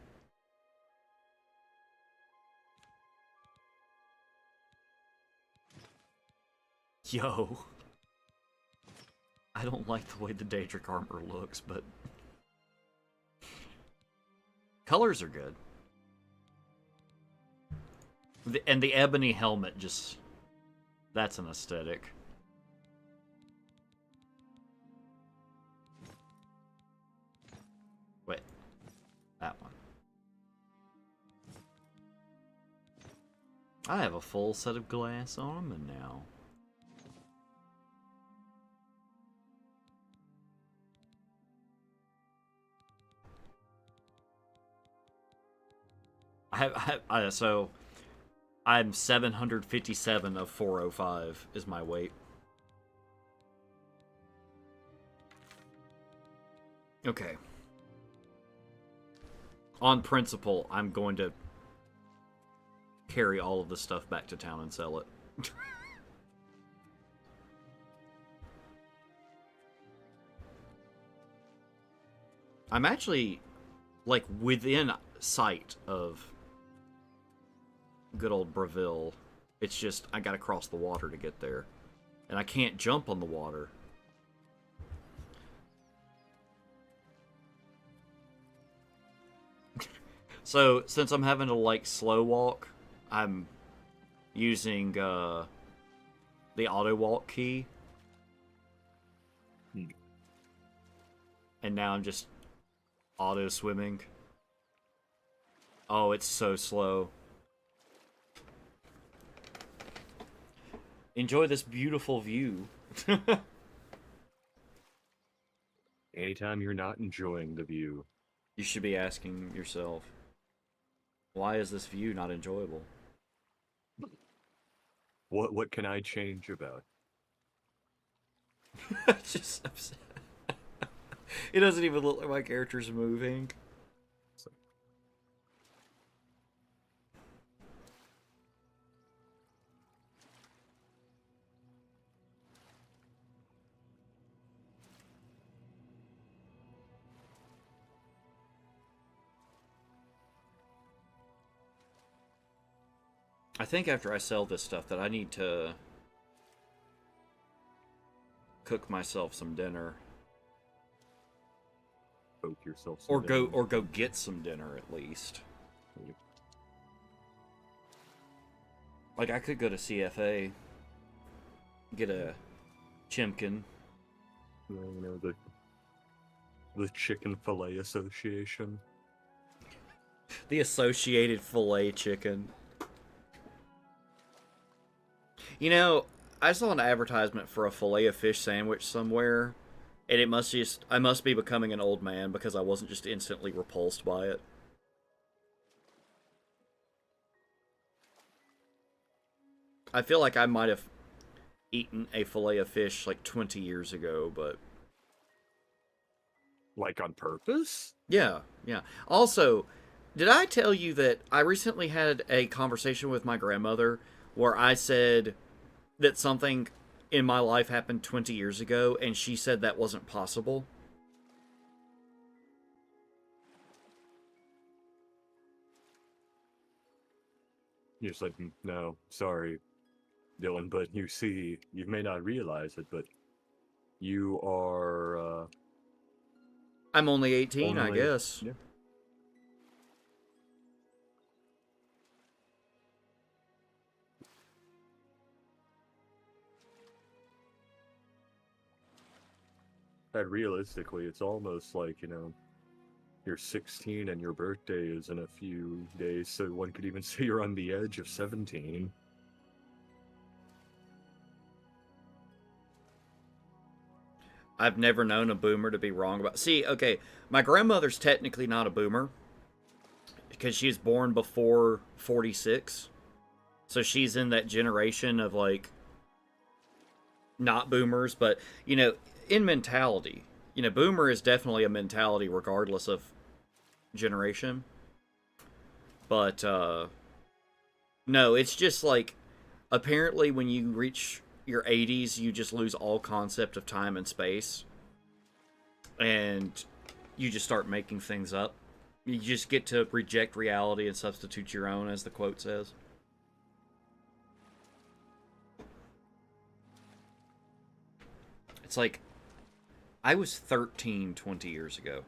Yo. I don't like the way the Daedric armor looks, but... Colors are good. And the ebony helmet just... That's an aesthetic. Wait. That one. I have a full set of glass armor now. So I'm 757 of 405 is my weight. Okay. On principle, I'm going to carry all of the stuff back to town and sell it. I'm actually, like, within sight of good old Breville. It's just, I gotta cross the water to get there. And I can't jump on the water. So, since I'm having to, like, slow walk, I'm using, the auto walk key. And now I'm just auto swimming. Oh, it's so slow. Enjoy this beautiful view. Anytime you're not enjoying the view, you should be asking yourself, why is this view not enjoyable? What can I change about? Just upset. It doesn't even look like my character's moving. I think after I sell this stuff that I need to cook myself some dinner. Cook yourself some dinner. Dinner. Or go get some dinner at least. Like I could go to CFA, get a chimkin. You know, the Chicken Fillet Association. The Associated Filet Chicken. You know, I saw an advertisement for a filet of fish sandwich somewhere, and I must be becoming an old man because I wasn't just instantly repulsed by it. I feel like I might have eaten a filet of fish like 20 years ago, but... Like on purpose? Yeah, yeah. Also, did I tell you that I recently had a conversation with my grandmother where I said that something in my life happened 20 years ago, and she said that wasn't possible? You're just like, no, sorry, Dylan, but you see, you may not realize it, but you are, I'm only 18, I guess. Yeah. That realistically, it's almost like, you know, you're 16 and your birthday is in a few days, so one could even say you're on the edge of 17. I've never known a boomer to be wrong about... See, okay, my grandmother's technically not a boomer because she was born before 46. So she's in that generation of, like, not boomers, but, you know, in mentality, you know, boomer is definitely a mentality regardless of generation. But, no, it's just, like, apparently when you reach your 80s, you just lose all concept of time and space. And you just start making things up. You just get to reject reality and substitute your own, as the quote says. It's like, I was 13 20 years ago.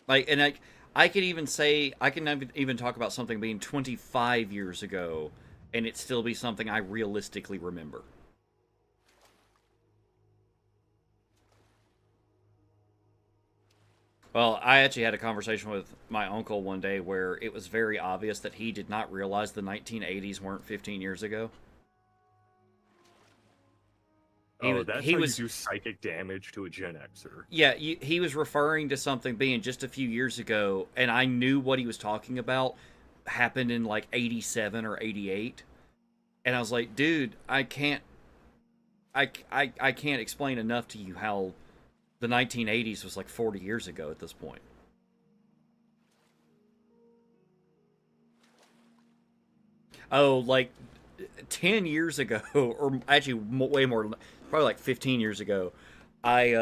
Like, and I could even say, I can even talk about something being 25 years ago, and it still be something I realistically remember. Well, I actually had a conversation with my uncle one day where it was very obvious that he did not realize the 1980s weren't 15 years ago. That's how you do psychic damage to a Gen Xer. Yeah, he was referring to something being just a few years ago, and I knew what he was talking about happened in like 87 or 88. And I was like, dude, I can't explain enough to you how the 1980s was like 40 years ago at this point. Oh, like 10 years ago, or actually way more, probably like 15 years ago, I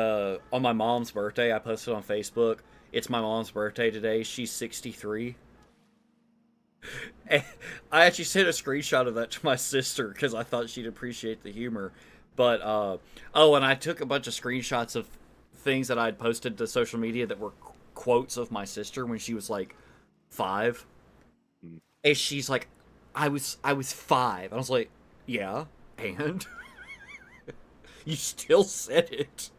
on my mom's birthday, I posted on Facebook, it's my mom's birthday today, she's 63. And I actually sent a screenshot of that to my sister because I thought she'd appreciate the humor. But oh, and I took a bunch of screenshots of things that I'd posted to social media that were quotes of my sister when she was like 5. And she's like, I was 5. I was like, yeah, and you still said it.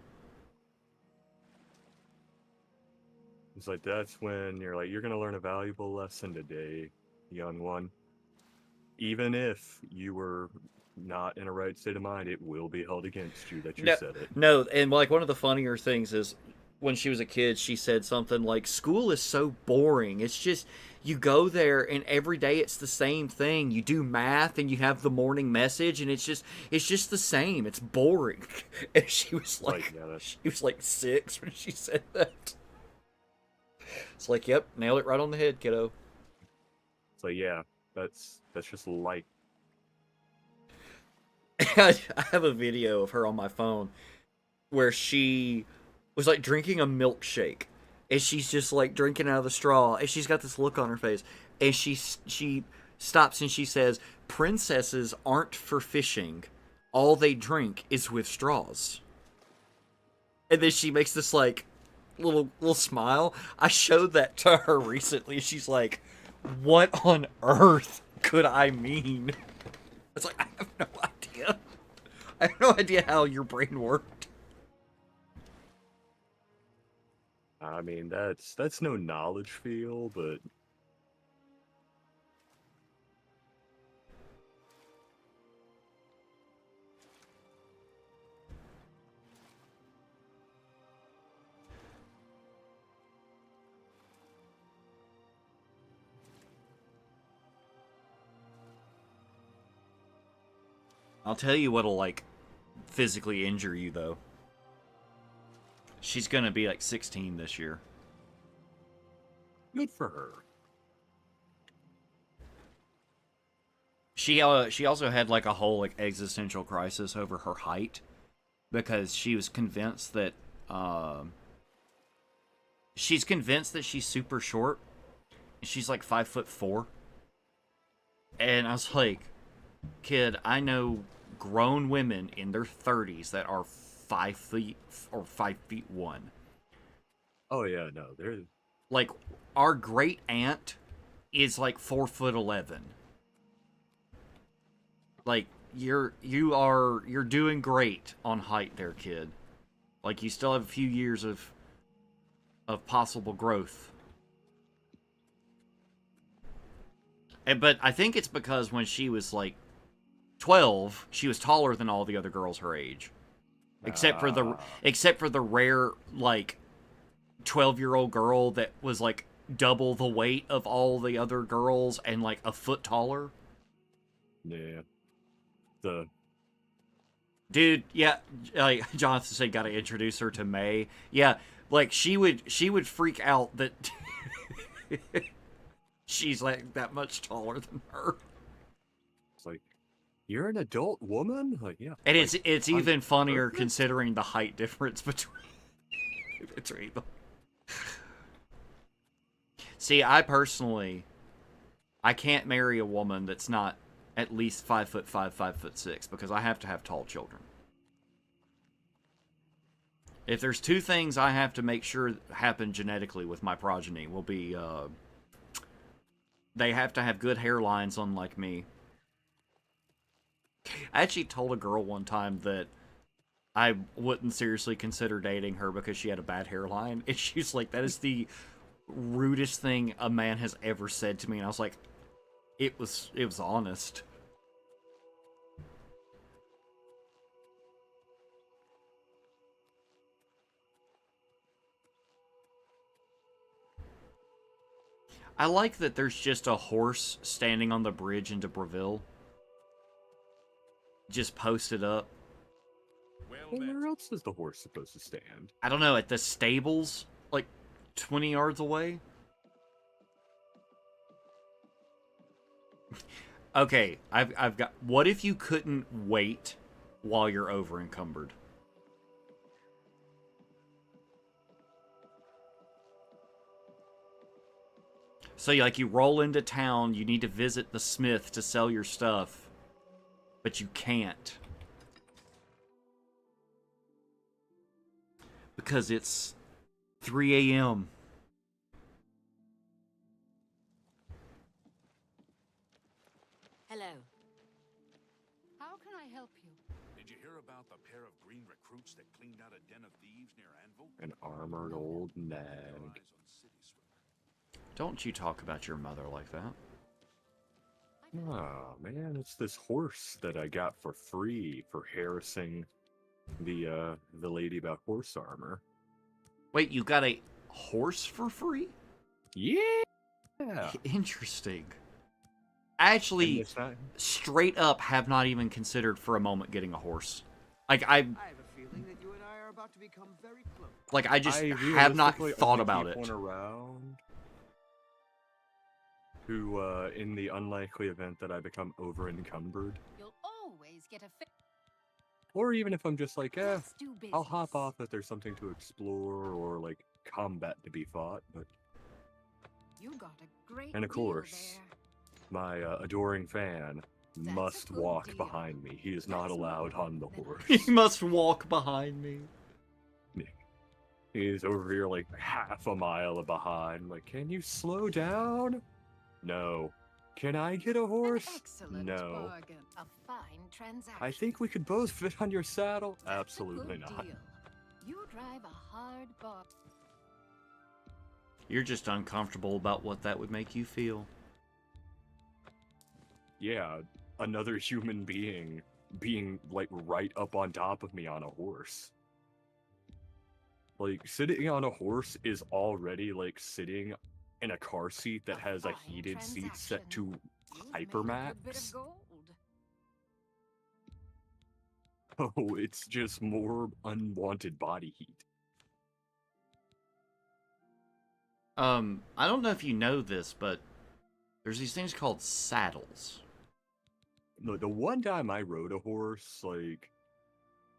It's like, that's when you're like, you're gonna learn a valuable lesson today, young one. Even if you were not in a right state of mind, it will be held against you that you said it. No, and like one of the funnier things is when she was a kid, she said something like, school is so boring. It's just, you go there and every day it's the same thing. You do math and you have the morning message and it's just the same. It's boring. And she was like, she was like 6 when she said that. It's like, yep, nailed it right on the head, kiddo. It's like, yeah, that's just life. I have a video of her on my phone where she was like drinking a milkshake, and she's just like drinking out of the straw, and she's got this look on her face, and she stops and she says, "Princesses aren't for fishing. All they drink is with straws." And then she makes this like little smile. I showed that to her recently. She's like, "What on earth could I mean?" It's like, I have no idea. I have no idea how your brain worked. I mean, that's no knowledge field, but I'll tell you what'll, like, physically injure you, though. She's gonna be, like, 16 this year. Good for her. She also had, like, a whole, like, existential crisis over her height. Because she was convinced that, she's convinced that she's super short. She's, like, 5'4". And I was like, kid, I know grown women in their 30s that are 5 feet or 5'1". Oh yeah, no, they're like, our great aunt is like 4'11". Like, you're doing great on height there, kid. Like, you still have a few years of possible growth. But I think it's because when she was like 12, she was taller than all the other girls her age. Except for the rare, like, 12-year-old girl that was, like, double the weight of all the other girls and, like, a foot taller. Yeah. Dude, yeah, like, Jonathan said, gotta introduce her to May. Yeah, like, she would freak out that she's, like, that much taller than her. It's like, you're an adult woman? Like, yeah. And like, it's even funnier considering the height difference between them. See, I can't marry a woman that's not at least 5'5", 5'6", because I have to have tall children. If there's two things I have to make sure happen genetically with my progeny, will be they have to have good hairlines, unlike me. I actually told a girl one time that I wouldn't seriously consider dating her because she had a bad hairline, and she's like, "That is the rudest thing a man has ever said to me." And I was like, "It was honest." I like that there's just a horse standing on the bridge into Breville. Just posted up. Well, where else is the horse supposed to stand? I don't know, at the stables, like 20 yards away. Okay, I've got. What if you couldn't wait while you're over encumbered? So, like, you roll into town, you need to visit the smith to sell your stuff, but you can't. Because it's 3 a.m. Hello. How can I help you? Did you hear about the pair of green recruits that cleaned out a den of thieves near Anvil? An armored old nag. Don't you talk about your mother like that. Oh, man, it's this horse that I got for free for harassing the lady about horse armor. Wait, you got a horse for free? Yeah. Interesting. I actually, straight up, have not even considered for a moment getting a horse. Like, I have a feeling that you and I are about to become very close. Like, I just have not thought about it. One around who, in the unlikely event that I become over encumbered, You'll always get a or even if I'm just like, I'll hop off if there's something to explore or like combat to be fought. But You got a great and of course, my adoring fan must walk behind me. He is not allowed on the horse. He must walk behind me. He's over here like half a mile behind. Like, can you slow down? No. Can I get a horse? No. bargain. A fine transaction. I think we could both fit on your saddle. Absolutely not. Deal. You drive a hard bargain. You're just uncomfortable about what that would make you feel. Yeah, another human being being like right up on top of me on a horse. Like, sitting on a horse is already like sitting in a car seat that has a heated seat set to hypermax. Oh, it's just more unwanted body heat. I don't know if you know this, but there's these things called saddles. No, the one time I rode a horse, like,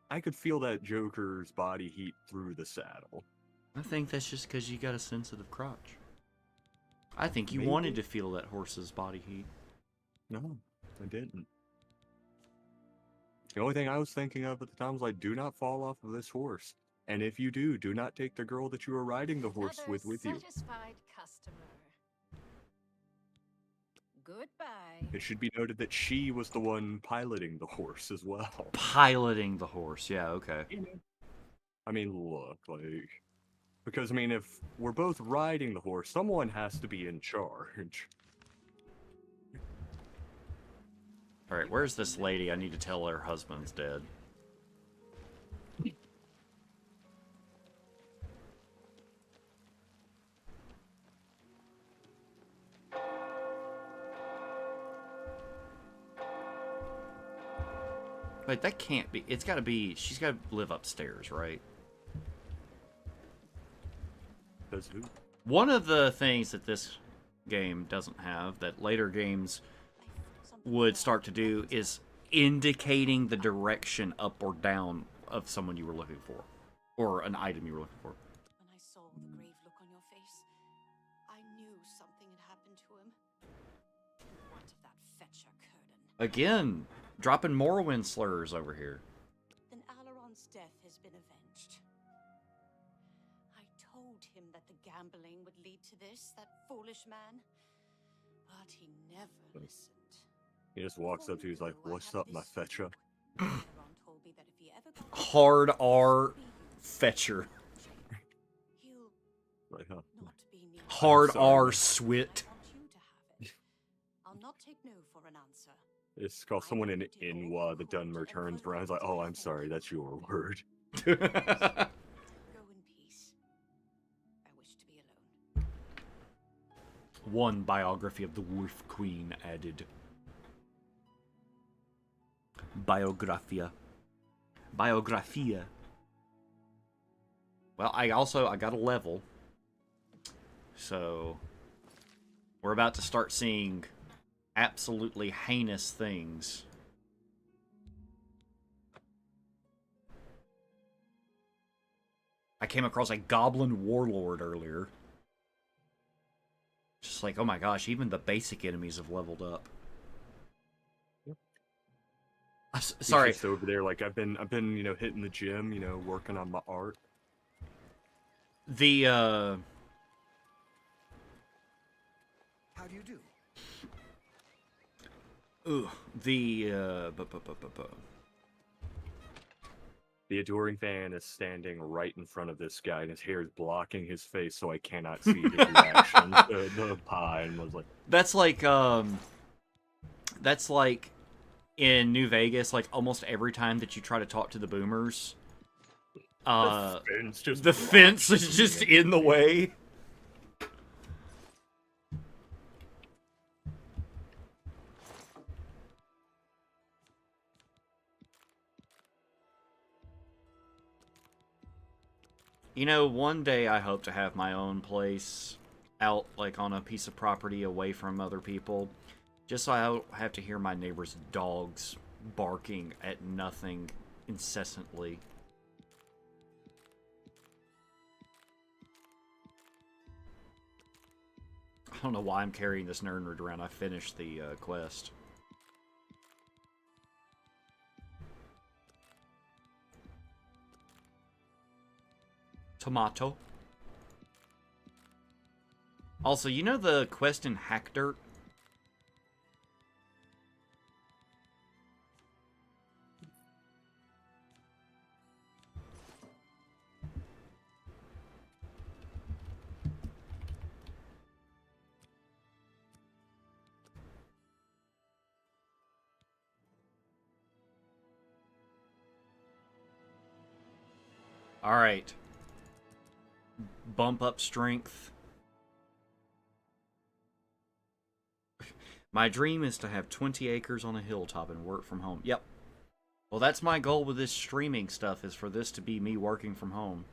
I could feel that Joker's body heat through the saddle. I think that's just because you got a sensitive crotch. I think you Maybe. wanted to feel that horse's body heat. No, I didn't. The only thing I was thinking of at the time was like, do not fall off of this horse. And if you do, do not take the girl that you are riding the horse with you. Satisfied customer. Goodbye. It should be noted that she was the one piloting the horse as well. Piloting the horse, yeah, okay. I mean, look, like... Because, I mean, if we're both riding the horse, someone has to be in charge. Alright, where's this lady? I need to tell her husband's dead. Wait, that can't be. It's gotta be. She's gotta live upstairs, right? Does who? One of the things that this game doesn't have, that later games would start to do, is indicating the direction up or down of someone you were looking for. Or an item you were looking for. When I saw the grave look on your face, I knew something had happened to him. What of that fetcher Curdan? Again, dropping Morrowind slurs over here. Then Alaron's death has been avenged. gambling would lead to this, that foolish man. But he never listened. He just walks up to you, he's like, "What's up, my fetcher?" Ron told me that if he ever got Hard R fetcher. Like, huh? Hard sorry, R man. swit. I'll not take no for an answer. It's called someone in Inwa. The Dunmer turns around. He's like, "Oh, I'm sorry. That's your word." Go in peace. I wish to be alone. One biography of the Wolf Queen added. Biographia. Well, I got a level. So we're about to start seeing absolutely heinous things. I came across a goblin warlord earlier. Just like, oh my gosh, even the basic enemies have leveled up. Sorry. He's just over there, like I've been, hitting the gym, working on my art. The How do you do? Ooh, the adoring fan is standing right in front of this guy, and his hair is blocking his face, so I cannot see his reaction to the pie. And was like, that's like in New Vegas, like almost every time that you try to talk to the boomers, the fence is just in the way. One day I hope to have my own place out, like, on a piece of property away from other people. Just so I don't have to hear my neighbor's dogs barking at nothing incessantly. I don't know why I'm carrying this nerd around. I finished the quest. Tomato. Also, the quest in Hack Dirt? Alright. Bump up strength. My dream is to have 20 acres on a hilltop and work from home. Yep. Well, that's my goal with this streaming stuff, is for this to be me working from home.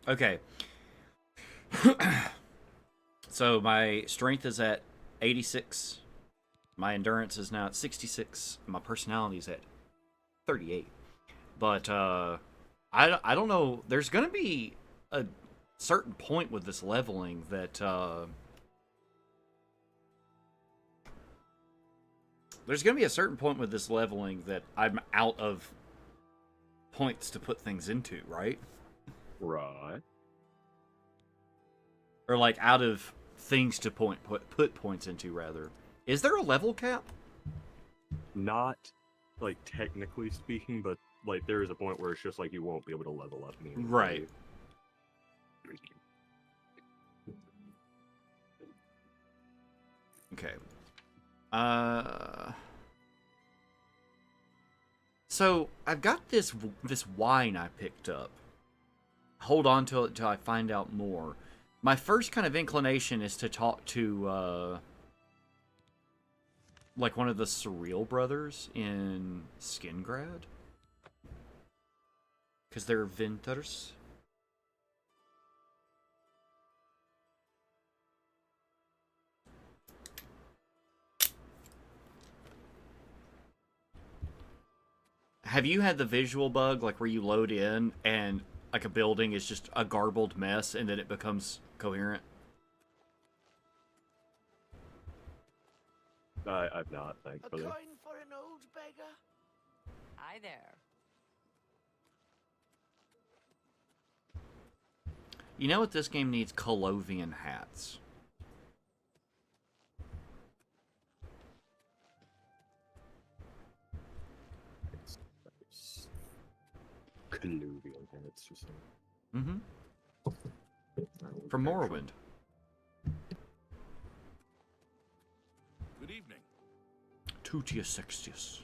Okay. So my strength is at 86. My endurance is now at 66. My personality is at 38. But I don't know. There's going to be a certain point with this leveling that I'm out of points to put things into, right? Right. Or like out of things to put points into, rather. Is there a level cap? Not, like, technically speaking, but, like, there is a point where it's just like you won't be able to level up anymore. Right. Okay. So I've got this wine I picked up. Hold on till I find out more. My first kind of inclination is to talk to like one of the Surreal brothers in Skingrad, because they're Vinters. Have you had the visual bug, like where you load in and like a building is just a garbled mess and then it becomes coherent? I've not, thankfully. A coin for an old beggar? Hi there. You know what this game needs? Colovian hats. Colovian hats or something. Mm-hmm. From Morrowind. Good evening. Tutius Sextius.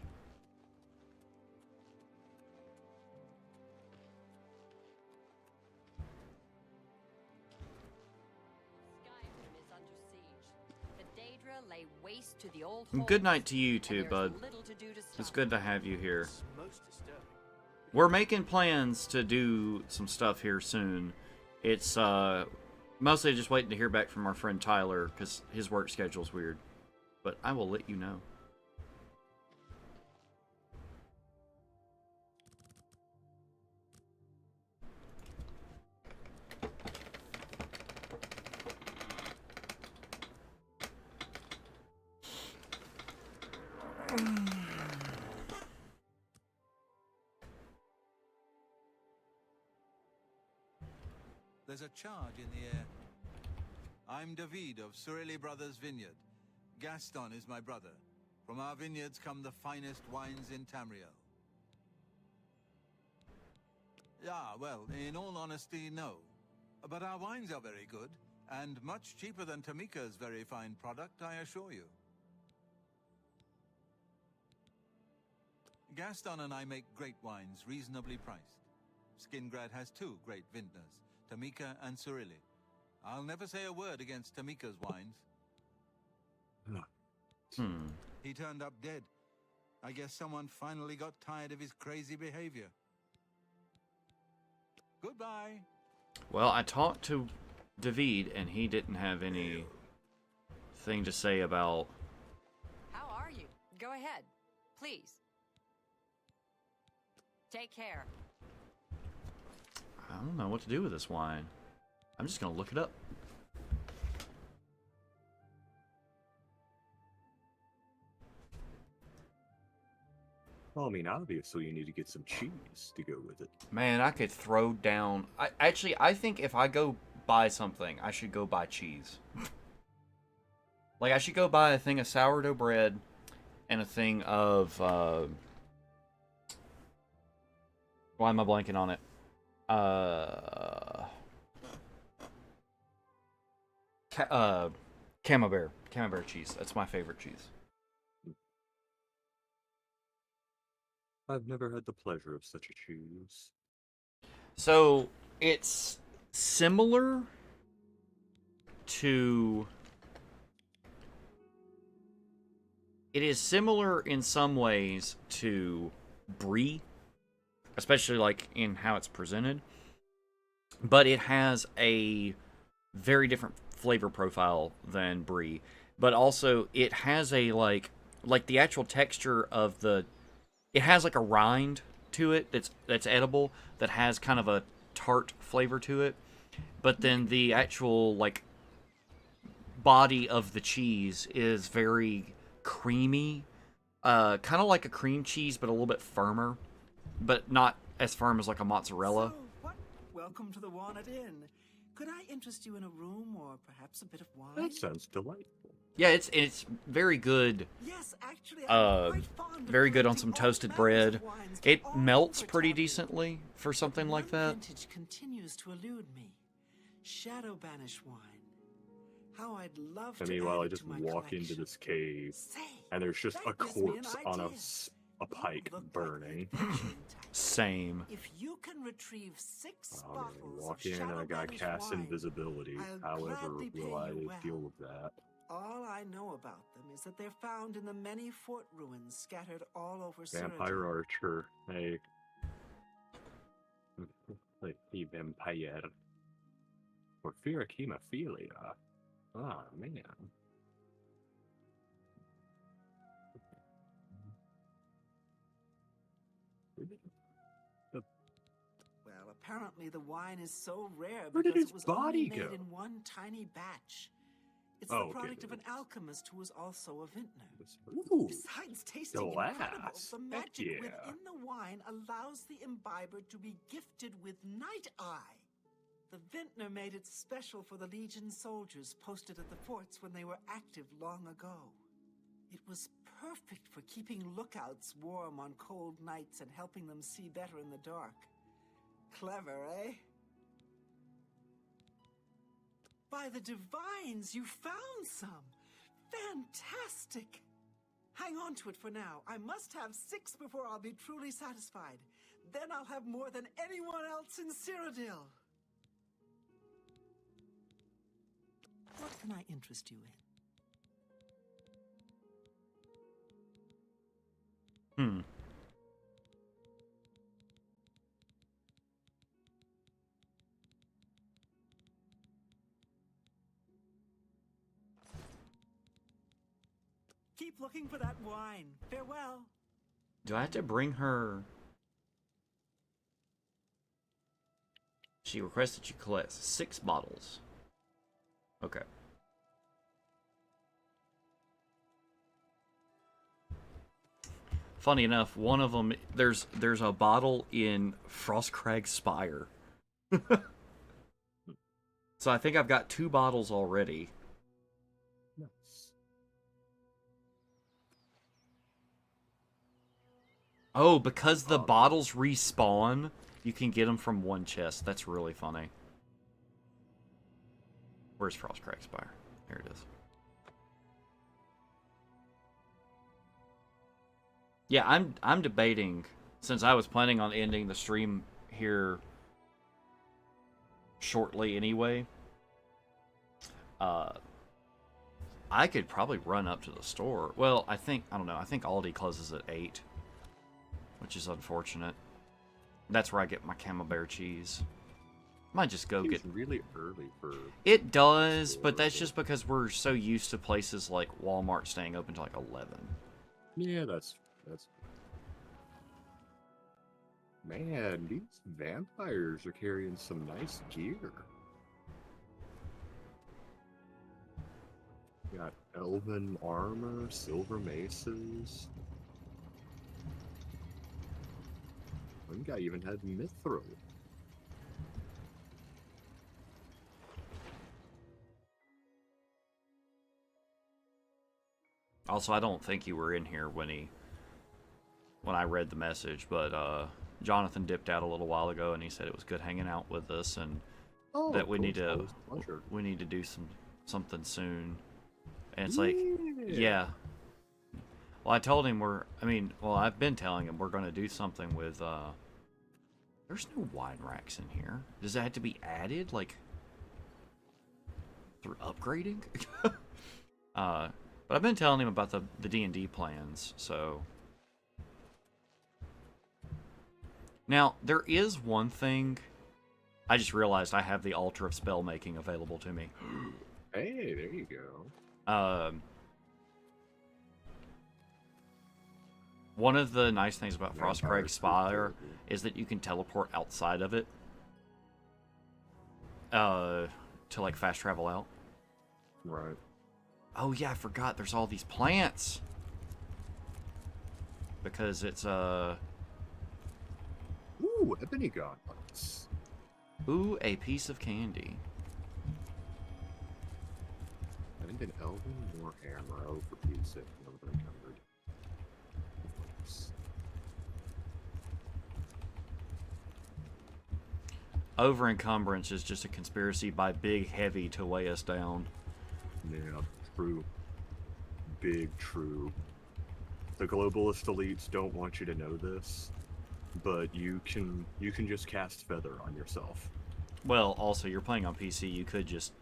Lay waste to the old Good night to you too, bud. It's good to have you here. We're making plans to do some stuff here soon. It's mostly just waiting to hear back from our friend Tyler because his work schedule's weird. But I will let you know. There's a charge in the air. I'm David of Surili Brothers Vineyard. Gaston is my brother. From our vineyards come the finest wines in Tamriel. Yeah, well, in all honesty, no. But our wines are very good, and much cheaper than Tamika's very fine product, I assure you. Gaston and I make great wines, reasonably priced. Skingrad has 2 great vintners, Tamika and Surili. I'll never say a word against Tamika's wines. He turned up dead. I guess someone finally got tired of his crazy behavior. Goodbye. Well, I talked to David, and he didn't have any thing to say about... How are you? Go ahead, please. Take care. I don't know what to do with this wine. I'm just gonna look it up. Well, I mean, obviously you need to get some cheese to go with it. Man, I could throw down... I think if I go buy something, I should go buy cheese. Like, I should go buy a thing of sourdough bread and a thing of... why am I blanking on it? Camembert. Camembert cheese. That's my favorite cheese. I've never had the pleasure of such a cheese. So, it's similar to... It is similar in some ways to brie, especially like in how it's presented, but it has a very different flavor profile than brie. But also, it has a like the actual texture of the... It has like a rind to it that's edible, that has kind of a tart flavor to it. But then the actual like body of the cheese is very creamy, kind of like a cream cheese, but a little bit firmer, but not as firm as like a mozzarella. So, welcome to the Walnut Inn. Could I interest you in a room or perhaps a bit of wine? That sounds delightful. Yeah, it's very good. Yes, actually, I'm quite fond of very good on some toasted bread. It melts pretty decently for something like that. Vintage continues to elude me. Shadow Banish wine. How I'd love to. And meanwhile, add I it just to my walk collection. into this cave, and there's just a corpse on a pike burning. Same. If you can retrieve 6 I'm bottles gonna walk of in and Shadow I got Banish cast wine, invisibility. I'll However, gladly pay will I you well. deal with that? All I know about them is that they're found in the many fort ruins scattered all over Vampire Cyrodiil. Archer. Hey. Hey, vampire. Porphyric hemophilia. Ah, man. Well, apparently the wine is so rare Where did because his it was body only made go? in one tiny batch. It's Oh, the okay, product of there an alchemist who was also a vintner. Ooh, Besides tasting incredible, glass. the Heck magic yeah. within the wine allows the imbiber to be gifted with night eye. The vintner made it special for the Legion soldiers posted at the forts when they were active long ago. It was perfect for keeping lookouts warm on cold nights and helping them see better in the dark. Clever, eh? By the divines, you found some! Fantastic! Hang on to it for now. I must have 6 before I'll be truly satisfied. Then I'll have more than anyone else in Cyrodiil. What can I interest you in? Keep looking for that wine. Farewell. Do I have to bring her? She requests that you collect 6 bottles. Okay. Funny enough, one of them, there's a bottle in Frostcrag Spire. So I think I've got 2 bottles already. Nice. Oh, because the bottles respawn, you can get them from one chest. That's really funny. Where's Frostcrag Spire? There it is. Yeah, I'm debating, since I was planning on ending the stream here shortly anyway. I could probably run up to the store. Well, I don't know. I think Aldi closes at 8, which is unfortunate. That's where I get my Camembert cheese. Might just go get. Really early for. It does, but that's just because we're so used to places like Walmart staying open till like 11. Yeah, that's. Man, these vampires are carrying some nice gear. Got elven armor, silver maces. One guy even had mithril. Also, I don't think you were in here when I read the message, but Jonathan dipped out a little while ago, and he said it was good hanging out with us, and that we need to do something soon. And it's like, yeah. Well, I told him I've been telling him we're going to do something with. There's no wine racks in here. Does that have to be added, like through upgrading? But I've been telling him about the D&D plans, so. Now, there is one thing. I just realized I have the Altar of Spellmaking available to me. Hey, there you go. One of the nice things about Frostcrag Spire is that you can teleport outside of it. To like fast travel out. Right. Oh yeah, I forgot there's all these plants. Because it's Ooh, ebony gauntlets. Ooh, a piece of candy. I think an elven war hammer over piece of encumbered. Over encumbrance is just a conspiracy by Big Heavy to weigh us down. Yeah, true. Big true. The globalist elites don't want you to know this, but you can just cast Feather on yourself. Well, also, you're playing on PC, you could just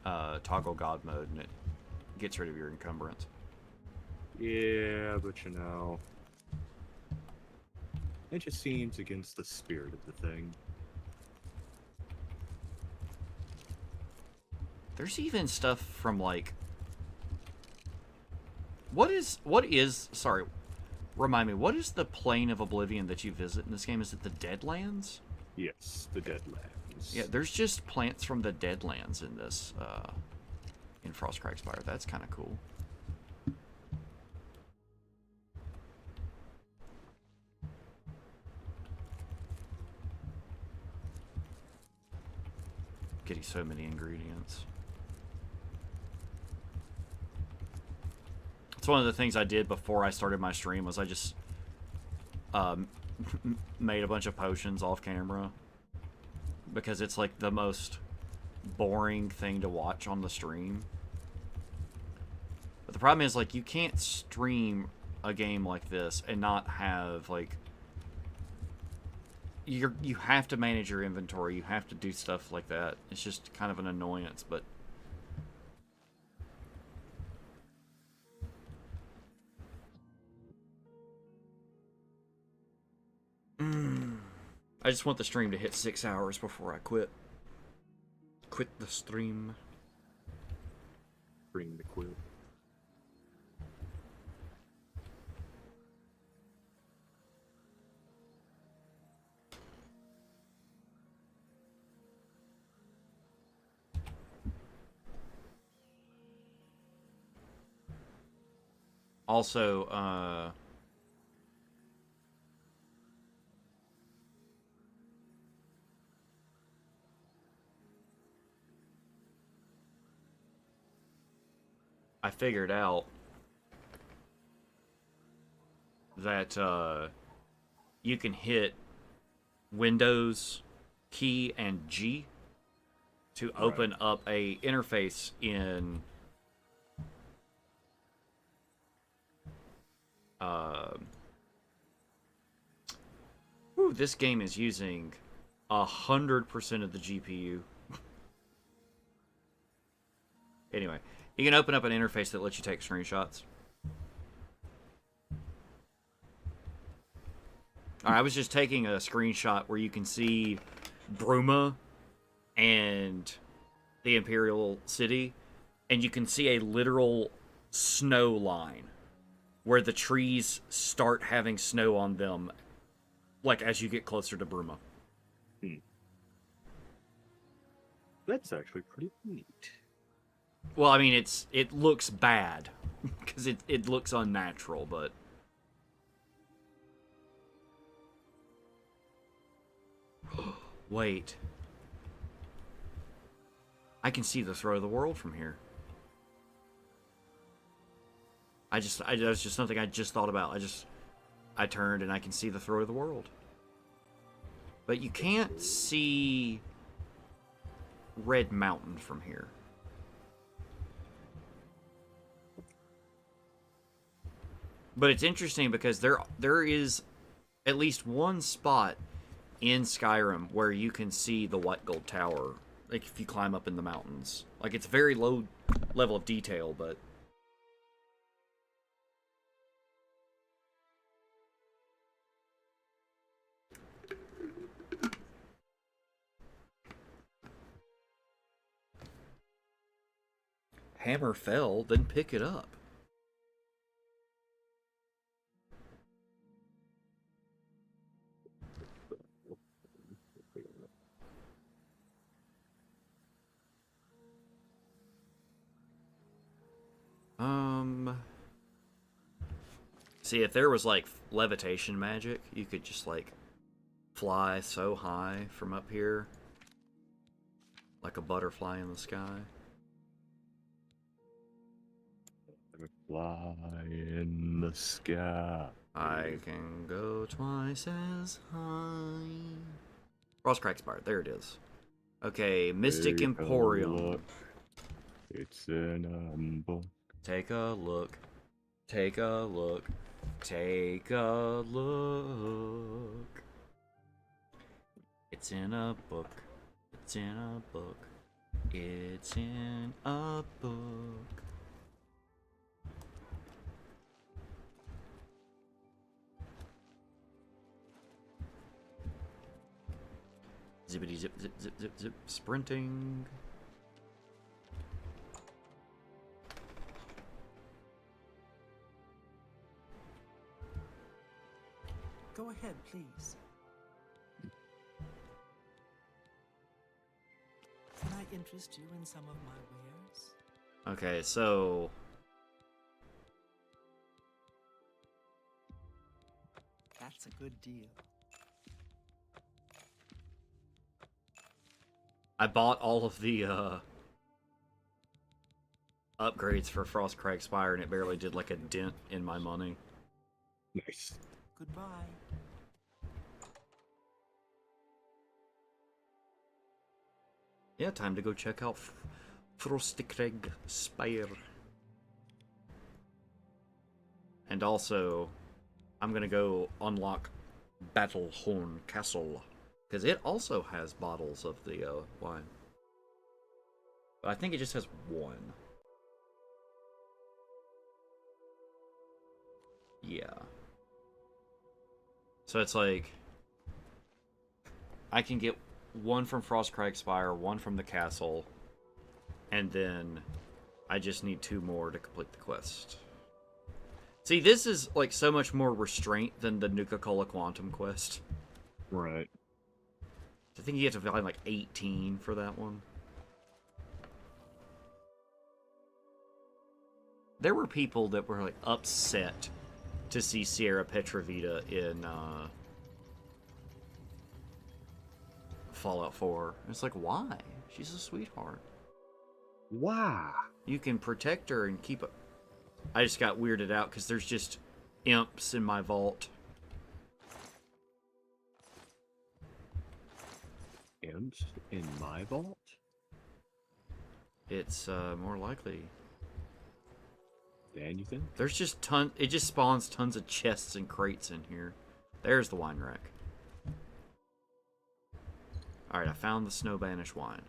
toggle God mode and it gets rid of your encumbrance. Yeah, but you know, it just seems against the spirit of the thing. There's even stuff from like... Sorry, remind me, what is the plane of Oblivion that you visit in this game? Is it the Deadlands? Yes, the Deadlands. Yeah, there's just plants from the Deadlands in this, in Frostcrag Spire. That's kind of cool. getting so many ingredients. It's one of the things I did before I started my stream was I just made a bunch of potions off camera because it's like the most boring thing to watch on the stream. But the problem is, like, you can't stream a game like this and not have, like, you have to manage your inventory. You have to do stuff like that. It's just kind of an annoyance, but I just want the stream to hit 6 hours before I quit. Quit the stream. Bring the quit. Also, I figured out that you can hit Windows key and G to open up a interface in this game is using 100% of the GPU. Anyway, you can open up an interface that lets you take screenshots. I was just taking a screenshot where you can see Bruma and the Imperial City, and you can see a literal snow line where the trees start having snow on them, like as you get closer to Bruma. That's actually pretty neat. Well, I mean, it looks bad because it looks unnatural, but wait, I can see the throat of the world from here. That was just something I just thought about. I turned and I can see the throat of the world. But you can't see Red Mountain from here. But it's interesting because there is at least one spot in Skyrim where you can see the White Gold Tower, like if you climb up in the mountains. Like, it's very low level of detail, but hammer fell, then pick it up. See, if there was, like, levitation magic, you could just, like, fly so high from up here. Like a butterfly in the sky. Fly in the sky. I can go twice as high. Frostcrack Spire, there it is. Okay, Mystic Emporium. It's an book. Take a look. Take a look. Take a look. It's in a book. It's in a book. It's in a book. Zippity zip zip zip zip zip. Sprinting. Go ahead, please. Can I interest you in some of my wares? Okay, so That's a good deal. I bought all of the upgrades for Frostcrag Spire, and it barely did like a dent in my money. Nice. Goodbye. Yeah, time to go check out Frostcrag Spire. And also, I'm gonna go unlock Battlehorn Castle, because it also has bottles of the wine. But I think it just has one. Yeah. So it's like, I can get one from Frostcrag Spire, one from the castle, and then I just need 2 more to complete the quest. See, this is like so much more restraint than the Nuka-Cola Quantum quest. Right. I think you have to find like 18 for that one. There were people that were like upset to see Sierra Petrovita in Fallout 4. It's like, why? She's a sweetheart. Wow. You can protect her and keep it. I just got weirded out because there's just imps in my vault. Imps in my vault? It's more likely. Dan, you think? There's just it just spawns tons of chests and crates in here. There's the wine rack. Alright, I found the Snow Banish wine.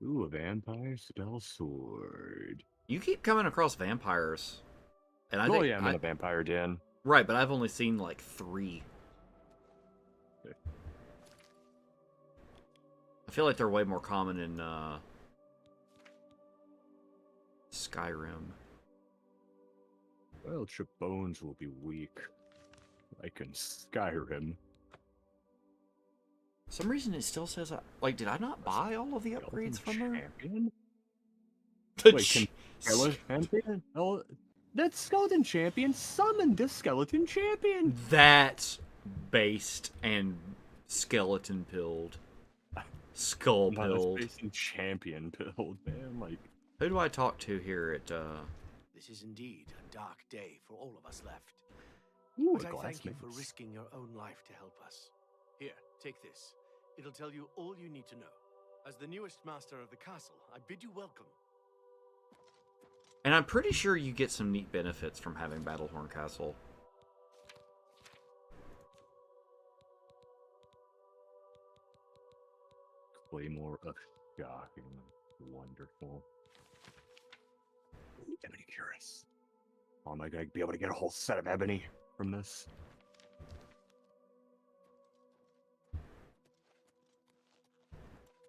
Ooh, a vampire spell sword. You keep coming across vampires. And Oh yeah, I'm in a vampire den. Right, but I've only seen like 3. Okay. I feel like they're way more common in Skyrim. Well, your bones will be weak. Like in Skyrim. For some reason it still says, like, did I not buy all of the upgrades from her? Champion? Wait, Skeleton Champion? Oh, that Skeleton Champion summoned this Skeleton Champion! That's based and skeleton pilled. Skull No, pilled. that's based in champion pilled, man. Like, who do I talk to here at, This is indeed a dark day for all of us left. Ooh, but a I thank you glass for mace. risking your own life to help us. Here, take this. It'll tell you all you need to know. As the newest master of the castle, I bid you welcome. and I'm pretty sure you get some neat benefits from having Battlehorn Castle. Claymore of shocking. Wonderful. Ooh, Ebony Cuirass. Oh, am I gonna be able to get a whole set of ebony from this?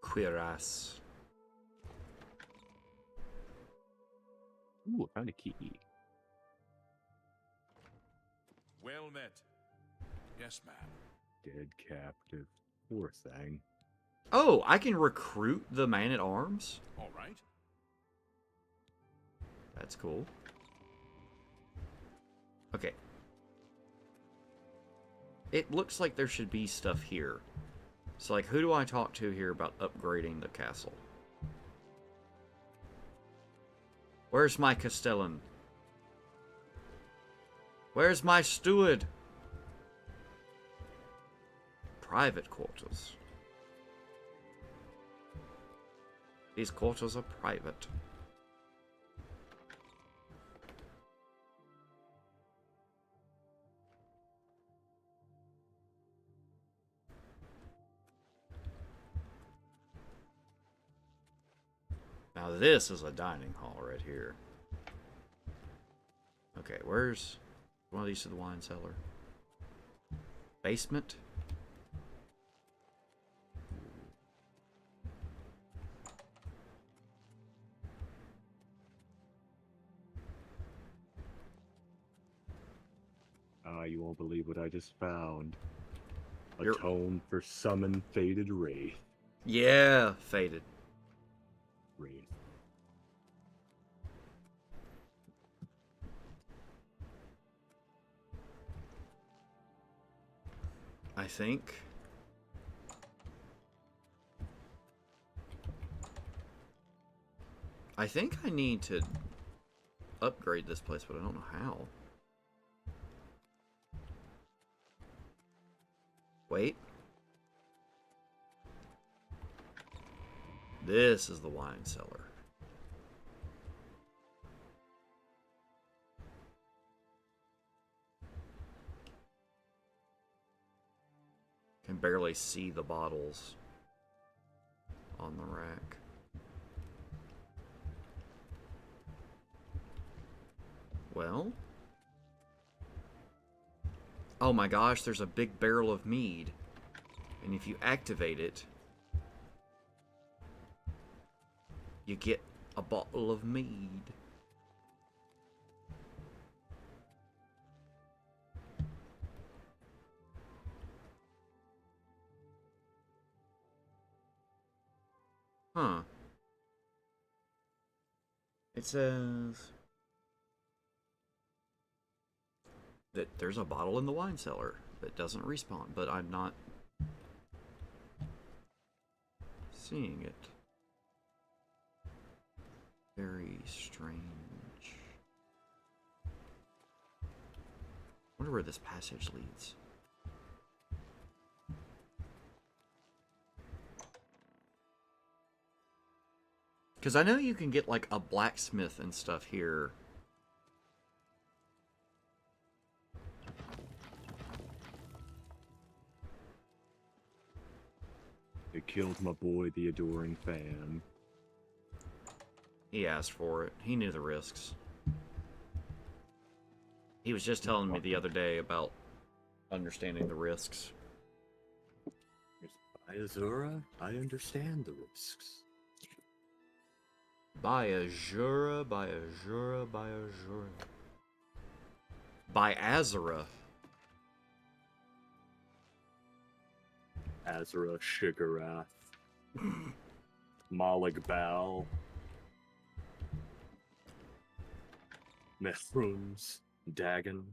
Cuirass. Ooh, I found a key. Well met. Yes, ma'am. Dead captive. Poor thing. Oh, I can recruit the man-at-arms? All right. That's cool. Okay. It looks like there should be stuff here. So, like, who do I talk to here about upgrading the castle? Where's my castellan? Where's my steward? Private quarters. These quarters are private. Now this is a dining hall right here. Okay, where's one of these to the wine cellar? Basement? You won't believe what I just found. A tome for summon faded wraith. Yeah, faded. Wraith. I think. I think I need to upgrade this place, but I don't know how. Wait. This is the wine cellar. Can barely see the bottles on the rack. Well. Oh my gosh, there's a big barrel of mead. And if you activate it, you get a bottle of mead. Huh. It says that there's a bottle in the wine cellar that doesn't respawn, but I'm not seeing it. Very strange. Wonder where this passage leads. Because I know you can get like a blacksmith and stuff here. They killed my boy, the adoring fan. He asked for it. He knew the risks. He was just telling me the other day about understanding the risks. By Azura, I understand the risks. By Azura, by Azura, by Azura. By Azura. Azura, Shigarath, Malik Bal, Methrooms, Dagon.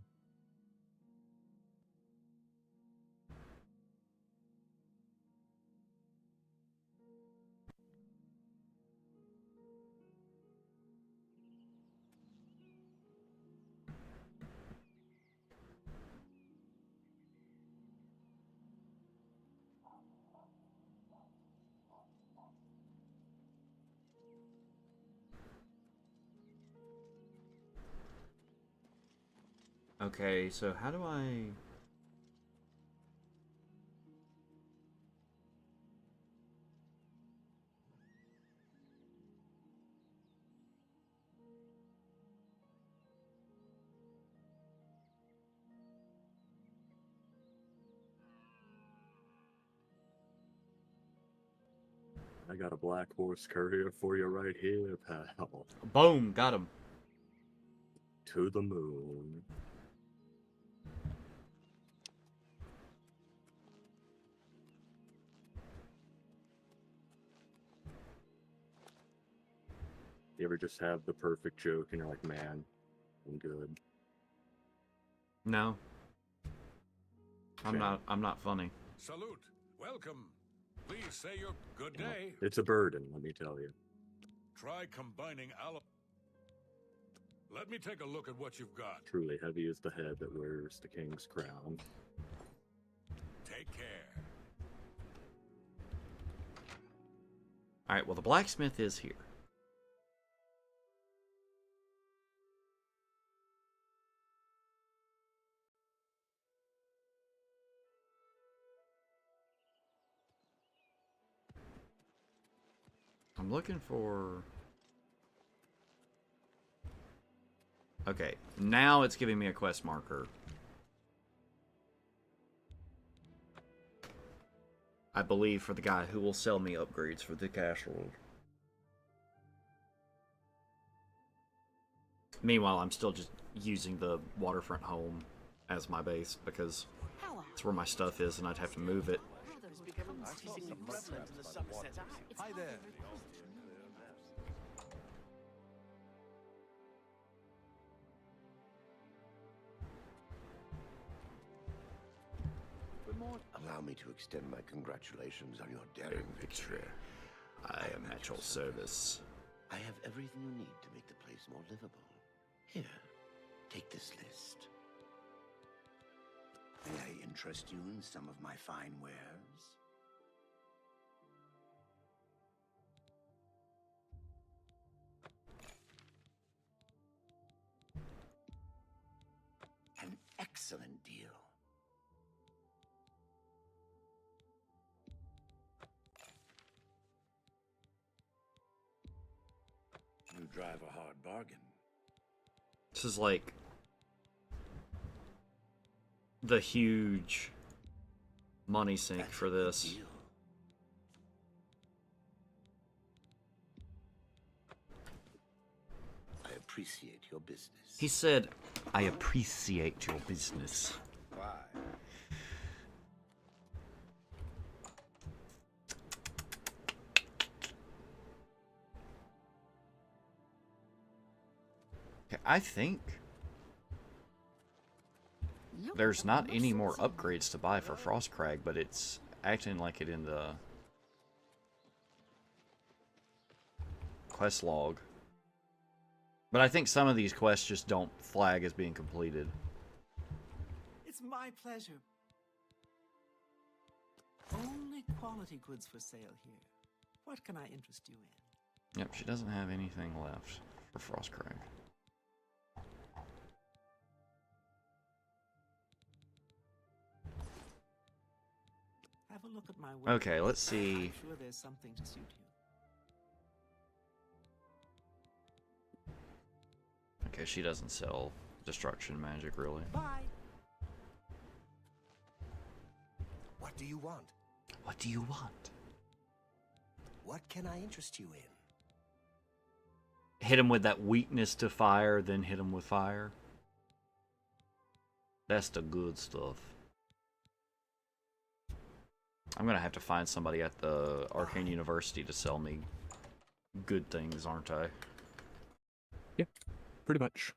Okay, so how do I... I got a black horse courier for you right here, pal. Boom, got him. To the moon. You ever just have the perfect joke and you're like, man, I'm good. No. I'm not funny. Salute. Welcome. Please say your good day. It's a burden, let me tell you. Try combining Let me take a look at what you've got. Truly heavy is the head that wears the king's crown. Take care. Alright, well the blacksmith is here. I'm looking for... Okay, now it's giving me a quest marker. I believe for the guy who will sell me upgrades for the casserole. Meanwhile, I'm still just using the waterfront home as my base because it's where my stuff is and I'd have to move it. Hi there. Allow me to extend my congratulations on your daring victory. I am at your service. I have everything you need to make the place more livable. Here, take this list. May I interest you in some of my fine wares? An excellent deal. You drive a hard bargain. This is like the huge money sink for this. I appreciate your business. He said, I appreciate your business. Why? Okay, I think there's not any more upgrades to buy for Frostcrag, but it's acting like it in the quest log. But I think some of these quests just don't flag as being completed. It's my pleasure. Only quality goods for sale here. What can I interest you in? Yep, she doesn't have anything left for Frostcrag. Have a look at my work. Okay, let's see. I'm sure there's something to suit you. Okay, she doesn't sell destruction magic, really. Bye. What do you want? What do you want? What can I interest you in? Hit him with that weakness to fire, then hit him with fire. That's the good stuff. I'm gonna have to find somebody at the Arcane University to sell me good things, aren't I? Yeah, pretty much.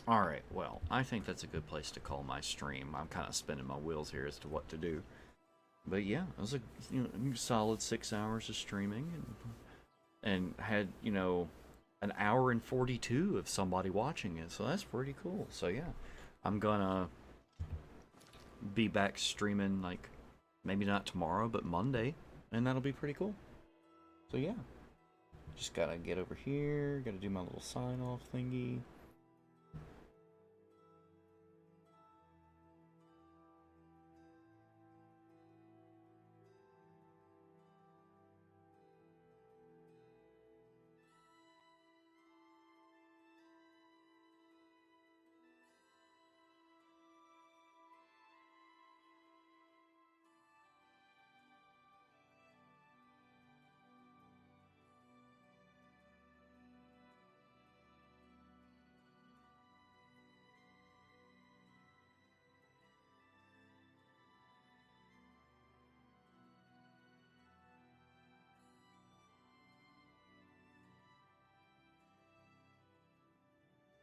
Alright, well, I think that's a good place to call my stream. I'm kind of spinning my wheels here as to what to do. But yeah, it was a solid 6 hours of streaming, and had, an hour and 42 of somebody watching it, so that's pretty cool. So yeah, I'm gonna be back streaming, like, maybe not tomorrow, but Monday, and that'll be pretty cool. So yeah, just gotta get over here, gotta do my little sign-off thingy.